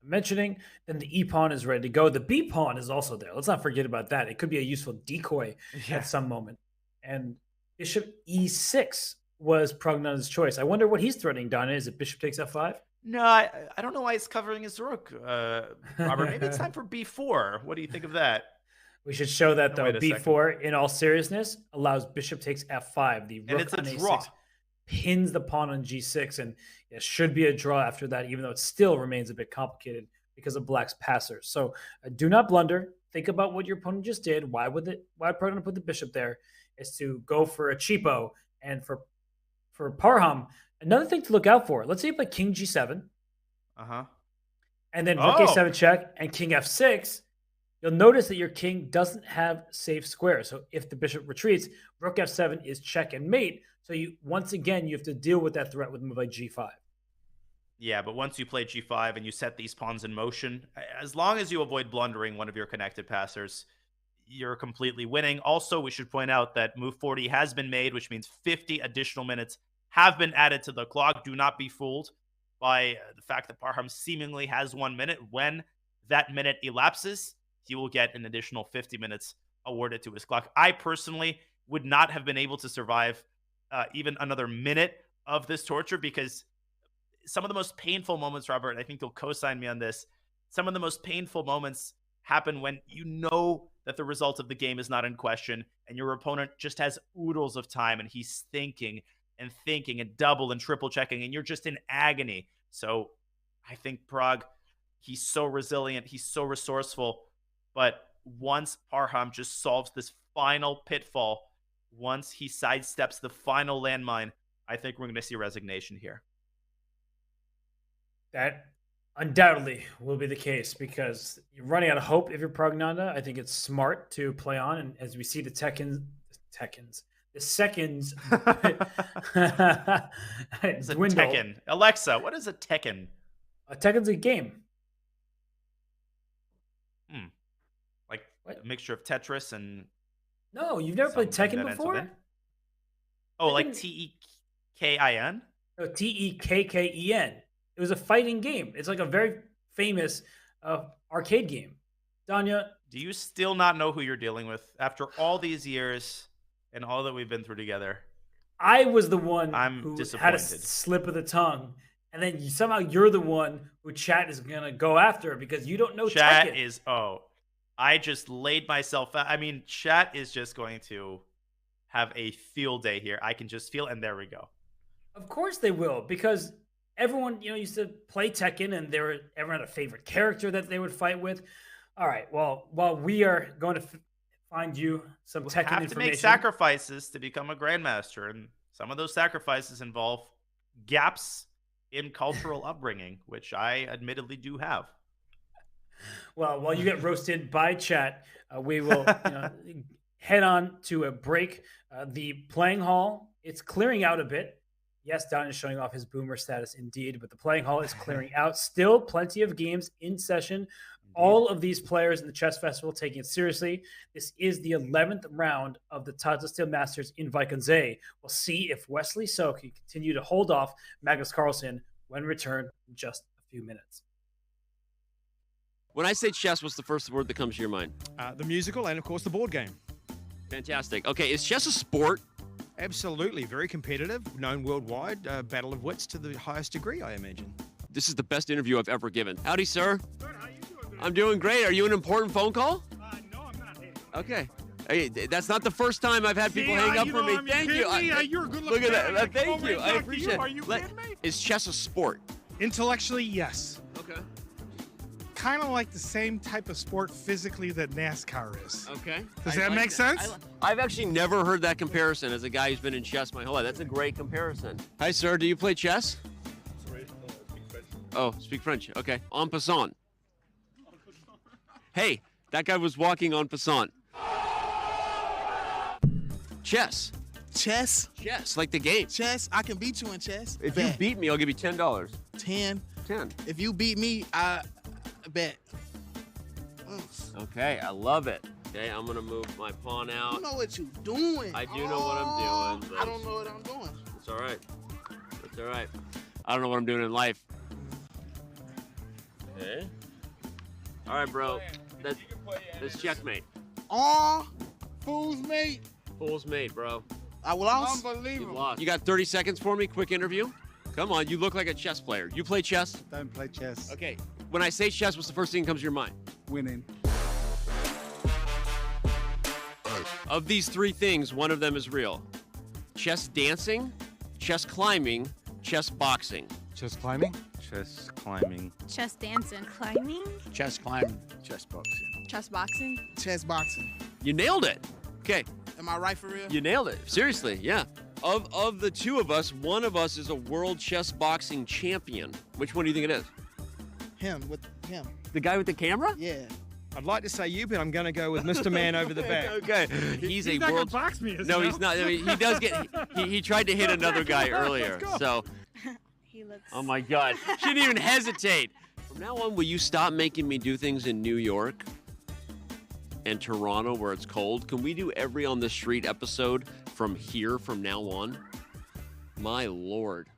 mentioning. Then the e pawn is ready to go. The b pawn is also there. Let's not forget about that. It could be a useful decoy at some moment. And bishop e6 was Pragnan's choice. I wonder what he's threatening, Donna. Is it bishop takes f5? No, I don't know why he's covering his rook, Robert. Maybe it's time for b4. What do you think of that? We should show that, though. B4, second. in all seriousness, allows bishop takes f5. The rook it's a on draw. a6 pins the pawn on g6, and it should be a draw after that, even though it still remains a bit complicated because of black's passers. So do not blunder. Think about what your opponent just did. Why Parham put the bishop there? Is to go for a cheapo. And for Parham, another thing to look out for. Let's say you play king g7. And then rook a7 check and king f6. You'll notice that your king doesn't have safe squares. So if the bishop retreats, rook f7 is check and mate. So you once again, you have to deal with that threat with a move like g5. Yeah, but once you play g5 and you set these pawns in motion, as long as you avoid blundering one of your connected passers, you're completely winning. Also, we should point out that move 40 has been made, which means 50 additional minutes have been added to the clock. Do not be fooled by the fact that Parham seemingly has 1 minute. When that minute elapses, he will get an additional 50 minutes awarded to his clock. I personally would not have been able to survive even another minute of this torture, because some of the most painful moments, Robert, I think you'll co-sign me on this, some of the most painful moments happen when you know that the result of the game is not in question and your opponent just has oodles of time and he's thinking and double and triple checking and you're just in agony. So I think Prague, he's so resilient, he's so resourceful, but once Parham just solves this final pitfall, once he sidesteps the final landmine, I think we're going to see resignation here. That undoubtedly will be the case because you're running out of hope if you're Pragnanda. I think it's smart to play on, and as we see the seconds It's a dwindle. Tekken. Alexa, what is a Tekken? A Tekken's a game. Like a mixture of Tetris and... No, you've never played something Tekken that ends before? with N? Oh, like Tekken- Tekken? No, Tekken. It was a fighting game. It's like a very famous arcade game. Danya, Do you still not know who you're dealing with after all these years and all that we've been through together? I was the one who had a disappointed. slip of the tongue, and then somehow you're the one who chat is gonna go after because you don't know Chat Tekken. is... I just laid myself out. I mean, chat is just going to have a field day here. I can just feel, and there we go. Of course they will, because everyone used to play Tekken, and everyone had a favorite character that they would fight with. All right, well, while we are going to find you some Tekken Have to information, make sacrifices to become a grandmaster, and some of those sacrifices involve gaps in cultural upbringing, which I admittedly do have. Well, while you get roasted by chat, we will head on to a break. The playing hall, it's clearing out a bit. Yes, Don is showing off his boomer status indeed, but the playing hall is clearing out. Still plenty of games in session. all of these players in the chess festival taking it seriously. This is the 11th round of the Tata Steel Masters in Wijk. We'll see if Wesley So can continue to hold off Magnus Carlsen when returned in just a few minutes. When I say chess, what's the first word that comes to your mind? The musical and, of course, the board game. Fantastic. Okay, is chess a sport? Absolutely. Very competitive, known worldwide. Battle of wits to the highest degree, I imagine. This is the best interview I've ever given. Howdy, sir. Good. How you doing? I'm doing great. Are you an important phone call? No, I'm not. Okay. Hey, that's not the first time I've had people hang up for me. Thank you. You're a good Look looking at that. Thank you. I appreciate it. Are you kidding me? Is chess a sport? Intellectually, yes. Okay. Kind of like the same type of sport physically that NASCAR is. Okay. Does that make sense? I've actually never heard that comparison as a guy who's been in chess my whole life. That's a great comparison. Hi, sir. Do you play chess? Oh, speak French. Okay. En passant. Hey, that guy was walking en passant. Chess. Chess? Chess, like the game. Chess? I can beat you in chess. If you beat me, I'll give you $10. 10. 10. If you beat me, I bet. Okay, I love it. Okay, I'm gonna move my pawn out. You know what you're doing. I do know what I'm doing. I don't know what I'm doing. It's all right. It's all right. I don't know what I'm doing in life. Okay. All right, bro. That's checkmate. Aw, fool's mate. Fool's mate, bro. I lost. You Unbelievable. lost. You got 30 seconds for me? Quick interview? Come on, you look like a chess player. You play chess? Don't play chess. Okay. When I say chess, what's the first thing that comes to your mind? Winning. Of these three things, one of them is real. Chess dancing, chess climbing, chess boxing. Chess climbing? Chess climbing. Chess dancing. Climbing. Chess climbing. Chess boxing. Chess boxing. Chess boxing. You nailed it. Okay. Am I right for real? You nailed it. Seriously, yeah. Of the two of us, one of us is a world chess boxing champion. Which one do you think it is? Him, with him. The guy with the camera? Yeah. I'd like to say you, but I'm going to go with Mr. Man over the back. Okay. He's a not world. gonna box me, is no, he? he's not. I mean, he does get. He tried to hit another guy earlier. So. He looks. Oh my God. She didn't even hesitate. From now on, will you stop making me do things in New York and Toronto where it's cold? Can we do every On the Street episode from here from now on? My Lord.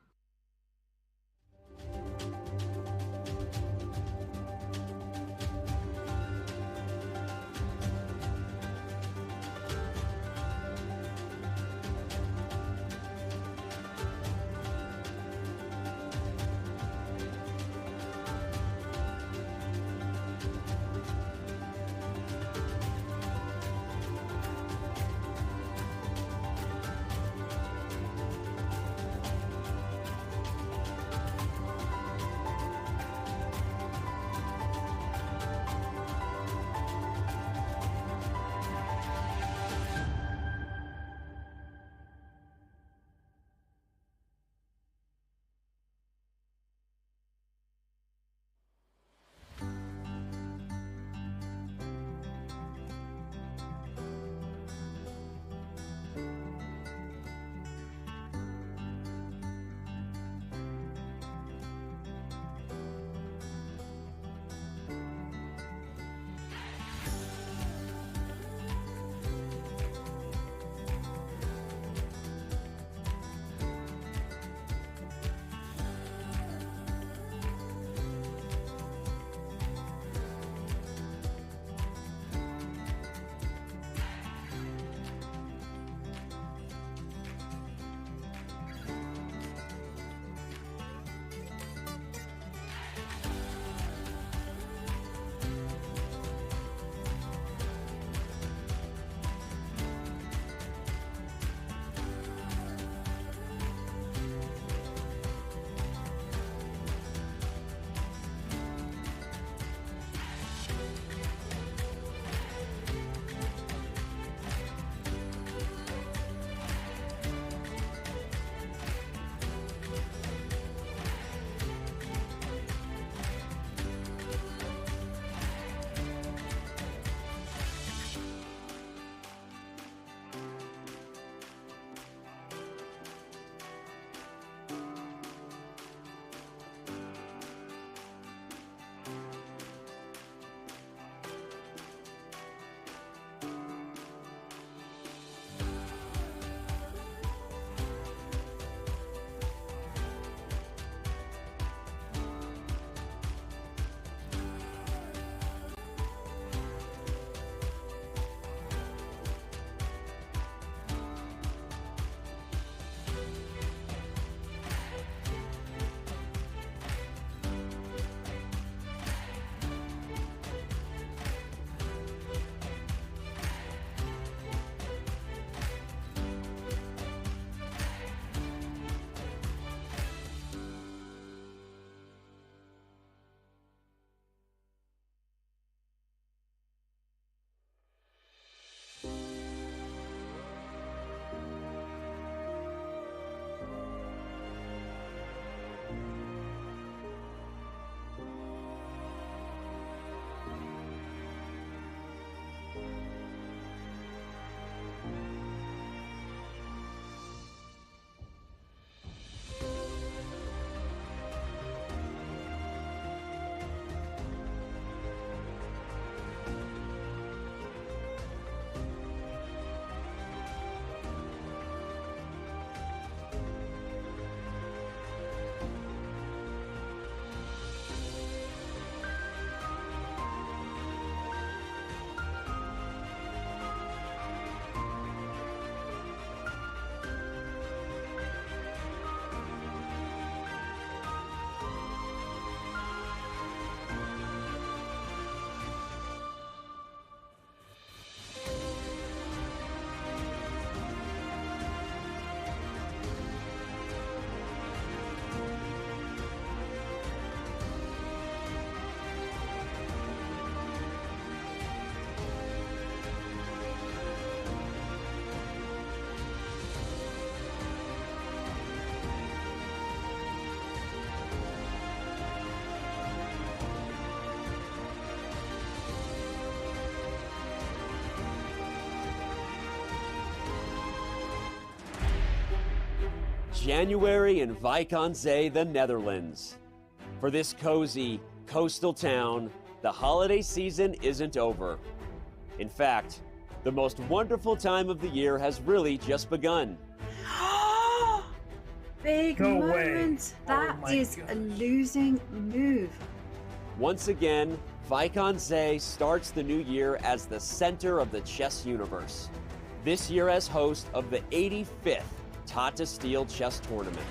January in Wijk aan Zee, the Netherlands. For this cozy, coastal town, the holiday season isn't over. In fact, the most wonderful time of the year has really just begun. Big No way. moment. That my is a losing move. Once again, Wijk aan Zee starts the new year as the center of the chess universe. This year as host of the 85th Tata Steel Chess Tournament.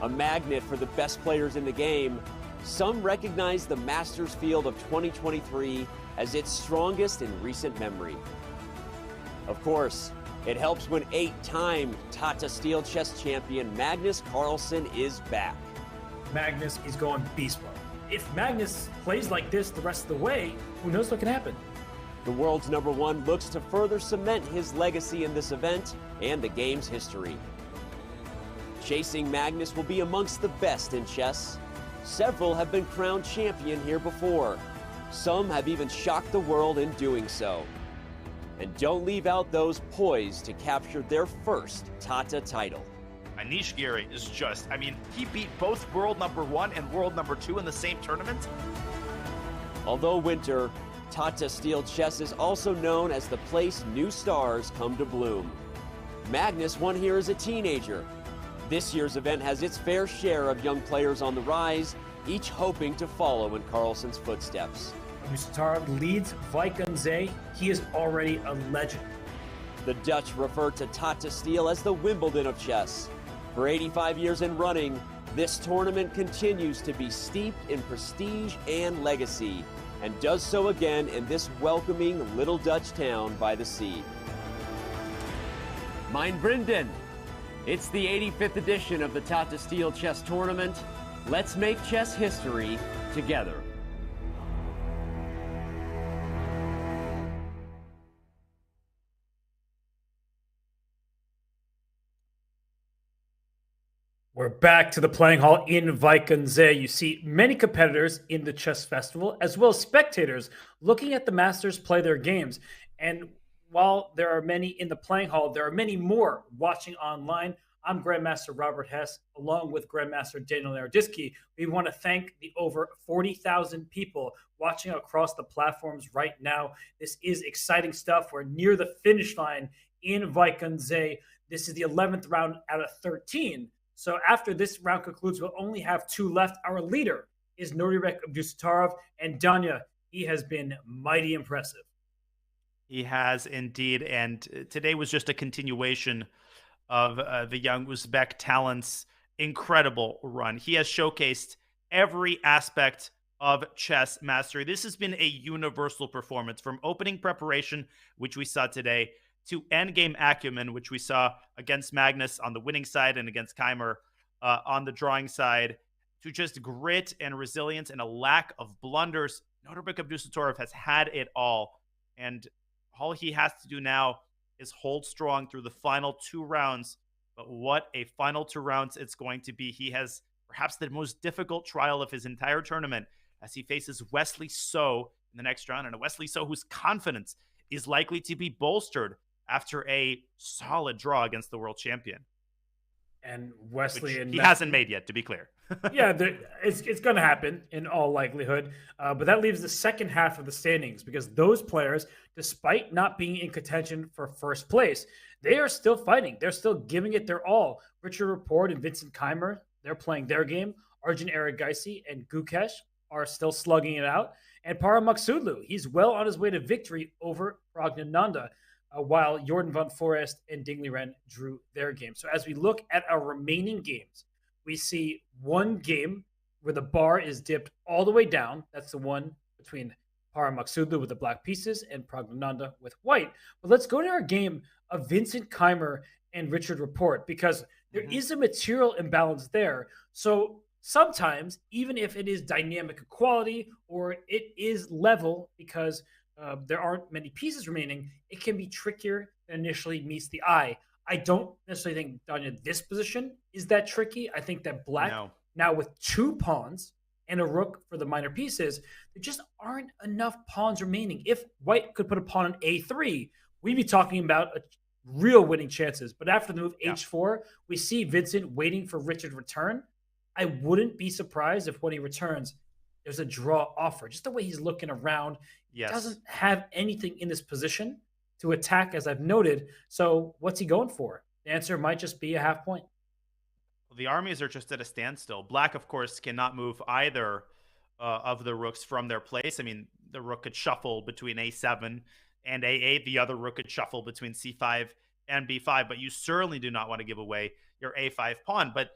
A magnet for the best players in the game, some recognize the Masters field of 2023 as its strongest in recent memory. Of course, it helps when 8-time Tata Steel chess champion Magnus Carlsen is back. Magnus is going beast mode. If Magnus plays like this the rest of the way, who knows what can happen? The world's #1 looks to further cement his legacy in this event and the game's history. Chasing Magnus will be amongst the best in chess. Several have been crowned champion here before. Some have even shocked the world in doing so. And don't leave out those poised to capture their first Tata title. Anish Giri is just, I mean, he beat both world #1 and world #2 in the same tournament. Although winter, Tata Steel Chess is also known as the place new stars come to bloom. Magnus won here as a teenager. This year's event has its fair share of young players on the rise, each hoping to follow in Carlsen's footsteps. Mustatar leads Wijk aan Zee. He is already a legend. The Dutch refer to Tata Steel as the Wimbledon of chess. For 85 years in running, this tournament continues to be steeped in prestige and legacy, and does so again in this welcoming little Dutch town by the sea. Mein Vrienden, it's the 85th edition of the Tata Steel Chess Tournament. Let's make chess history together. We're back to the playing hall in Wijk aan Zee. You see many competitors in the chess festival, as well as spectators looking at the masters play their games. And while there are many in the playing hall, there are many more watching online. I'm Grandmaster Robert Hess, along with Grandmaster Daniel Naroditsky. We want to thank the over 40,000 people watching across the platforms right now. This is exciting stuff. We're near the finish line in Wijk aan Zee. This is the 11th round out of 13. So after this round concludes, we'll only have 2 left. Our leader is Nodirbek Abdusattorov, and Danya, he has been mighty impressive. He has indeed, and today was just a continuation of the young Uzbek talent's incredible run. He has showcased every aspect of chess mastery. This has been a universal performance, from opening preparation, which we saw today, to endgame acumen, which we saw against Magnus on the winning side and against Keimer on the drawing side, to just grit and resilience and a lack of blunders. Nodirbek Abdusattorov has had it all, and all he has to do now is hold strong through the final 2 rounds. But what a final 2 rounds it's going to be. He has perhaps the most difficult trial of his entire tournament as he faces Wesley So in the next round, and a Wesley So whose confidence is likely to be bolstered after a solid draw against the world champion. And Wesley, which and he hasn't made yet, to be clear. Yeah, it's going to happen in all likelihood. But that leaves the second half of the standings, because those players, despite not being in contention for first place, they are still fighting. They're still giving it their all. Richard Rapport and Vincent Keimer, they're playing their game. Arjun Erigaisi and Gukesh are still slugging it out. And Parham Maghsoodloo, he's well on his way to victory over Praggnanandhaa, while Jordan van Forest and Ding Liren drew their game. So as we look at our remaining games, we see one game where the bar is dipped all the way down. That's the one between Parham Maghsoodloo with the black pieces and Praggnanandhaa with white. But let's go to our game of Vincent Keimer and Richard Rapport, because there is a material imbalance there. So sometimes, even if it is dynamic equality or it is level because there aren't many pieces remaining, it can be trickier than initially meets the eye. I don't necessarily think, Danya, this position is that tricky. I think that black, now with 2 pawns and a rook for the minor pieces, there just aren't enough pawns remaining. If white could put a pawn on A3, we'd be talking about real winning chances. But after the move h4, we see Vincent waiting for Richard return. I wouldn't be surprised if when he returns, there's a draw offer. Just the way he's looking around, doesn't have anything in this position to attack, as I've noted. So what's he going for? The answer might just be a half point. Well, the armies are just at a standstill. Black, of course, cannot move either of the rooks from their place. I mean, the rook could shuffle between a7 and a8. The other rook could shuffle between c5 and b5. But you certainly do not want to give away your a5 pawn. But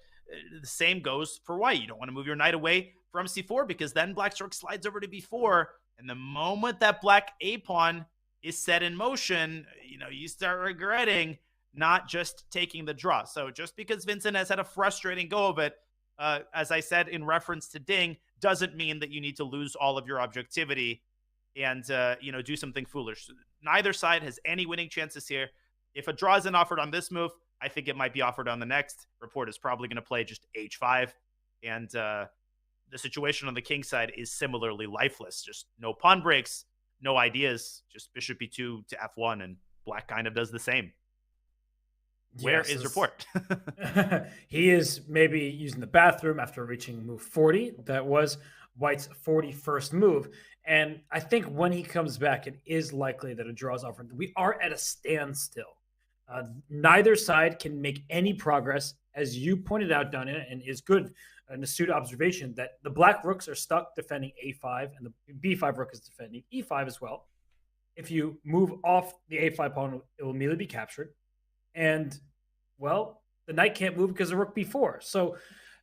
the same goes for white. You don't want to move your knight away from c4 because then black's rook slides over to b4. And the moment that black a pawn is set in motion, you start regretting not just taking the draw. So just because Vincent has had a frustrating go of it, as I said in reference to Ding, doesn't mean that you need to lose all of your objectivity and do something foolish. Neither side has any winning chances here. If a draw isn't offered on this move, I think it might be offered on the next. Report is probably going to play just h5, and the situation on the king side is similarly lifeless. Just no pawn breaks, no ideas, just bishop b2 to f1, and black kind of does the same. Where is Report? He is maybe using the bathroom after reaching move 40. That was white's 41st move. And I think when he comes back, it is likely that a draw is offered. We are at a standstill. Neither side can make any progress. As you pointed out, Donna, and is good, an astute observation, that the black rooks are stuck defending a5, and the b5 rook is defending e5 as well. If you move off the a5 pawn, it will immediately be captured. And, well, the knight can't move because of rook b4. So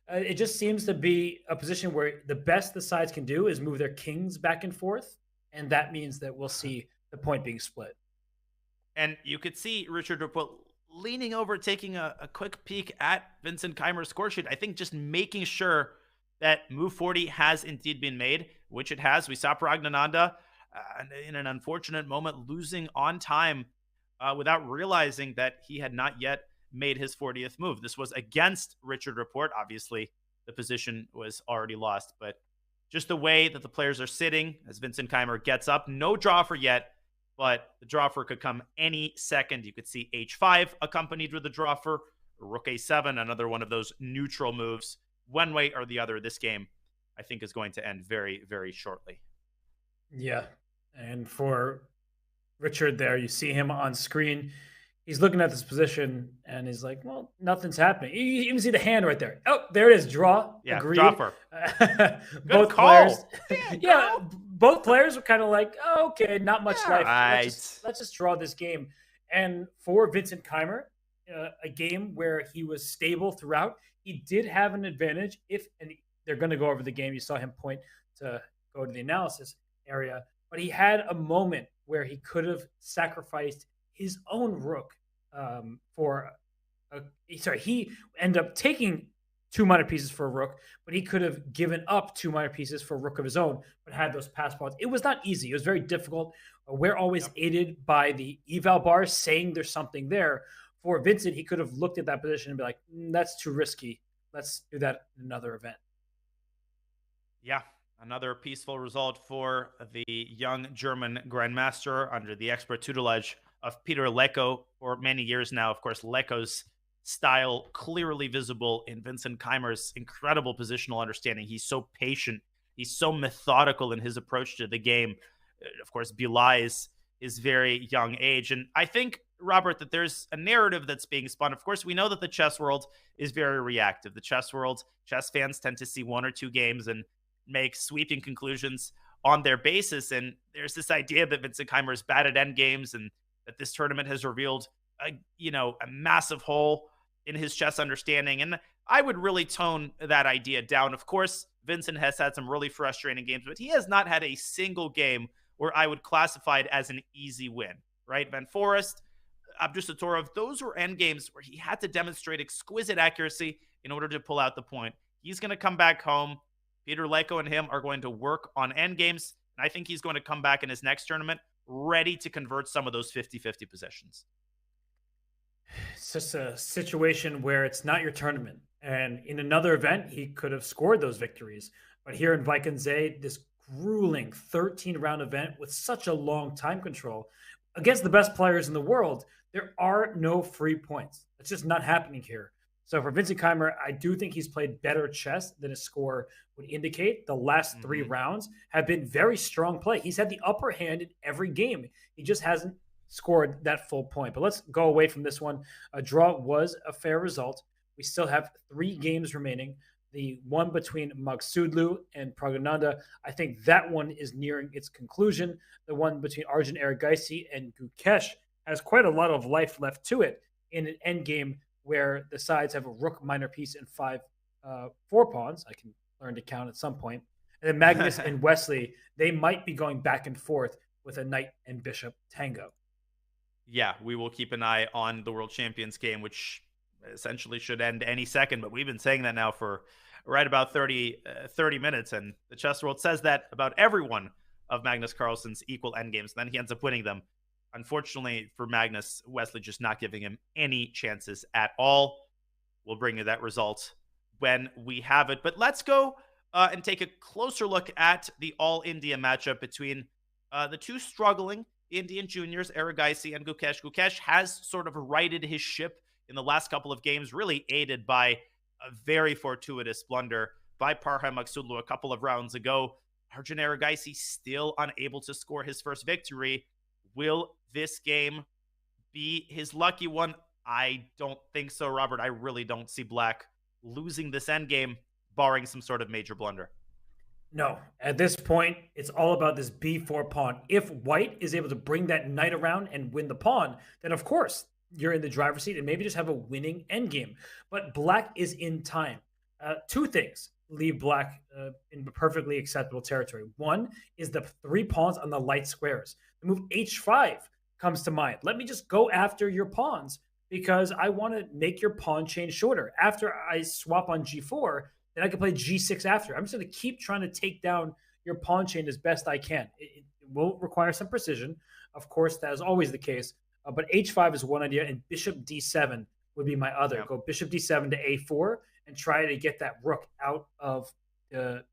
it just seems to be a position where the best the sides can do is move their kings back and forth. And that means that we'll see the point being split. And you could see Richard Report leaning over, taking a quick peek at Vincent Keimer's score sheet. I think just making sure that move 40 has indeed been made, which it has. We saw Pragnananda in an unfortunate moment losing on time without realizing that he had not yet made his 40th move. This was against Richard Report. Obviously, the position was already lost, but just the way that the players are sitting as Vincent Keimer gets up, no draw for yet, but the draw for could come any second. You could see h5 accompanied with the draw for rook a7, another one of those neutral moves. One way or the other, this game, I think, is going to end very, very shortly. Yeah, and for Richard there, you see him on screen. He's looking at this position, and he's like, well, nothing's happening. You even see the hand right there. Oh, there it is. Draw. Yeah, agreed. draw for. Both players. Yeah, both players were kind of like, oh, okay, not much life. Right. Let's just draw this game. And for Vincent Keimer, a game where he was stable throughout, he did have an advantage. And they're going to go over the game. You saw him point to go to the analysis area. But he had a moment where he could have sacrificed his own rook he ended up taking 2 minor pieces for a rook, but he could have given up 2 minor pieces for a rook of his own, but had those pass pawns. It was not easy. It was very difficult. We're always aided by the eval bar saying there's something there. For Vincent, he could have looked at that position and be like, that's too risky. Let's do that in another event. Yeah. Another peaceful result for the young German grandmaster under the expert tutelage of Peter Lecko for many years now. Of course, Lecko's style clearly visible in Vincent Keimer's incredible positional understanding. He's so patient. He's so methodical in his approach to the game. Of course, belies his very young age. And I think, Robert, that there's a narrative that's being spun. Of course, we know that the chess world is very reactive. The chess world, chess fans tend to see 1 or 2 games and make sweeping conclusions on their basis. And there's this idea that Vincent Keimer is bad at endgames and that this tournament has revealed a massive hole in his chess understanding. And I would really tone that idea down. Of course, Vincent has had some really frustrating games, but he has not had a single game where I would classify it as an easy win, right? Van Forest, Abdusatorov, those were endgames where he had to demonstrate exquisite accuracy in order to pull out the point. He's going to come back home. Peter Lecko and him are going to work on endgames, and I think he's going to come back in his next tournament ready to convert some of those 50-50 possessions. It's just a situation where it's not your tournament. And in another event, he could have scored those victories. But here in Wijk this grueling 13-round event with such a long time control against the best players in the world, There are no free points. That's just not happening here. So for Vincent Keimer, I do think he's played better chess than his score would indicate. The last 3 rounds have been very strong play. He's had the upper hand in every game. He just hasn't scored that full point. But let's go away from this one. A draw was a fair result. We still have 3 games remaining. The one between Magsudlu and Pragananda, I think that one is nearing its conclusion. The one between Arjun Erigaisi and Gukesh has quite a lot of life left to it in an endgame where the sides have a rook minor piece and 5 4 pawns. I can learn to count at some point. And then Magnus and Wesley, they might be going back and forth with a knight and bishop tango. Yeah, we will keep an eye on the World Champions game, which essentially should end any second. But we've been saying that now for right about 30 minutes. And the chess world says that about every one of Magnus Carlsen's equal endgames. Then he ends up winning them. Unfortunately for Magnus, Wesley just not giving him any chances at all. We'll bring you that result when we have it. But let's go and take a closer look at the All-India matchup between the 2 struggling Indian juniors, Erigaisi and Gukesh. Gukesh has sort of righted his ship in the last couple of games, really aided by a very fortuitous blunder by Parham Magsudlu a couple of rounds ago. Arjun Erigaisi still unable to score his first victory. Will this game be his lucky one? I don't think so, Robert. I really don't see Black losing this endgame, barring some sort of major blunder. No, at this point, it's all about this b4 pawn. If White is able to bring that knight around and win the pawn, then of course you're in the driver's seat and maybe just have a winning endgame. But Black is in time. 2 things leave Black in perfectly acceptable territory. One is the 3 pawns on the light squares. The move h5 comes to mind. Let me just go after your pawns because I want to make your pawn chain shorter. After I swap on g4, then I can play g6 after. I'm just going to keep trying to take down your pawn chain as best I can. It will require some precision. Of course, that is always the case. But h5 is one idea, and bishop d7 would be my other. Yep. Go bishop d7 to a4 and try to get that rook out of the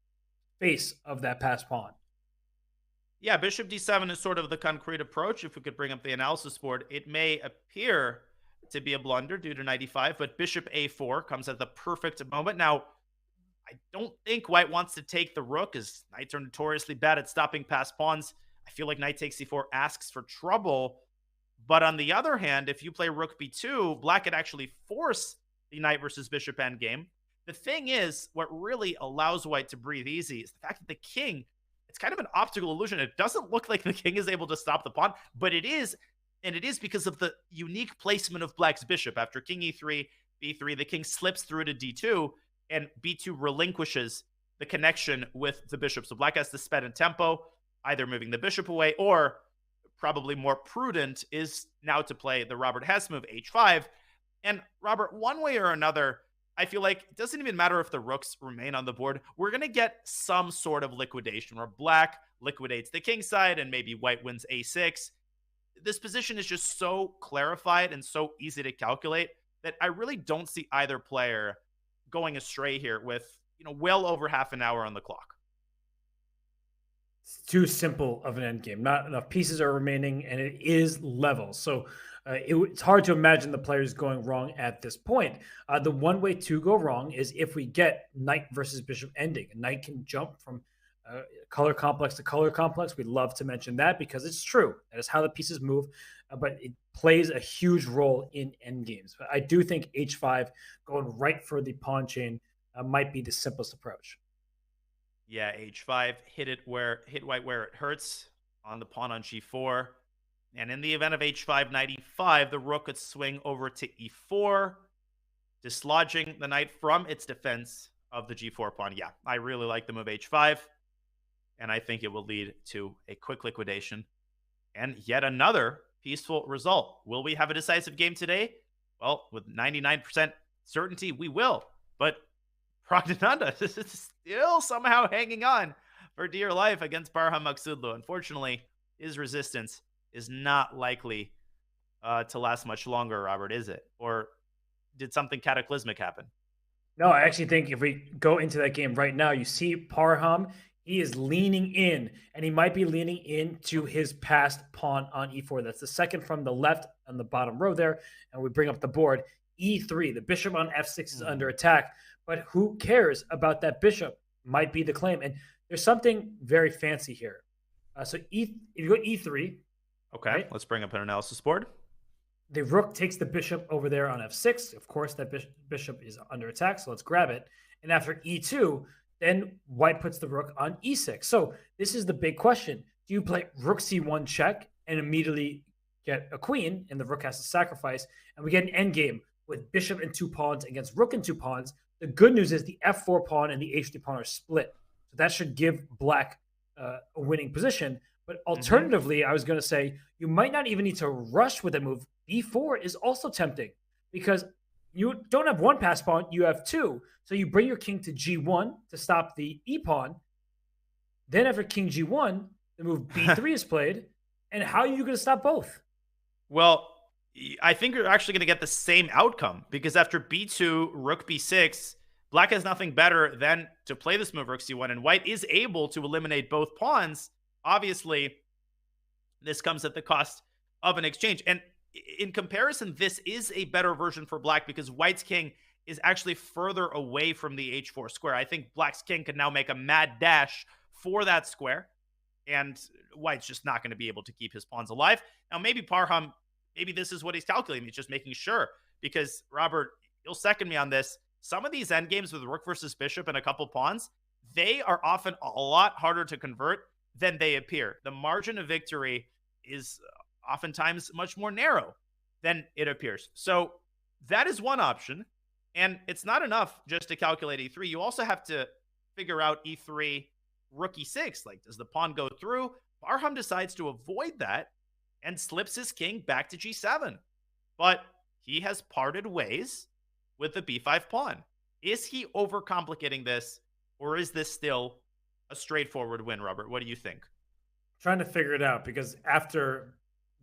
face of that passed pawn. Yeah, bishop d7 is sort of the concrete approach. If we could bring up the analysis board, it may appear to be a blunder due to knight e5, but bishop a4 comes at the perfect moment. Now, I don't think White wants to take the rook, as knights are notoriously bad at stopping passed pawns. I feel like knight takes c4 asks for trouble. But on the other hand, if you play rook b2, Black could actually force the knight versus bishop endgame. The thing is, what really allows White to breathe easy is the fact that the king, it's kind of an optical illusion. It doesn't look like the king is able to stop the pawn, but it is, and it is because of the unique placement of Black's bishop. After king e3, b3, the king slips through to d2, and b2 relinquishes the connection with the bishop. So Black has to spend in tempo, either moving the bishop away, or probably more prudent is now to play the Robert Hess move, h5. And Robert, one way or another, I feel like it doesn't even matter if the rooks remain on the board. We're going to get some sort of liquidation where Black liquidates the king side and maybe White wins a6. This position is just so clarified and so easy to calculate that I really don't see either player going astray here with, well over half an hour on the clock. It's too simple of an endgame. Not enough pieces are remaining, and it is level. So it's hard to imagine the players going wrong at this point. The one way to go wrong is if we get knight versus bishop ending. A knight can jump from color complex to color complex. We love to mention that because it's true. That is how the pieces move, but it plays a huge role in endgames. But I do think h5, going right for the pawn chain, might be the simplest approach. Yeah, h5, hit White where it hurts on the pawn on g4. And in the event of h5, knight e5, the rook could swing over to e4, dislodging the knight from its defense of the g4 pawn. Yeah, I really like the move h5, and I think it will lead to a quick liquidation and yet another peaceful result. Will we have a decisive game today? Well, with 99% certainty, we will. But Pragnananda is still somehow hanging on for dear life against Parham Magsudlu. Unfortunately, his resistance is not likely to last much longer, Robert, is it? Or did something cataclysmic happen? No, I actually think if we go into that game right now, you see Parham, He is leaning in, and he might be leaning into his passed pawn on e4. That's the second from the left on the bottom row there. And we bring up the board. e3, the bishop on f6 is under attack. But who cares about that bishop? Might be the claim. And there's something very fancy here. If you go e3. Okay, right? Let's bring up an analysis board. The rook takes the bishop over there on f6. Of course, that bishop is under attack, so let's grab it. And after e2, then white puts the rook on e6. So this is the big question. Do you play rook c1 check and immediately get a queen, and the rook has to sacrifice, and we get an endgame with bishop and 2 pawns against rook and 2 pawns? The good news is the f4 pawn and the h3 pawn are split. So that should give black a winning position. But alternatively, I was going to say, you might not even need to rush with a move. b4 is also tempting because you don't have 1 pass pawn, you have 2. So you bring your king to g1 to stop the e pawn. Then after king g1, the move b3 is played. And how are you going to stop both? Well, I think you're actually going to get the same outcome because after b2, rook b6, black has nothing better than to play this move rook c1, and white is able to eliminate both pawns. Obviously, this comes at the cost of an exchange. And in comparison, this is a better version for black because white's king is actually further away from the h4 square. I think black's king can now make a mad dash for that square, and white's just not going to be able to keep his pawns alive. Now, maybe Parham, maybe this is what he's calculating. He's just making sure because, Robert, you'll second me on this. Some of these endgames with rook versus bishop and a couple pawns, they are often a lot harder to convert than they appear. The margin of victory is oftentimes much more narrow than it appears. So that is one option. And it's not enough just to calculate e3. You also have to figure out e3, rook e6. Like, does the pawn go through? Parham decides to avoid that and slips his king back to g7. But he has parted ways with the b5 pawn. Is he overcomplicating this, or is this still a straightforward win, Robert? What do you think? Trying to figure it out because after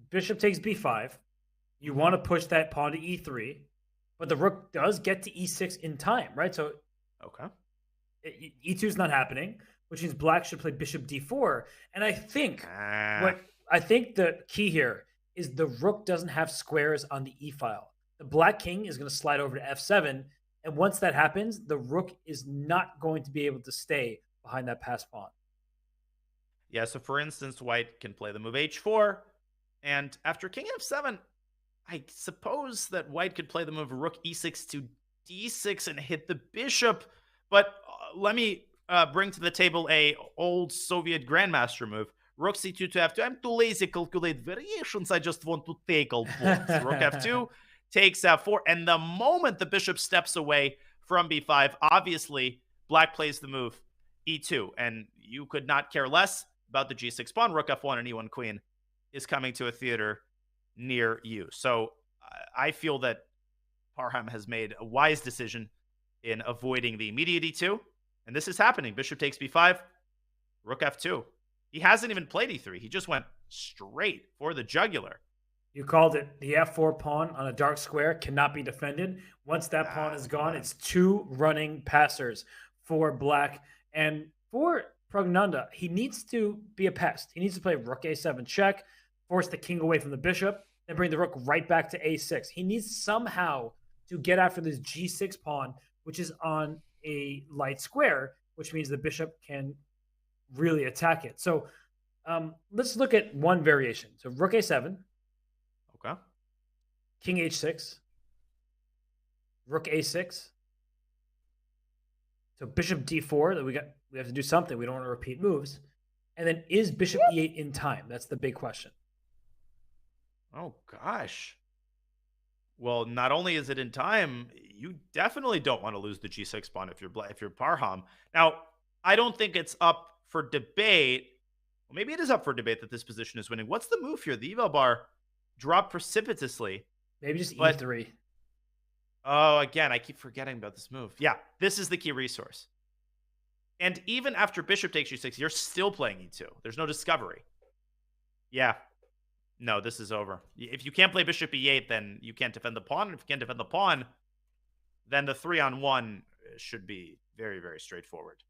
bishop takes b5, you want to push that pawn to e3, but the rook does get to e6 in time, right? So okay, e2 is not happening, which means black should play bishop d4. And I think the key here is the rook doesn't have squares on the e file. The black king is going to slide over to f7, and once that happens, the rook is not going to be able to stay behind that pass pawn. Yeah, so for instance, white can play the move h4, and after king f7, I suppose that white could play the move rook e6 to d6 and hit the bishop, but let me bring to the table a old Soviet grandmaster move. Rook c2 to f2. I'm too lazy to calculate variations. I just want to take all pawns. Rook f2 takes f4, and the moment the bishop steps away from b5, obviously black plays the move e2, and you could not care less about the g6 pawn. Rook f1 and e1 queen is coming to a theater near you. So I feel that Parham has made a wise decision in avoiding the immediate e2, and this is happening. Bishop takes b5, rook f2. He hasn't even played e3. He just went straight for the jugular. You called it. The f4 pawn on a dark square cannot be defended. Once that pawn is gone, it's 2 running passers for black. And for Pragnanda, he needs to be a pest. He needs to play rook a7 check, force the king away from the bishop, and bring the rook right back to a6. He needs somehow to get after this g6 pawn, which is on a light square, which means the bishop can really attack it. So let's look at one variation. So rook a7. Okay. King h6. Rook a6. So bishop d4. That we have to do something. We don't want to repeat moves. And then is bishop e8 in time? That's the big question. Oh gosh. Well, not only is it in time, you definitely don't want to lose the g6 pawn if you're Parham. Now, I don't think it's up for debate. Well, maybe it is up for debate that this position is winning. What's the move here? The eval bar dropped precipitously. Maybe just e3. Oh, again, I keep forgetting about this move. Yeah, this is the key resource. And even after bishop takes g6, you're still playing e2. There's no discovery. Yeah. No, this is over. If you can't play bishop e8, then you can't defend the pawn. And if you can't defend the pawn, then the 3-on-1 should be very, very straightforward.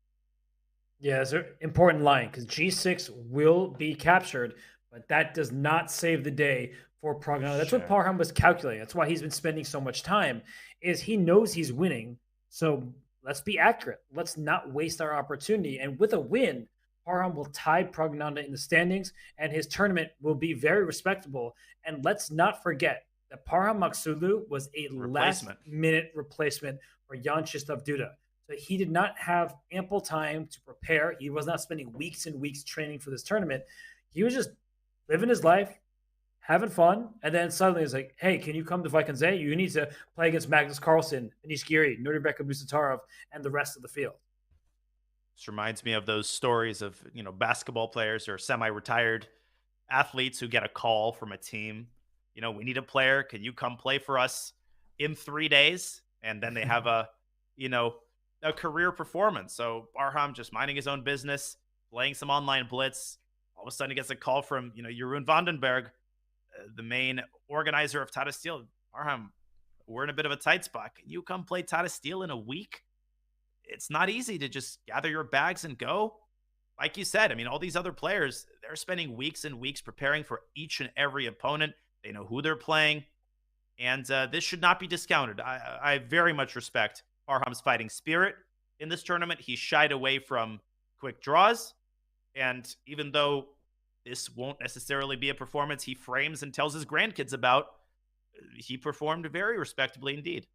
Yeah, it's an important line because G6 will be captured, but that does not save the day for Prognostico. That's what Parham was calculating. That's why he's been spending so much time, is he knows he's winning. So let's be accurate. Let's not waste our opportunity. And with a win, Parham will tie Prognostico in the standings, and his tournament will be very respectable. And let's not forget that Parham Maksulu was a last-minute replacement for Jan Krzysztof Duda. So he did not have ample time to prepare. He was not spending weeks and weeks training for this tournament. He was just living his life, having fun, and then suddenly it's like, hey, can you come to Vikings? You need to play against Magnus Carlsen, Anish Giri, Nodirbek Musatarov, and the rest of the field. This reminds me of those stories of, basketball players or semi-retired athletes who get a call from a team. We need a player. Can you come play for us in 3 days? And then they have a career performance. So Parham just minding his own business, playing some online blitz. All of a sudden he gets a call from, Jeroen Vandenberg, the main organizer of Tata Steel. Parham, we're in a bit of a tight spot. Can you come play Tata Steel in a week? It's not easy to just gather your bags and go. Like you said, all these other players, they're spending weeks and weeks preparing for each and every opponent. They know who they're playing. And this should not be discounted. I very much respect Parham's fighting spirit in this tournament. He shied away from quick draws. And even though this won't necessarily be a performance he frames and tells his grandkids about, he performed very respectably indeed.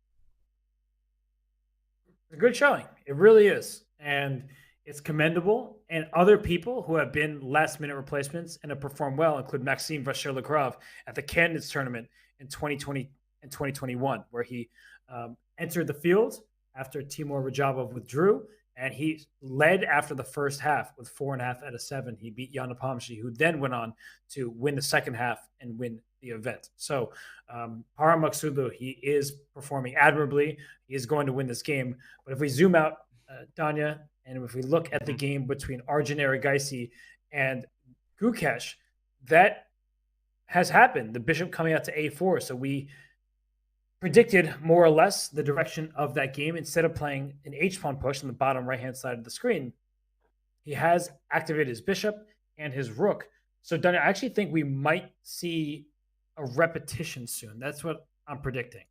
It's a good showing. It really is. And it's commendable. And other people who have been last-minute replacements and have performed well include Maxime Vacher-Lagrave at the Candidates Tournament in 2020 and 2021, where he entered the field after Timur Rajabov withdrew, and he led after the first half with 4.5 out of 7. He beat Jan Nepomniachtchi, who then went on to win the second half and win the event. So Parham Maksulu, he is performing admirably. He is going to win this game. But if we zoom out, Danya, and if we look at the game between Arjun Erigaisi and Gukesh, that has happened. The bishop coming out to a4. So we predicted more or less the direction of that game. Instead of playing an h-pawn push on the bottom right-hand side of the screen, he has activated his bishop and his rook. So, Danya, I actually think we might see a repetition soon. That's what I'm predicting.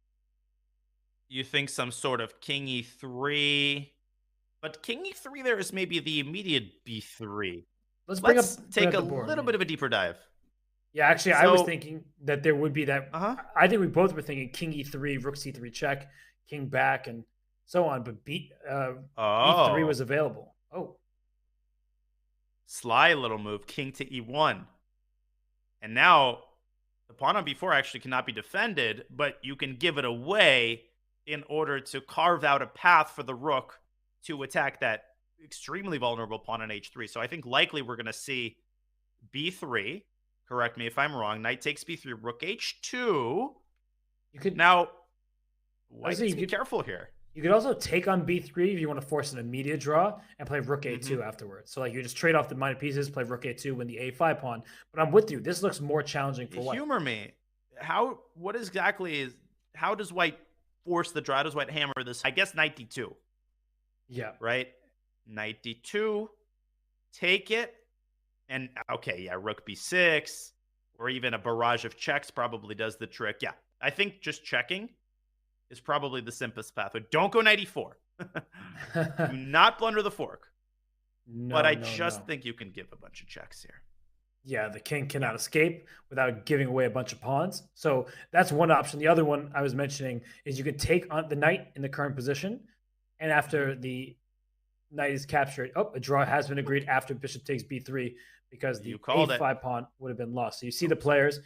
You think some sort of king e3, but king e3 there is maybe the immediate b3. Let's take a little bit of a deeper dive. Yeah, actually, I was thinking that there would be that. I think we both were thinking king e3, rook c3 check, king back, and so on. But b3 was available. Oh, sly little move, king to e1, and now the pawn on b4 actually cannot be defended, but you can give it away in order to carve out a path for the rook to attack that extremely vulnerable pawn on h3. So I think likely we're going to see b3. Correct me if I'm wrong. Knight takes b3, rook h2. You could now. White needs to be careful here. You could also take on b3 if you want to force an immediate draw and play rook a2 afterwards. So like you just trade off the minor pieces, play rook a2, win the a5 pawn. But I'm with you. This looks more challenging for white. Humor me. How does white force the draw? How does white hammer this? I guess knight d2. Yeah. Right. Knight d2. Take it. And okay, yeah, rook b6, or even a barrage of checks probably does the trick. Yeah, I think just checking is probably the simplest path. But don't go knight e4. Do not blunder the fork. No, but I just think you can give a bunch of checks here. Yeah, the king cannot escape without giving away a bunch of pawns. So that's one option. The other one I was mentioning is you can take on the knight in the current position, and after the knight is captured, a draw has been agreed after bishop takes b3, because the a5 pawn would have been lost. So you see the players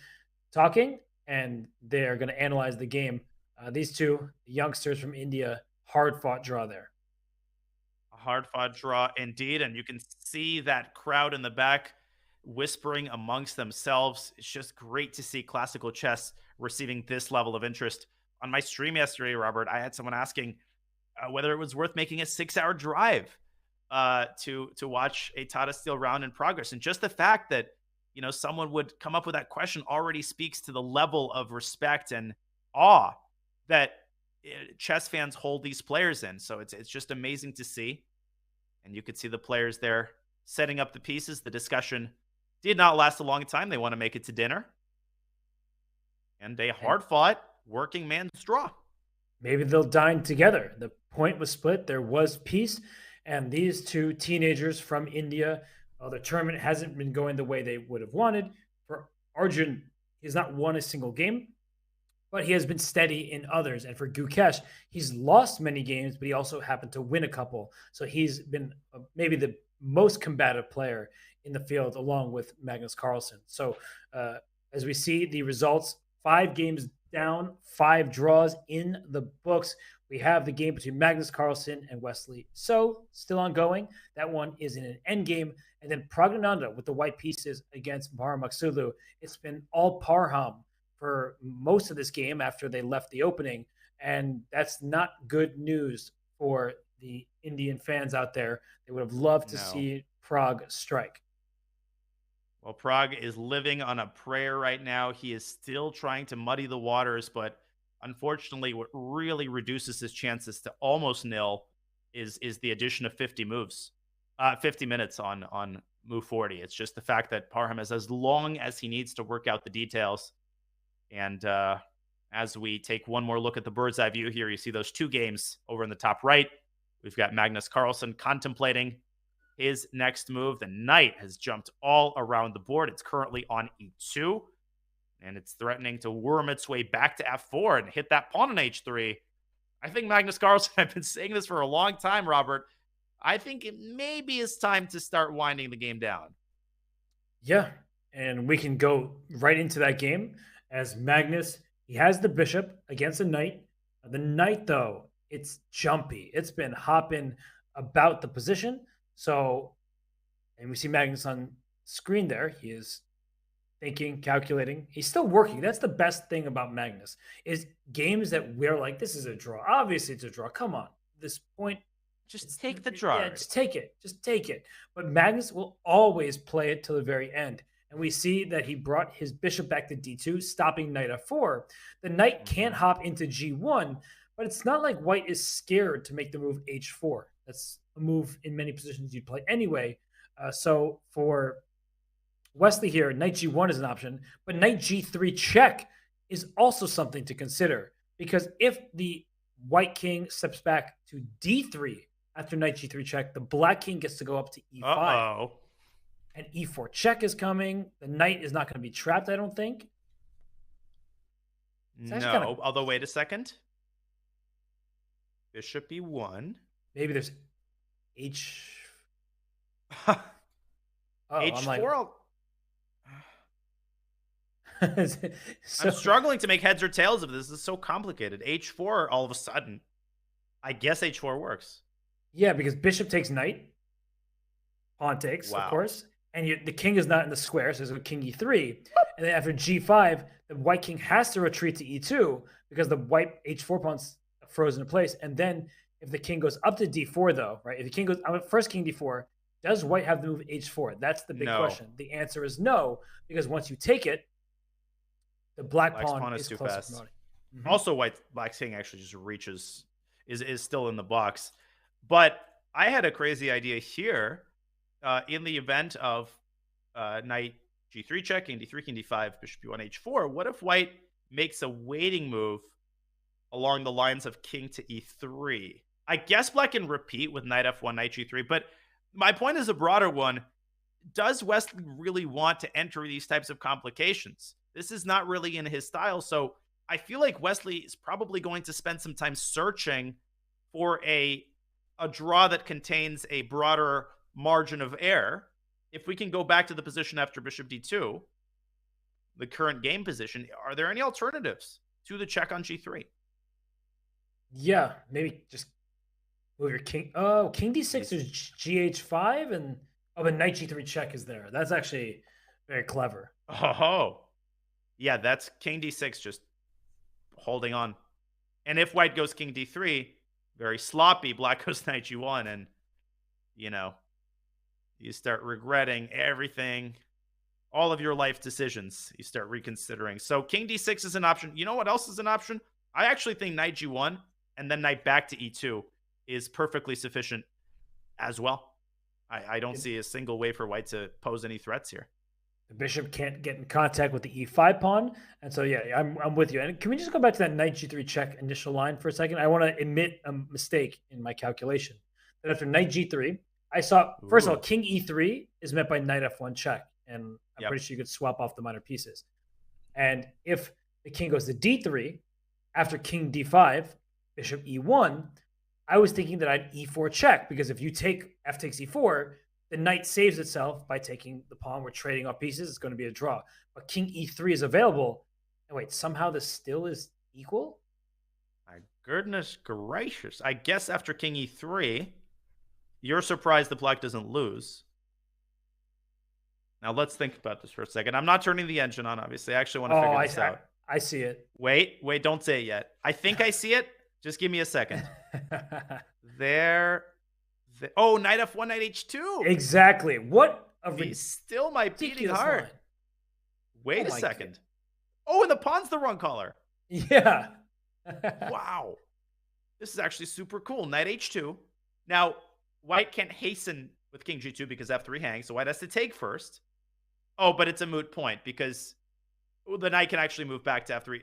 talking, and they're going to analyze the game. These two youngsters from India, hard-fought draw there. A hard-fought draw indeed, and you can see that crowd in the back whispering amongst themselves. It's just great to see classical chess receiving this level of interest. On my stream yesterday, Robert, I had someone asking whether it was worth making a 6-hour drive to watch a Tata Steel round in progress. And just the fact that, someone would come up with that question already speaks to the level of respect and awe that chess fans hold these players in. So it's just amazing to see. And you could see the players there setting up the pieces. The discussion did not last a long time. They want to make it to dinner. And a hard-fought working man's draw. Maybe they'll dine together. The point was split. There was peace. And these two teenagers from India, the tournament hasn't been going the way they would have wanted. For Arjun, he's not won a single game, but he has been steady in others. And for Gukesh, he's lost many games, but he also happened to win a couple. So he's been maybe the most combative player in the field, along with Magnus Carlsen. So as we see the results, 5 games down, 5 draws in the books. We have the game between Magnus Carlsen and Wesley So still ongoing. That one is in an endgame. And then Pragnananda with the white pieces against Parham. It's been all Parham for most of this game after they left the opening. And that's not good news for the Indian fans out there. They would have loved to see Prague strike. Well, Prague is living on a prayer right now. He is still trying to muddy the waters, but unfortunately, what really reduces his chances to almost nil is the addition of 50 minutes on move 40. It's just the fact that Parham has as long as he needs to work out the details. And as we take one more look at the bird's eye view here, you see those 2 games over in the top right. We've got Magnus Carlsen contemplating his next move. The knight has jumped all around the board. It's currently on e2, and it's threatening to worm its way back to f4 and hit that pawn on h3. I think Magnus Carlsen, I've been saying this for a long time, Robert, I think it maybe is time to start winding the game down. Yeah, and we can go right into that game as Magnus, he has the bishop against the knight. The knight, though, it's jumpy. It's been hopping about the position. So, and we see Magnus on screen there. He is thinking, calculating. He's still working. That's the best thing about Magnus is games that we're like, this is a draw. Obviously, it's a draw. Come on. This point. Just take the draw. Yeah, just take it. Just take it. But Magnus will always play it to the very end. And we see that he brought his bishop back to d2, stopping knight f4. The knight can't hop into g1, but it's not like white is scared to make the move h4. That's a move in many positions you'd play anyway. So for Wesley here, knight g1 is an option, but knight g3 check is also something to consider, because if the white king steps back to d3 after knight g3 check, the black king gets to go up to e5. Uh-oh. And e4 check is coming. The knight is not going to be trapped, I don't think. No, although wait a second. Bishop e1. Maybe there's h... h4. I'm struggling to make heads or tails of this. This is so complicated. h4 all of a sudden. I guess h4 works. Yeah, because bishop takes knight. Pawn takes, of course. And the king is not in the square, so there's a king e3. And then after g5, the white king has to retreat to e2 because the white h4 pawn's frozen in place. And then if the king goes up to d4, though, right? If the king goes first king d4, does white have the move h4? That's the big question. The answer is no, because once you take it, the black pawn is too close fast. to promoting. Also, black king actually just reaches, is still in the box. But I had a crazy idea here. In the event of knight g3 check, king d3, king d5, bishop e1, h4, what if white makes a waiting move along the lines of king to e3? I guess black can repeat with knight f1, knight g3, but my point is a broader one. Does Wesley really want to enter these types of complications? This is not really in his style, so I feel like Wesley is probably going to spend some time searching for a draw that contains a broader margin of error. If we can go back to the position after bishop d2, the current game position, are there any alternatives to the check on g3? Yeah, maybe just move your king. Oh, king d6 is gh5, and the knight g3 check is there. That's actually very clever. Oh, yeah, that's king d6 just holding on. And if white goes king d3, very sloppy, black goes knight g1, and you start regretting everything, all of your life decisions. You start reconsidering. So king d6 is an option. You know what else is an option? I actually think knight g1 and then knight back to e2 is perfectly sufficient as well. I don't see a single way for white to pose any threats here. The bishop can't get in contact with the e5 pawn. And so, yeah, I'm with you. And can we just go back to that knight g3 check initial line for a second? I want to admit a mistake in my calculation. That after knight g3, I saw, first of all, king e3 is met by knight f1 check. And I'm pretty sure you could swap off the minor pieces. And if the king goes to d3, after king d5, bishop e1, I was thinking that I'd e4 check, because if you take f takes e4, the knight saves itself by taking the pawn. We're trading off pieces. It's going to be a draw. But king e3 is available. And wait, somehow this still is equal? My goodness gracious. I guess after king e3, you're surprised the black doesn't lose. Now let's think about this for a second. I'm not turning the engine on, obviously. I actually want to figure this out. I see it. Wait, don't say it yet. I think I see it. Just give me a second. Oh, knight f1, knight h2. Exactly. What a He's still my beating ridiculous heart. line. Wait a second. Oh, and the pawn's the wrong color. Yeah. Wow. This is actually super cool. Knight h2. Now, white can't hasten with king g2 because f3 hangs, so white has to take first. Oh, but it's a moot point because the knight can actually move back to f3.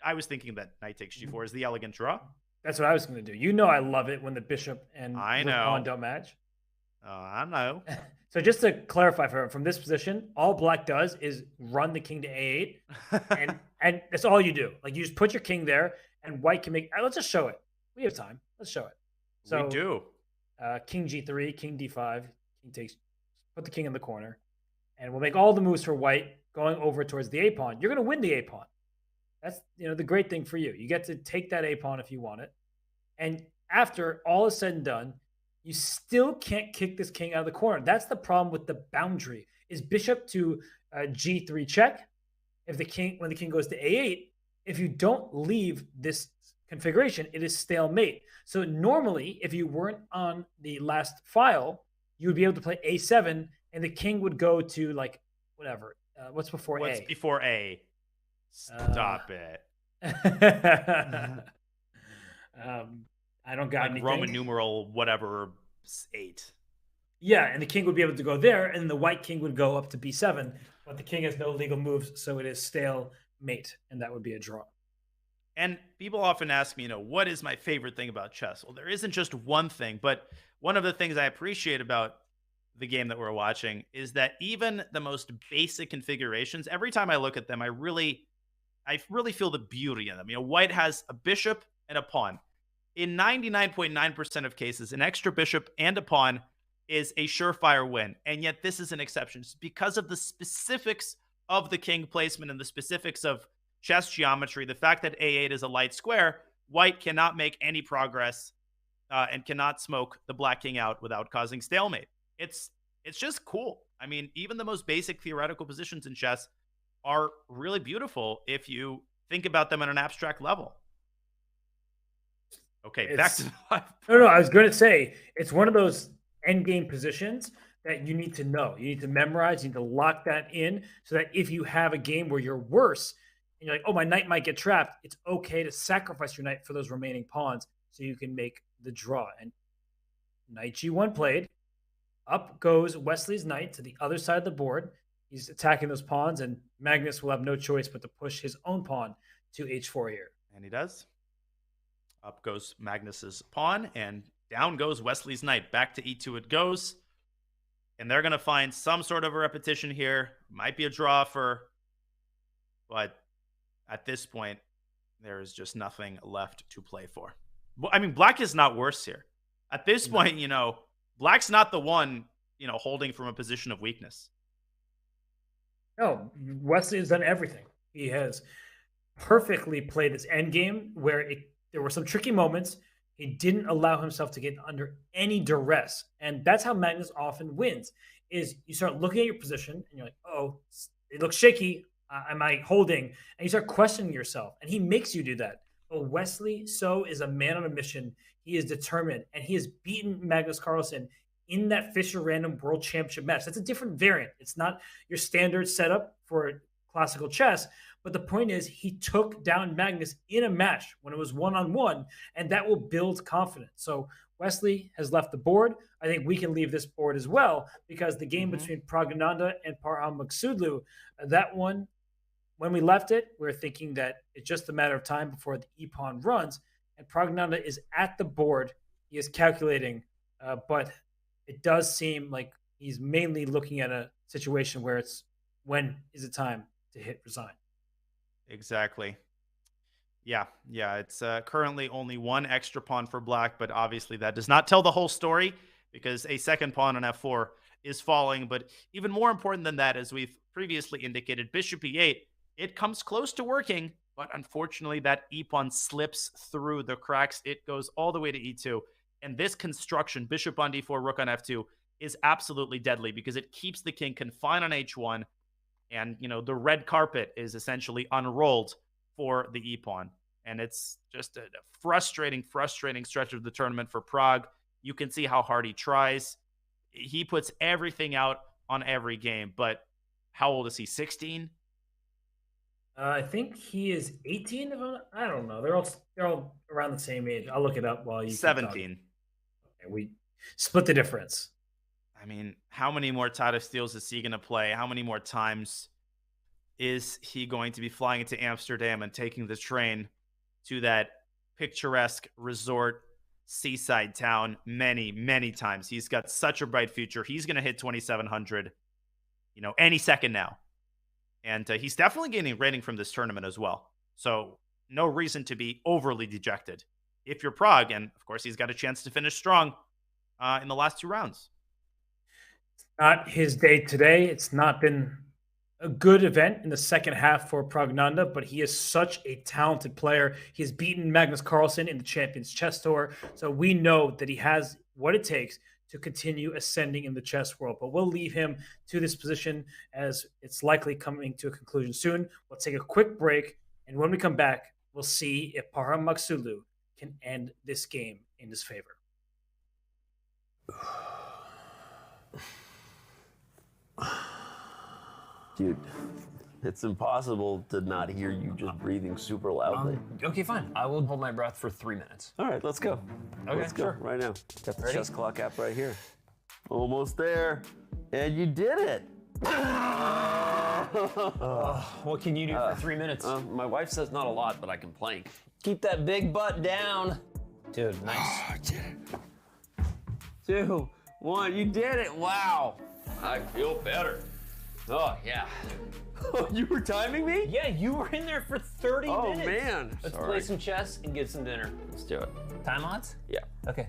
I was thinking that knight takes g4 is the elegant draw. That's what I was going to do. You know I love it when the bishop and pawn don't match. Oh, I know. So just to clarify from this position, all black does is run the king to a8, and that's all you do. Like, you just put your king there, and white can make. Let's just show it. We have time. Let's show it. So we do. King g3, king d5, king takes. Put the king in the corner, and we'll make all the moves for white going over towards the a pawn. You're going to win the a pawn. That's the great thing for you. You get to take that a pawn if you want it, and after all is said and done, you still can't kick this king out of the corner. That's the problem with the boundary. Is bishop to g3 check. When the king goes to a8, if you don't leave this configuration, it is stalemate. So normally, if you weren't on the last file, you would be able to play a7, and the king would go to like whatever. What's before A? What's before A? Stop it. I don't got like anything. Roman numeral whatever 8. Yeah, and the king would be able to go there, and the white king would go up to b7, but the king has no legal moves, so it is stalemate, and that would be a draw. And people often ask me, what is my favorite thing about chess? Well, there isn't just one thing, but one of the things I appreciate about the game that we're watching is that even the most basic configurations, every time I look at them, I really feel the beauty in them. White has a bishop and a pawn. In 99.9% of cases, an extra bishop and a pawn is a surefire win. And yet this is an exception. It's because of the specifics of the king placement and the specifics of chess geometry. The fact that a8 is a light square, white cannot make any progress and cannot smoke the black king out without causing stalemate. It's just cool. Even the most basic theoretical positions in chess are really beautiful if you think about them at an abstract level. Okay, back to the live. No, I was going to say, it's one of those endgame positions that you need to know. You need to memorize. You need to lock that in so that if you have a game where you're worse and you're like, oh, my knight might get trapped, it's okay to sacrifice your knight for those remaining pawns so you can make the draw. And knight g1 played. Up goes Wesley's knight to the other side of the board. He's attacking those pawns, and Magnus will have no choice but to push his own pawn to h4 here. And he does. Up goes Magnus's pawn, and down goes Wesley's knight. Back to e2 it goes. And they're going to find some sort of a repetition here. Might be a draw but at this point, there is just nothing left to play for. Black is not worse here. At this point, Black's not the one, holding from a position of weakness. No, Wesley has done everything. He has perfectly played this endgame where there were some tricky moments. He didn't allow himself to get under any duress. And that's how Magnus often wins, is you start looking at your position and you're like, oh, it looks shaky. Am I holding? And you start questioning yourself. And he makes you do that. But Wesley is a man on a mission. He is determined. And he has beaten Magnus Carlsen in that Fischer Random World Championship match. That's a different variant. It's not your standard setup for classical chess. But the point is, he took down Magnus in a match when it was one-on-one, and that will build confidence. So Wesley has left the board. I think we can leave this board as well, because the game between Pragananda and Parham Magsudlu, that one, when we left it, we were thinking that it's just a matter of time before the e-pawn runs, and Pragananda is at the board. He is calculating, but it does seem like he's mainly looking at a situation where it's when is it time to hit resign. Exactly. Yeah. It's currently only one extra pawn for black, but obviously that does not tell the whole story because a second pawn on f4 is falling. But even more important than that, as we've previously indicated, bishop e8, it comes close to working, but unfortunately that e-pawn slips through the cracks. It goes all the way to e2. And this construction, bishop on d4, rook on f2, is absolutely deadly because it keeps the king confined on h1. And, the red carpet is essentially unrolled for the e-pawn. And it's just a frustrating stretch of the tournament for Prague. You can see how hard he tries. He puts everything out on every game. But how old is he? 16? I think he is 18. I don't know. They're all around the same age. I'll look it up while you. 17. Okay, we split the difference. I mean, how many more Tata Steels is he going to play? How many more times is he going to be flying into Amsterdam and taking the train to that picturesque resort seaside town many, many times? He's got such a bright future. He's going to hit 2,700, any second now. And he's definitely gaining rating from this tournament as well. So no reason to be overly dejected if you're Prague. And, of course, he's got a chance to finish strong in the last 2 rounds. Not his day today. It's not been a good event in the second half for Pragnanda, but he is such a talented player. He has beaten Magnus Carlsen in the Champions Chess Tour, so we know that he has what it takes to continue ascending in the chess world. But we'll leave him to this position as it's likely coming to a conclusion soon. We'll take a quick break, and when we come back, we'll see if Parham Magsudlu can end this game in his favor. Dude, it's impossible to not hear you just breathing super loudly. Okay, fine. I will hold my breath for 3 minutes. All right, let's go. Okay, let's go sure. right now. Got the Ready? chess clock app right here. Almost there. And you did it. What can you do for 3 minutes? My wife says not a lot, but I can plank. Keep that big butt down. Dude, nice. 2, 1, you did it. Wow. I feel better. Oh, yeah. You were timing me? Yeah, you were in there for 30 minutes. Oh, man. Let's Sorry. play some chess and get some dinner. Let's do it. Time odds? Yeah. Okay.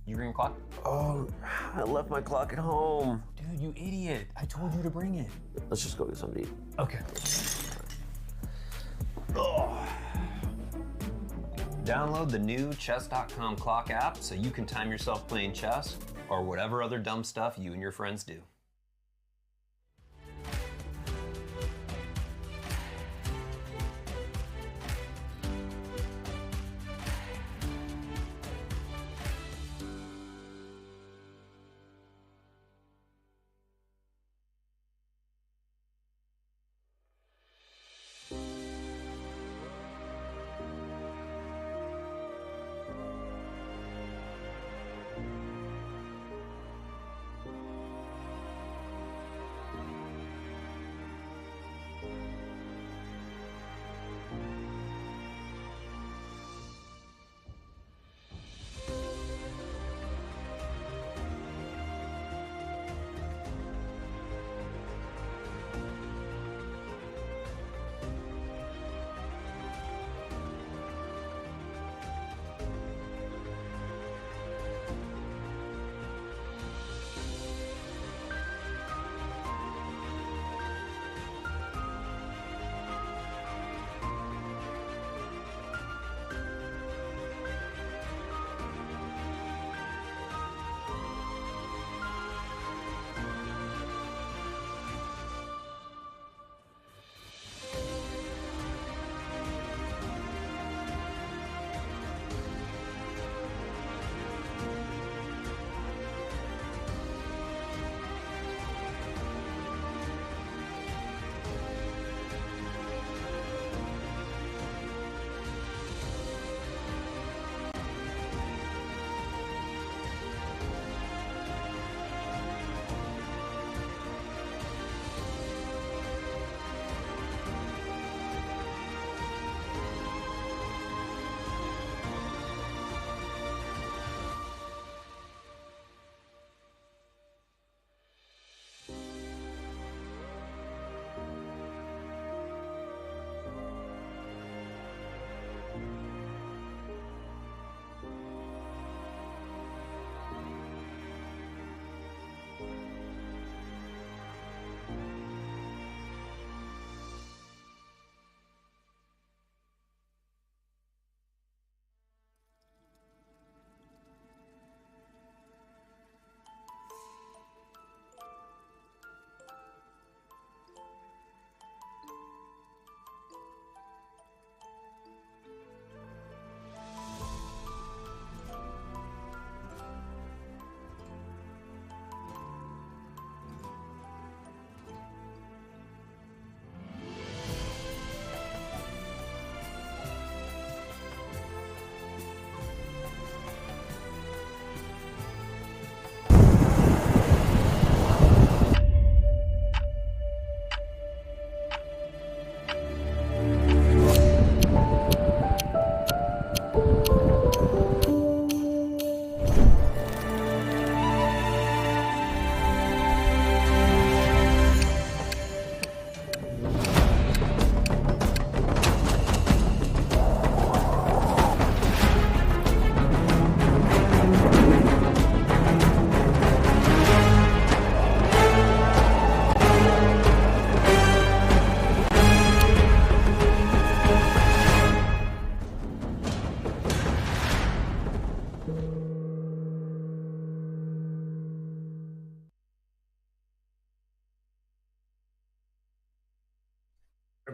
You bring your clock? Oh, I left my clock at home. Dude, you idiot. I told you to bring it. Let's just go get something to eat. Okay. Download the new chess.com clock app so you can time yourself playing chess or whatever other dumb stuff you and your friends do.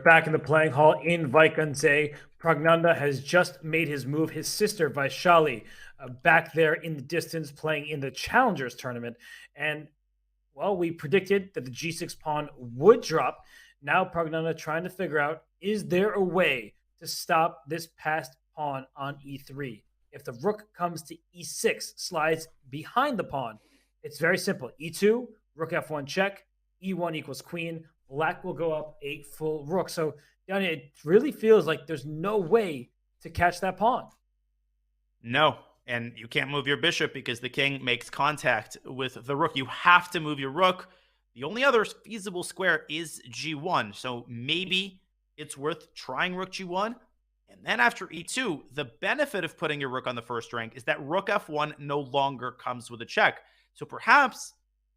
back in the playing hall in Wijk. Pragnanda has just made his move. His sister, Vaishali, back there in the distance playing in the Challengers tournament. And, well, we predicted that the G6 pawn would drop. Now Pragnanda trying to figure out, is there a way to stop this passed pawn on E3? If the rook comes to E6, slides behind the pawn, it's very simple. E2, rook F1 check, E1 equals queen. Black will go up a full rook. So, Yanni, it really feels like there's no way to catch that pawn. No, and you can't move your bishop because the king makes contact with the rook. You have to move your rook. The only other feasible square is G1. So maybe it's worth trying rook G1. And then after E2, the benefit of putting your rook on the first rank is that rook F1 no longer comes with a check. So perhaps,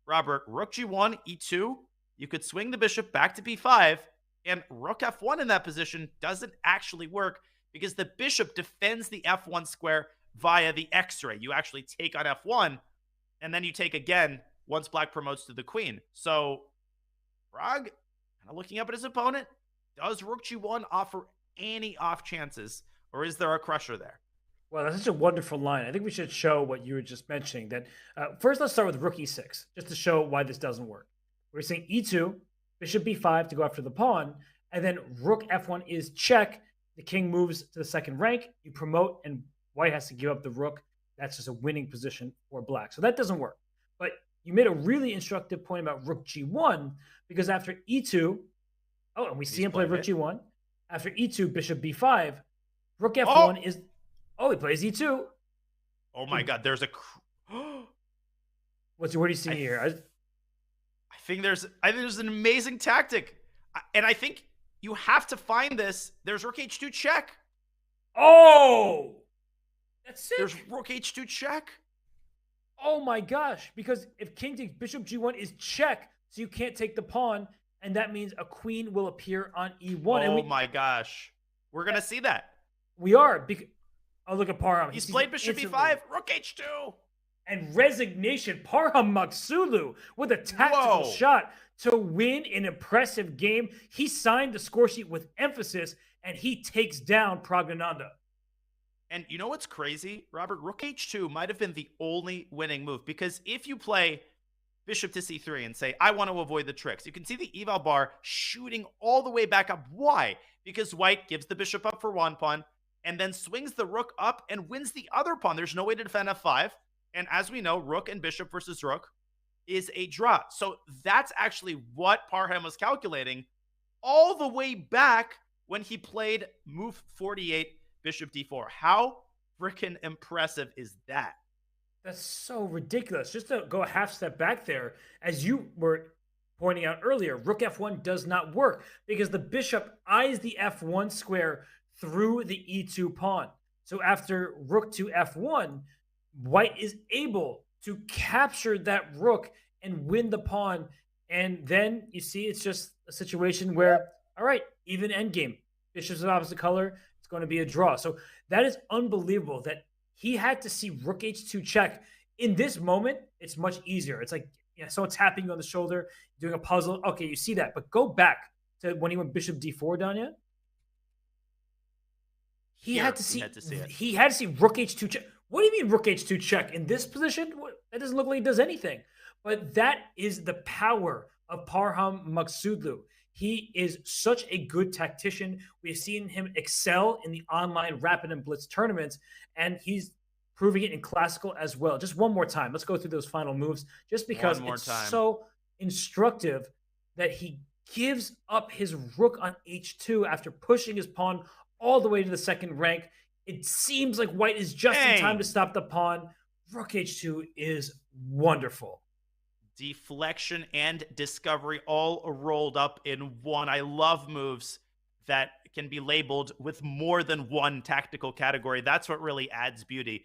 Robert, rook G1, E2, you could swing the bishop back to B5, and rook F1 in that position doesn't actually work because the bishop defends the F1 square via the X-ray. You actually take on F1, and then you take again once black promotes to the queen. So, Pragg, kind of looking up at his opponent, does rook G1 offer any off chances, or is there a crusher there? Well, that's such a wonderful line. I think we should show what you were just mentioning. That first, let's start with rook E6, just to show why this doesn't work. We're saying E2, bishop B5 to go after the pawn, and then rook F1 is check. The king moves to the second rank. You promote, and white has to give up the rook. That's just a winning position for black. So that doesn't work. But you made a really instructive point about rook G1, because after E2, and we see him play rook G1. After E2, bishop B5, rook F1 is... Oh, he plays E2. Oh my God, there's a... What do you see here? I think there's an amazing tactic. And I think you have to find this. There's rook H2 check. Oh! That's sick. There's rook H2 check. Oh my gosh. Because if king takes bishop G1 is check, so you can't take the pawn, and that means a queen will appear on E1. Oh my gosh. We're going to see that. We are. Oh, look at Parham. He's played bishop E5, rook H2. And resignation. Parham Magsulu with a tactical shot to win an impressive game. He signed the score sheet with emphasis, and he takes down Pragnananda. And you know what's crazy, Robert? Rook H2 might have been the only winning move, because if you play bishop to C3 and say, I want to avoid the tricks, you can see the eval bar shooting all the way back up. Why? Because white gives the bishop up for one pawn and then swings the rook up and wins the other pawn. There's no way to defend F5. And as we know, rook and bishop versus rook is a draw. So that's actually what Parham was calculating all the way back when he played move 48, bishop d4. How freaking impressive is that? That's so ridiculous. Just to go a half step back there, as you were pointing out earlier, rook f1 does not work because the bishop eyes the f1 square through the e2 pawn. So after rook to f1, white is able to capture that rook and win the pawn. And then you see it's just a situation where, all right, even endgame. Bishop's of opposite color, it's going to be a draw. So that is unbelievable that he had to see rook h2 check. In this moment, it's much easier. It's like, someone tapping you on the shoulder, doing a puzzle. Okay, you see that. But go back to when he went bishop d4, Danya. He had to see rook h2 check. What do you mean rook h2 check? In this position, that doesn't look like he does anything. But that is the power of Parham Magsudlu. He is such a good tactician. We've seen him excel in the online Rapid and Blitz tournaments, and he's proving it in Classical as well. Just one more time. Let's go through those final moves, just because it's so instructive that he gives up his rook on h2 after pushing his pawn all the way to the second rank. It seems like white is just in time to stop the pawn. Rook h2 is wonderful. Deflection and discovery all rolled up in one. I love moves that can be labeled with more than one tactical category. That's what really adds beauty.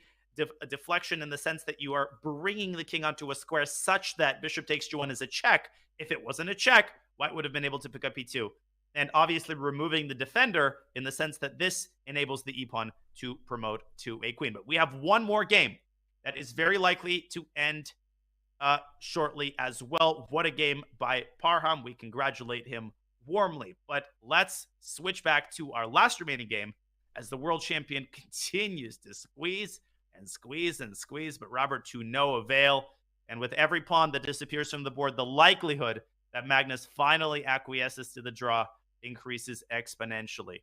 Deflection in the sense that you are bringing the king onto a square such that bishop takes g1 is a check. If it wasn't a check, white would have been able to pick up e2. And obviously removing the defender in the sense that this enables the e-pawn to promote to a queen. But we have one more game that is very likely to end shortly as well. What a game by Parham. We congratulate him warmly. But let's switch back to our last remaining game as the world champion continues to squeeze and squeeze and squeeze, but Robert, to no avail. And with every pawn that disappears from the board, the likelihood that Magnus finally acquiesces to the draw increases exponentially.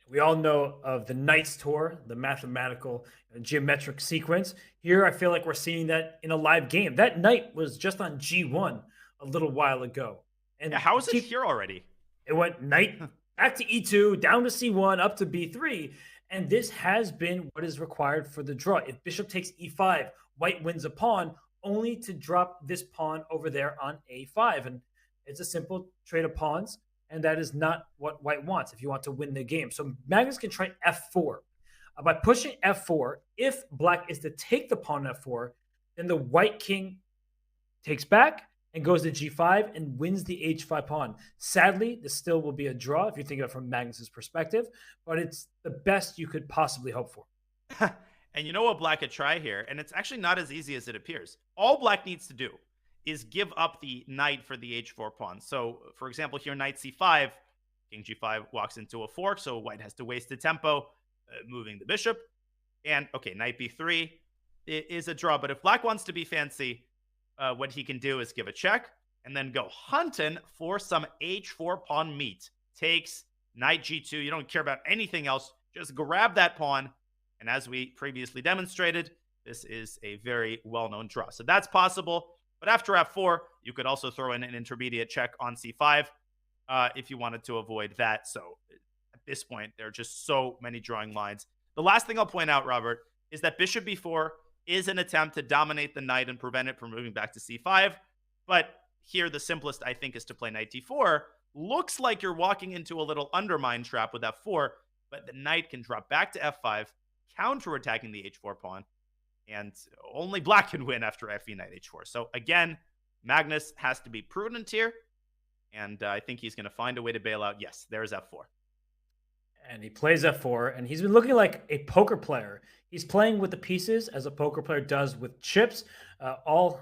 We all know of the Knights tour, the mathematical geometric sequence. Here, I feel like we're seeing that in a live game. That knight was just on G1 a little while ago. And yeah, how is it here already? It went knight back to E2, down to C1, up to B3. And this has been what is required for the draw. If bishop takes E5, white wins a pawn, only to drop this pawn over there on A5. And it's a simple trade of pawns, and that is not what white wants if you want to win the game. So Magnus can try F4. By pushing F4, if black is to take the pawn F4, then the white king takes back and goes to G5 and wins the H5 pawn. Sadly, this still will be a draw if you think of it from Magnus's perspective, but it's the best you could possibly hope for. And you know what black could try here? And it's actually not as easy as it appears. All black needs to do is give up the knight for the H4 pawn. So, for example, here, knight C5, king G5 walks into a fork, so white has to waste the tempo, moving the bishop. And, okay, knight B3 is a draw. But if black wants to be fancy, what he can do is give a check and then go hunting for some H4 pawn meat. Takes knight G2. You don't care about anything else. Just grab that pawn. And as we previously demonstrated, this is a very well-known draw. So that's possible. But after F4, you could also throw in an intermediate check on C5 if you wanted to avoid that. So at this point, there are just so many drawing lines. The last thing I'll point out, Robert, is that bishop B4 is an attempt to dominate the knight and prevent it from moving back to C5. But here, the simplest, I think, is to play knight D4. Looks like you're walking into a little undermine trap with F4, but the knight can drop back to F5, counterattacking the H4 pawn, and only black can win after FE knight H4. So again, Magnus has to be prudent here, and I think he's going to find a way to bail out. Yes, there's F4. And he plays F4, and he's been looking like a poker player. He's playing with the pieces as a poker player does with chips, all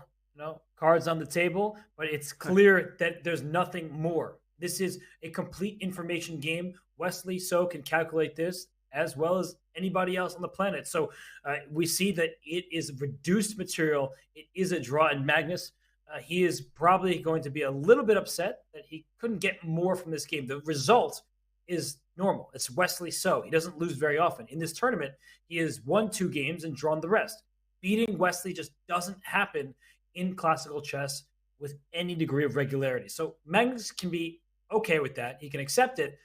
cards on the table, but it's clear that there's nothing more. This is a complete information game. Wesley So can calculate this as well as anybody else on the planet. So we see that it is reduced material. It is a draw. And Magnus, he is probably going to be a little bit upset that he couldn't get more from this game. The result is normal. It's Wesley So. He doesn't lose very often. In this tournament, he has won 2 games and drawn the rest. Beating Wesley just doesn't happen in classical chess with any degree of regularity. So Magnus can be okay with that. He can accept it.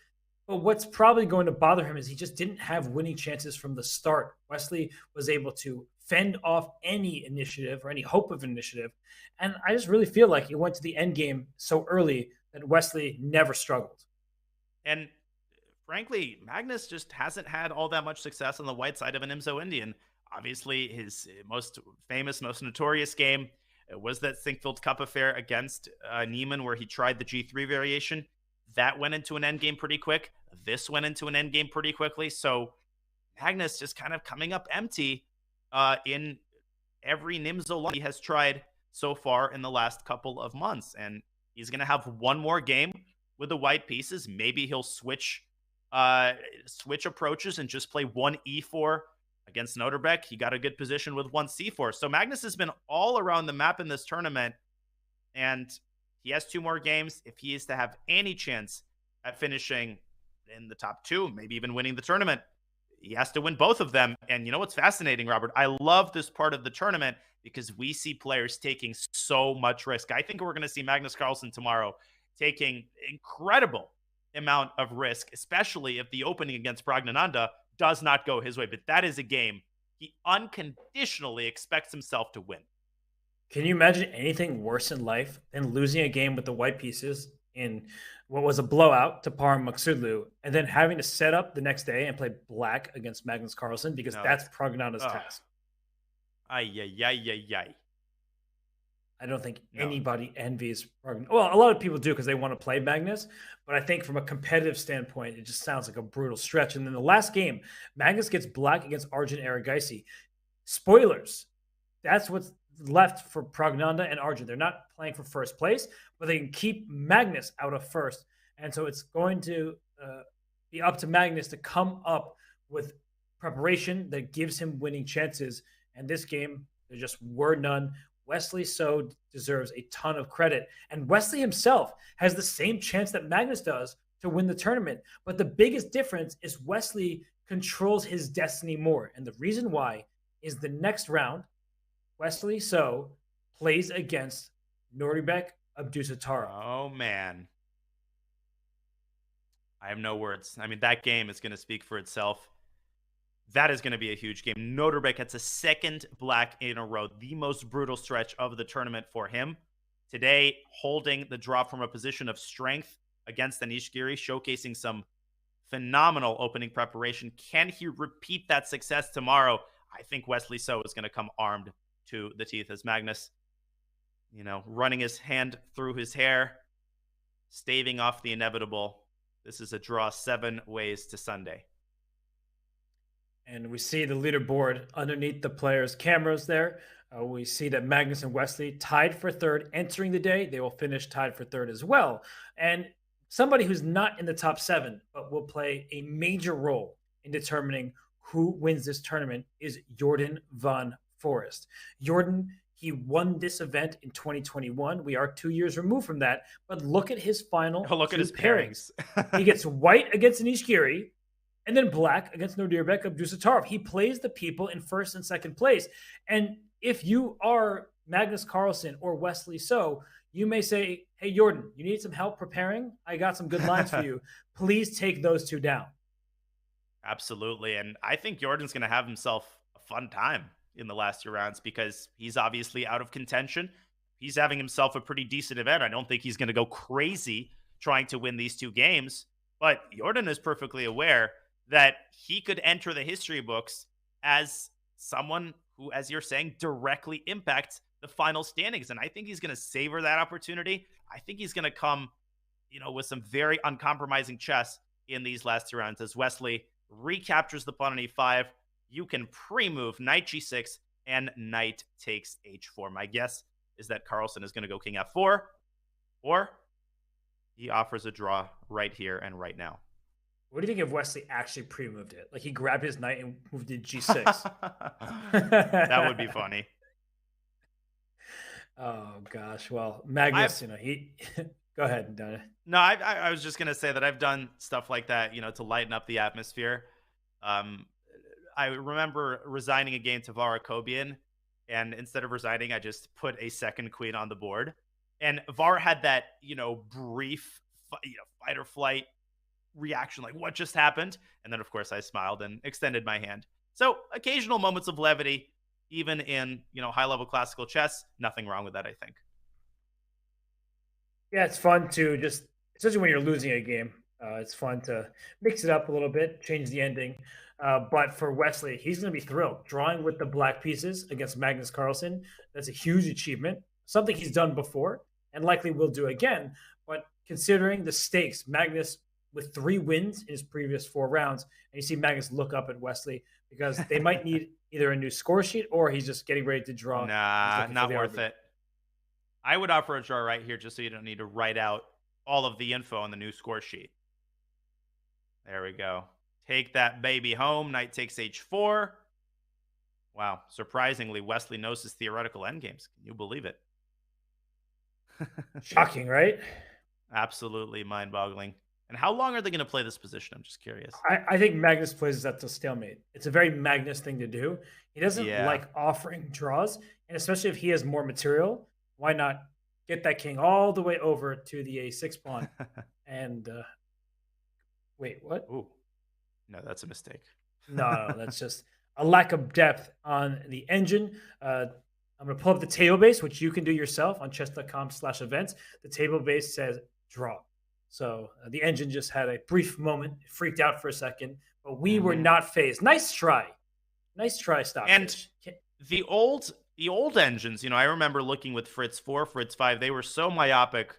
But what's probably going to bother him is he just didn't have winning chances from the start. Wesley was able to fend off any initiative or any hope of initiative. And I just really feel like he went to the end game so early that Wesley never struggled. And frankly, Magnus just hasn't had all that much success on the white side of an IMSO Indian. Obviously, his most famous, most notorious game was that Sinkfield Cup affair against Neiman, where he tried the G3 variation. That went into an endgame pretty quick. This went into an endgame pretty quickly. So Magnus just kind of coming up empty in every NIMSO he has tried so far in the last couple of months. And he's going to have one more game with the white pieces. Maybe he'll switch approaches and just play one E4 against Nodirbek. He got a good position with one C4. So Magnus has been all around the map in this tournament, and he has 2 more games. If he is to have any chance at finishing in the top 2, maybe even winning the tournament, he has to win both of them. And you know what's fascinating, Robert? I love this part of the tournament because we see players taking so much risk. I think we're going to see Magnus Carlsen tomorrow taking incredible amount of risk, especially if the opening against Pragnananda does not go his way. But that is a game he unconditionally expects himself to win. Can you imagine anything worse in life than losing a game with the white pieces in what was a blowout to Parham Maksudlu, and then having to set up the next day and play black against Magnus Carlsen because that's Pragnananda's task? Ay. I don't think anybody envies Pragnananda. Well, a lot of people do because they want to play Magnus, but I think from a competitive standpoint, it just sounds like a brutal stretch. And then the last game, Magnus gets black against Arjun Erigaisi. Spoilers. That's what's left for Pragnananda and Arjun. They're not playing for first place, but they can keep Magnus out of first. And so it's going to be up to Magnus to come up with preparation that gives him winning chances. And this game, there just were none. Wesley So deserves a ton of credit. And Wesley himself has the same chance that Magnus does to win the tournament. But the biggest difference is Wesley controls his destiny more. And the reason why is the next round, Wesley So plays against Nodirbek Abdusatara. Oh, man. I have no words. I mean, that game is going to speak for itself. That is going to be a huge game. Nodirbek gets a second black in a row, the most brutal stretch of the tournament for him. Today, holding the draw from a position of strength against Anish Giri, showcasing some phenomenal opening preparation. Can he repeat that success tomorrow? I think Wesley So is going to come armed to the teeth as Magnus, running his hand through his hair, staving off the inevitable. This is a draw 7 ways to Sunday. And we see the leaderboard underneath the players' cameras there. We see that Magnus and Wesley tied for third entering the day. They will finish tied for third as well. And somebody who's not in the top 7, but will play a major role in determining who wins this tournament is Jordan van Forest. Jordan, he won this event in 2021. We are 2 years removed from that, but look at his final look at his pairings. He gets white against Anish Giri, and then black against Nodirbek Abdusatara. He plays the people in first and second place. And if you are Magnus Carlsen or Wesley So, you may say, hey, Jordan, you need some help preparing? I got some good lines for you. Please take those 2 down. Absolutely. And I think Jordan's going to have himself a fun time in the last 2 rounds because he's obviously out of contention. He's having himself a pretty decent event. I don't think he's going to go crazy trying to win these 2 games. But Jordan is perfectly aware that he could enter the history books as someone who, as you're saying, directly impacts the final standings. And I think he's going to savor that opportunity. I think he's going to come, with some very uncompromising chess in these last 2 rounds as Wesley recaptures the pawn on e5. You can pre-move knight g6 and knight takes h4. My guess is that Carlsen is going to go king f4, or he offers a draw right here and right now. What do you think if Wesley actually pre-moved it? Like he grabbed his knight and moved it g6. That would be funny. Oh gosh. Well, Magnus, he go ahead, Donna. No, I was just gonna say that I've done stuff like that, to lighten up the atmosphere. I remember resigning a game to Varakobian, and instead of resigning, I just put a second queen on the board. And Var had that, brief, fight or flight reaction, like what just happened? And then, of course, I smiled and extended my hand. So occasional moments of levity, even in, high-level classical chess, nothing wrong with that, I think. Yeah, it's fun to just, especially when you're losing a game, it's fun to mix it up a little bit, change the ending. But for Wesley, he's going to be thrilled. Drawing with the black pieces against Magnus Carlsen, that's a huge achievement, something he's done before and likely will do again. But considering the stakes, Magnus with 3 wins in his previous 4 rounds, and you see Magnus look up at Wesley because they might need either a new score sheet or he's just getting ready to draw. Nah, not worth it. I would offer a draw right here just so you don't need to write out all of the info on the new score sheet. There we go. Take that baby home. Knight takes h4. Wow. Surprisingly, Wesley knows his theoretical endgames. Can you believe it? Shocking, right? Absolutely mind-boggling. And how long are they going to play this position? I'm just curious. I think Magnus plays this at the stalemate. It's a very Magnus thing to do. He doesn't like offering draws, and especially if he has more material, why not get that king all the way over to the a6 pawn? And wait, what? Ooh. No, that's a mistake. No, that's just a lack of depth on the engine. I'm going to pull up the table base, which you can do yourself on chess.com/events. The table base says draw. So the engine just had a brief moment, freaked out for a second, but we were not phased. Nice try. Nice try, Stockfish. And the old engines, I remember looking with Fritz 4, Fritz 5, they were so myopic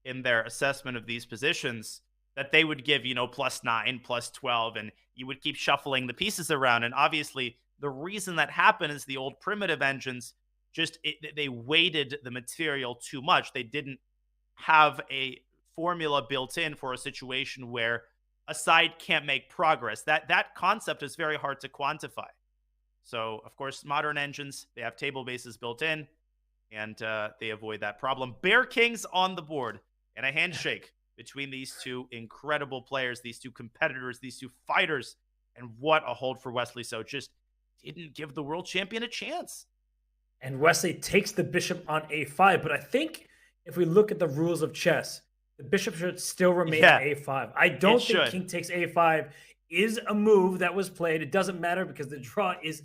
in their assessment of these positions that they would give, +9, +12, and you would keep shuffling the pieces around. And obviously, the reason that happened is the old primitive engines they weighted the material too much. They didn't have a formula built in for a situation where a side can't make progress. That concept is very hard to quantify. So, of course, modern engines, they have table bases built in, and they avoid that problem. Bear Kings on the board, and a handshake between these two incredible players, these two competitors, these two fighters, and what a hold for Wesley. So just didn't give the world champion a chance. And Wesley takes the bishop on a5, but I think if we look at the rules of chess, the bishop should still remain on a5. I don't think king takes a5 is a move that was played. It doesn't matter because the draw is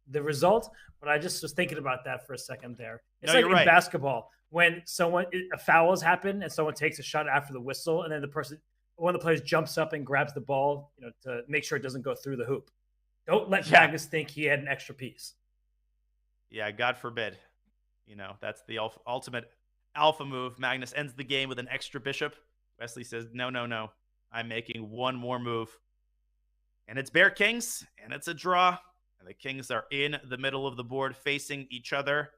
the result, but I just was thinking about that for a second there. It's like in basketball, when a foul has happened and someone takes a shot after the whistle, and then one of the players jumps up and grabs the ball, to make sure it doesn't go through the hoop. Don't let Magnus think he had an extra piece. Yeah, God forbid. That's the ultimate alpha move. Magnus ends the game with an extra bishop. Wesley says, no. I'm making one more move. And it's Bear Kings, and it's a draw. And the Kings are in the middle of the board facing each other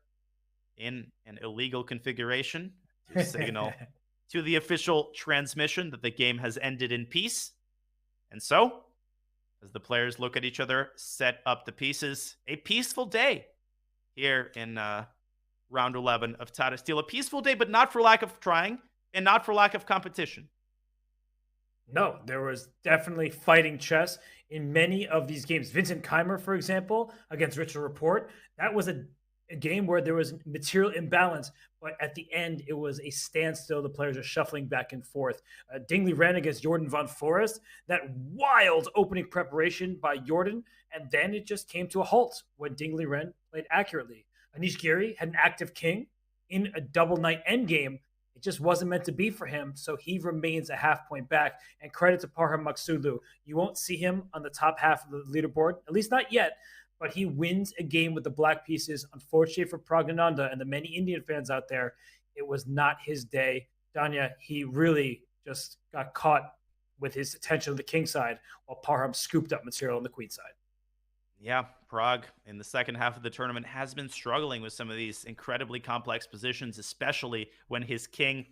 in an illegal configuration to signal to the official transmission that the game has ended in peace. And so, as the players look at each other, set up the pieces, a peaceful day here in round 11 of Tata Steel. A peaceful day, but not for lack of trying and not for lack of competition. No, there was definitely fighting chess in many of these games. Vincent Keimer, for example, against Richard Rapport, that was a game where there was material imbalance, but at the end, it was a standstill. The players are shuffling back and forth. Ding Liren against Jordan von Forest, that wild opening preparation by Jordan, and then it just came to a halt when Ding Liren played accurately. Anish Giri had an active king in a double knight endgame. It just wasn't meant to be for him, so he remains a half point back. And credit to Parham Maksudlu. You won't see him on the top half of the leaderboard, at least not yet, but he wins a game with the black pieces. Unfortunately for Praggnanandhaa and the many Indian fans out there, it was not his day. Danya, he really just got caught with his attention to the king side, while Parham scooped up material on the queen side. Yeah, Prague in the second half of the tournament has been struggling with some of these incredibly complex positions, especially when his king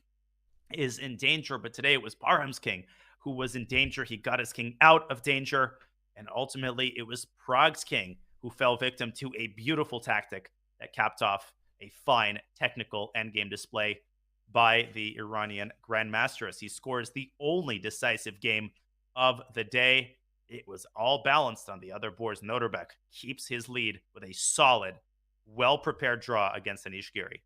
is in danger. But today it was Parham's king who was in danger. He got his king out of danger. And ultimately it was Prague's king who fell victim to a beautiful tactic that capped off a fine technical endgame display by the Iranian grandmaster as he scores the only decisive game of the day. It was all balanced on the other boards. Nodirbek keeps his lead with a solid, well-prepared draw against Anish Giri.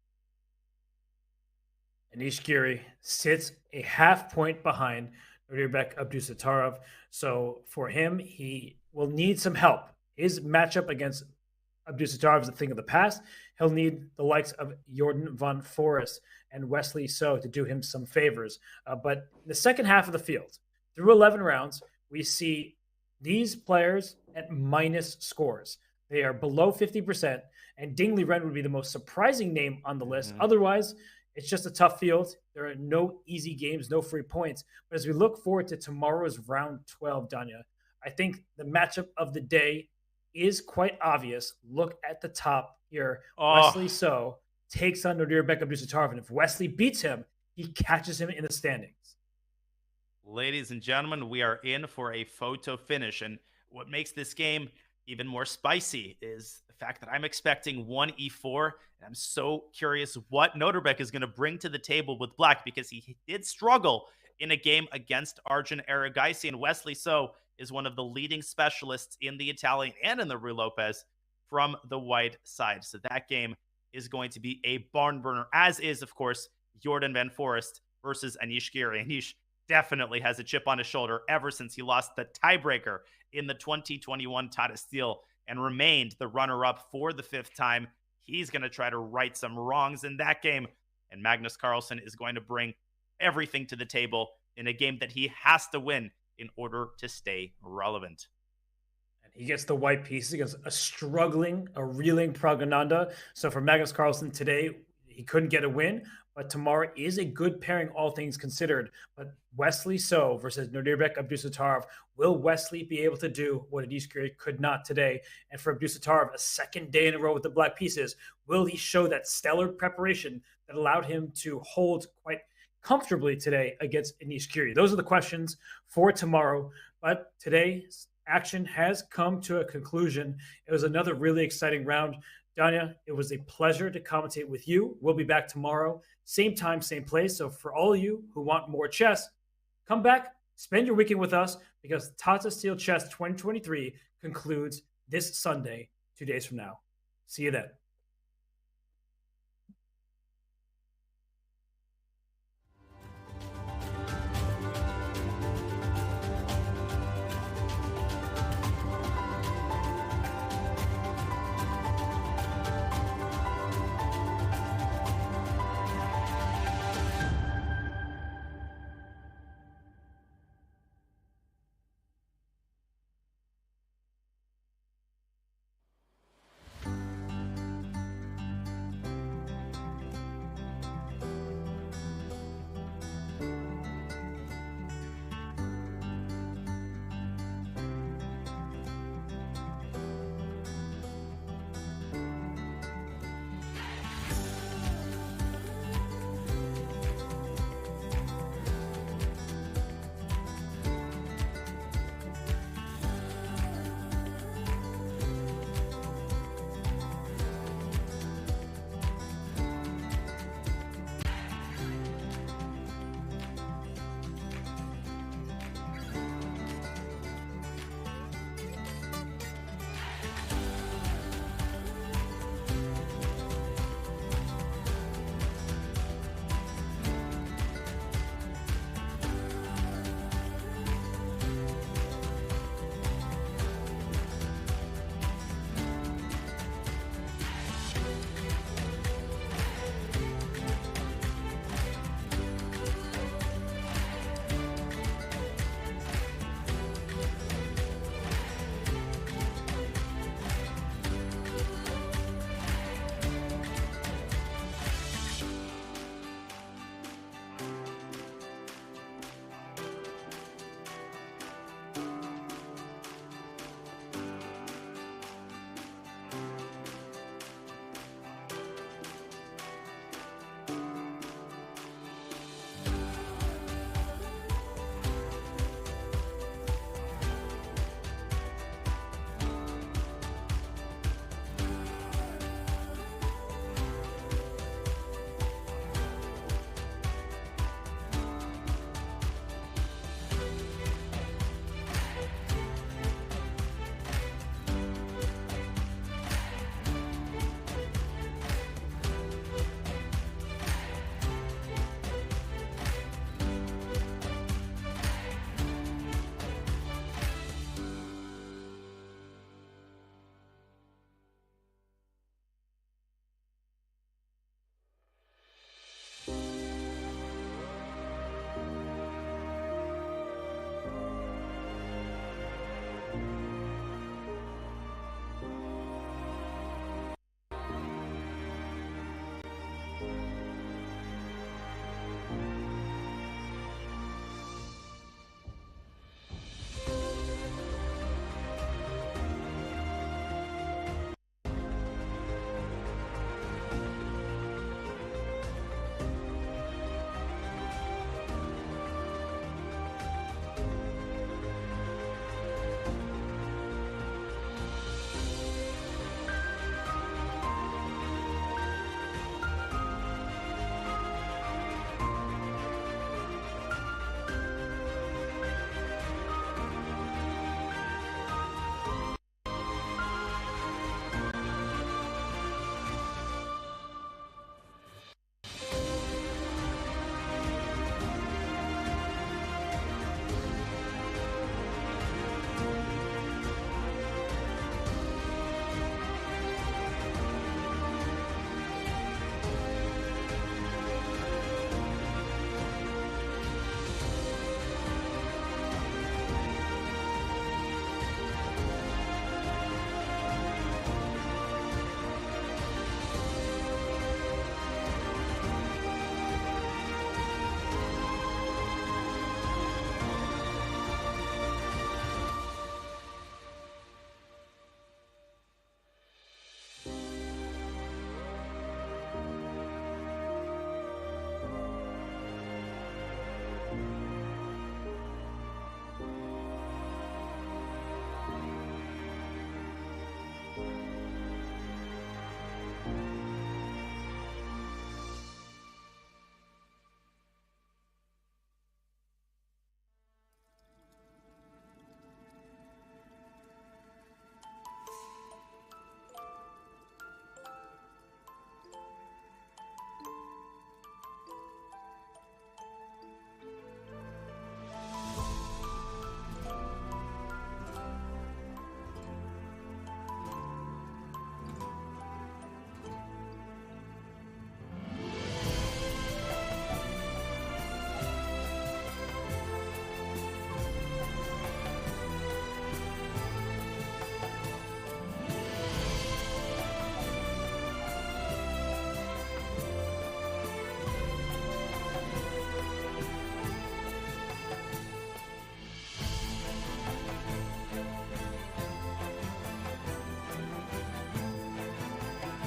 Anish Giri sits a half point behind Nodirbek Abdusattorov. So for him, he will need some help. His matchup against Abdusattorov is a thing of the past. He'll need the likes of Jordan von Forest and Wesley So to do him some favors. But in the second half of the field, through 11 rounds, we see these players at minus scores. They are below 50%, and Ding Liren would be the most surprising name on the list. Otherwise, it's just a tough field. There are no easy games, no free points. But as we look forward to tomorrow's round 12, Danya, I think the matchup of the day is quite obvious. Look at the top here. Wesley So takes on Nodirbek Abdusattorov, and if Wesley beats him, he catches him in the standings. Ladies and gentlemen, we are in for a photo finish. And what makes this game even more spicy is the fact that I'm expecting one e4. And I'm so curious what Nodirbek is going to bring to the table with black, because he did struggle in a game against Arjun Erigaisi. And Wesley So is one of the leading specialists in the Italian and in the Rui Lopez from the white side. So that game is going to be a barn burner, as is, of course, Jordan van Forest versus Anish Giri. Anish definitely has a chip on his shoulder ever since he lost the tiebreaker in the 2021 Tata Steel and remained the runner-up for the fifth time. He's going to try to right some wrongs in that game, and Magnus Carlsen is going to bring everything to the table in a game that he has to win in order to stay relevant. And he gets the white piece against a reeling Praggnanandhaa. So for Magnus Carlsen today, he couldn't get a win, but tomorrow is a good pairing, all things considered. But Wesley So versus Nodirbek Abdusattorov. Will Wesley be able to do what Anish Giri could not today? And for Abdusattorov, a second day in a row with the black pieces, will he show that stellar preparation that allowed him to hold quite comfortably today against Anish Giri? Those are the questions for tomorrow. But today's action has come to a conclusion. It was another really exciting round. Danya, it was a pleasure to commentate with you. We'll be back tomorrow, same time, same place. So for all of you who want more chess, come back, spend your weekend with us, because Tata Steel Chess 2023 concludes this Sunday, 2 days from now. See you then.